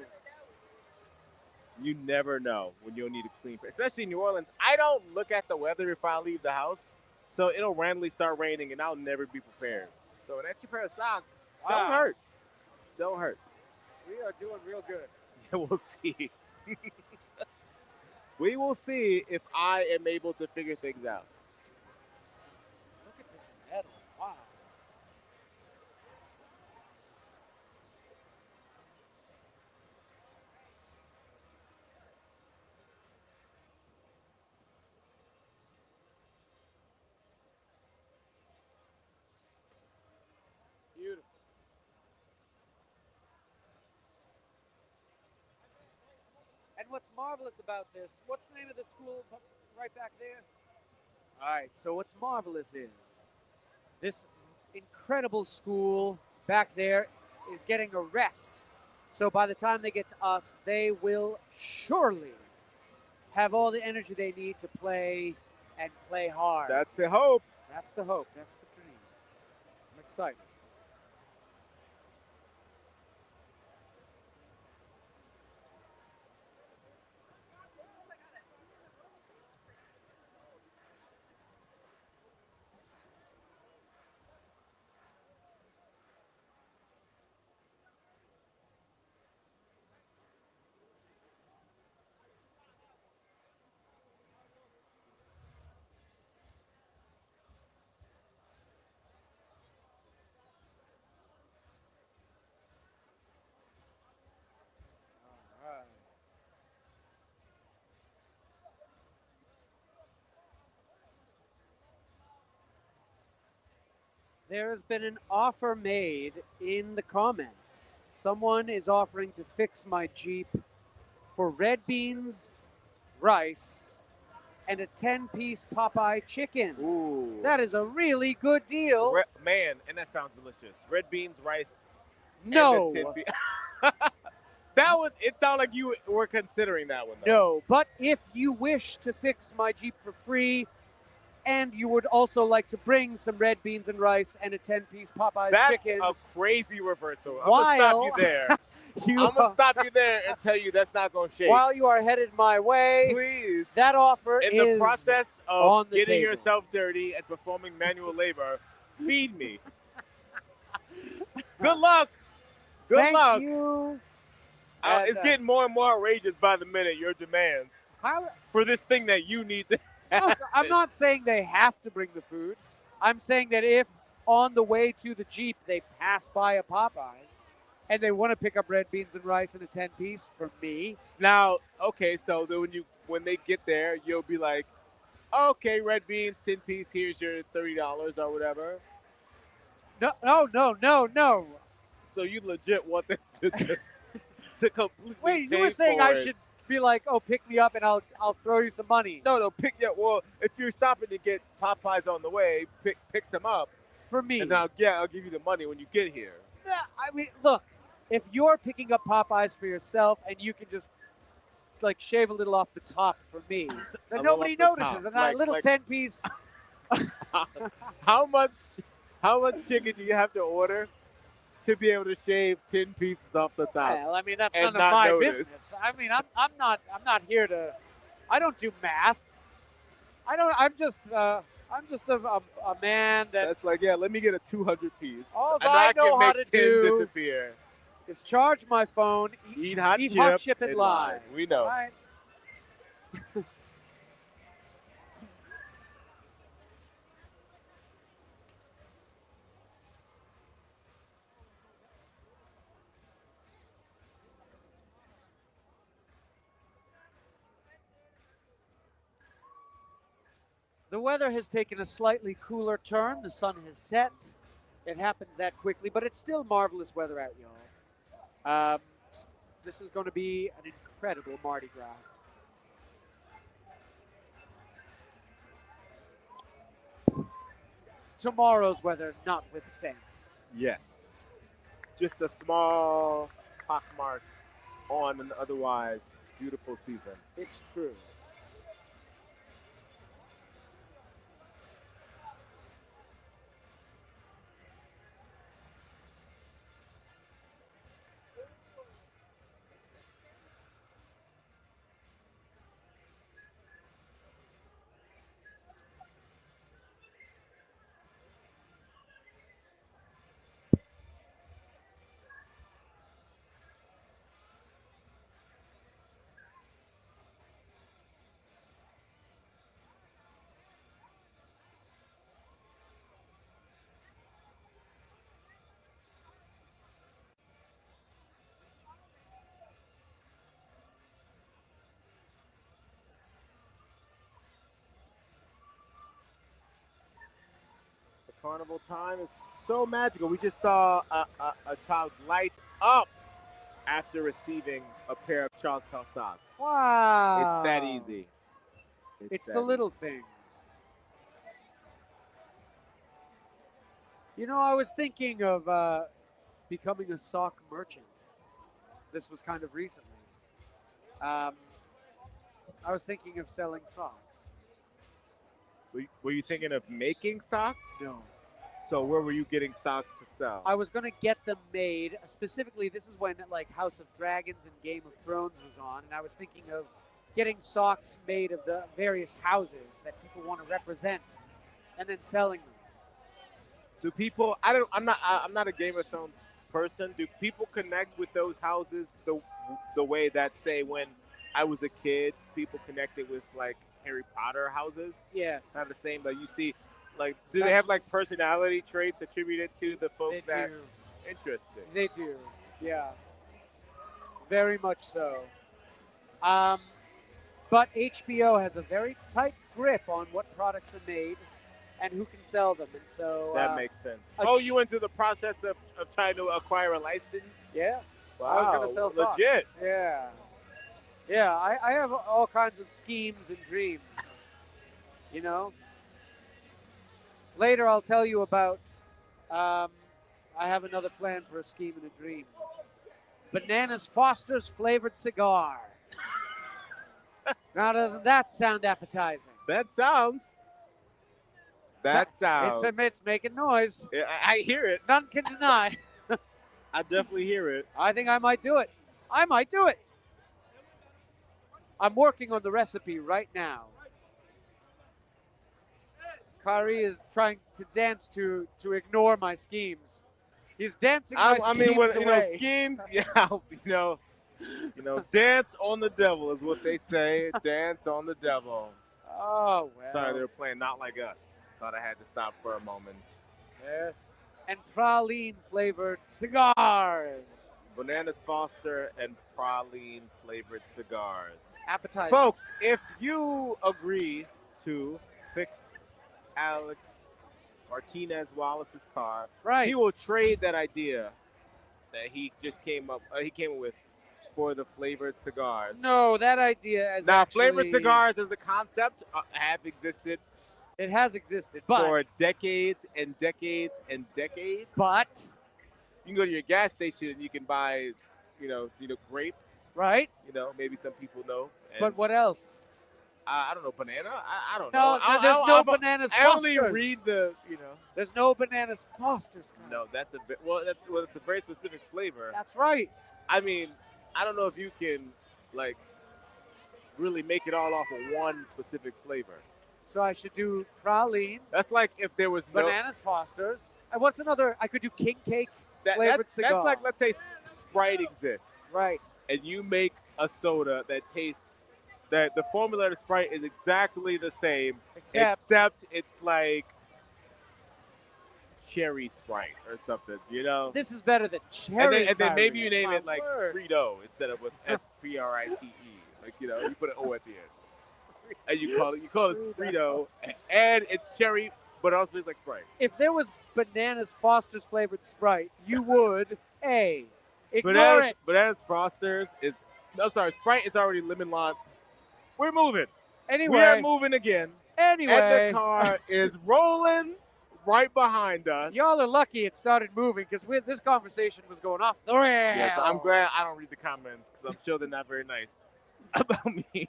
You never know when you'll need a clean pair, especially in New Orleans. I don't look at the weather if I leave the house, so it'll randomly start raining, and I'll never be prepared. So an extra pair of socks don't hurt. Don't hurt. We are doing real good. Yeah, we'll see. We will see if I am able to figure things out. Look at this medal. Wow. Beautiful. And what's marvelous about this, what's the name of the school right back there? All right, so what's marvelous is this incredible school back there is getting a rest. So by the time they get to us, they will surely have all the energy they need to play and play hard. That's the hope. That's the hope. That's the dream. I'm excited. There has been an offer made in the comments. Someone is offering to fix my Jeep for red beans, rice, and a 10-piece Popeye chicken. Ooh. That is a really good deal. Man, and that sounds delicious. Red beans, rice. No. And a 10 that was. It sounded like you were considering that one, though. No, but if you wish to fix my Jeep for free, and you would also like to bring some red beans and rice and a 10-piece Popeyes chicken. That's a crazy reversal. I'm going to stop you there. I'm going to stop you there and tell you that's not going to shake. While you are headed my way, please, that offer in is the process on of the getting table. yourself dirty and performing manual labor, feed me. Good luck. Good luck. Thank you. It's getting more and more outrageous by the minute, your demands for this thing that you need to have. Look, I'm not saying they have to bring the food. I'm saying that if on the way to the Jeep they pass by a Popeyes and they want to pick up red beans and rice and a 10-piece for me. Now, okay, so then when they get there, you'll be like, okay, red beans, 10-piece, here's your $30 or whatever. No. So you legit want them to completely Wait, you pay were saying for I it. should be like, oh, pick me up and I'll throw you some money. No, pick you up. Well, if you're stopping to get Popeyes on the way, pick some up. For me. And I'll give you the money when you get here. Yeah, I mean, look, if you're picking up Popeyes for yourself and you can just like shave a little off the top for me, then nobody notices. And a little 10-piece. How much chicken do you have to order to be able to shave 10 pieces off the top? Well, I mean, that's and none of not my notice? business. I mean, I'm not here to. I don't do math. I'm just a man that's like, yeah, let me get a 200 piece. All and I know can how make to 10 do disappear. is charge my phone, Eat hot chip, and lie. We know. All right? The weather has taken a slightly cooler turn. The sun has set. It happens that quickly, but it's still marvelous weather out, y'all. This is going to be an incredible Mardi Gras. tomorrow's weather notwithstanding. Yes. Just a small pockmark on an otherwise beautiful season. It's true. Carnival time is so magical. We just saw a child light up after receiving a pair of Choctaw socks. Wow. It's that easy. It's the little things. You know, I was thinking of becoming a sock merchant. This was kind of recently. I was thinking of selling socks. Were you thinking of making socks? No. So where were you getting socks to sell? I was going to get them made. Specifically, this is when like House of Dragons and Game of Thrones was on, and I was thinking of getting socks made of the various houses that people want to represent, and then selling them. Do people? I'm not a Game of Thrones person. Do people connect with those houses the way that, say, when I was a kid, people connected with like Harry Potter houses? Yes. Not the same, but you see, like, do they have like personality traits attributed to the folks that? Interesting. They do. Yeah. Very much so. But HBO has a very tight grip on what products are made and who can sell them, and so that makes sense. Oh, you went through the process of trying to acquire a license? Yeah. Wow. I was going to sell socks. Legit. Yeah. Yeah, I have all kinds of schemes and dreams, you know. Later I'll tell you about, I have another plan for a scheme and a dream. Bananas Foster's flavored cigar. Now doesn't that sound appetizing? That sounds. It's making noise. Yeah, I hear it. None can deny. I definitely hear it. I think I might do it. I'm working on the recipe right now. Kari is trying to dance to ignore my schemes. He's dancing my schemes away. Schemes, dance on the devil is what they say. Dance on the devil. Oh, well. Sorry, they were playing Not Like Us. Thought I had to stop for a moment. Yes. And praline flavored cigars. Bananas Foster and praline flavored cigars. Appetizing. Folks, if you agree to fix Alex Martinez Wallace's car, he will trade that idea that he just came up with for the flavored cigars. No, that idea as flavored cigars as a concept have existed. It has existed, but for decades and decades and decades. But you can go to your gas station and you can buy, grape. Right. Maybe some people know. But what else? I don't know, banana. I don't know. No, there's no bananas. I only read the. There's no bananas Foster's. No, that's a bit. Well, it's a very specific flavor. That's right. I mean, I don't know if you can really make it all off of one specific flavor. So I should do praline. That's like if there was bananas Foster's. And what's another? I could do king cake flavored cigar. That's like, let's say Sprite exists. Right. And you make a soda that tastes, that the formula of Sprite is exactly the same, except it's like cherry Sprite or something, This is better than cherry. And then maybe you name it like Sprito instead of with Sprite. Like, you put an O at the end. And you call it Sprito, and it's cherry, but also tastes like Sprite. If there was bananas Foster's flavored Sprite, you would ignore it. Bananas Foster's is Sprite is already lemon lime. We're moving. Anyway, we are moving again. Anyway, and the car is rolling right behind us. Y'all are lucky it started moving because this conversation was going off the rails. Yes, I'm glad I don't read the comments because I'm sure they're not very nice about me.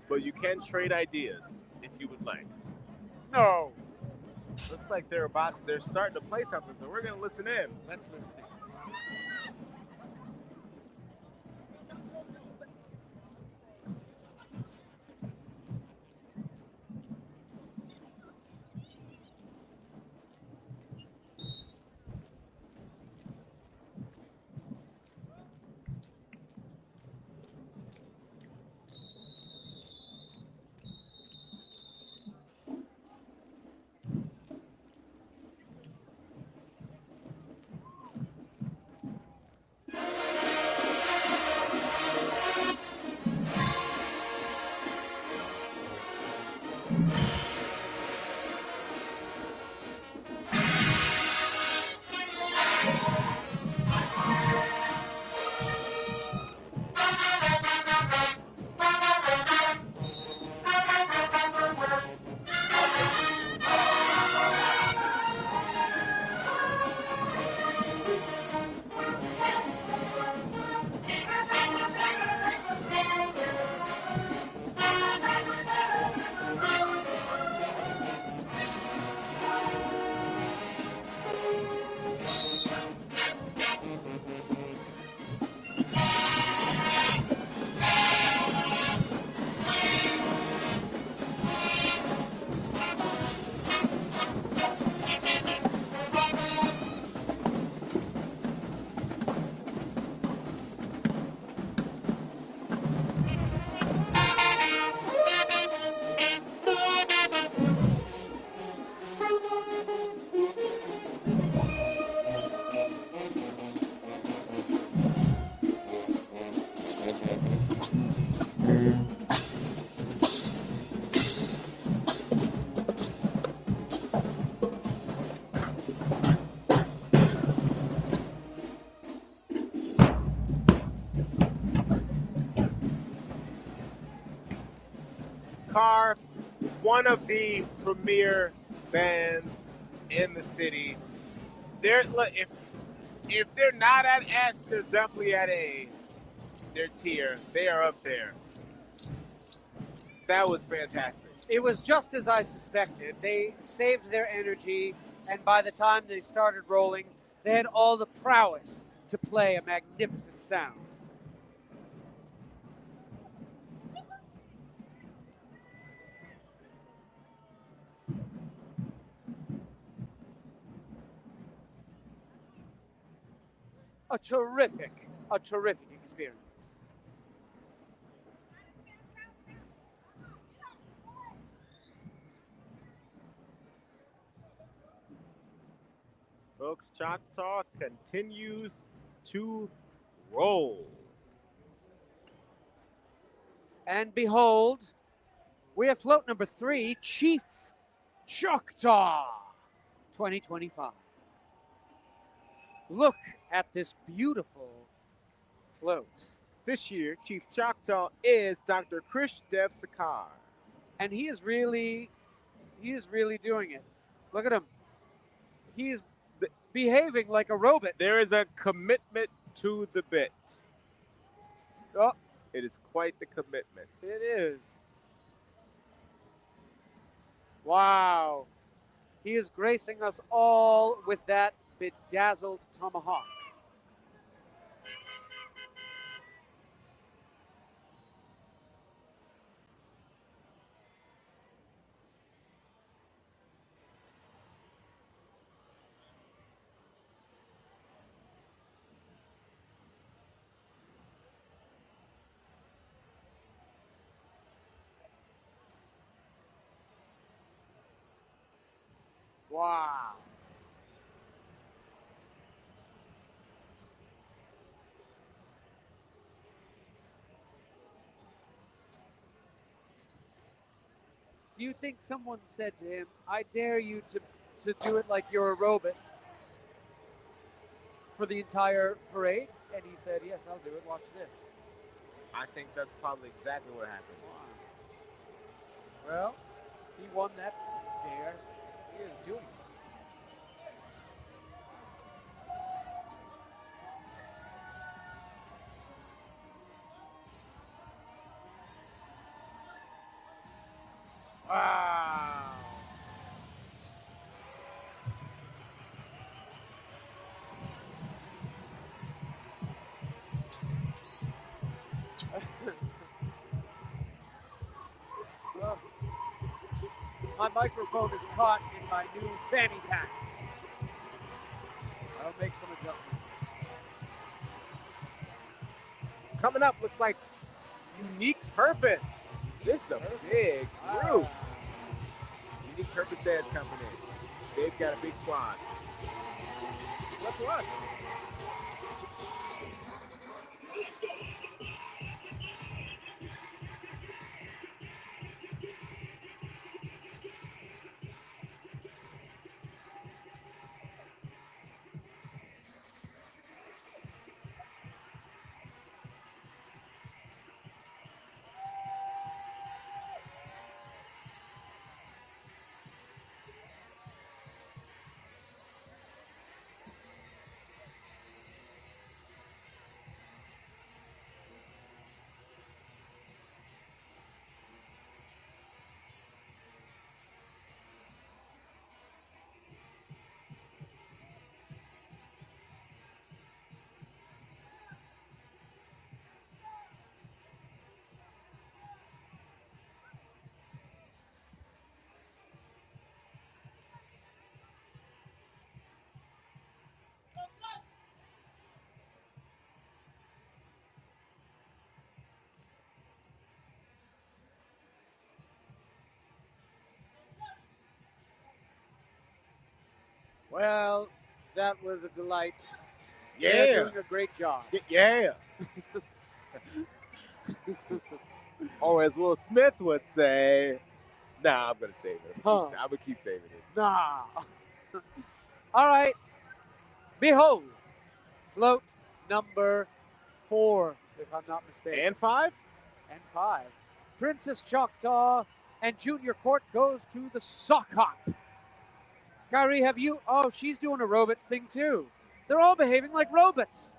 But you can trade ideas if you would like. No. Looks like they're starting to play something, so we're gonna listen in. Let's listen in. Car, one of the premier bands in the city. If they're not at S, they're definitely at A. Their tier, they are up there. That was fantastic. It was just as I suspected. They saved their energy, and by the time they started rolling, they had all the prowess to play a magnificent sound. A terrific experience. Folks, Choctaw continues to roll. And behold, we have float number 3, Chief Choctaw 2025. Look at this beautiful float. This year, Chief Choctaw is Dr. Krish Dev Sakar. And he is really doing it. Look at him. He's behaving like a robot. There is a commitment to the bit. Oh, it is quite the commitment. It is. Wow. He is gracing us all with that bedazzled tomahawk. Wow. Do you think someone said to him, I dare you to do it like you're a robot for the entire parade? And he said, yes, I'll do it. Watch this. I think that's probably exactly what happened. Well, he won that dare. He is doing it. Wow. Well, my microphone is caught in my new fanny pack. I'll make some adjustments. Coming up looks like Unique Purpose. This is a big group. Unique Purpose Dance Company. They've got a big squad. Let's watch. Well, that was a delight. Yeah. They're doing a great job. Yeah. Or as Will Smith would say, nah, I'm going to save it. I'm going to keep saving it. Nah. All right. Behold, float number 4, if I'm not mistaken. And 5? And 5. Princess Choctaw and Junior Court goes to the sock hop. Kyrie, have you? Oh, she's doing a robot thing too. They're all behaving like robots.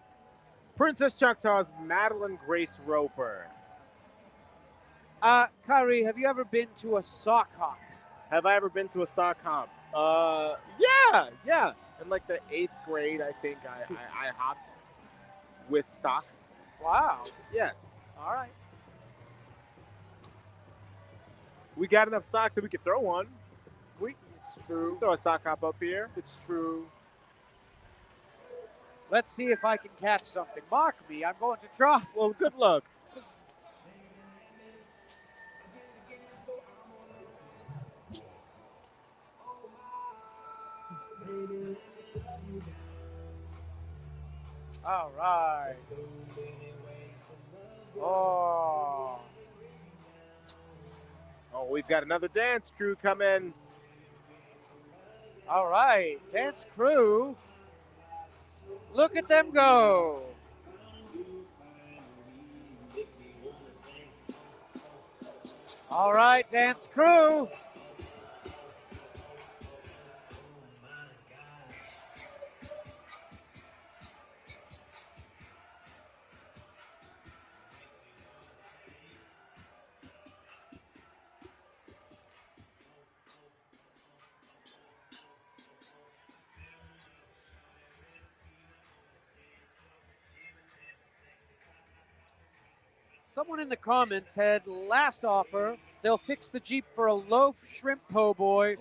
Princess Choctaw's Madeline Grace Roper. Kyrie, have you ever been to a sock hop? Have I ever been to a sock hop? Yeah. In like the 8th grade, I think I hopped with sock. Wow. Yes. All right. We got enough socks that we could throw one. It's true. Throw a sock hop up here. It's true. Let's see if I can catch something. Mark me. I'm going to try. Well, good luck. All right. Oh. Oh, we've got another dance crew coming. All right, dance crew. Look at them go. All right, dance crew. Someone in the comments had last offer. They'll fix the Jeep for a loaf shrimp po' boy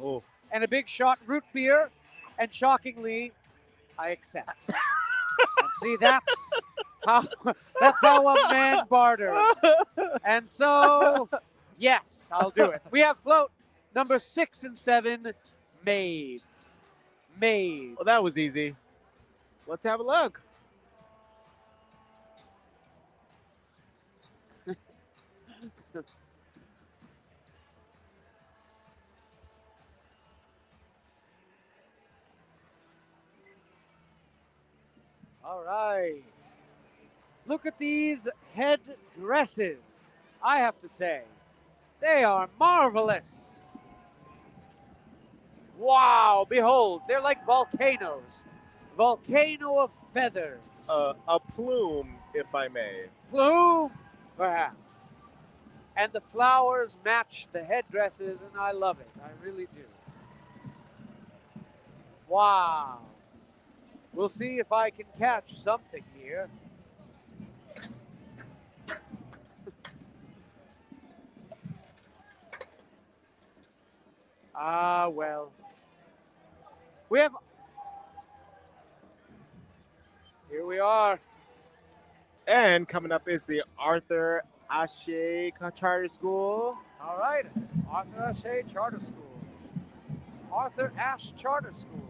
and a big shot root beer. And shockingly, I accept. And see, that's how a man barters. And so, yes, I'll do it. We have float number 6 and 7, maids. Maids. Well, that was easy. Let's have a look. All right. Look at these headdresses. I have to say, they are marvelous. Wow, behold, they're like volcanoes. Volcano of feathers. A plume, if I may. Plume, perhaps. And the flowers match the headdresses, and I love it. I really do. Wow. We'll see if I can catch something here. Ah, well. Here we are. And coming up is the Arthur Ashe Charter School. All right, Arthur Ashe Charter School. Arthur Ashe Charter School.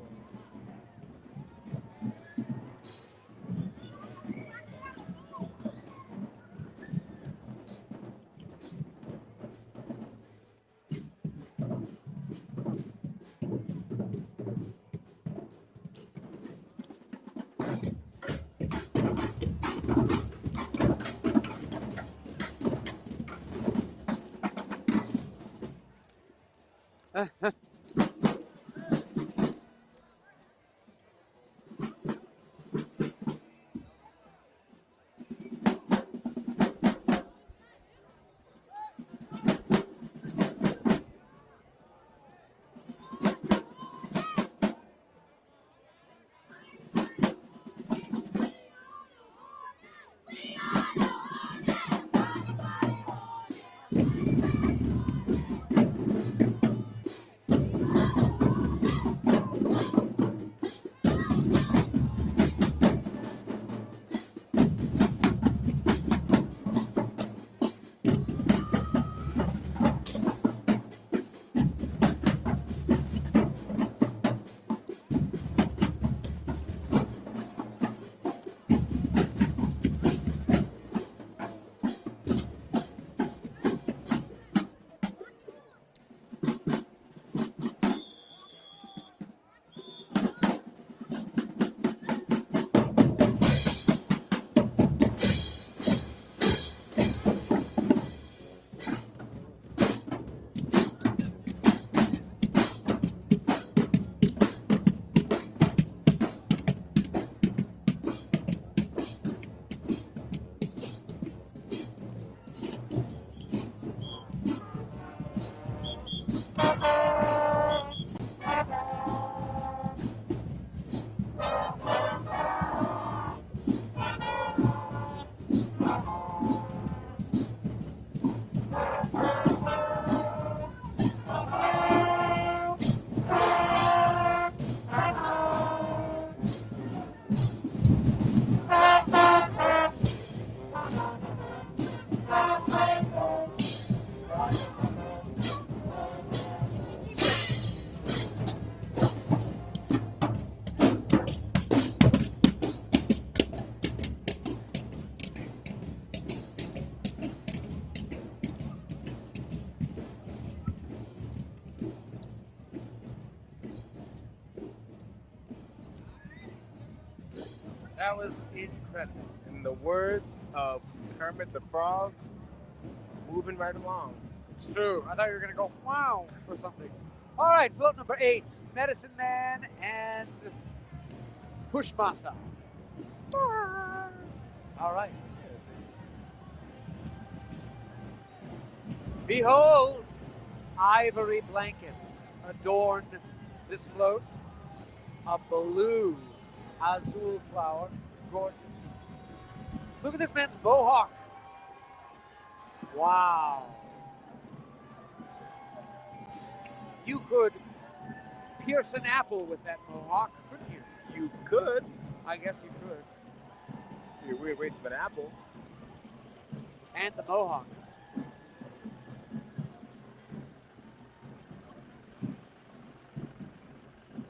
That was incredible. In the words of Kermit the Frog, moving right along. It's true. I thought you were going to go, wow, or something. All right, float number 8, Medicine Man and Pushmatha. All right. Behold, ivory blankets adorn this float. A blue azul flower, gorgeous. Look at this man's mohawk. Wow. You could pierce an apple with that mohawk, couldn't you? You could. I guess you could. You're weird waste of an apple. And the mohawk.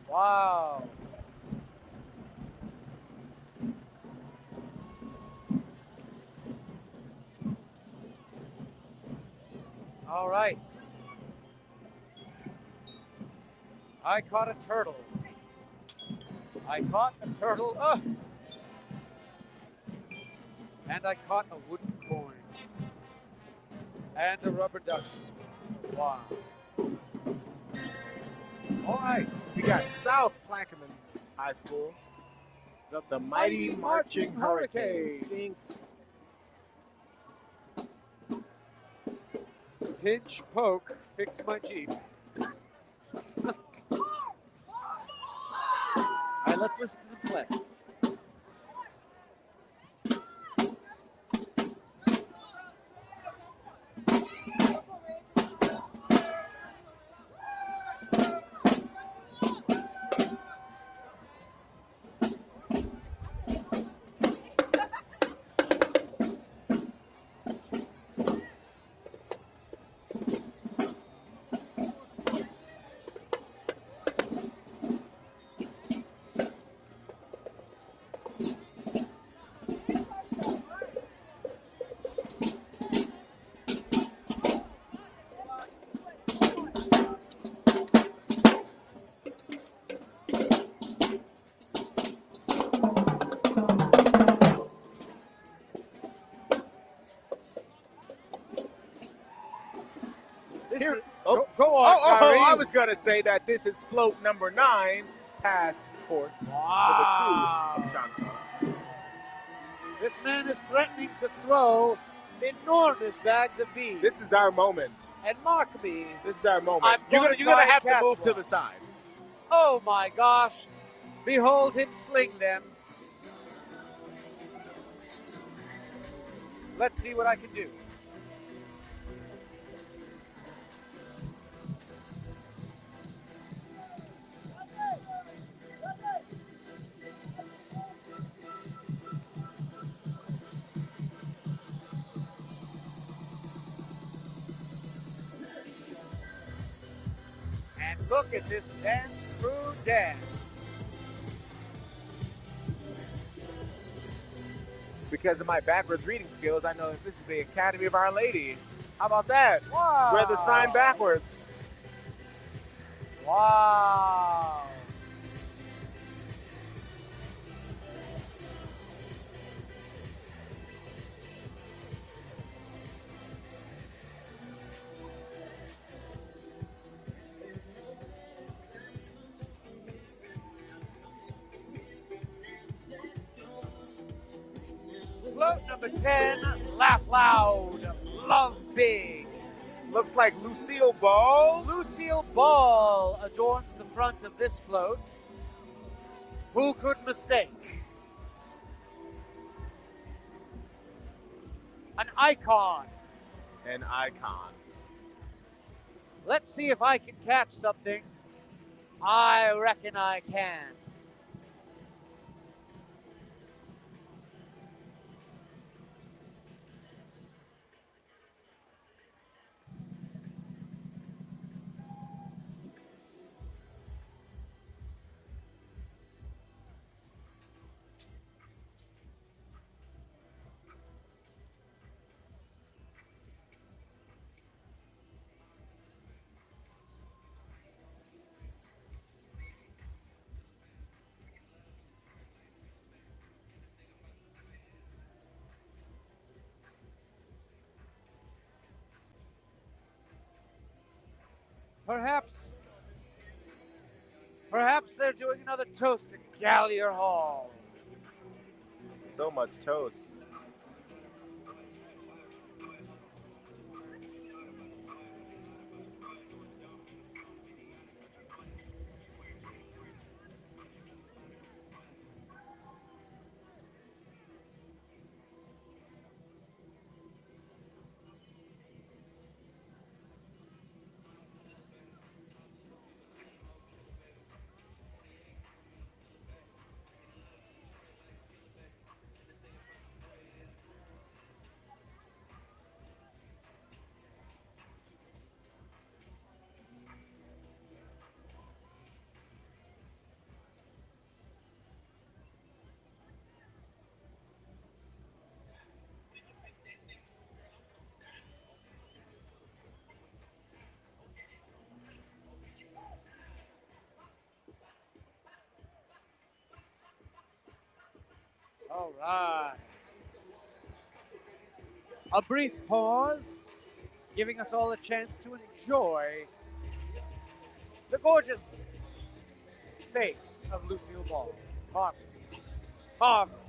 Wow. All right. I caught a turtle. I caught a turtle. And I caught a wooden coin. And a rubber duck. Wow. All right, we got South Plaquemine High School. The Mighty Marching Hurricanes. Jinx. Pinch, poke, fix my Jeep. All right, let's listen to the play. Go on, Kyrie. I was going to say that this is float number 9 past port for the Krewe of Choctaw. This man is threatening to throw enormous bags of beans. This is our moment. And mark me. This is our moment. I'm You're gonna have to move to the side. Oh my gosh. Behold him sling them. Let's see what I can do. And look at this dance crew dance. Because of my backwards reading skills, I know that this is the Academy of Our Lady. How about that? Wow. Read the sign backwards. Wow. Float number 10, laugh loud, love big. Looks like Lucille Ball. Lucille Ball adorns the front of this float. Who could mistake? An icon. An icon. Let's see if I can catch something. I reckon I can. Perhaps they're doing another toast at Gallier Hall. So much toast. All right. A brief pause, giving us all a chance to enjoy the gorgeous face of Lucille Ball. Marvelous. Marvelous.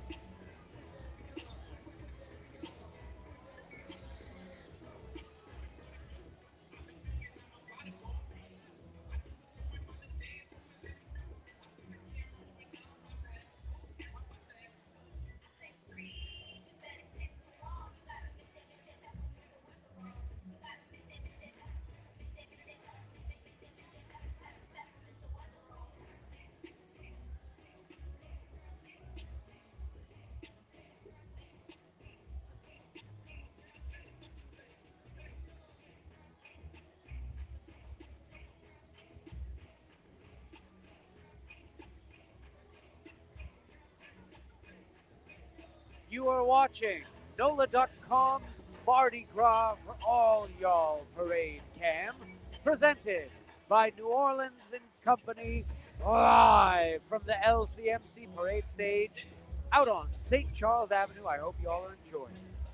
You are watching NOLA.com's Mardi Gras for All Y'all Parade Cam, presented by New Orleans and Company, live from the LCMC Parade Stage out on St. Charles Avenue. I hope you all are enjoying this.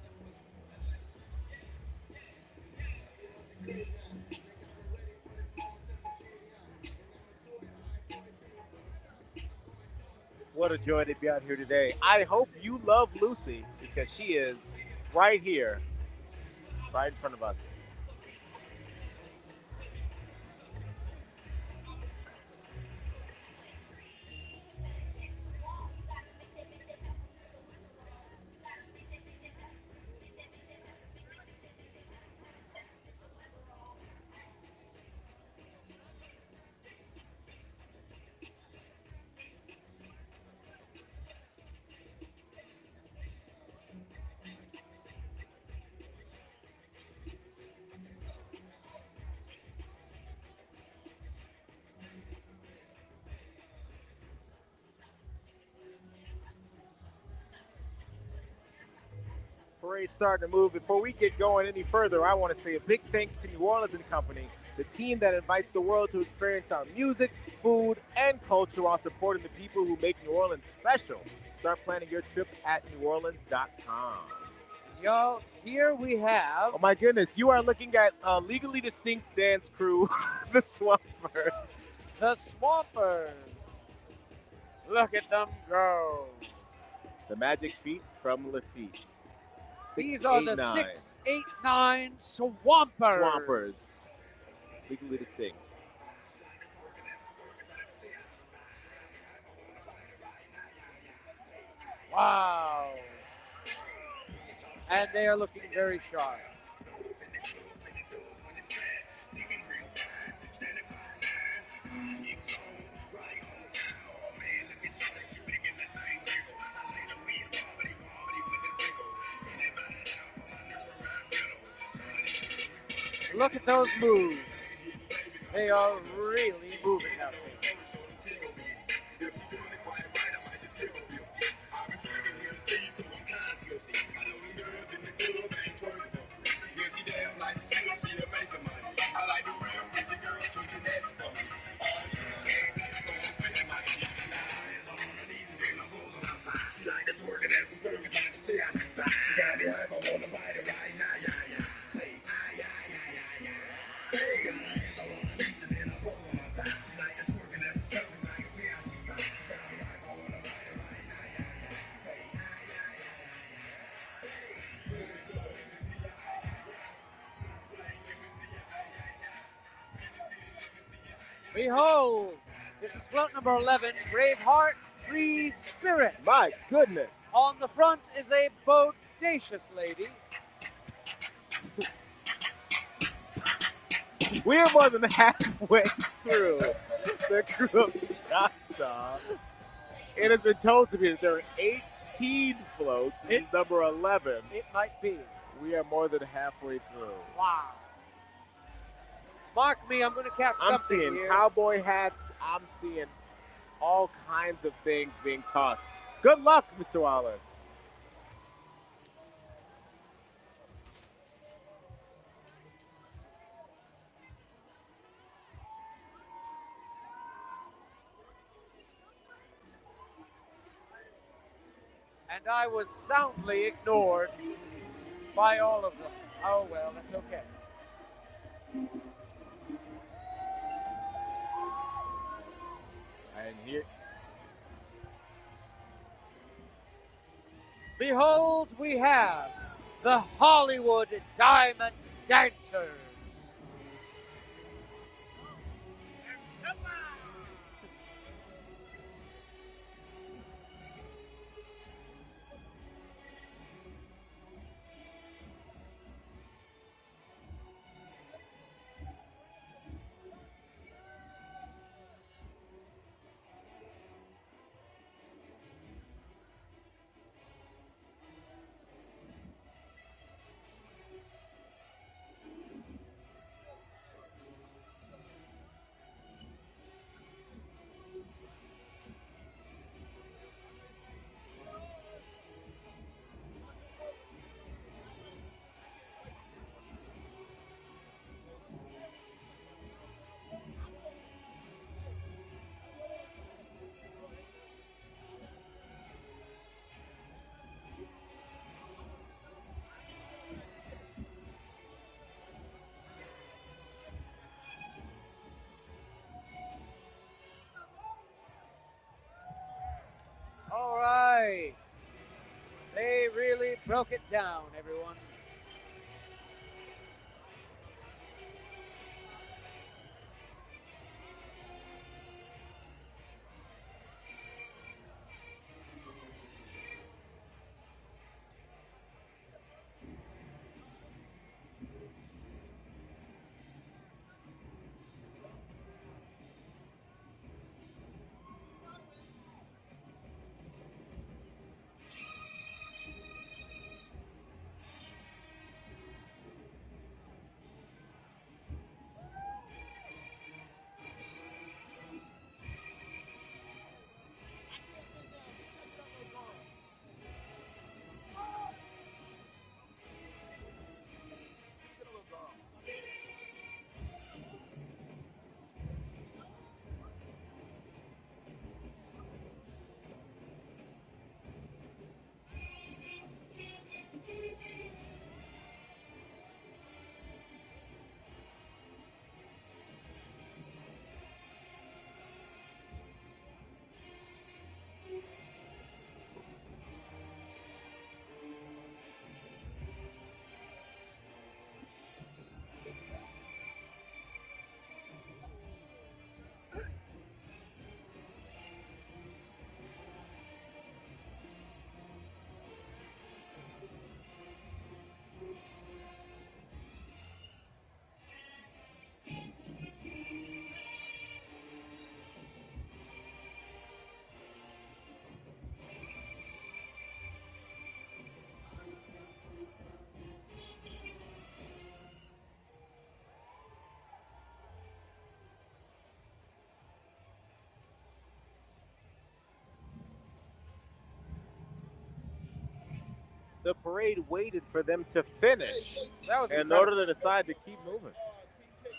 What a joy to be out here today. I hope you love Lucy because she is right here, right in front of us. Parade's starting to move. Before we get going any further, I want to say a big thanks to New Orleans and Company, the team that invites the world to experience our music, food, and culture while supporting the people who make New Orleans special. Start planning your trip at neworleans.com. Y'all, here we have... Oh my goodness, you are looking at a legally distinct dance crew, the Swampers. The Swampers. Look at them go. The Magic Feet from Lafitte. These are the 689 Swampers. Swampers. Legally distinct. Wow. And they are looking very sharp. Look at those moves. They are really moving out there. Behold, this is float number 11, Braveheart, Free Spirit. My goodness. On the front is a bodacious lady. We are more than halfway through the Krewe of Choctaw. It has been told to me that there are 18 floats. This is number 11. It might be. We are more than halfway through. Wow. Mark me, I'm going to catch I'm something seeing here. cowboy hats. I'm seeing all kinds of things being tossed. Good luck, Mr. Wallace. And I was soundly ignored. by all of them. Oh, well, that's okay. And here, behold, we have the Hollywood Diamond Dancers. All right. They really broke it down, everyone. the parade waited for them to finish That was in incredible. order to decide to keep moving.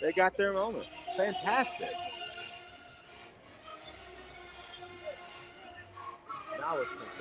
They got their moment. Fantastic. Now it's moving.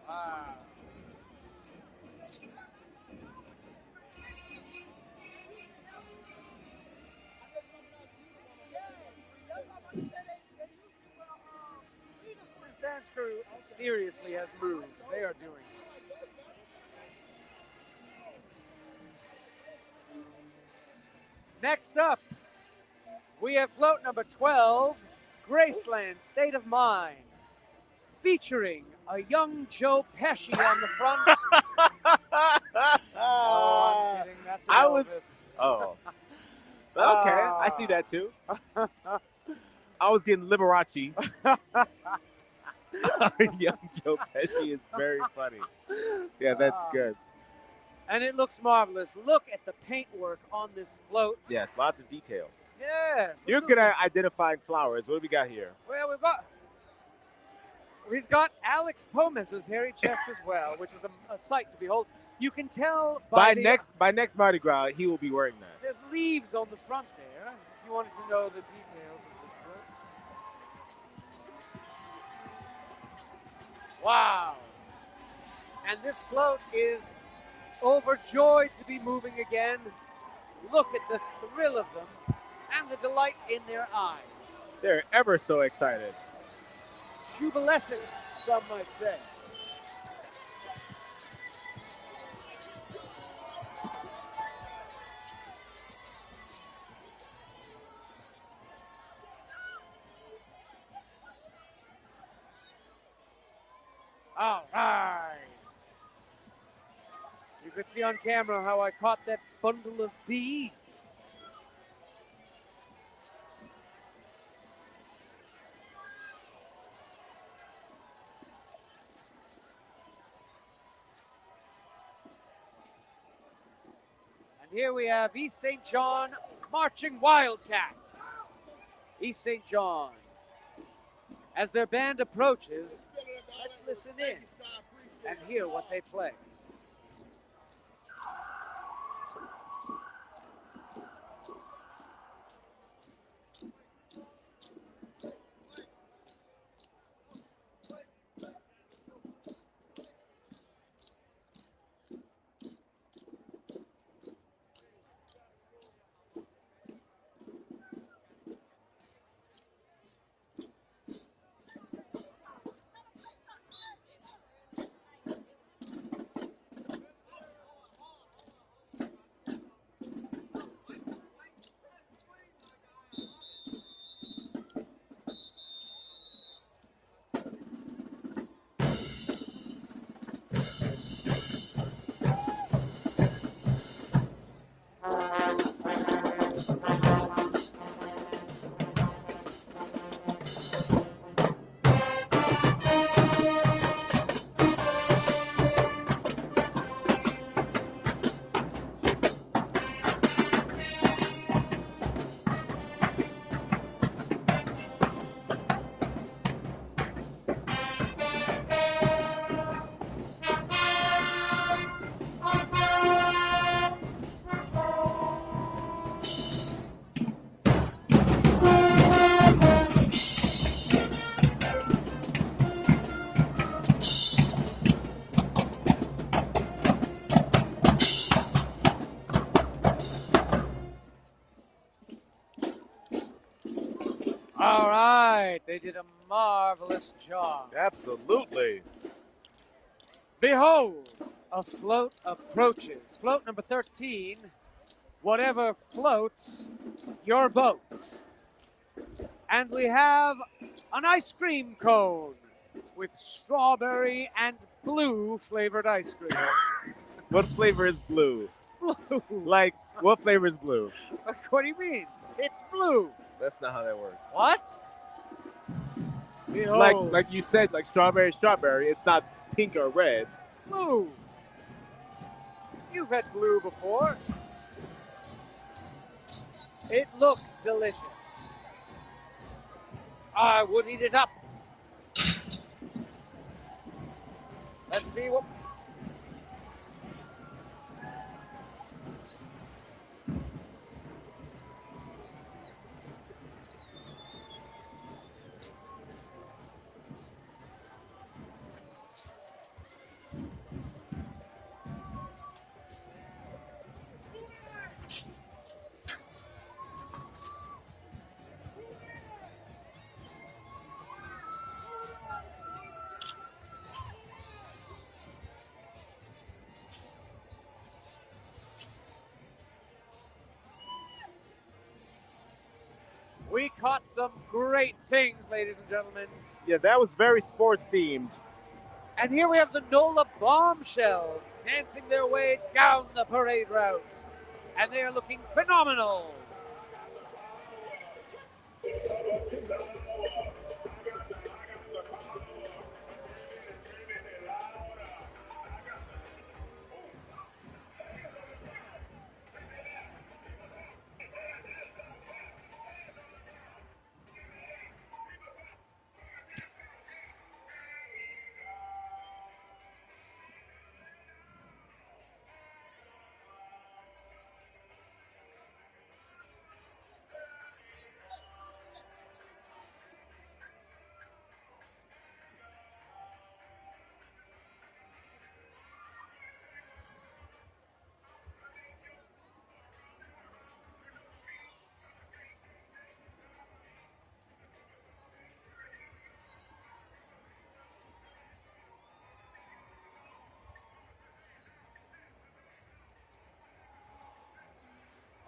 Wow. This dance crew seriously has moves. They are doing. Next up, we have float number 12, Graceland State of Mind, featuring a young Joe Pesci on the front I was. Elvis. Oh. Okay, I see that too. I was getting Liberace. Young Joe Pesci is very funny. Yeah, that's good. And it looks marvelous. Look at the paintwork on this float. Yes, lots of detail. Yes. You're good at identifying flowers. What do we got here? Well, he's got Alex Pomez's hairy chest as well, which is a sight to behold. You can tell by next Mardi Gras, he will be wearing that. There's leaves on the front there, if you wanted to know the details of this float. Wow. And this float is overjoyed to be moving again. Look at the thrill of them and the delight in their eyes. They're ever so excited. Jubilescent, some might say. All right. You could see on camera how I caught that bundle of beads. And here we have East St. John marching Wildcats. East St. John. As their band approaches, let's listen in and hear what they play. All right, they did a marvelous job. Absolutely. Behold, a float approaches. Float number 13, whatever floats your boat. And we have an ice cream cone with strawberry and blue flavored ice cream. What flavor is blue? Blue. Like, what flavor is blue? What do you mean? It's blue. That's not how that works. What? Behold. Like you said, like strawberry. It's not pink or red. Blue. You've had blue before. It looks delicious. I would eat it up. Let's see what... We caught some great things, ladies and gentlemen. Yeah, that was very sports themed. And here we have the NOLA Bombshells dancing their way down the parade route. and they are looking phenomenal.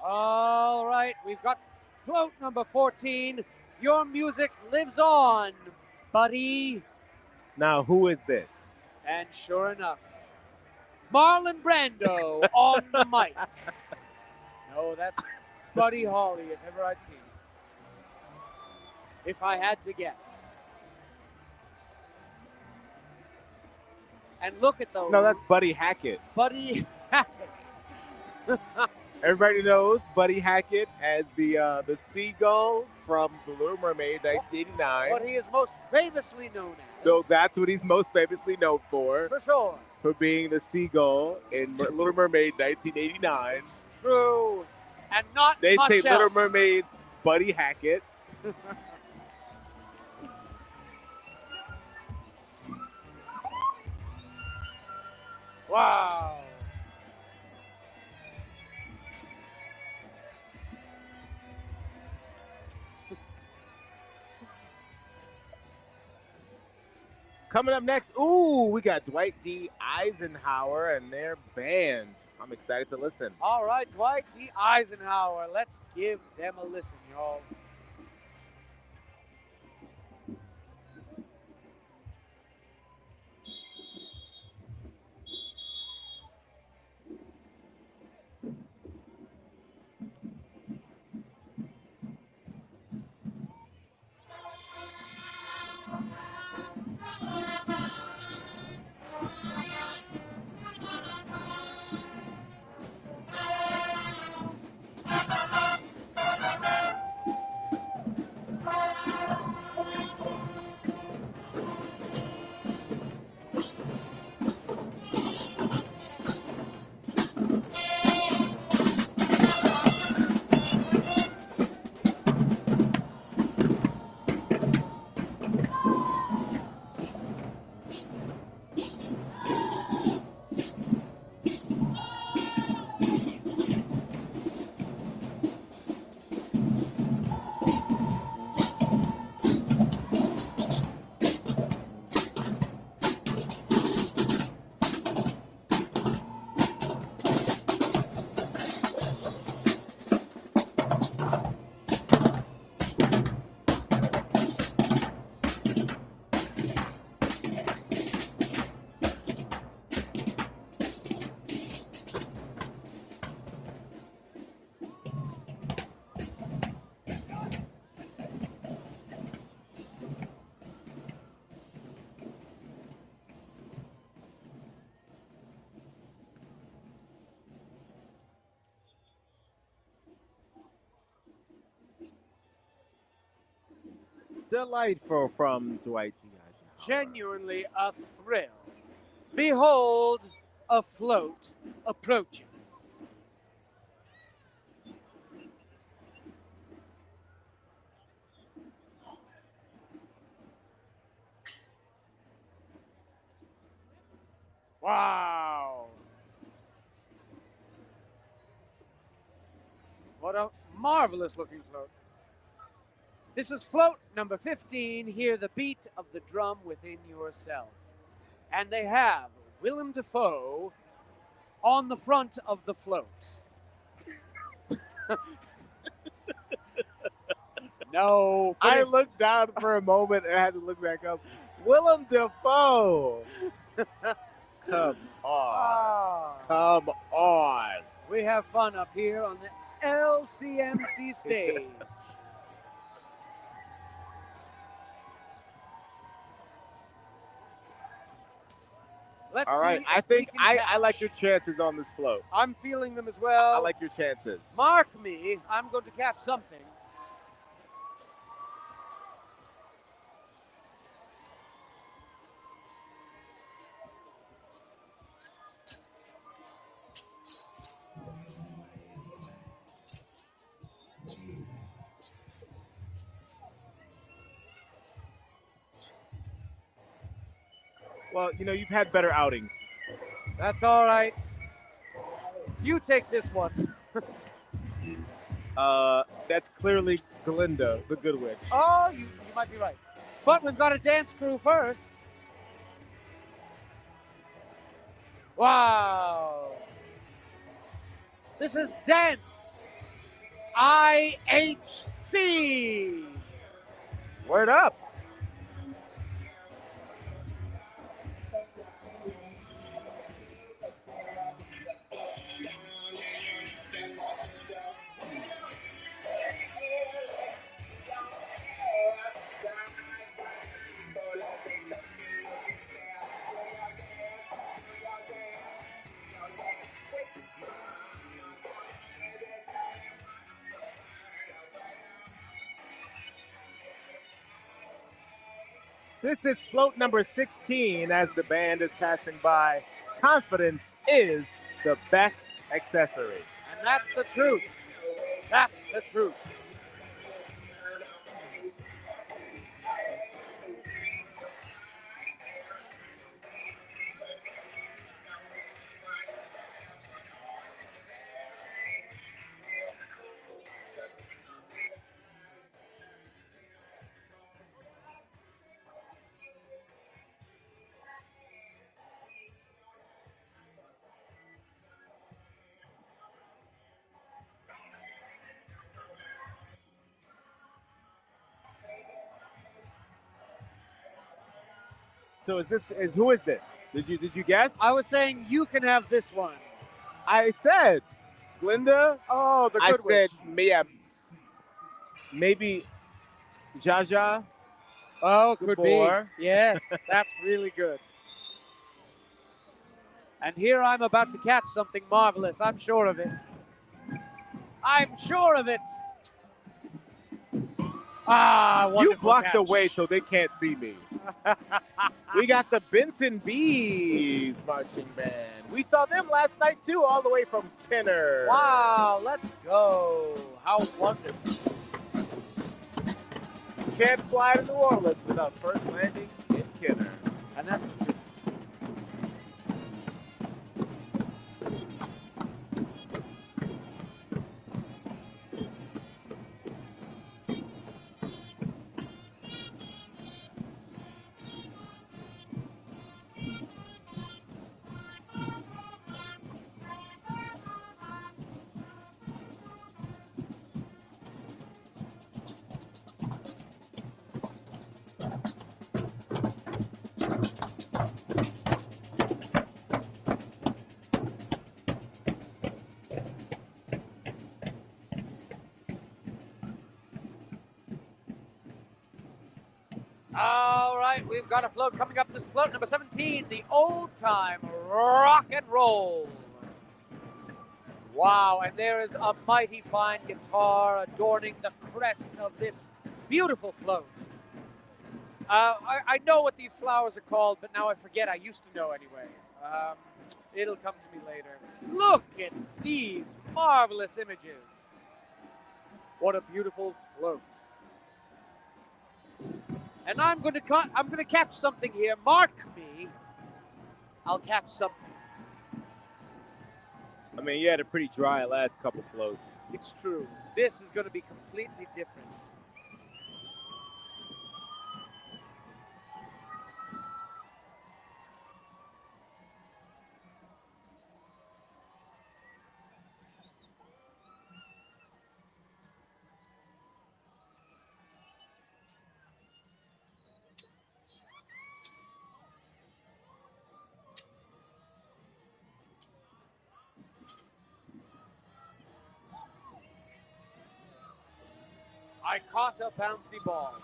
All right, we've got float number 14. Your music lives on, buddy. Now, who is this? And sure enough, Marlon Brando on the mic. No, that's Buddy Holly, if ever I'd seen him. If I had to guess. And look at those. No, that's Buddy Hackett. Buddy Hackett. Everybody knows Buddy Hackett as the seagull from The Little Mermaid, 1989. What he is most famously known as. So that's what he's most famously known for. For sure. For being the seagull in Little Mermaid, 1989. True. And not They much say else. Little Mermaid's Buddy Hackett. Wow. Coming up next, ooh, we got Dwight D. Eisenhower and their band. I'm excited to listen. All right, Dwight D. Eisenhower. Let's give them a listen, y'all. Delightful from Dwight D. Eisenhower. Genuinely a thrill. Behold, a float approaches. Wow. What a marvelous looking float. This is float number 15. Hear the beat of the drum within yourself. And they have Willem Dafoe on the front of the float. No. I looked down for a moment and I had to look back up. Willem Dafoe. Come on. Come on. We have fun up here on the LCMC stage. Let's All right, see I if we think can I catch. like your chances on this float. I'm feeling them as well. I like your chances. Mark me. I'm going to catch something. Well, you know, you've had better outings. That's all right. You take this one. That's clearly Glinda, the Good Witch. Oh, you might be right. But we've got a dance crew first. Wow. This is Dance IHC. Word up. This is float number 16 as the band is passing by. Confidence is the best accessory. And that's the truth. That's the truth. So who is this? Did you guess? I was saying you can have this one. I said Glinda. Oh, the I Good said Witch. maybe Jaja. Oh, could Gabor. be. Yes, that's really good. And here I'm about to catch something marvelous. I'm sure of it. I'm sure of it. Ah, wonderful You blocked catch. the way so they can't see me. We got the Benson Bees marching band. We saw them last night too, all the way from Kenner. Wow, let's go. How wonderful. You can't fly to New Orleans without first landing in Kenner. And that's the truth. All right, we've got a float coming up. This is float number 17, the old time rock and roll. Wow, and there is a mighty fine guitar adorning the crest of this beautiful float. I know what these flowers are called, but now I forget. I used to know anyway. It'll come to me later. Look at these marvelous images. What a beautiful float. And I'm going to catch something here. Mark me. I'll catch something. I mean, you had a pretty dry last couple floats. It's true. This is going to be completely different. I caught a bouncy ball.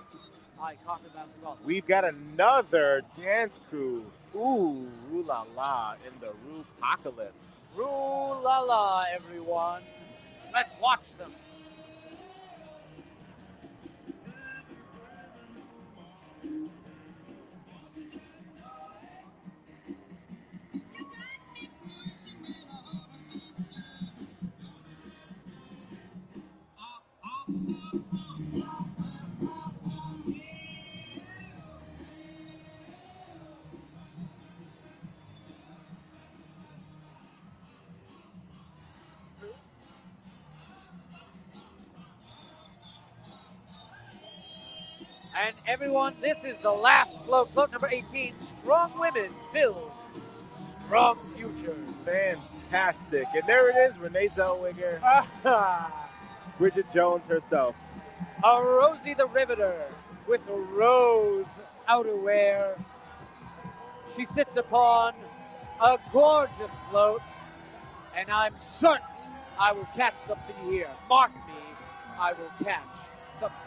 We've got another dance crew. Ooh, ooh la la in the Roo-pocalypse. Roo la la, everyone. Let's watch them. And everyone, this is the last float, float number 18. Strong women build strong futures. Fantastic. And there it is, Renee Zellweger. Bridget Jones herself. A Rosie the Riveter with rose outerwear. She sits upon a gorgeous float, and I'm certain I will catch something here. Mark me, I will catch something.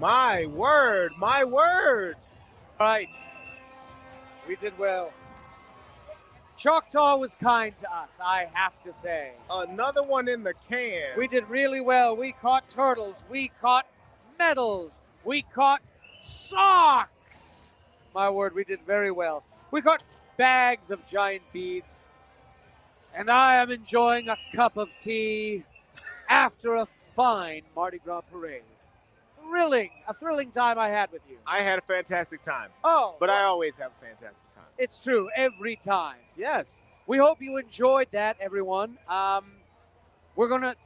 My word, my word. Right. We did well. Choctaw was kind to us, I have to say. Another one in the can. We did really well. We caught turtles. We caught medals. We caught socks. My word, we did very well. We caught bags of giant beads. And I am enjoying a cup of tea after a fine Mardi Gras parade. A thrilling time I had with you. I had a fantastic time. Oh. But I always have a fantastic time. It's true, every time. Yes. We hope you enjoyed that, everyone.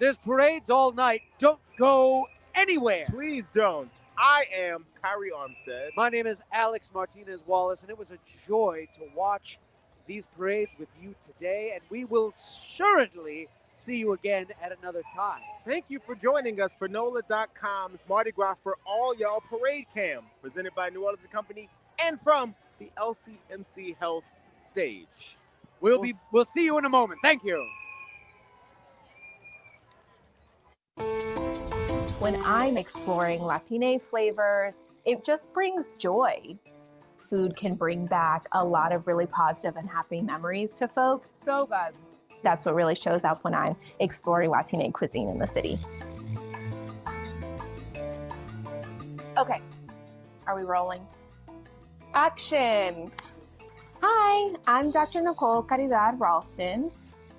There's parades all night. Don't go anywhere. Please don't. I am Kyrie Armstead. My name is Alex Martinez Wallace, and it was a joy to watch these parades with you today, and we will assuredly see you again at another time. Thank you for joining us for NOLA.com's Mardi Gras for All Y'all Parade Cam, presented by New Orleans & Company and from the LCMC Health stage. We'll see you in a moment. Thank you. When I'm exploring Latine flavors, it just brings joy. Food can bring back a lot of really positive and happy memories to folks. So good. That's what really shows up when I'm exploring Latine cuisine in the city. Okay, are we rolling? Action! Hi, I'm Dr. Nicole Caridad Ralston.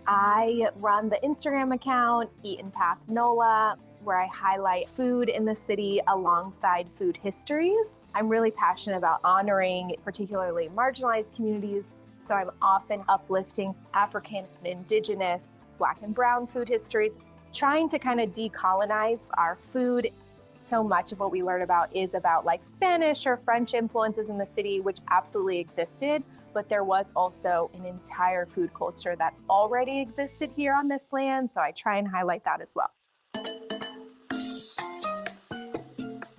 I run the Instagram account, Eaten Path NOLA, where I highlight food in the city alongside food histories. I'm really passionate about honoring particularly marginalized communities, so I'm often uplifting African and Indigenous, Black and Brown food histories, trying to kind of decolonize our food. So much of what we learn about is about like Spanish or French influences in the city, which absolutely existed, but there was also an entire food culture that already existed here on this land, so I try and highlight that as well.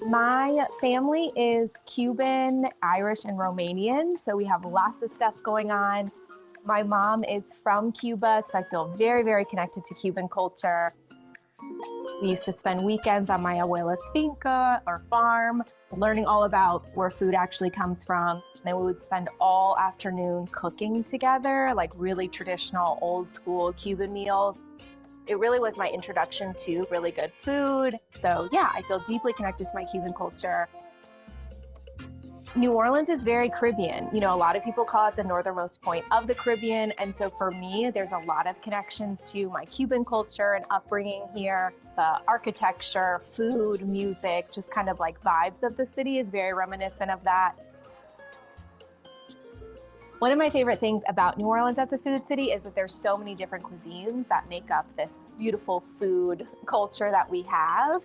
My family is Cuban, Irish, and Romanian, so we have lots of stuff going on. My mom is from Cuba, so I feel very, very connected to Cuban culture. We used to spend weekends on my abuela's finca or farm, learning all about where food actually comes from. And then we would spend all afternoon cooking together, like really traditional, old school Cuban meals. It really was my introduction to really good food. So yeah, I feel deeply connected to my Cuban culture. New Orleans is very Caribbean. You know, a lot of people call it the northernmost point of the Caribbean. And so for me, there's a lot of connections to my Cuban culture and upbringing here. The architecture, food, music, just kind of like vibes of the city is very reminiscent of that. One of my favorite things about New Orleans as a food city is that there's so many different cuisines that make up this beautiful food culture that we have.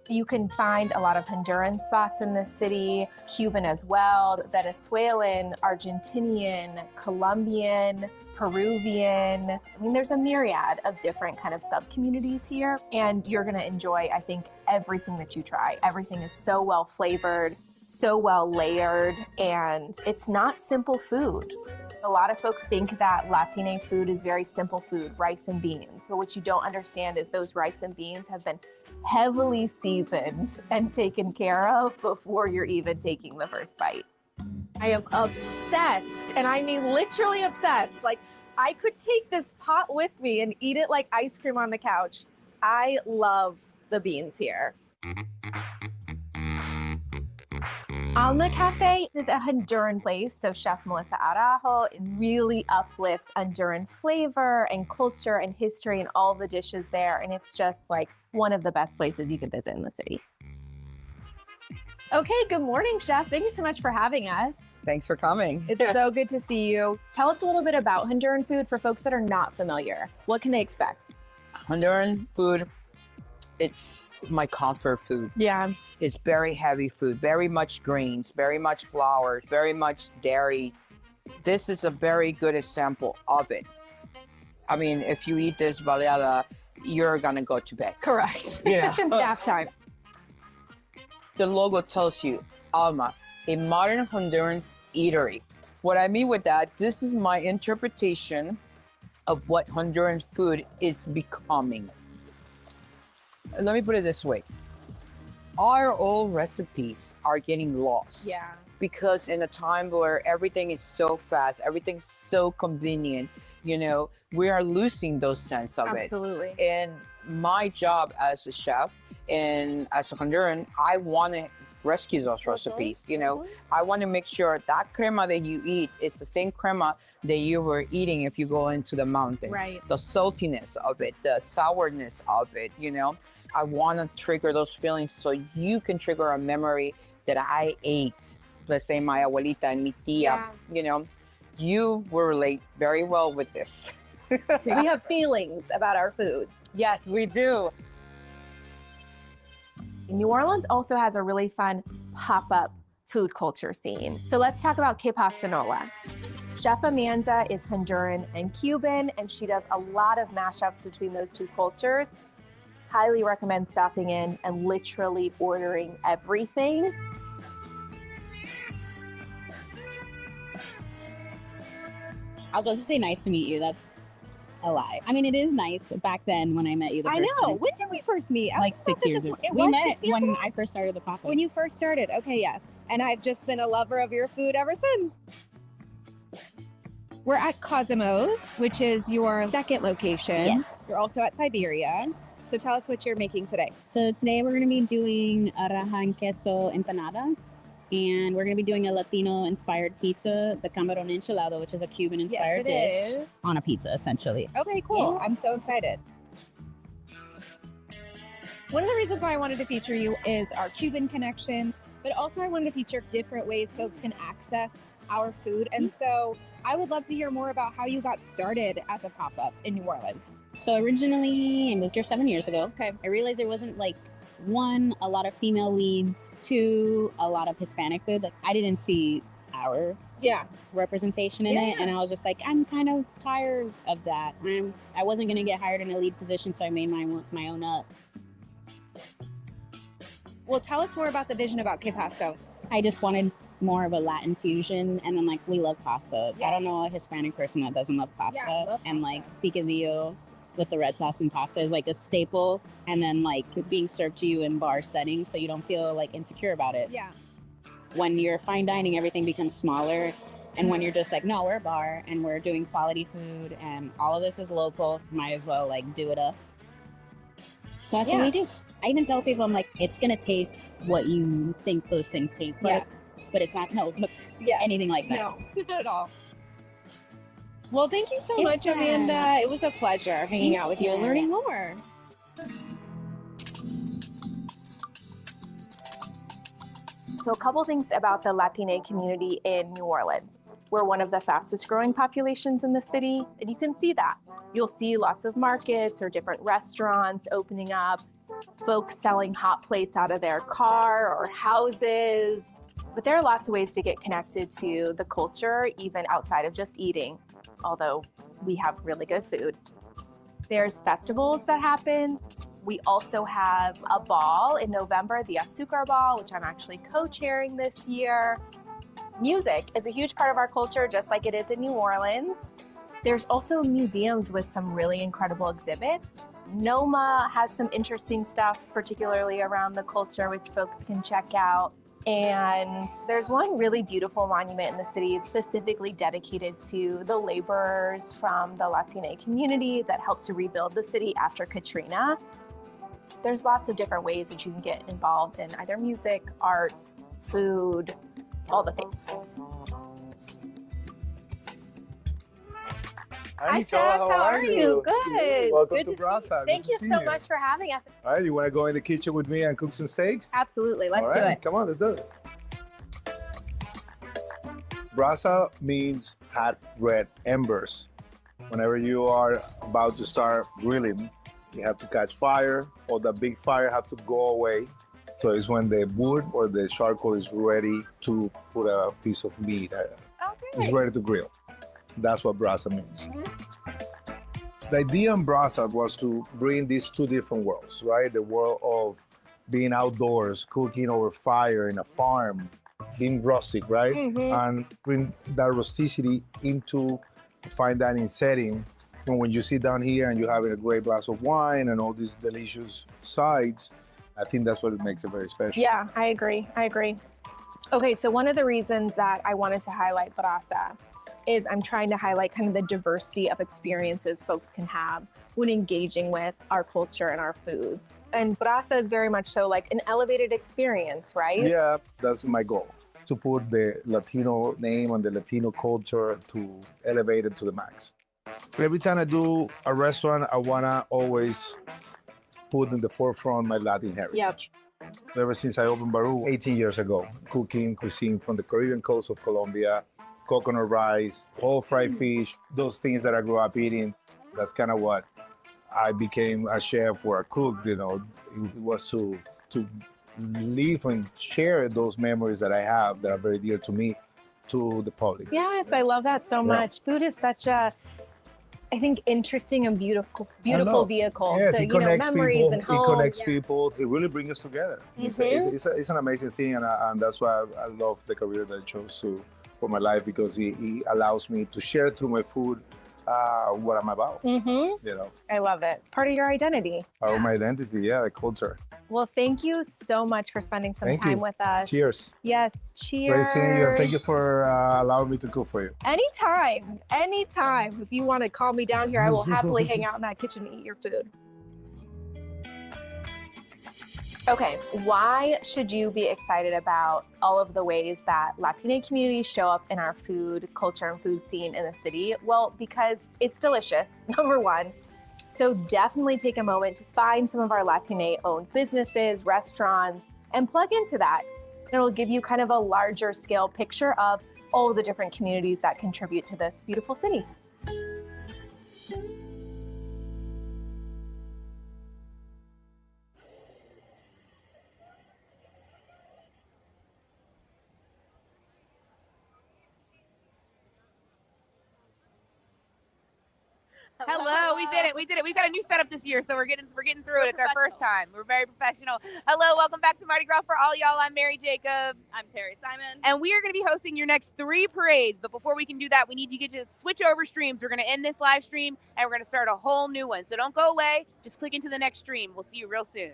You can find a lot of Honduran spots in this city, Cuban as well, Venezuelan, Argentinian, Colombian, Peruvian. I mean, there's a myriad of different kind of sub-communities here, and you're gonna enjoy, I think, everything that you try. Everything is so well flavored, so well layered, and it's not simple food. A lot of folks think that Latine food is very simple food, rice and beans, but what you don't understand is those rice and beans have been heavily seasoned and taken care of before you're even taking the first bite. I am obsessed, and I mean literally obsessed. Like, I could take this pot with me and eat it like ice cream on the couch. I love the beans here. Alma Cafe is a Honduran place, so Chef Melissa Araujo really uplifts Honduran flavor and culture and history and all the dishes there, and it's just like one of the best places you can visit in the city. Okay, good morning, Chef. Thank you so much for having us. Thanks for coming. It's so good to see you. Tell us a little bit about Honduran food for folks that are not familiar. What can they expect? Honduran food, it's my comfort food. Yeah. It's very heavy food, very much grains, very much flour, very much dairy. This is a very good example of it. I mean, if you eat this baleada, you're gonna go to bed. Correct. Yeah. Nap time. The logo tells you, Alma, a modern Honduran eatery. What I mean with that, this is my interpretation of what Honduran food is becoming. Let me put it this way. Our old recipes are getting lost. Yeah. Because in a time where everything is so fast, everything's so convenient, you know, we are losing those sense of it. Absolutely. And my job as a chef and as a Honduran, I want to rescue those recipes. You know, I want to make sure that crema that you eat is the same crema that you were eating if you go into the mountains. Right. The saltiness of it, the sourness of it, you know. I want to trigger those feelings so you can trigger a memory that I ate. Let's say my abuelita and mi tia, you know, you will relate very well with this. We have feelings about our foods. Yes, we do. New Orleans also has a really fun pop-up food culture scene. So let's talk about Que Pastanola. Chef Amanda is Honduran and Cuban, and she does a lot of mashups between those two cultures. Highly recommend stopping in and literally ordering everything. I was supposed to say nice to meet you. That's a lie. I mean, it is nice back then when I met you the first time. I know. When did we first meet? Like 6 years ago. We met when I first started the pop-up. When you first started. Okay, yes. And I've just been a lover of your food ever since. We're at Cosimo's, which is your second location. Yes. You're also at Siberia. So tell us what you're making today. So today we're going to be doing a raja en queso empanada. And we're going to be doing a Latino-inspired pizza, the Camarón Enchilado, which is a Cuban-inspired dish on a pizza, essentially. Okay, cool. Yeah. I'm so excited. One of the reasons why I wanted to feature you is our Cuban connection, but also I wanted to feature different ways folks can access our food. And so I would love to hear more about how you got started as a pop-up in New Orleans. So originally, I moved here 7 years ago. Okay. I realized there wasn't like, one, a lot of female leads, two, a lot of Hispanic food. Like I didn't see our representation in it, and I was just like, I'm kind of tired of that. I wasn't gonna get hired in a lead position, so I made my own up. Well, tell us more about the vision about Que Pasto. I just wanted more of a Latin fusion, and then like we love pasta. I don't know a Hispanic person that doesn't love pasta. Love and like picadillo with the red sauce and pasta is like a staple, and then like being served to you in bar settings so you don't feel like insecure about it. Yeah. When you're fine dining, everything becomes smaller, and when you're just like, no, we're a bar and we're doing quality food and all of this is local, might as well like do it up. So that's what we do. I even tell people, I'm like, it's gonna taste what you think those things taste like, but it's not anything like that. No, not at all. Well, thank you so much, Amanda. It was a pleasure hanging out with you and learning more. So a couple things about the Latine community in New Orleans. We're one of the fastest growing populations in the city, and you can see that. You'll see lots of markets or different restaurants opening up, folks selling hot plates out of their car or houses. But there are lots of ways to get connected to the culture, even outside of just eating, although we have really good food. There's festivals that happen. We also have a ball in November, the Azúcar Ball, which I'm actually co-chairing this year. Music is a huge part of our culture, just like it is in New Orleans. There's also museums with some really incredible exhibits. NOMA has some interesting stuff, particularly around the culture, which folks can check out. And there's one really beautiful monument in the city. It's specifically dedicated to the laborers from the Latina community that helped to rebuild the city after Katrina. There's lots of different ways that you can get involved in either music, arts, food, all the things. Hi, Chef. How are you? Good. Welcome Good to to Brasa. see you. Thank you so much for having us. All right, you want to go in the kitchen with me and cook some steaks? Absolutely. Let's All do right, it. come on, let's do it. Brasa means hot red embers. Whenever you are about to start grilling, you have to catch fire, or the big fire have to go away. So it's when the wood or the charcoal is ready to put a piece of meat. It's ready to grill. That's what brasa means. The idea in brasa was to bring these two different worlds, right? The world of being outdoors, cooking over fire in a farm, being rustic, right? And bring that rusticity into a fine dining setting. And when you sit down here and you're having a great glass of wine and all these delicious sides, I think that's what makes it very special. Yeah, I agree. Okay, so one of the reasons that I wanted to highlight brasa is I'm trying to highlight kind of the diversity of experiences folks can have when engaging with our culture and our foods. And brasa is very much so like an elevated experience, right? Yeah, that's my goal, to put the Latino name and the Latino culture to elevate it to the max. Every time I do a restaurant, I wanna always put in the forefront my Latin heritage. Ever since I opened Baru 18 years ago, cooking cuisine from the Caribbean coast of Colombia, coconut rice, whole fried fish, those things that I grew up eating, that's kind of what I became a chef or a cook, you know. It was to live and share those memories that I have that are very dear to me, to the public. Yes, I love that so much. Food is such a, I think, interesting and beautiful vehicle. Yes, so, it connects memories people. and home. It connects people. It really brings us together. It's an amazing thing, and that's why I love the career that I chose for my life, because it allows me to share through my food what I'm about. You know, I love it. Part of your identity. part of my identity. Yeah, the culture. Well, thank you so much for spending some Thank time you. with us. Cheers. Yes, cheers. Great seeing you, and thank you for allowing me to cook for you. Anytime. If you want to call me down here, I will happily hang out in that kitchen and eat your food. Okay, why should you be excited about all of the ways that Latina communities show up in our food culture and food scene in the city? Well, because it's delicious, number one. So definitely take a moment to find some of our Latina-owned businesses, restaurants, and plug into that. It'll give you kind of a larger scale picture of all the different communities that contribute to this beautiful city. Hello, we did it. We've got a new setup this year, so we're getting through it. It's our first time. We're very professional. Hello, welcome back to Mardi Gras for all y'all. I'm Mary Jacobs. I'm Terry Simon. And we are going to be hosting your next 3 parades. But before we can do that, we need you to switch over streams. We're going to end this live stream, and we're going to start a whole new one. So don't go away. Just click into the next stream. We'll see you real soon.